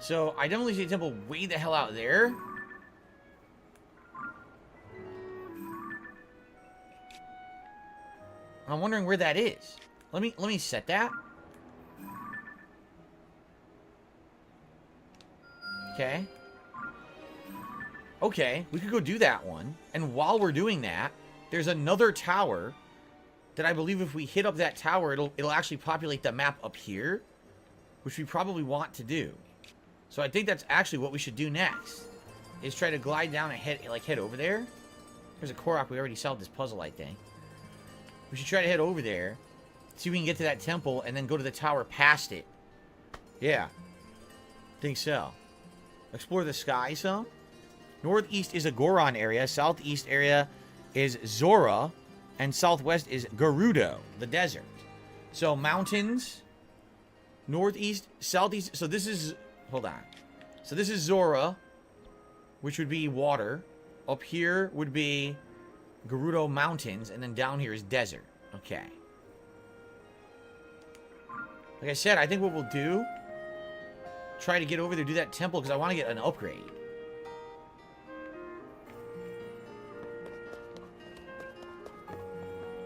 So, I definitely see a temple way the hell out there. I'm wondering where that is. Let me set that. Okay. Okay, we could go do that one. And while we're doing that, there's another tower that I believe if we hit up that tower, it'll actually populate the map up here, which we probably want to do. So I think that's actually what we should do next, is try to glide down and head over there. There's a Korok. We already solved this puzzle, I think. We should try to head over there, see if we can get to that temple, and then go to the tower past it. Yeah. Think so. Explore the sky some. Northeast is a Goron area. Southeast area is Zora. And southwest is Gerudo, the desert. So mountains. Northeast, southeast. So this is... Hold on. So this is Zora, which would be water. Up here would be Gerudo Mountains. And then down here is desert. Okay. Like I said, I think what we'll do... Try to get over there, do that temple, because I want to get an upgrade.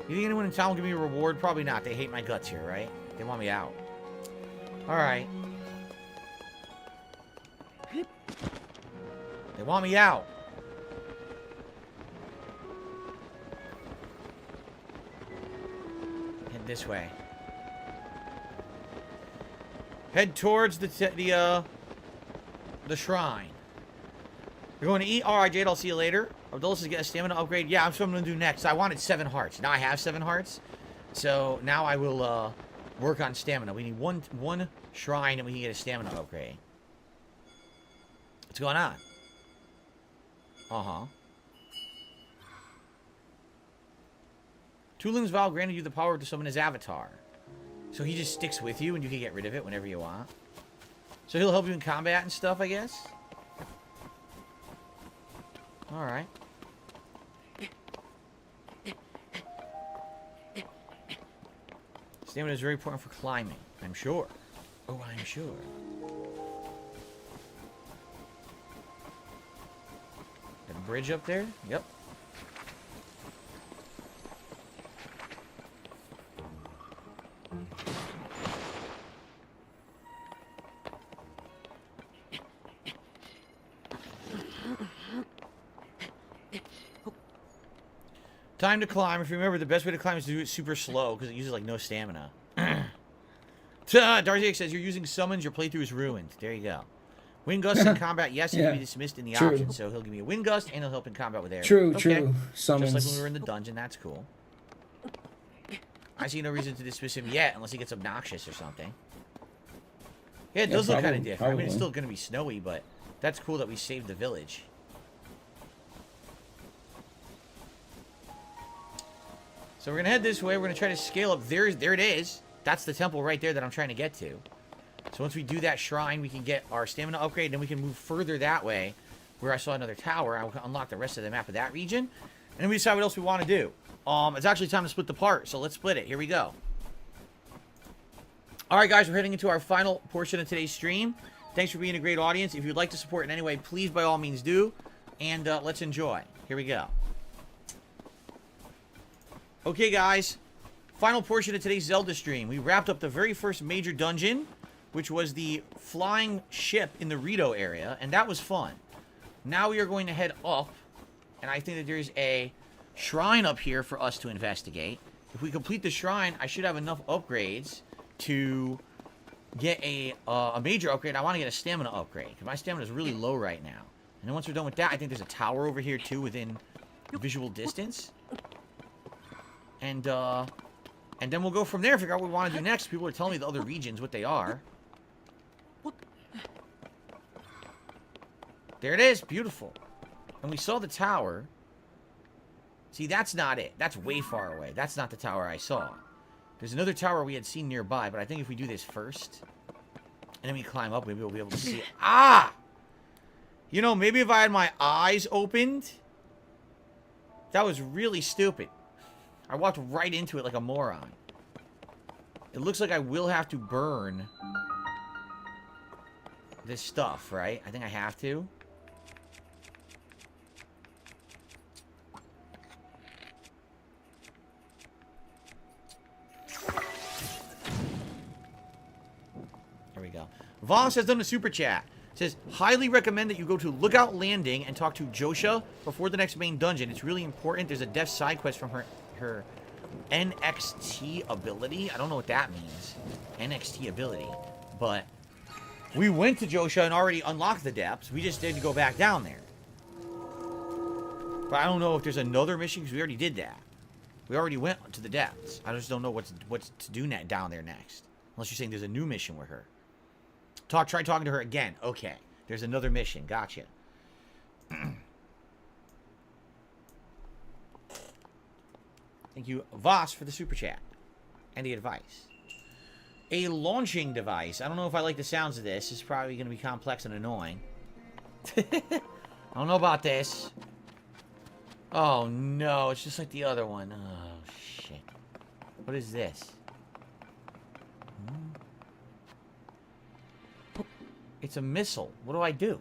You think anyone in town will give me a reward? Probably not. They hate my guts here, right? They want me out. Alright. They want me out. Head this way. Head towards the shrine. You're going to eat? Alright, Jade, I'll see you later. Abdullah says get a stamina upgrade. Yeah, that's what I'm going to do next. I wanted 7 hearts. Now I have 7 hearts. So now I will work on stamina. We need one shrine and we can get a stamina upgrade. What's going on? Uh-huh. Tulin's vow granted you the power to summon his avatar. So he just sticks with you and you can get rid of it whenever you want. So he'll help you in combat and stuff, I guess? Alright. Stamina is very important for climbing, I'm sure. Oh, I'm sure. Got a bridge up there? Yep. Time to climb. If you remember, the best way to climb is to do it super slow because it uses like no stamina. Darziak says you're using summons. Your playthrough is ruined. There you go. Wind gust in combat. Yes, it can be dismissed in the option. So he'll give me a wind gust and he'll help in combat with air. True. Summons. Just like when we were in the dungeon. That's cool. I see no reason to dismiss him yet unless he gets obnoxious or something. Yeah, it does look kind of different. I mean, it's still going to be snowy, but that's cool that we saved the village. So we're going to head this way. We're going to try to scale up. There it is. That's the temple right there that I'm trying to get to. So once we do that shrine, we can get our stamina upgrade. Then we can move further that way where I saw another tower. I will unlock the rest of the map of that region. And then we decide what else we want to do. It's actually time to split the part. So let's split it. Here we go. All right, guys. We're heading into our final portion of today's stream. Thanks for being a great audience. If you'd like to support in any way, please, by all means, do. And let's enjoy. Here we go. Okay, guys. Final portion of today's Zelda stream. We wrapped up the very first major dungeon, which was the flying ship in the Rito area, and that was fun. Now we are going to head up, and I think that there's a shrine up here for us to investigate. If we complete the shrine, I should have enough upgrades to get a major upgrade. I want to get a stamina upgrade, because my stamina is really low right now. And then once we're done with that, I think there's a tower over here, too, within visual distance. And then we'll go from there, figure out what we want to do next. People are telling me the other regions, what they are. There it is. Beautiful. And we saw the tower. See, that's not it. That's way far away. That's not the tower I saw. There's another tower we had seen nearby, but I think if we do this first, and then we climb up, maybe we'll be able to see it. Ah! You know, maybe if I had my eyes opened, that was really stupid. I walked right into it like a moron. It looks like I will have to burn this stuff, right? I think I have to. There we go. Voss has done a super chat. Says, highly recommend that you go to Lookout Landing and talk to Josha before the next main dungeon. It's really important. There's a dev side quest from her NXT ability. I don't know what that means. NXT ability. But we went to Josha and already unlocked the depths. We just didn't go back down there. But I don't know if there's another mission, because we already did that. We already went to the depths. I just don't know what's to do down there next. Unless you're saying there's a new mission with her. Try talking to her again. Okay. There's another mission. Gotcha. Thank you, Voss, for the super chat. And the advice. A launching device. I don't know if I like the sounds of this. It's probably going to be complex and annoying. I don't know about this. Oh, no. It's just like the other one. Oh, shit. What is this? It's a missile. What do I do?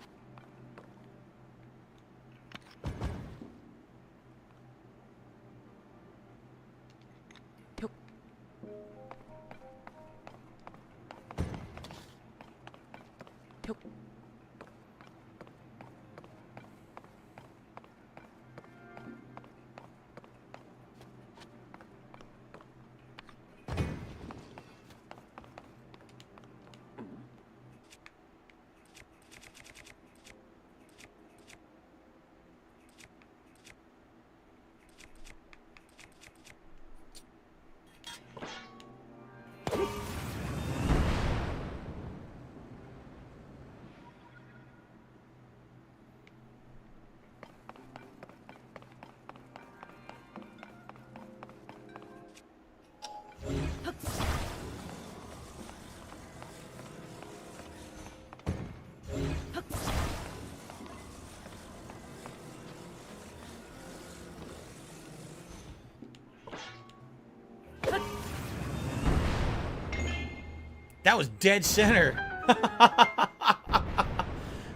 That was dead center.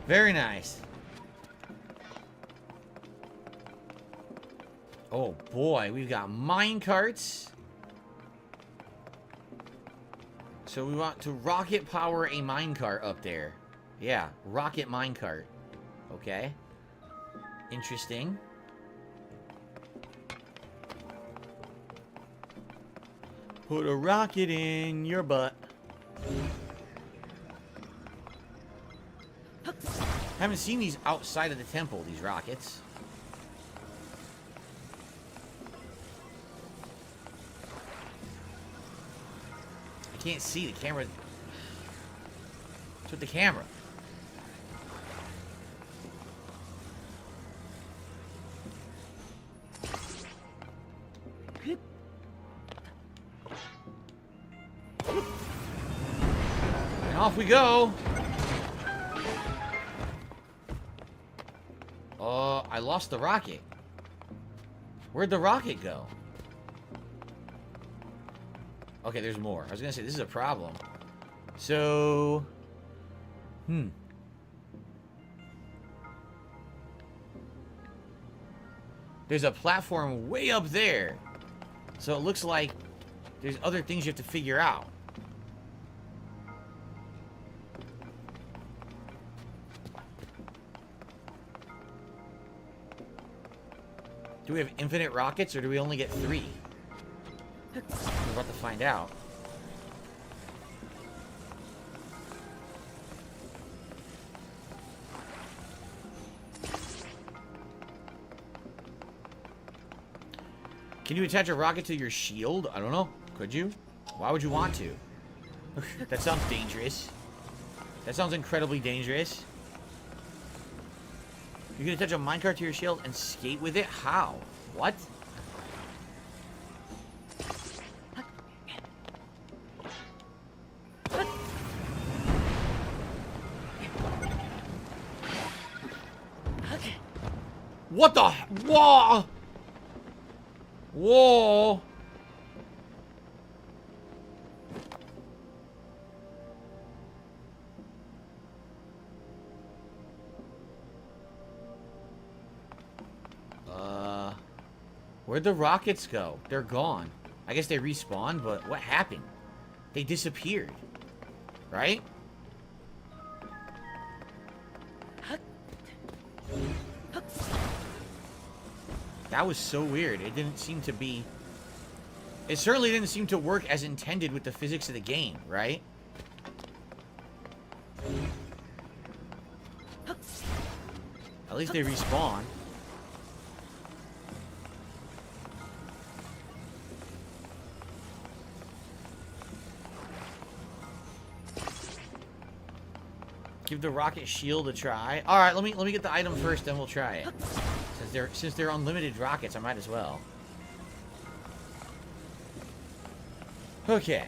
Very nice. Oh boy, we've got mine carts. So we want to rocket power a minecart up there. Yeah, rocket minecart. Okay. Interesting. Put a rocket in your butt. Haven't seen these outside of the temple, these rockets. I can't see the camera. What's with the camera? And off we go. I lost the rocket. Where'd the rocket go? Okay, there's more. I was gonna say, this is a problem. So... There's a platform way up there. So it looks like there's other things you have to figure out. Do we have infinite rockets, or do we only get 3? We're about to find out. Can you attach a rocket to your shield? I don't know. Could you? Why would you want to? That sounds dangerous. That sounds incredibly dangerous. You can attach a minecart to your shield and skate with it? How? What? What the? Whoa! Whoa! Where'd the rockets go? They're gone. I guess they respawned, but what happened? They disappeared. Right? That was so weird. It didn't seem to be... It certainly didn't seem to work as intended with the physics of the game, right? At least they respawn. Give the rocket shield a try. All right, let me get the item first, then we'll try it. Since they're unlimited rockets, I might as well. Okay.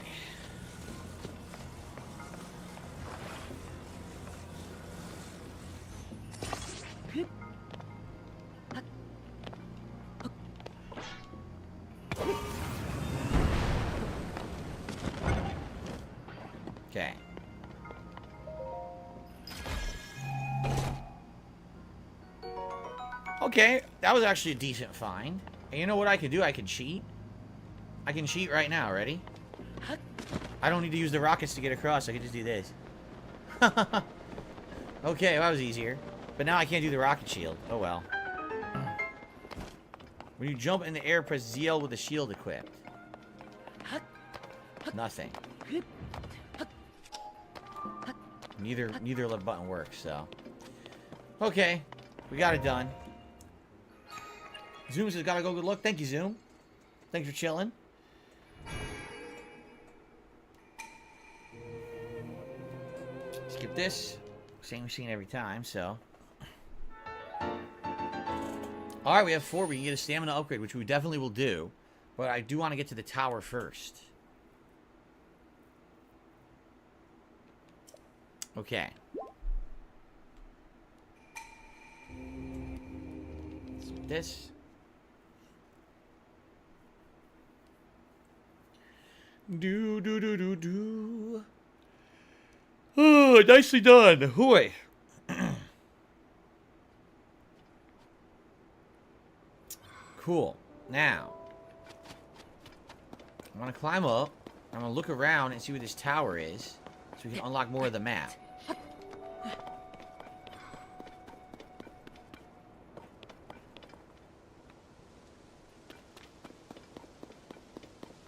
Okay. Okay, that was actually a decent find. And you know what I could do? I could cheat. I can cheat right now. Ready? I don't need to use the rockets to get across. I can just do this. Okay, that was easier. But now I can't do the rocket shield. Oh well. When you jump in the air, press ZL with the shield equipped. Nothing. Neither left button works, so. Okay, we got it done. Zoom says, gotta go, good luck. Thank you, Zoom. Thanks for chilling. Skip this. Same machine every time, so. Alright, we have 4. We can get a stamina upgrade, which we definitely will do. But I do want to get to the tower first. Okay. Skip this. Do. Oh, nicely done. Hooey. Cool. Now, I'm going to climb up. I'm going to look around and see where this tower is, so we can unlock more of the map.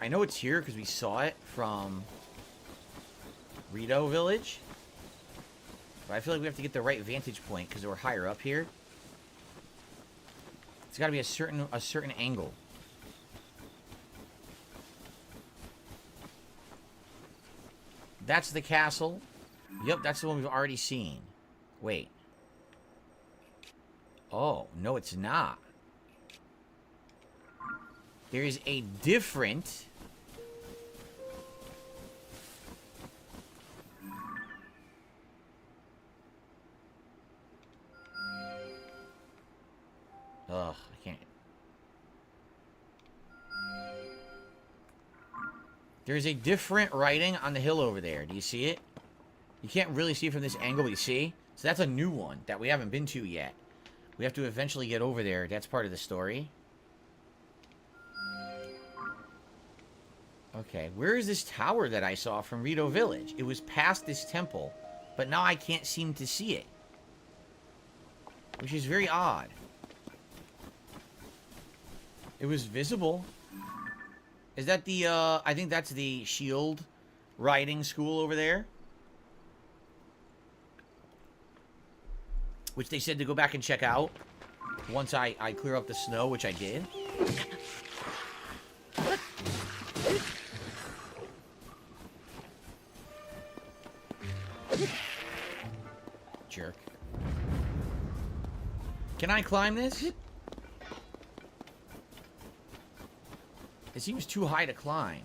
I know it's here because we saw it from Rito Village. But I feel like we have to get the right vantage point because we're higher up here. It's got to be a certain angle. That's the castle. Yep, that's the one we've already seen. Wait. Oh, no, it's not. There is a different... Ugh, I can't... There's a different writing on the hill over there. Do you see it? You can't really see it from this angle, but you see? So that's a new one that we haven't been to yet. We have to eventually get over there. That's part of the story. Okay, where is this tower that I saw from Rito Village? It was past this temple, but now I can't seem to see it. Which is very odd. It was visible. Is that the, I think that's the shield riding school over there? Which they said to go back and check out once I clear up the snow, which I did. Jerk. Can I climb this? It seems too high to climb.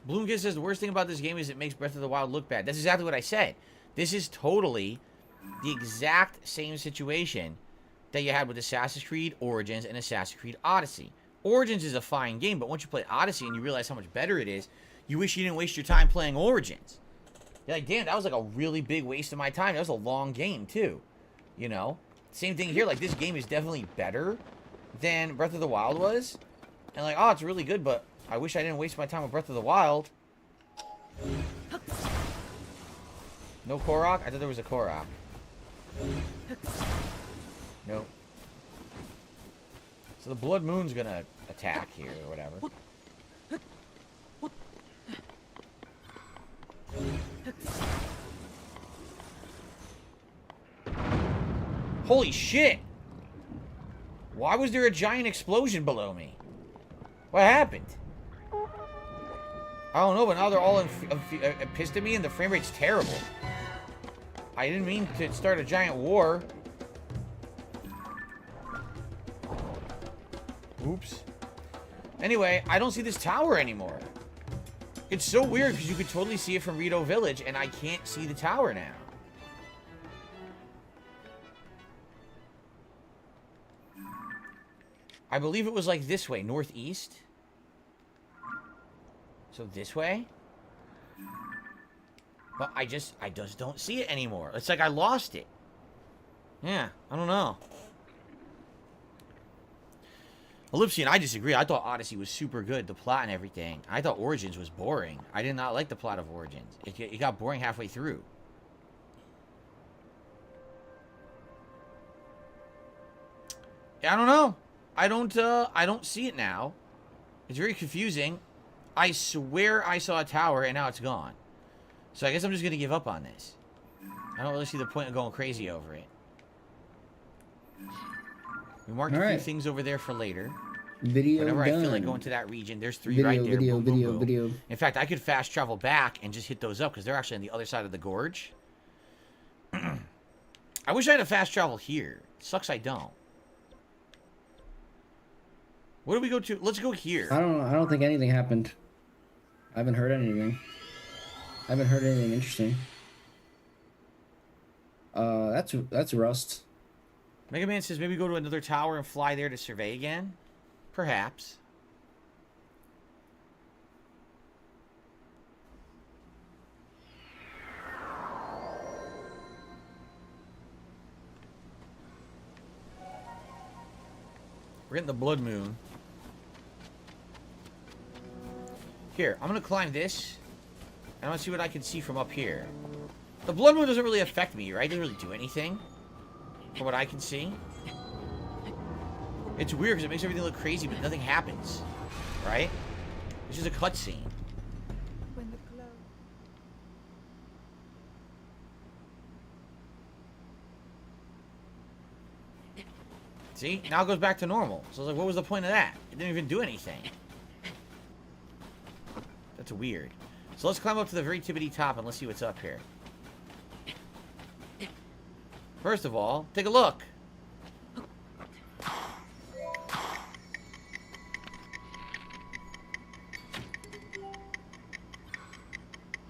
Bloomkid says the worst thing about this game is it makes Breath of the Wild look bad. That's exactly what I said. This is totally the exact same situation that you had with Assassin's Creed Origins and Assassin's Creed Odyssey. Origins is a fine game, but once you play Odyssey and you realize how much better it is, you wish you didn't waste your time playing Origins. You're like, damn, that was like a really big waste of my time. That was a long game, too. You know? Same thing here. Like, this game is definitely better than Breath of the Wild was. And like, oh, it's really good, but I wish I didn't waste my time with Breath of the Wild. No Korok? I thought there was a Korok. Nope. So the Blood Moon's gonna attack here or whatever. Holy shit! Why was there a giant explosion below me? What happened? I don't know, but now they're all pissed at me and the frame rate's terrible. I didn't mean to start a giant war. Oops. Anyway, I don't see this tower anymore. It's so weird because you could totally see it from Rito Village and I can't see the tower now. I believe it was like this way, northeast. So this way? But I just don't see it anymore. It's like I lost it. Yeah, I don't know. Ellipsi and I disagree. I thought Odyssey was super good, the plot and everything. I thought Origins was boring. I did not like the plot of Origins. It got boring halfway through. I don't know. I don't see it now. It's very confusing. I swear I saw a tower and now it's gone. So I guess I'm just gonna give up on this. I don't really see the point of going crazy over it. We marked a few things over there for later. Video Whenever done. I feel like going to that region, there's three Video, right there. video, Boom, boom, video, boom. video. In fact, I could fast travel back and just hit those up because they're actually on the other side of the gorge. I wish I had a fast travel here. Sucks I don't. Where do we go to? Let's go here. I don't think anything happened. I haven't heard anything. I haven't heard anything interesting. That's Rust. Mega Man says maybe go to another tower and fly there to survey again. Perhaps. We're getting the Blood Moon. Here, I'm gonna climb this. And I'm gonna see what I can see from up here. The Blood Moon doesn't really affect me, right? It doesn't really do anything. From what I can see. It's weird because it makes everything look crazy, but nothing happens. Right? It's just a cutscene. When the glow. See? Now it goes back to normal. So I was like, what was the point of that? It didn't even do anything. That's weird. So let's climb up to the very tippity top and let's see what's up here. First of all, take a look.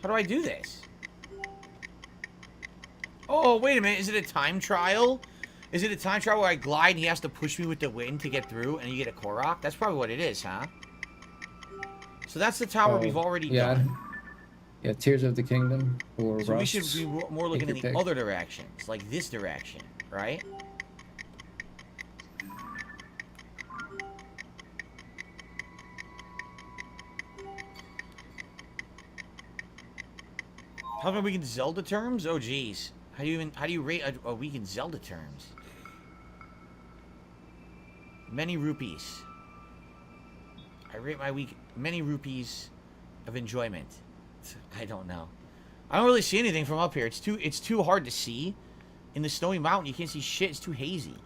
How do I do this? Oh, wait a minute. Is it a time trial? Is it a time trial where I glide and he has to push me with the wind to get through and you get a Korok? That's probably what it is, huh? So that's the tower we've already done. Yeah, Tears of the Kingdom or So Rust. we should be more looking in the pick. other directions, like this direction, right? How about weak in Zelda terms? Oh, geez. How do you rate a week in Zelda terms? Many rupees. I rate my week many rupees of enjoyment. I don't know. I don't really see anything from up here. It's too hard to see. In the snowy mountain, you can't see shit. It's too hazy.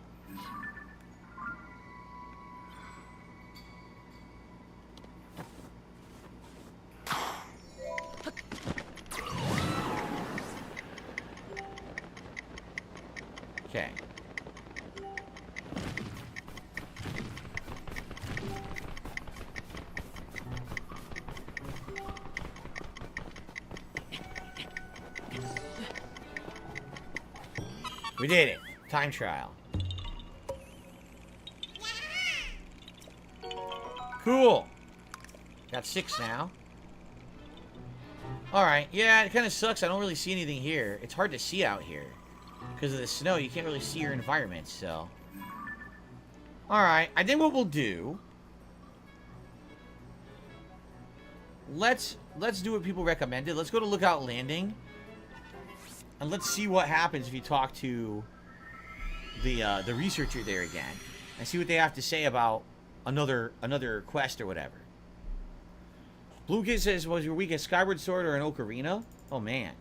Okay. We did it. Time trial. Cool. Got 6 now. Alright. Yeah, it kind of sucks. I don't really see anything here. It's hard to see out here. Because of the snow, you can't really see your environment, so. Alright. I think what we'll do... Let's do what people recommended. Let's go to Lookout Landing. And let's see what happens if you talk to the researcher there again. And see what they have to say about another quest or whatever. Blue Kid says, was your week a Skyward Sword or an Ocarina? Oh, man.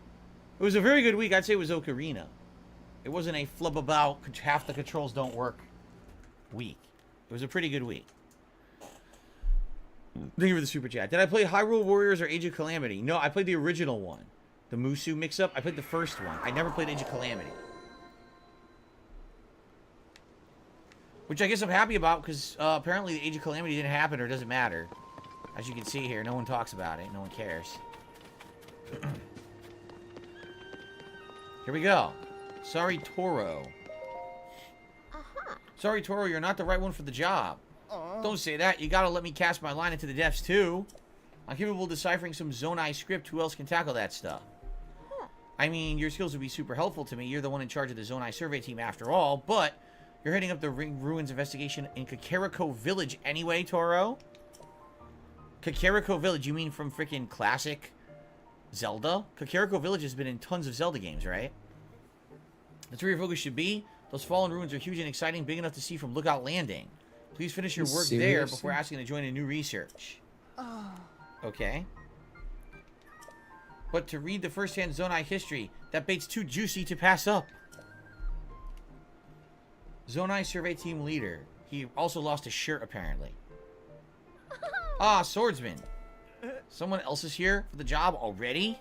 It was a very good week. I'd say it was Ocarina. It wasn't a flub about, half the controls don't work week. It was a pretty good week. Thank you for the super chat. Did I play Hyrule Warriors or Age of Calamity? No, I played the original one. The Musu mix-up. I played the first one. I never played Age of Calamity. Which I guess I'm happy about, because apparently the Age of Calamity didn't happen, or it doesn't matter. As you can see here, no one talks about it. No one cares. Here we go. Sorry, Toro. Sorry, Toro, you're not the right one for the job. Don't say that. You gotta let me cast my line into the depths, too. I'm capable of deciphering some Zonai script. Who else can tackle that stuff? I mean, your skills would be super helpful to me. You're the one in charge of the Zonai survey team after all, but you're heading up the Ring Ruins investigation in Kakariko Village anyway, Toro? Kakariko Village, you mean from freaking classic Zelda? Kakariko Village has been in tons of Zelda games, right? That's where your focus should be. Those fallen ruins are huge and exciting, big enough to see from Lookout Landing. Please finish your work there before asking to join a new research. Okay. But to read the first-hand Zonai history, that bait's too juicy to pass up. Zonai survey team leader. He also lost his shirt, apparently. Ah, swordsman. Someone else is here for the job already?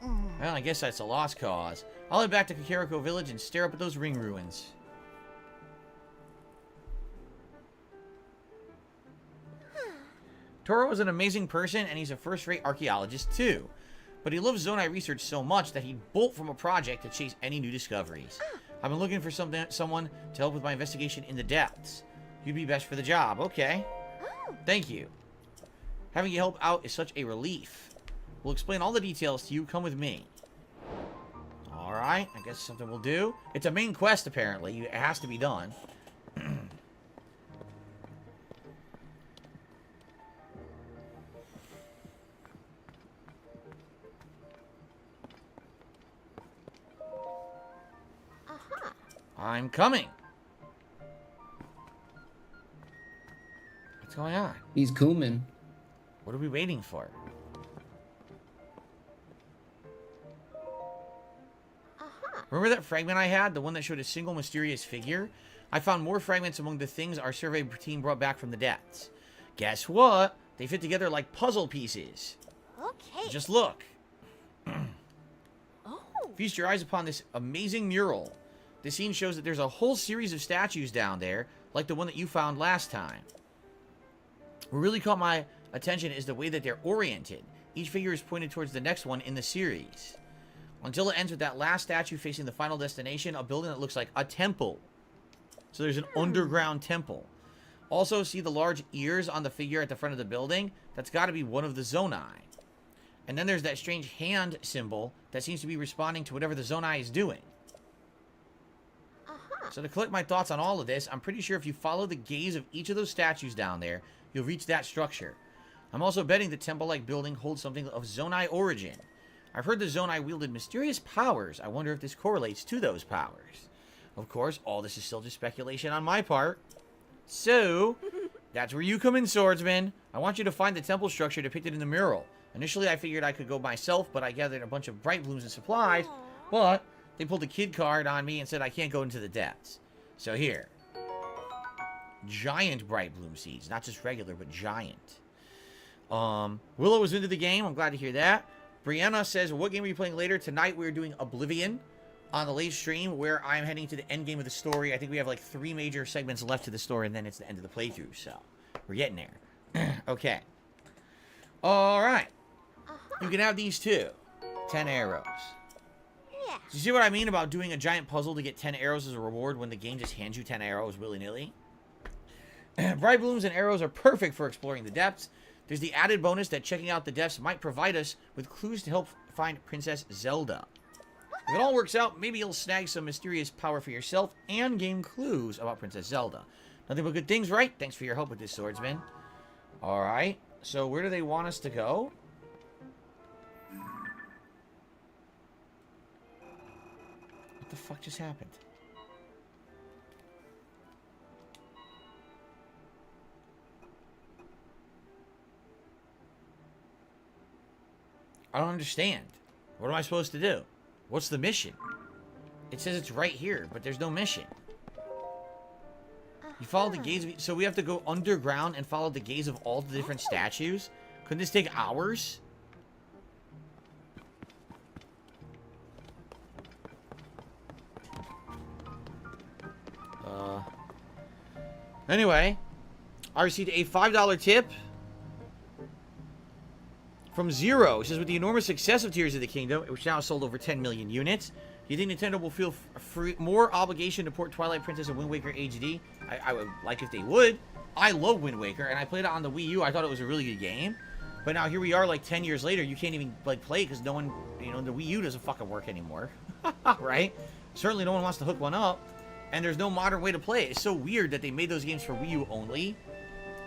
Well, I guess that's a lost cause. I'll head back to Kakariko Village and stare up at those ring ruins. Toro is an amazing person, and he's a first-rate archaeologist, too. But he loves Zonai research so much that he'd bolt from a project to chase any new discoveries. I've been looking for someone to help with my investigation in the depths. You'd be best for the job. Okay. Thank you. Having you help out is such a relief. We'll explain all the details to you. Come with me. Alright, I guess something we'll do. It's a main quest, apparently. It has to be done. I'm coming. What's going on? He's Kuman. What are we waiting for? Remember that fragment I had? The one that showed a single mysterious figure? I found more fragments among the things our survey team brought back from the depths. Guess what? They fit together like puzzle pieces. Okay. Just look. Feast your eyes upon this amazing mural. This scene shows that there's a whole series of statues down there, like the one that you found last time. What really caught my attention is the way that they're oriented. Each figure is pointed towards the next one in the series. Until it ends with that last statue facing the final destination, a building that looks like a temple. So there's an underground temple. Also, see the large ears on the figure at the front of the building? That's got to be one of the Zonai. And then there's that strange hand symbol that seems to be responding to whatever the Zonai is doing. So to collect my thoughts on all of this, I'm pretty sure if you follow the gaze of each of those statues down there, you'll reach that structure. I'm also betting the temple-like building holds something of Zonai origin. I've heard the Zonai wielded mysterious powers. I wonder if this correlates to those powers. Of course, all this is still just speculation on my part. So, that's where you come in, swordsman. I want you to find the temple structure depicted in the mural. Initially, I figured I could go myself, but I gathered a bunch of bright blooms and supplies. But they pulled a kid card on me and said I can't go into the depths. So here. Giant bright bloom seeds. Not just regular, but giant. Willow was into the game. I'm glad to hear that. Brianna says, what game are you playing later? Tonight we're doing Oblivion on the late stream where I'm heading to the end game of the story. I think we have like 3 major segments left to the story and then it's the end of the playthrough. So, we're getting there. Okay. Alright. You can have these too. 10 arrows. Yeah. Do you see what I mean about doing a giant puzzle to get 10 arrows as a reward when the game just hands you 10 arrows willy-nilly? Bright blooms and arrows are perfect for exploring the depths. There's the added bonus that checking out the depths might provide us with clues to help find Princess Zelda. If it all works out, maybe you'll snag some mysterious power for yourself and gain clues about Princess Zelda. Nothing but good things, right? Thanks for your help with this, swordsman. Alright, so where do they want us to go? What the fuck just happened? I don't understand. What am I supposed to do? What's the mission? It says it's right here, but there's no mission. You follow the gaze of... So we have to go underground and follow the gaze of all the different statues? Couldn't this take hours? Anyway, I received a $5 tip from Zero. It says, with the enormous success of Tears of the Kingdom, which now has sold over 10 million units, do you think Nintendo will feel more obligation to port Twilight Princess and Wind Waker HD? I would like if they would. I love Wind Waker, and I played it on the Wii U. I thought it was a really good game. But now here we are, like 10 years later, you can't even like play it because no one, you know, the Wii U doesn't fucking work anymore. Right? Certainly no one wants to hook one up. And there's no modern way to play it. It's so weird that they made those games for Wii U only,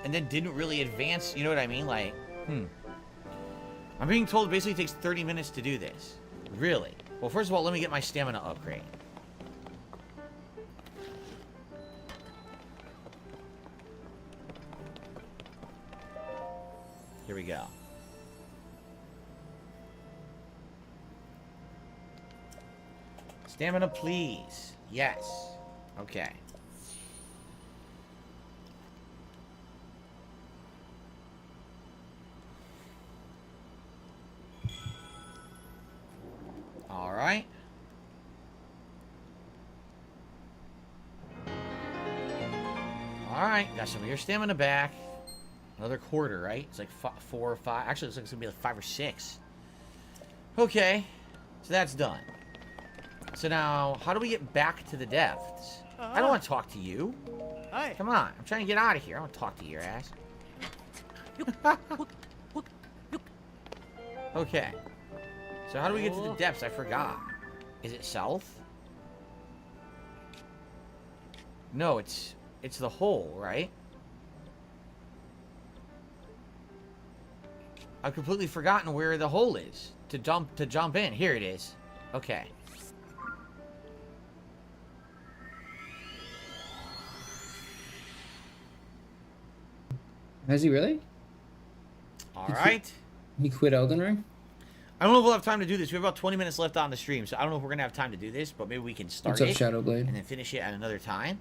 and then didn't really advance, you know what I mean? Like, I'm being told it basically takes 30 minutes to do this. Really? Well, first of all, let me get my stamina upgrade. Here we go. Stamina, please. Yes. Okay. All right. All right. Got some of your stamina back. Another quarter, right? It's like 4 or 5. Actually, it looks like it's going to be like 5 or 6. Okay. So that's done. So now, how do we get back to the depths? I don't want to talk to you. Hi. Come on. I'm trying to get out of here. I don't want to talk to your ass. Okay. So how do we get to the depths? I forgot. Is it south? No, it's the hole, right? I've completely forgotten where the hole is to jump in. Here it is. Okay. Has he really? All right. He quit Elden Ring? I don't know if we'll have time to do this. We have about 20 minutes left on the stream, so I don't know if we're going to have time to do this, but maybe we can start What's up, Shadowblade? and then finish it at another time.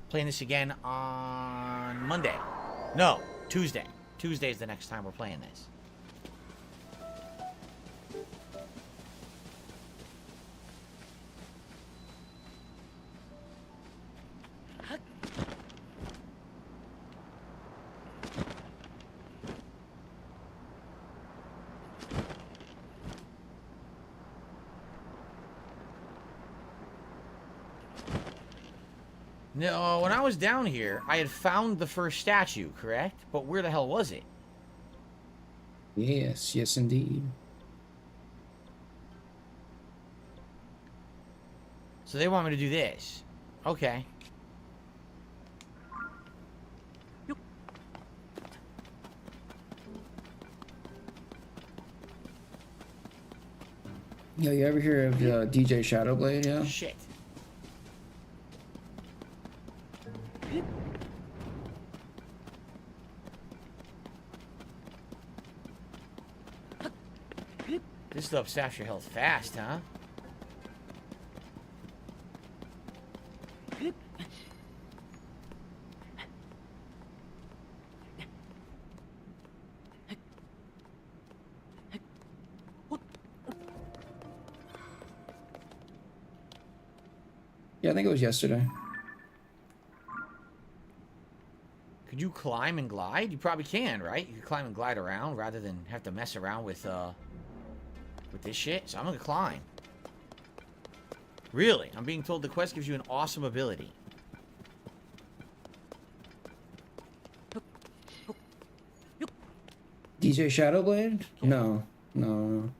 Playing this again on Monday. No, Tuesday. Tuesday is the next time we're playing this. No, when I was down here, I had found the first statue, correct? But where the hell was it? Yes, yes indeed. So they want me to do this. Okay. Yo, you ever hear of DJ Shadowblade? Yeah. Shit. This stuff saps your health fast, huh? Yeah, I think it was yesterday. Could you climb and glide? You probably can, right? You can climb and glide around rather than have to mess around with this shit. So I'm gonna climb. Really? I'm being told the quest gives you an awesome ability. DJ Shadowblade? No. No.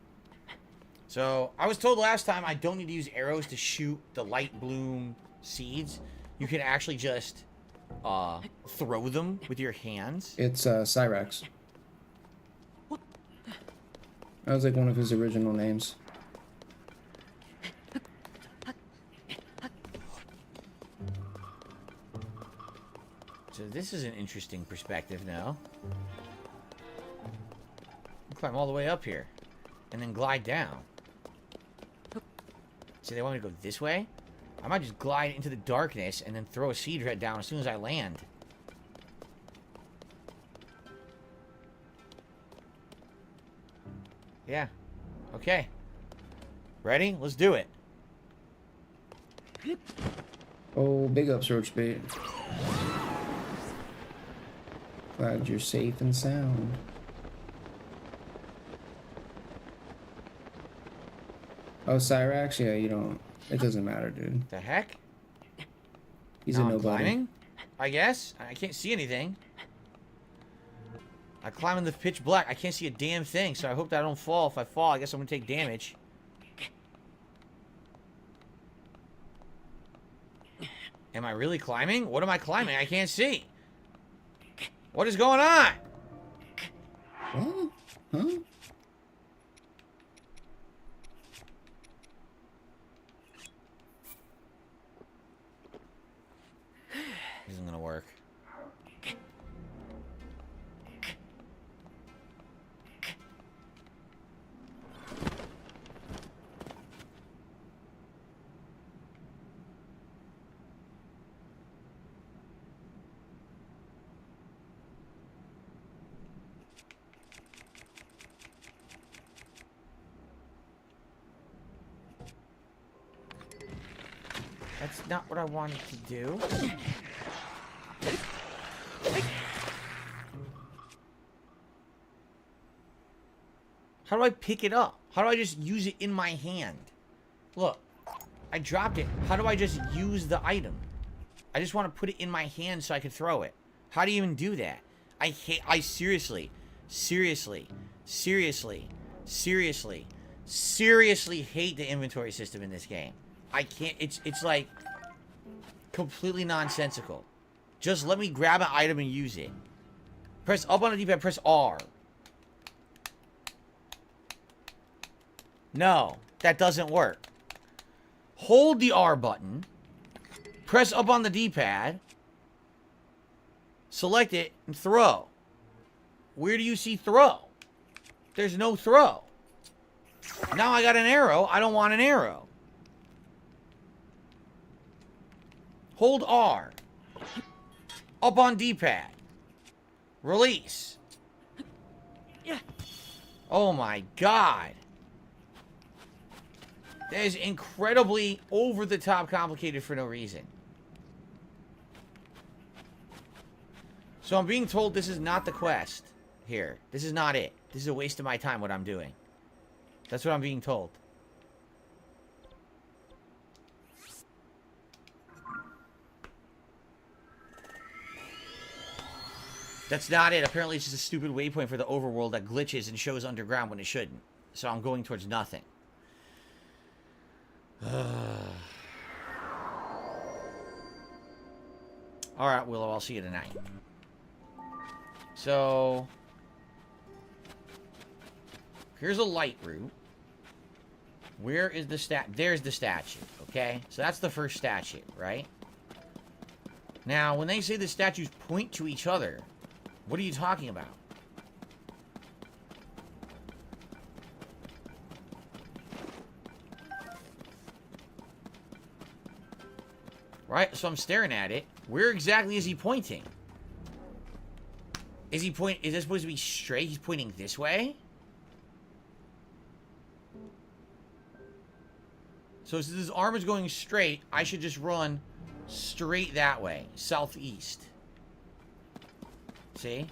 So, I was told last time I don't need to use arrows to shoot the light bloom seeds. You can actually just throw them with your hands. It's Cyrax. That was like one of his original names. So this is an interesting perspective now. Climb all the way up here. And then glide down. So they want me to go this way? I might just glide into the darkness and then throw a seed red down as soon as I land. Yeah. Okay. Ready? Let's do it. Oh, big ups, Roachbait. Glad you're safe and sound. Oh, Cyrax? Yeah, you don't... It doesn't matter, dude. The heck? He's Now a I'm nobody. climbing? I guess. I can't see anything. I climb in the pitch black. I can't see a damn thing, so I hope that I don't fall. If I fall, I guess I'm gonna take damage. Am I really climbing? What am I climbing? I can't see. What is going on? What? Huh? This isn't gonna work. That's not what I wanted to do. How do I pick it up? How do I just use it in my hand? Look, I dropped it. How do I just use the item? I just want to put it in my hand so I can throw it. How do you even do that? I seriously hate the inventory system in this game. I can't, it's like completely nonsensical. Just let me grab an item and use it. Press up on the D-pad, press R. No, that doesn't work. Hold the R button. Press up on the D-pad. Select it and throw. Where do you see throw? There's no throw. Now I got an arrow. I don't want an arrow. Hold R. Up on D-pad. Release. Oh my god. That is incredibly over-the-top complicated for no reason. So I'm being told this is not the quest here. This is not it. This is a waste of my time, what I'm doing. That's what I'm being told. That's not it. Apparently it's just a stupid waypoint for the overworld that glitches and shows underground when it shouldn't. So I'm going towards nothing. Alright, Willow, I'll see you tonight. So... here's a light route. Where is the There's the statue, okay? So that's the first statue, right? Now, when they say the statues point to each other, what are you talking about? Right? So I'm staring at it. Where exactly is he pointing? Is this supposed to be straight? He's pointing this way? So since his arm is going straight, I should just run straight that way. Southeast. See?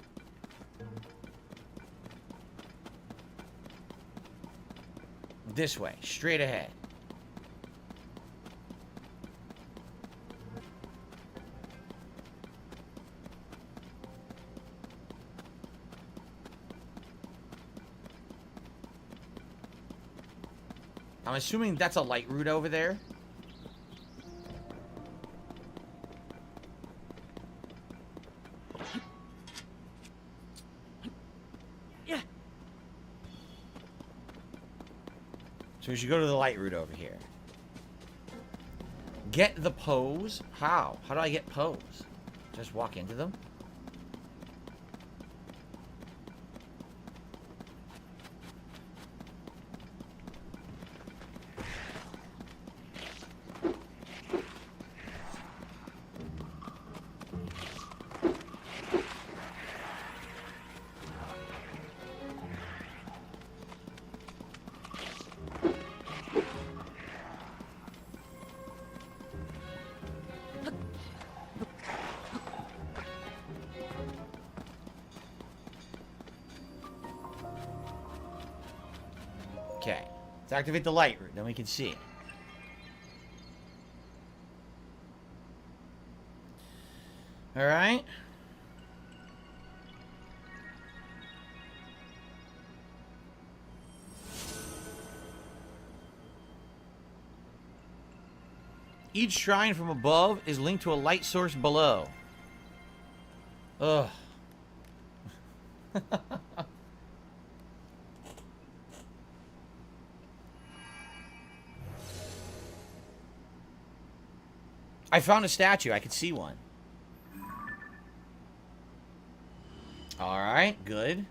This way. Straight ahead. I'm assuming that's a light route over there. Yeah. So we should go to the light route over here. Get the pose? How? How do I get pose? Just walk into them? Okay. Let's activate the light route, then we can see. Alright. Each shrine from above is linked to a light source below. Ugh. I found a statue. I could see one. Alright, good.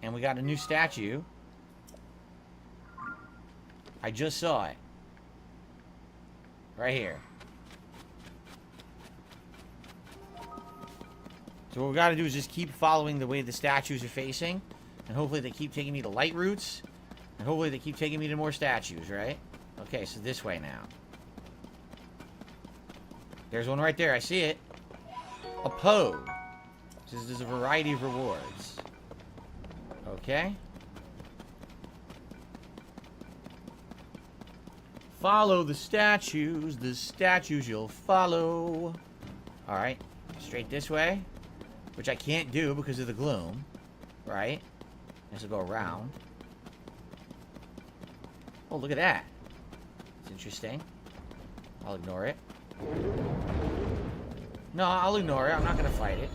And we got a new statue. I just saw it. Right here. So what we gotta do is just keep following the way the statues are facing. And hopefully they keep taking me to light routes. And hopefully they keep taking me to more statues, right? Okay, so this way now. There's one right there. I see it. A pose. There's a variety of rewards. Okay. Follow the statues. The statues you'll follow. Alright. Straight this way. Which I can't do because of the gloom. Right? I have to go around. Oh, look at that. It's interesting. I'll ignore it. No, I'll ignore it. I'm not gonna fight it.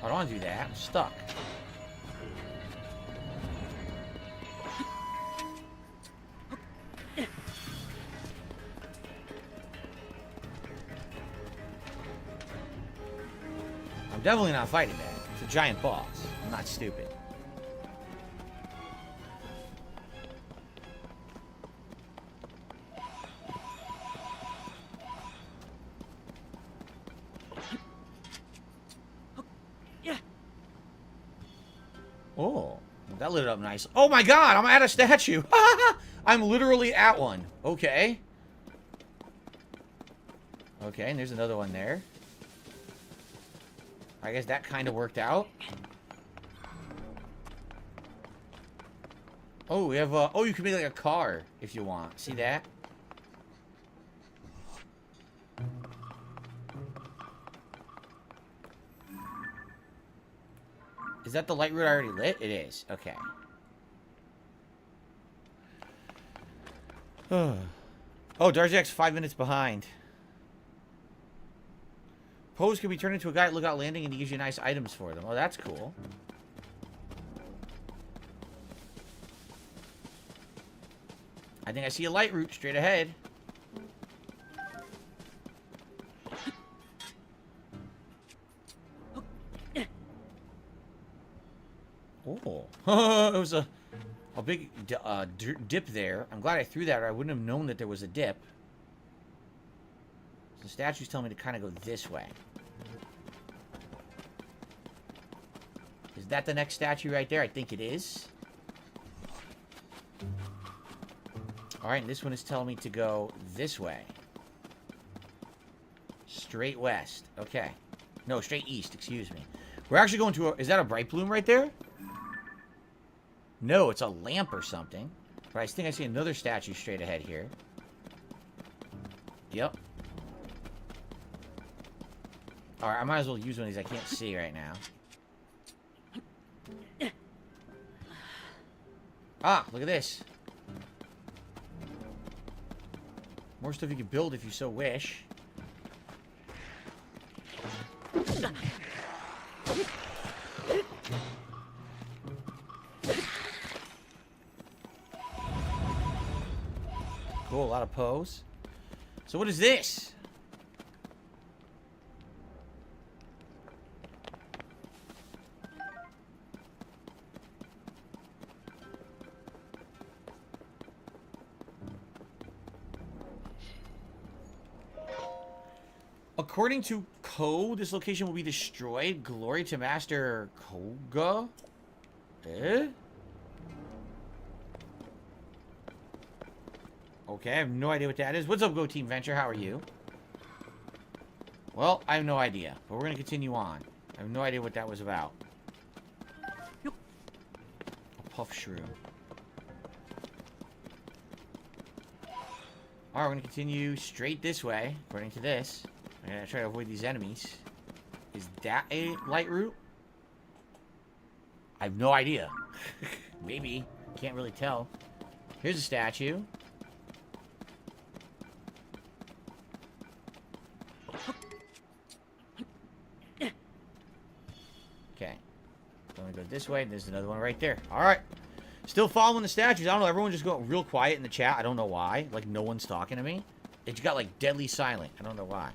I don't want to do that. I'm stuck. I'm definitely not fighting that. It's a giant boss. I'm not stupid. Oh, that lit up nice. Oh my god, I'm at a statue. I'm literally at one. Okay. Okay, and there's another one there. I guess that kind of worked out. Oh, we have oh, you can make like a car if you want. See that? Is that the light route I already lit? It is. Okay. Oh, Darjak's 5 minutes behind. Pose can be turned into a guy at Lookout Landing and he gives you nice items for them. Oh, that's cool. I think I see a light route straight ahead. Oh, it was a big dip there. I'm glad I threw that, or I wouldn't have known that there was a dip. The statue's telling me to kind of go this way. Is that the next statue right there? I think it is. Alright, and this one is telling me to go this way. Straight west. Okay. No, straight east, excuse me. We're actually going to a... Is that a bright bloom right there? No, it's a lamp or something. But I think I see another statue straight ahead here. Yep. Alright, I might as well use one of these I can't see right now. Ah, look at this. More stuff you can build if you so wish. Cool, a lot of pose. So what is this? According to code, this location will be destroyed. Glory to Master Koga? Eh? Okay, I have no idea what that is. What's up, Go Team Venture? How are you? Well, I have no idea. But we're going to continue on. I have no idea what that was about. A puff shroom. Alright, we're going to continue straight this way, according to this. I'm going to try to avoid these enemies. Is that a light route? I have no idea. Maybe. Can't really tell. Here's a statue. Okay. So I'm going to go this way. There's another one right there. Alright. Still following the statues. I don't know. Everyone just going real quiet in the chat. I don't know why. Like, no one's talking to me. It just got, like, deadly silent. I don't know why.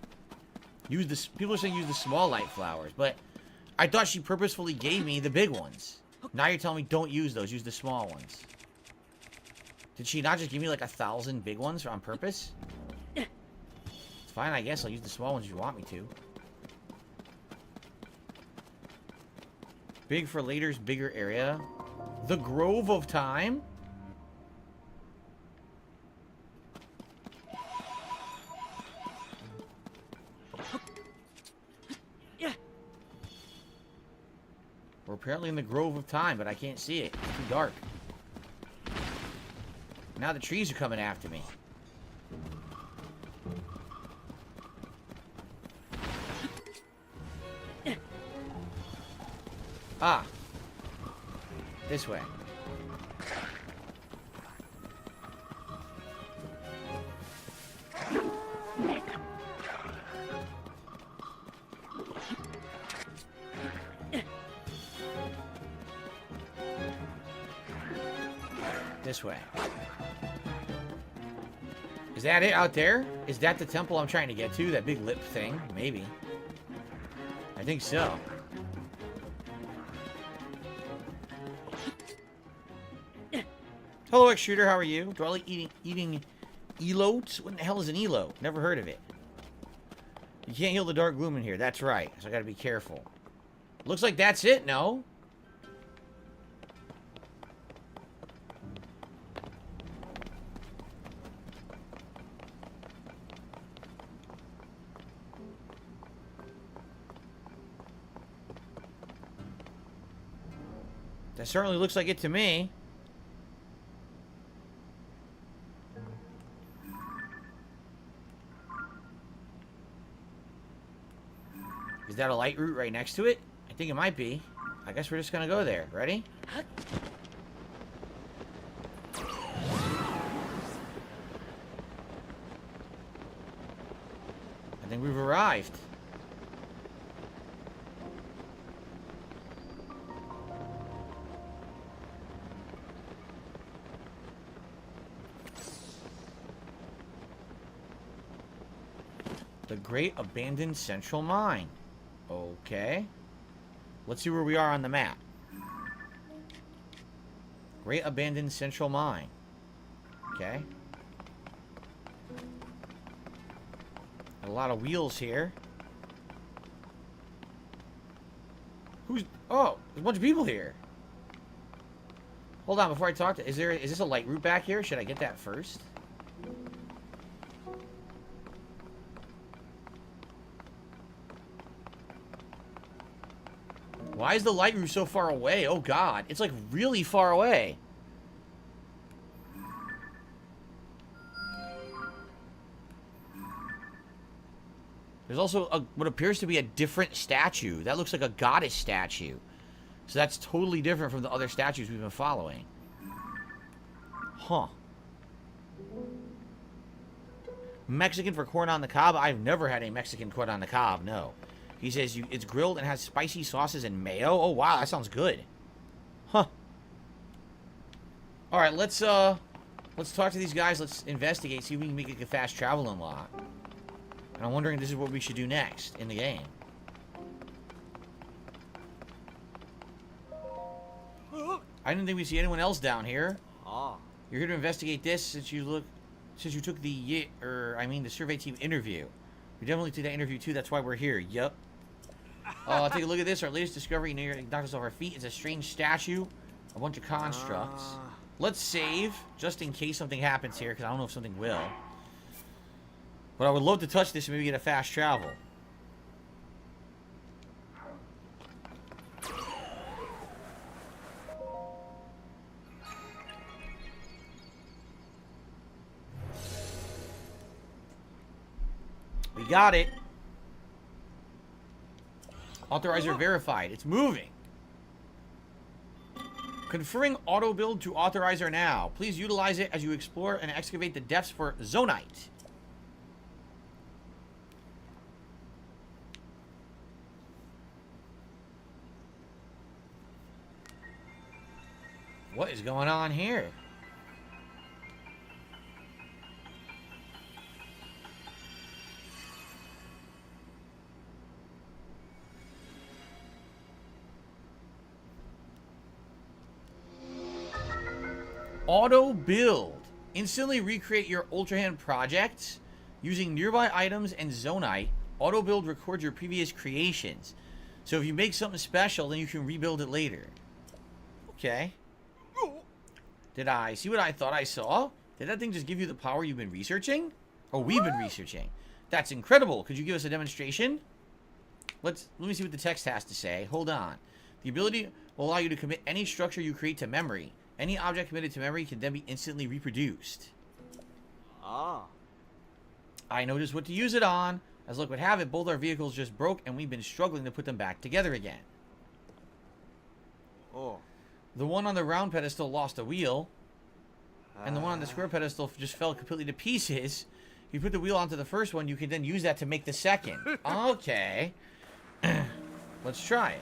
Use this. People are saying use the small light flowers, but I thought she purposefully gave me the big ones. Now you're telling me don't use those. Use the small ones. Did she not just give me like 1,000 big ones on purpose? It's fine, I guess. I'll use the small ones if you want me to. Big for later's bigger area. The Grove of Time. We're apparently in the Grove of Time, but I can't see it. It's too dark. Now the trees are coming after me. Ah. This way. This way. Is that it out there? Is that the temple I'm trying to get to? That big lip thing? Maybe. I think so. Hello, X-Shooter. How are you? Do I like eating elotes? What in the hell is an elote? Never heard of it. You can't heal the dark gloom in here. That's right. So I gotta be careful. Looks like that's it, no? That certainly looks like it to me. Is that a light route right next to it? I think it might be. I guess we're just gonna go there. Ready? I think we've arrived. The Great Abandoned Central Mine. Okay. Let's see where we are on the map. Great Abandoned Central Mine. Okay. Got a lot of wheels here. Who's... Oh, there's a bunch of people here. Hold on, before I talk to... Is this a light route back here? Should I get that first? Why is the light route so far away? Oh, God. It's, like, really far away. There's also what appears to be a different statue. That looks like a goddess statue. So that's totally different from the other statues we've been following. Huh. Mexican for corn on the cob? I've never had a Mexican corn on the cob, no. He says it's grilled and has spicy sauces and mayo. Oh, wow, that sounds good. Huh. All right, let's talk to these guys. Let's investigate, see if we can make a fast travel unlock. And I'm wondering if this is what we should do next in the game. I didn't think we'd see anyone else down here. You're here to investigate this since you took the survey team interview. We definitely took that interview too. That's why we're here. Yup. Take a look at this. Our latest discovery knocked us off our feet. It's a strange statue, a bunch of constructs. Let's save just in case something happens here, because I don't know if something will. But I would love to touch this and maybe get a fast travel. We got it. Authorizer verified. It's moving. Conferring auto build to authorizer now. Please utilize it as you explore and excavate the depths for zonite. What is going on here? Auto build. Instantly recreate your Ultra Hand projects using nearby items and zonite. Auto build records your previous creations. So if you make something special, then you can rebuild it later. Okay. Did I see what I thought I saw? Did that thing just give you the power you've been researching? Oh, we've been researching. That's incredible. Could you give us a demonstration? Let me see what the text has to say. Hold on. The ability will allow you to commit any structure you create to memory. Any object committed to memory can then be instantly reproduced. I know just what to use it on. As luck would have it, both our vehicles just broke and we've been struggling to put them back together again. The one on the round pedestal lost a wheel. And the one on the square pedestal just fell completely to pieces. If you put the wheel onto the first one, you can then use that to make the second. Okay. Let's try it.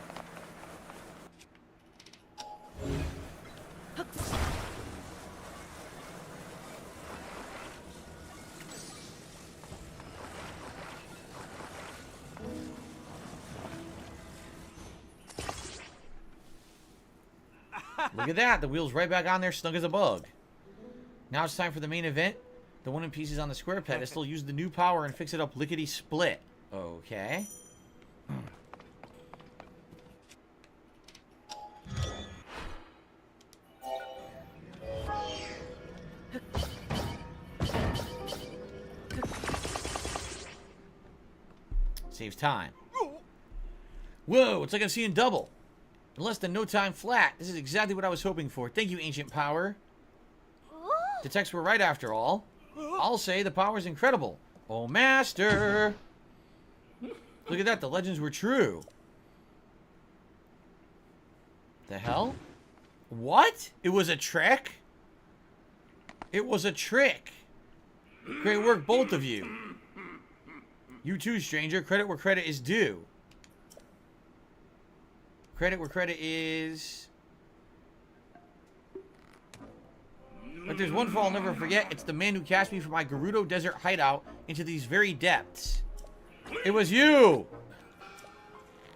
Look at that. The wheel's right back on there, snug as a bug. Now it's time for the main event. The one in pieces on the square pedestal. Use the new power and fix it up lickety-split. Okay. Saves time. Whoa, it's like I'm seeing double. In less than no time flat. This is exactly what I was hoping for. Thank you, Ancient Power. The texts were right after all. I'll say the power is incredible. Oh, Master. Look at that. The legends were true. The hell? What? It was a trick? It was a trick. Great work, both of you. You too, stranger. Credit where credit is due. Credit where credit is... But there's one fall I'll never forget. It's the man who cast me from my Gerudo Desert hideout into these very depths. It was you!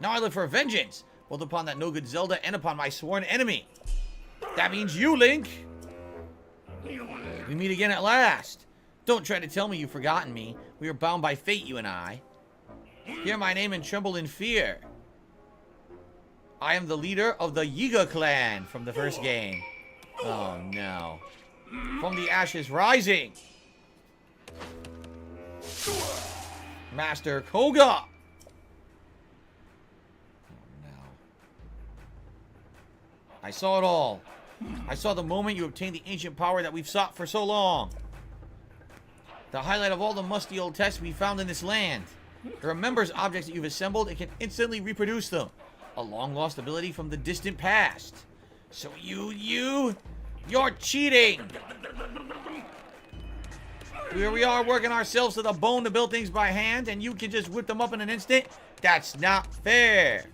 Now I live for vengeance, both upon that no-good Zelda and upon my sworn enemy. That means you, Link! We meet again at last. Don't try to tell me you've forgotten me. We are bound by fate, you and I. Hear my name and tremble in fear. I am the leader of the Yiga clan from the first game. Oh no. From the ashes rising. Master Koga. Oh no. I saw it all. I saw the moment you obtained the ancient power that we've sought for so long. The highlight of all the musty old texts we found in this land. It remembers objects that you've assembled and can instantly reproduce them. A long-lost ability from the distant past. So you're cheating! Here we are working ourselves to the bone to build things by hand, and you can just whip them up in an instant? That's not fair!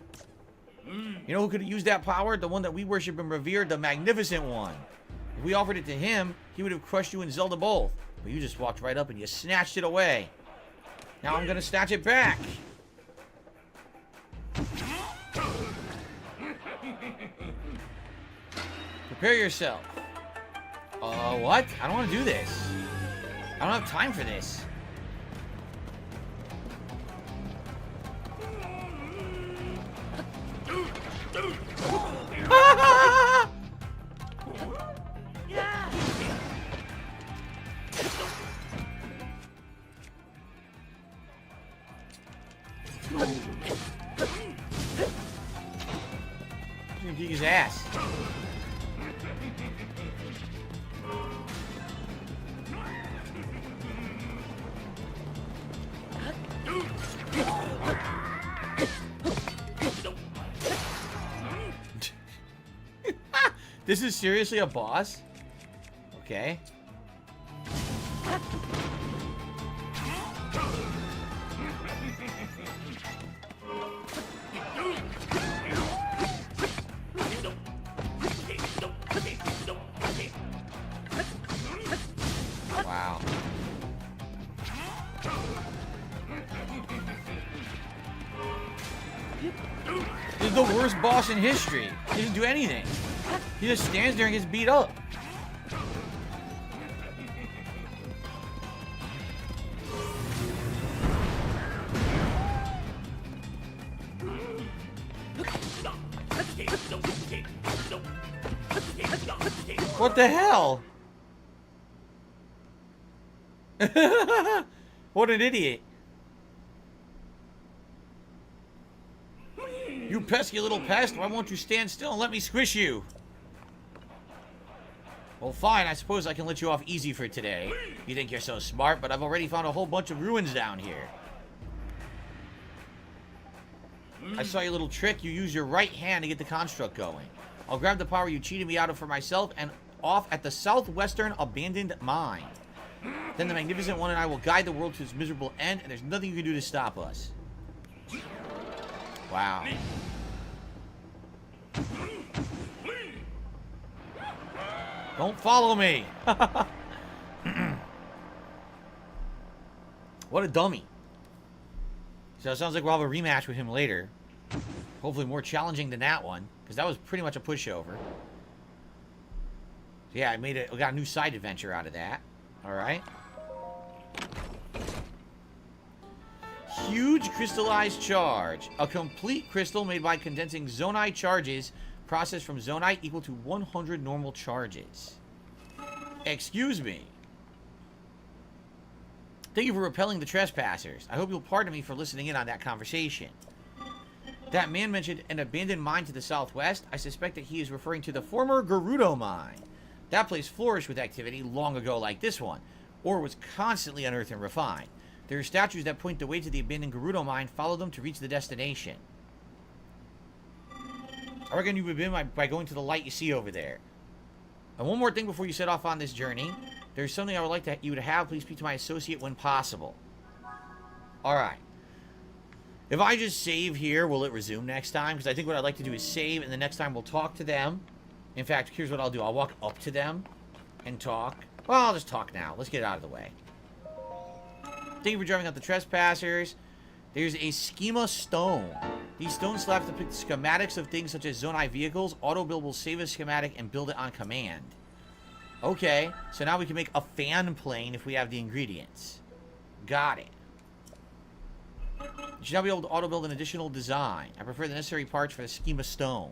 You know who could have used that power? The one that we worship and revere, the Magnificent One. If we offered it to him, he would have crushed you and Zelda both. But you just walked right up and you snatched it away. Now I'm gonna snatch it back. Prepare yourself. What? I don't want to do this. I don't have time for this. He's gonna kick his ass. This is seriously a boss? Okay. Wow. This is the worst boss in history. He didn't do anything. He just stands there and gets beat up. What the hell? What an idiot. You pesky little pest, why won't you stand still and let me squish you? Well, fine, I suppose I can let you off easy for today. You think you're so smart, but I've already found a whole bunch of ruins down here. I saw your little trick. You use your right hand to get the construct going. I'll grab the power you cheated me out of for myself and off at the southwestern abandoned mine. Then the Magnificent One and I will guide the world to its miserable end, and there's nothing you can do to stop us. Wow. Don't follow me. What a dummy. So it sounds like we'll have a rematch with him later. Hopefully more challenging than that one, because that was pretty much a pushover. So yeah, we got a new side adventure out of that. Alright. Huge crystallized charge. A complete crystal made by condensing zonite charges processed from zonite equal to 100 normal charges. Excuse me. Thank you for repelling the trespassers. I hope you'll pardon me for listening in on that conversation. That man mentioned an abandoned mine to the southwest. I suspect that he is referring to the former Gerudo mine. That place flourished with activity long ago like this one, or was constantly unearthed and refined. There are statues that point the way to the abandoned Gerudo mine. Follow them to reach the destination. I reckon you would begin by going to the light you see over there. And one more thing before you set off on this journey. There's something I would like you to have. Please speak to my associate when possible. Alright. If I just save here, will it resume next time? Because I think what I'd like to do is save, and the next time we'll talk to them. In fact, here's what I'll do. I'll walk up to them and talk. Well, I'll just talk now. Let's get it out of the way. Thank you for driving out the trespassers. There's a schema stone. These stone slabs depict schematics of things such as Zonai vehicles. Auto build will save a schematic and build it on command. Okay, so now we can make a fan plane if we have the ingredients. Got it. You should now be able to auto build an additional design. I prefer the necessary parts for the schema stone.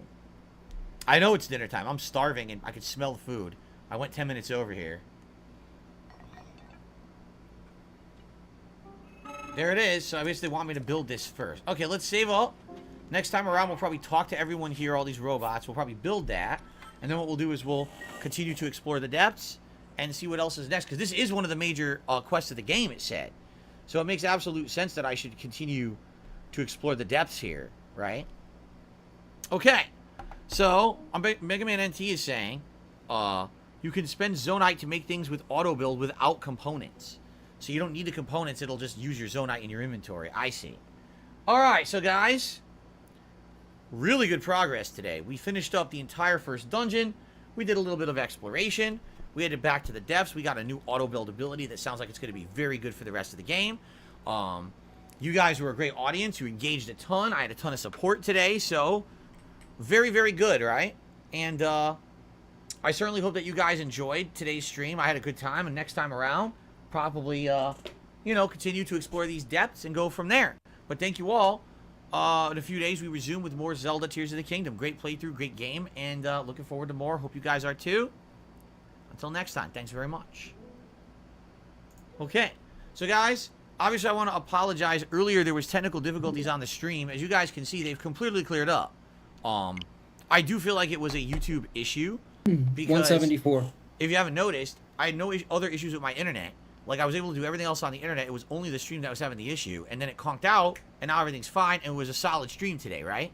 I know it's dinner time. I'm starving and I can smell the food. I went 10 minutes over here. There it is. So I guess they want me to build this first. Okay, let's save up. Next time around, we'll probably talk to everyone here, all these robots. We'll probably build that. And then what we'll do is we'll continue to explore the depths and see what else is next. Because this is one of the major quests of the game, it said. So it makes absolute sense that I should continue to explore the depths here, right? Okay. So, Mega Man NT is saying, you can spend Zonite to make things with auto build without components. So you don't need the components, it'll just use your Zonite in your inventory. I see. Alright, so guys, really good progress today. We finished up the entire first dungeon. We did a little bit of exploration. We headed back to the depths. We got a new auto build ability that sounds like it's going to be very good for the rest of the game. You guys were a great audience. You engaged a ton. I had a ton of support today, so very, very good, right? And I certainly hope that you guys enjoyed today's stream. I had a good time, and next time around, probably, you know, continue to explore these depths and go from there. But thank you all. In a few days, we resume with more Zelda Tears of the Kingdom. Great playthrough, great game, and looking forward to more. Hope you guys are too. Until next time, thanks very much. Okay, so guys, obviously I want to apologize. Earlier, there was technical difficulties on the stream. As you guys can see, they've completely cleared up. I do feel like it was a YouTube issue. Because 174. If you haven't noticed, I had no other issues with my internet. Like, I was able to do everything else on the internet. It was only the stream that was having the issue. And then it conked out, and now everything's fine, and it was a solid stream today, right?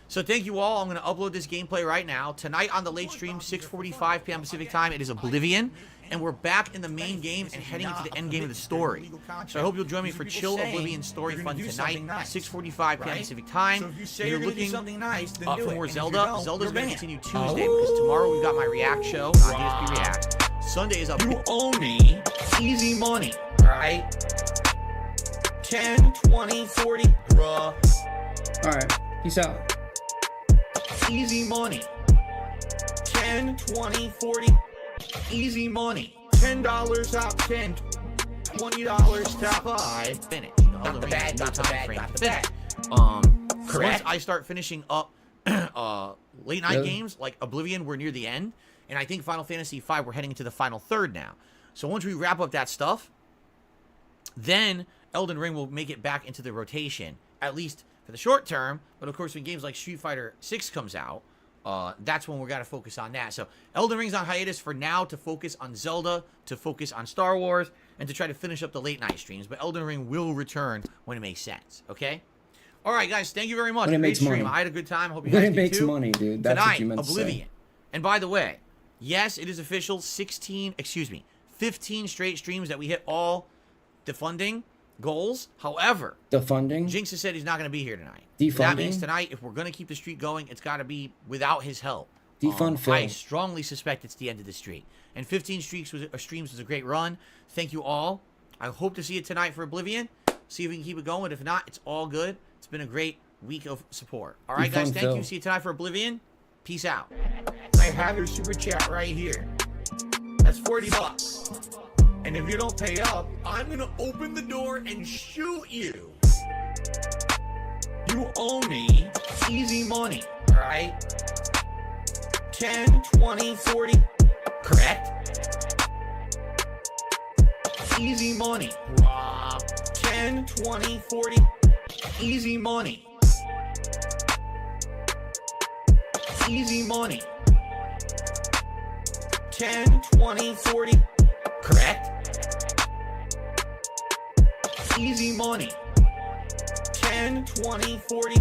So thank you all. I'm going to upload this gameplay right now. Tonight on the late stream, 6:45 p.m. Pacific time, it is Oblivion. And we're back in the main game and heading into the end game of the story. So I hope you'll join me for Chill Oblivion Story Fun tonight, 6:45 p.m. Pacific time. If you're looking for more Zelda, Zelda's going to continue Tuesday because tomorrow we've got my React show on DSP React. Sunday is up. You owe me easy money, alright? 10, 20, 40, bruh. Alright, peace out. Easy money. 10, 20, 40. Easy money. $10 out 10. $20 top 5. Finish. Not the bad, not the bad. Correct. Once I start finishing up late night games like Oblivion, we're near the end. And I think Final Fantasy V, we're heading into the final third now. So once we wrap up that stuff, then Elden Ring will make it back into the rotation, at least for the short term. But of course, when games like Street Fighter 6 comes out, that's when we're going to focus on that. So Elden Ring's on hiatus for now to focus on Zelda, to focus on Star Wars, and to try to finish up the late night streams. But Elden Ring will return when it makes sense, okay? All right, guys, thank you very much. When it makes stream. money. I had a good time. Hope you When guys it did makes too. money, dude. That's Tonight, what you meant to Oblivion. say. And by the way, yes, it is official. 15 straight streams that we hit all defunding goals. However, defunding. Jinx has said he's not going to be here tonight. Defunding. That means tonight, if we're going to keep the streak going, it's got to be without his help. Defund Phil. I strongly suspect it's the end of the streak. And 15 streams was a great run. Thank you all. I hope to see you tonight for Oblivion. See if we can keep it going. If not, it's all good. It's been a great week of support. All right, guys. Thank you. See you tonight for Oblivion. Peace out. I have your super chat right here. That's $40. And if you don't pay up, I'm gonna open the door and shoot you. You owe me easy money, alright? 10, 20, 40. Correct? Easy money. 10, 20, 40. Easy money. Easy money. 10, 20, 40. Correct? Easy money. 10, 20, 40.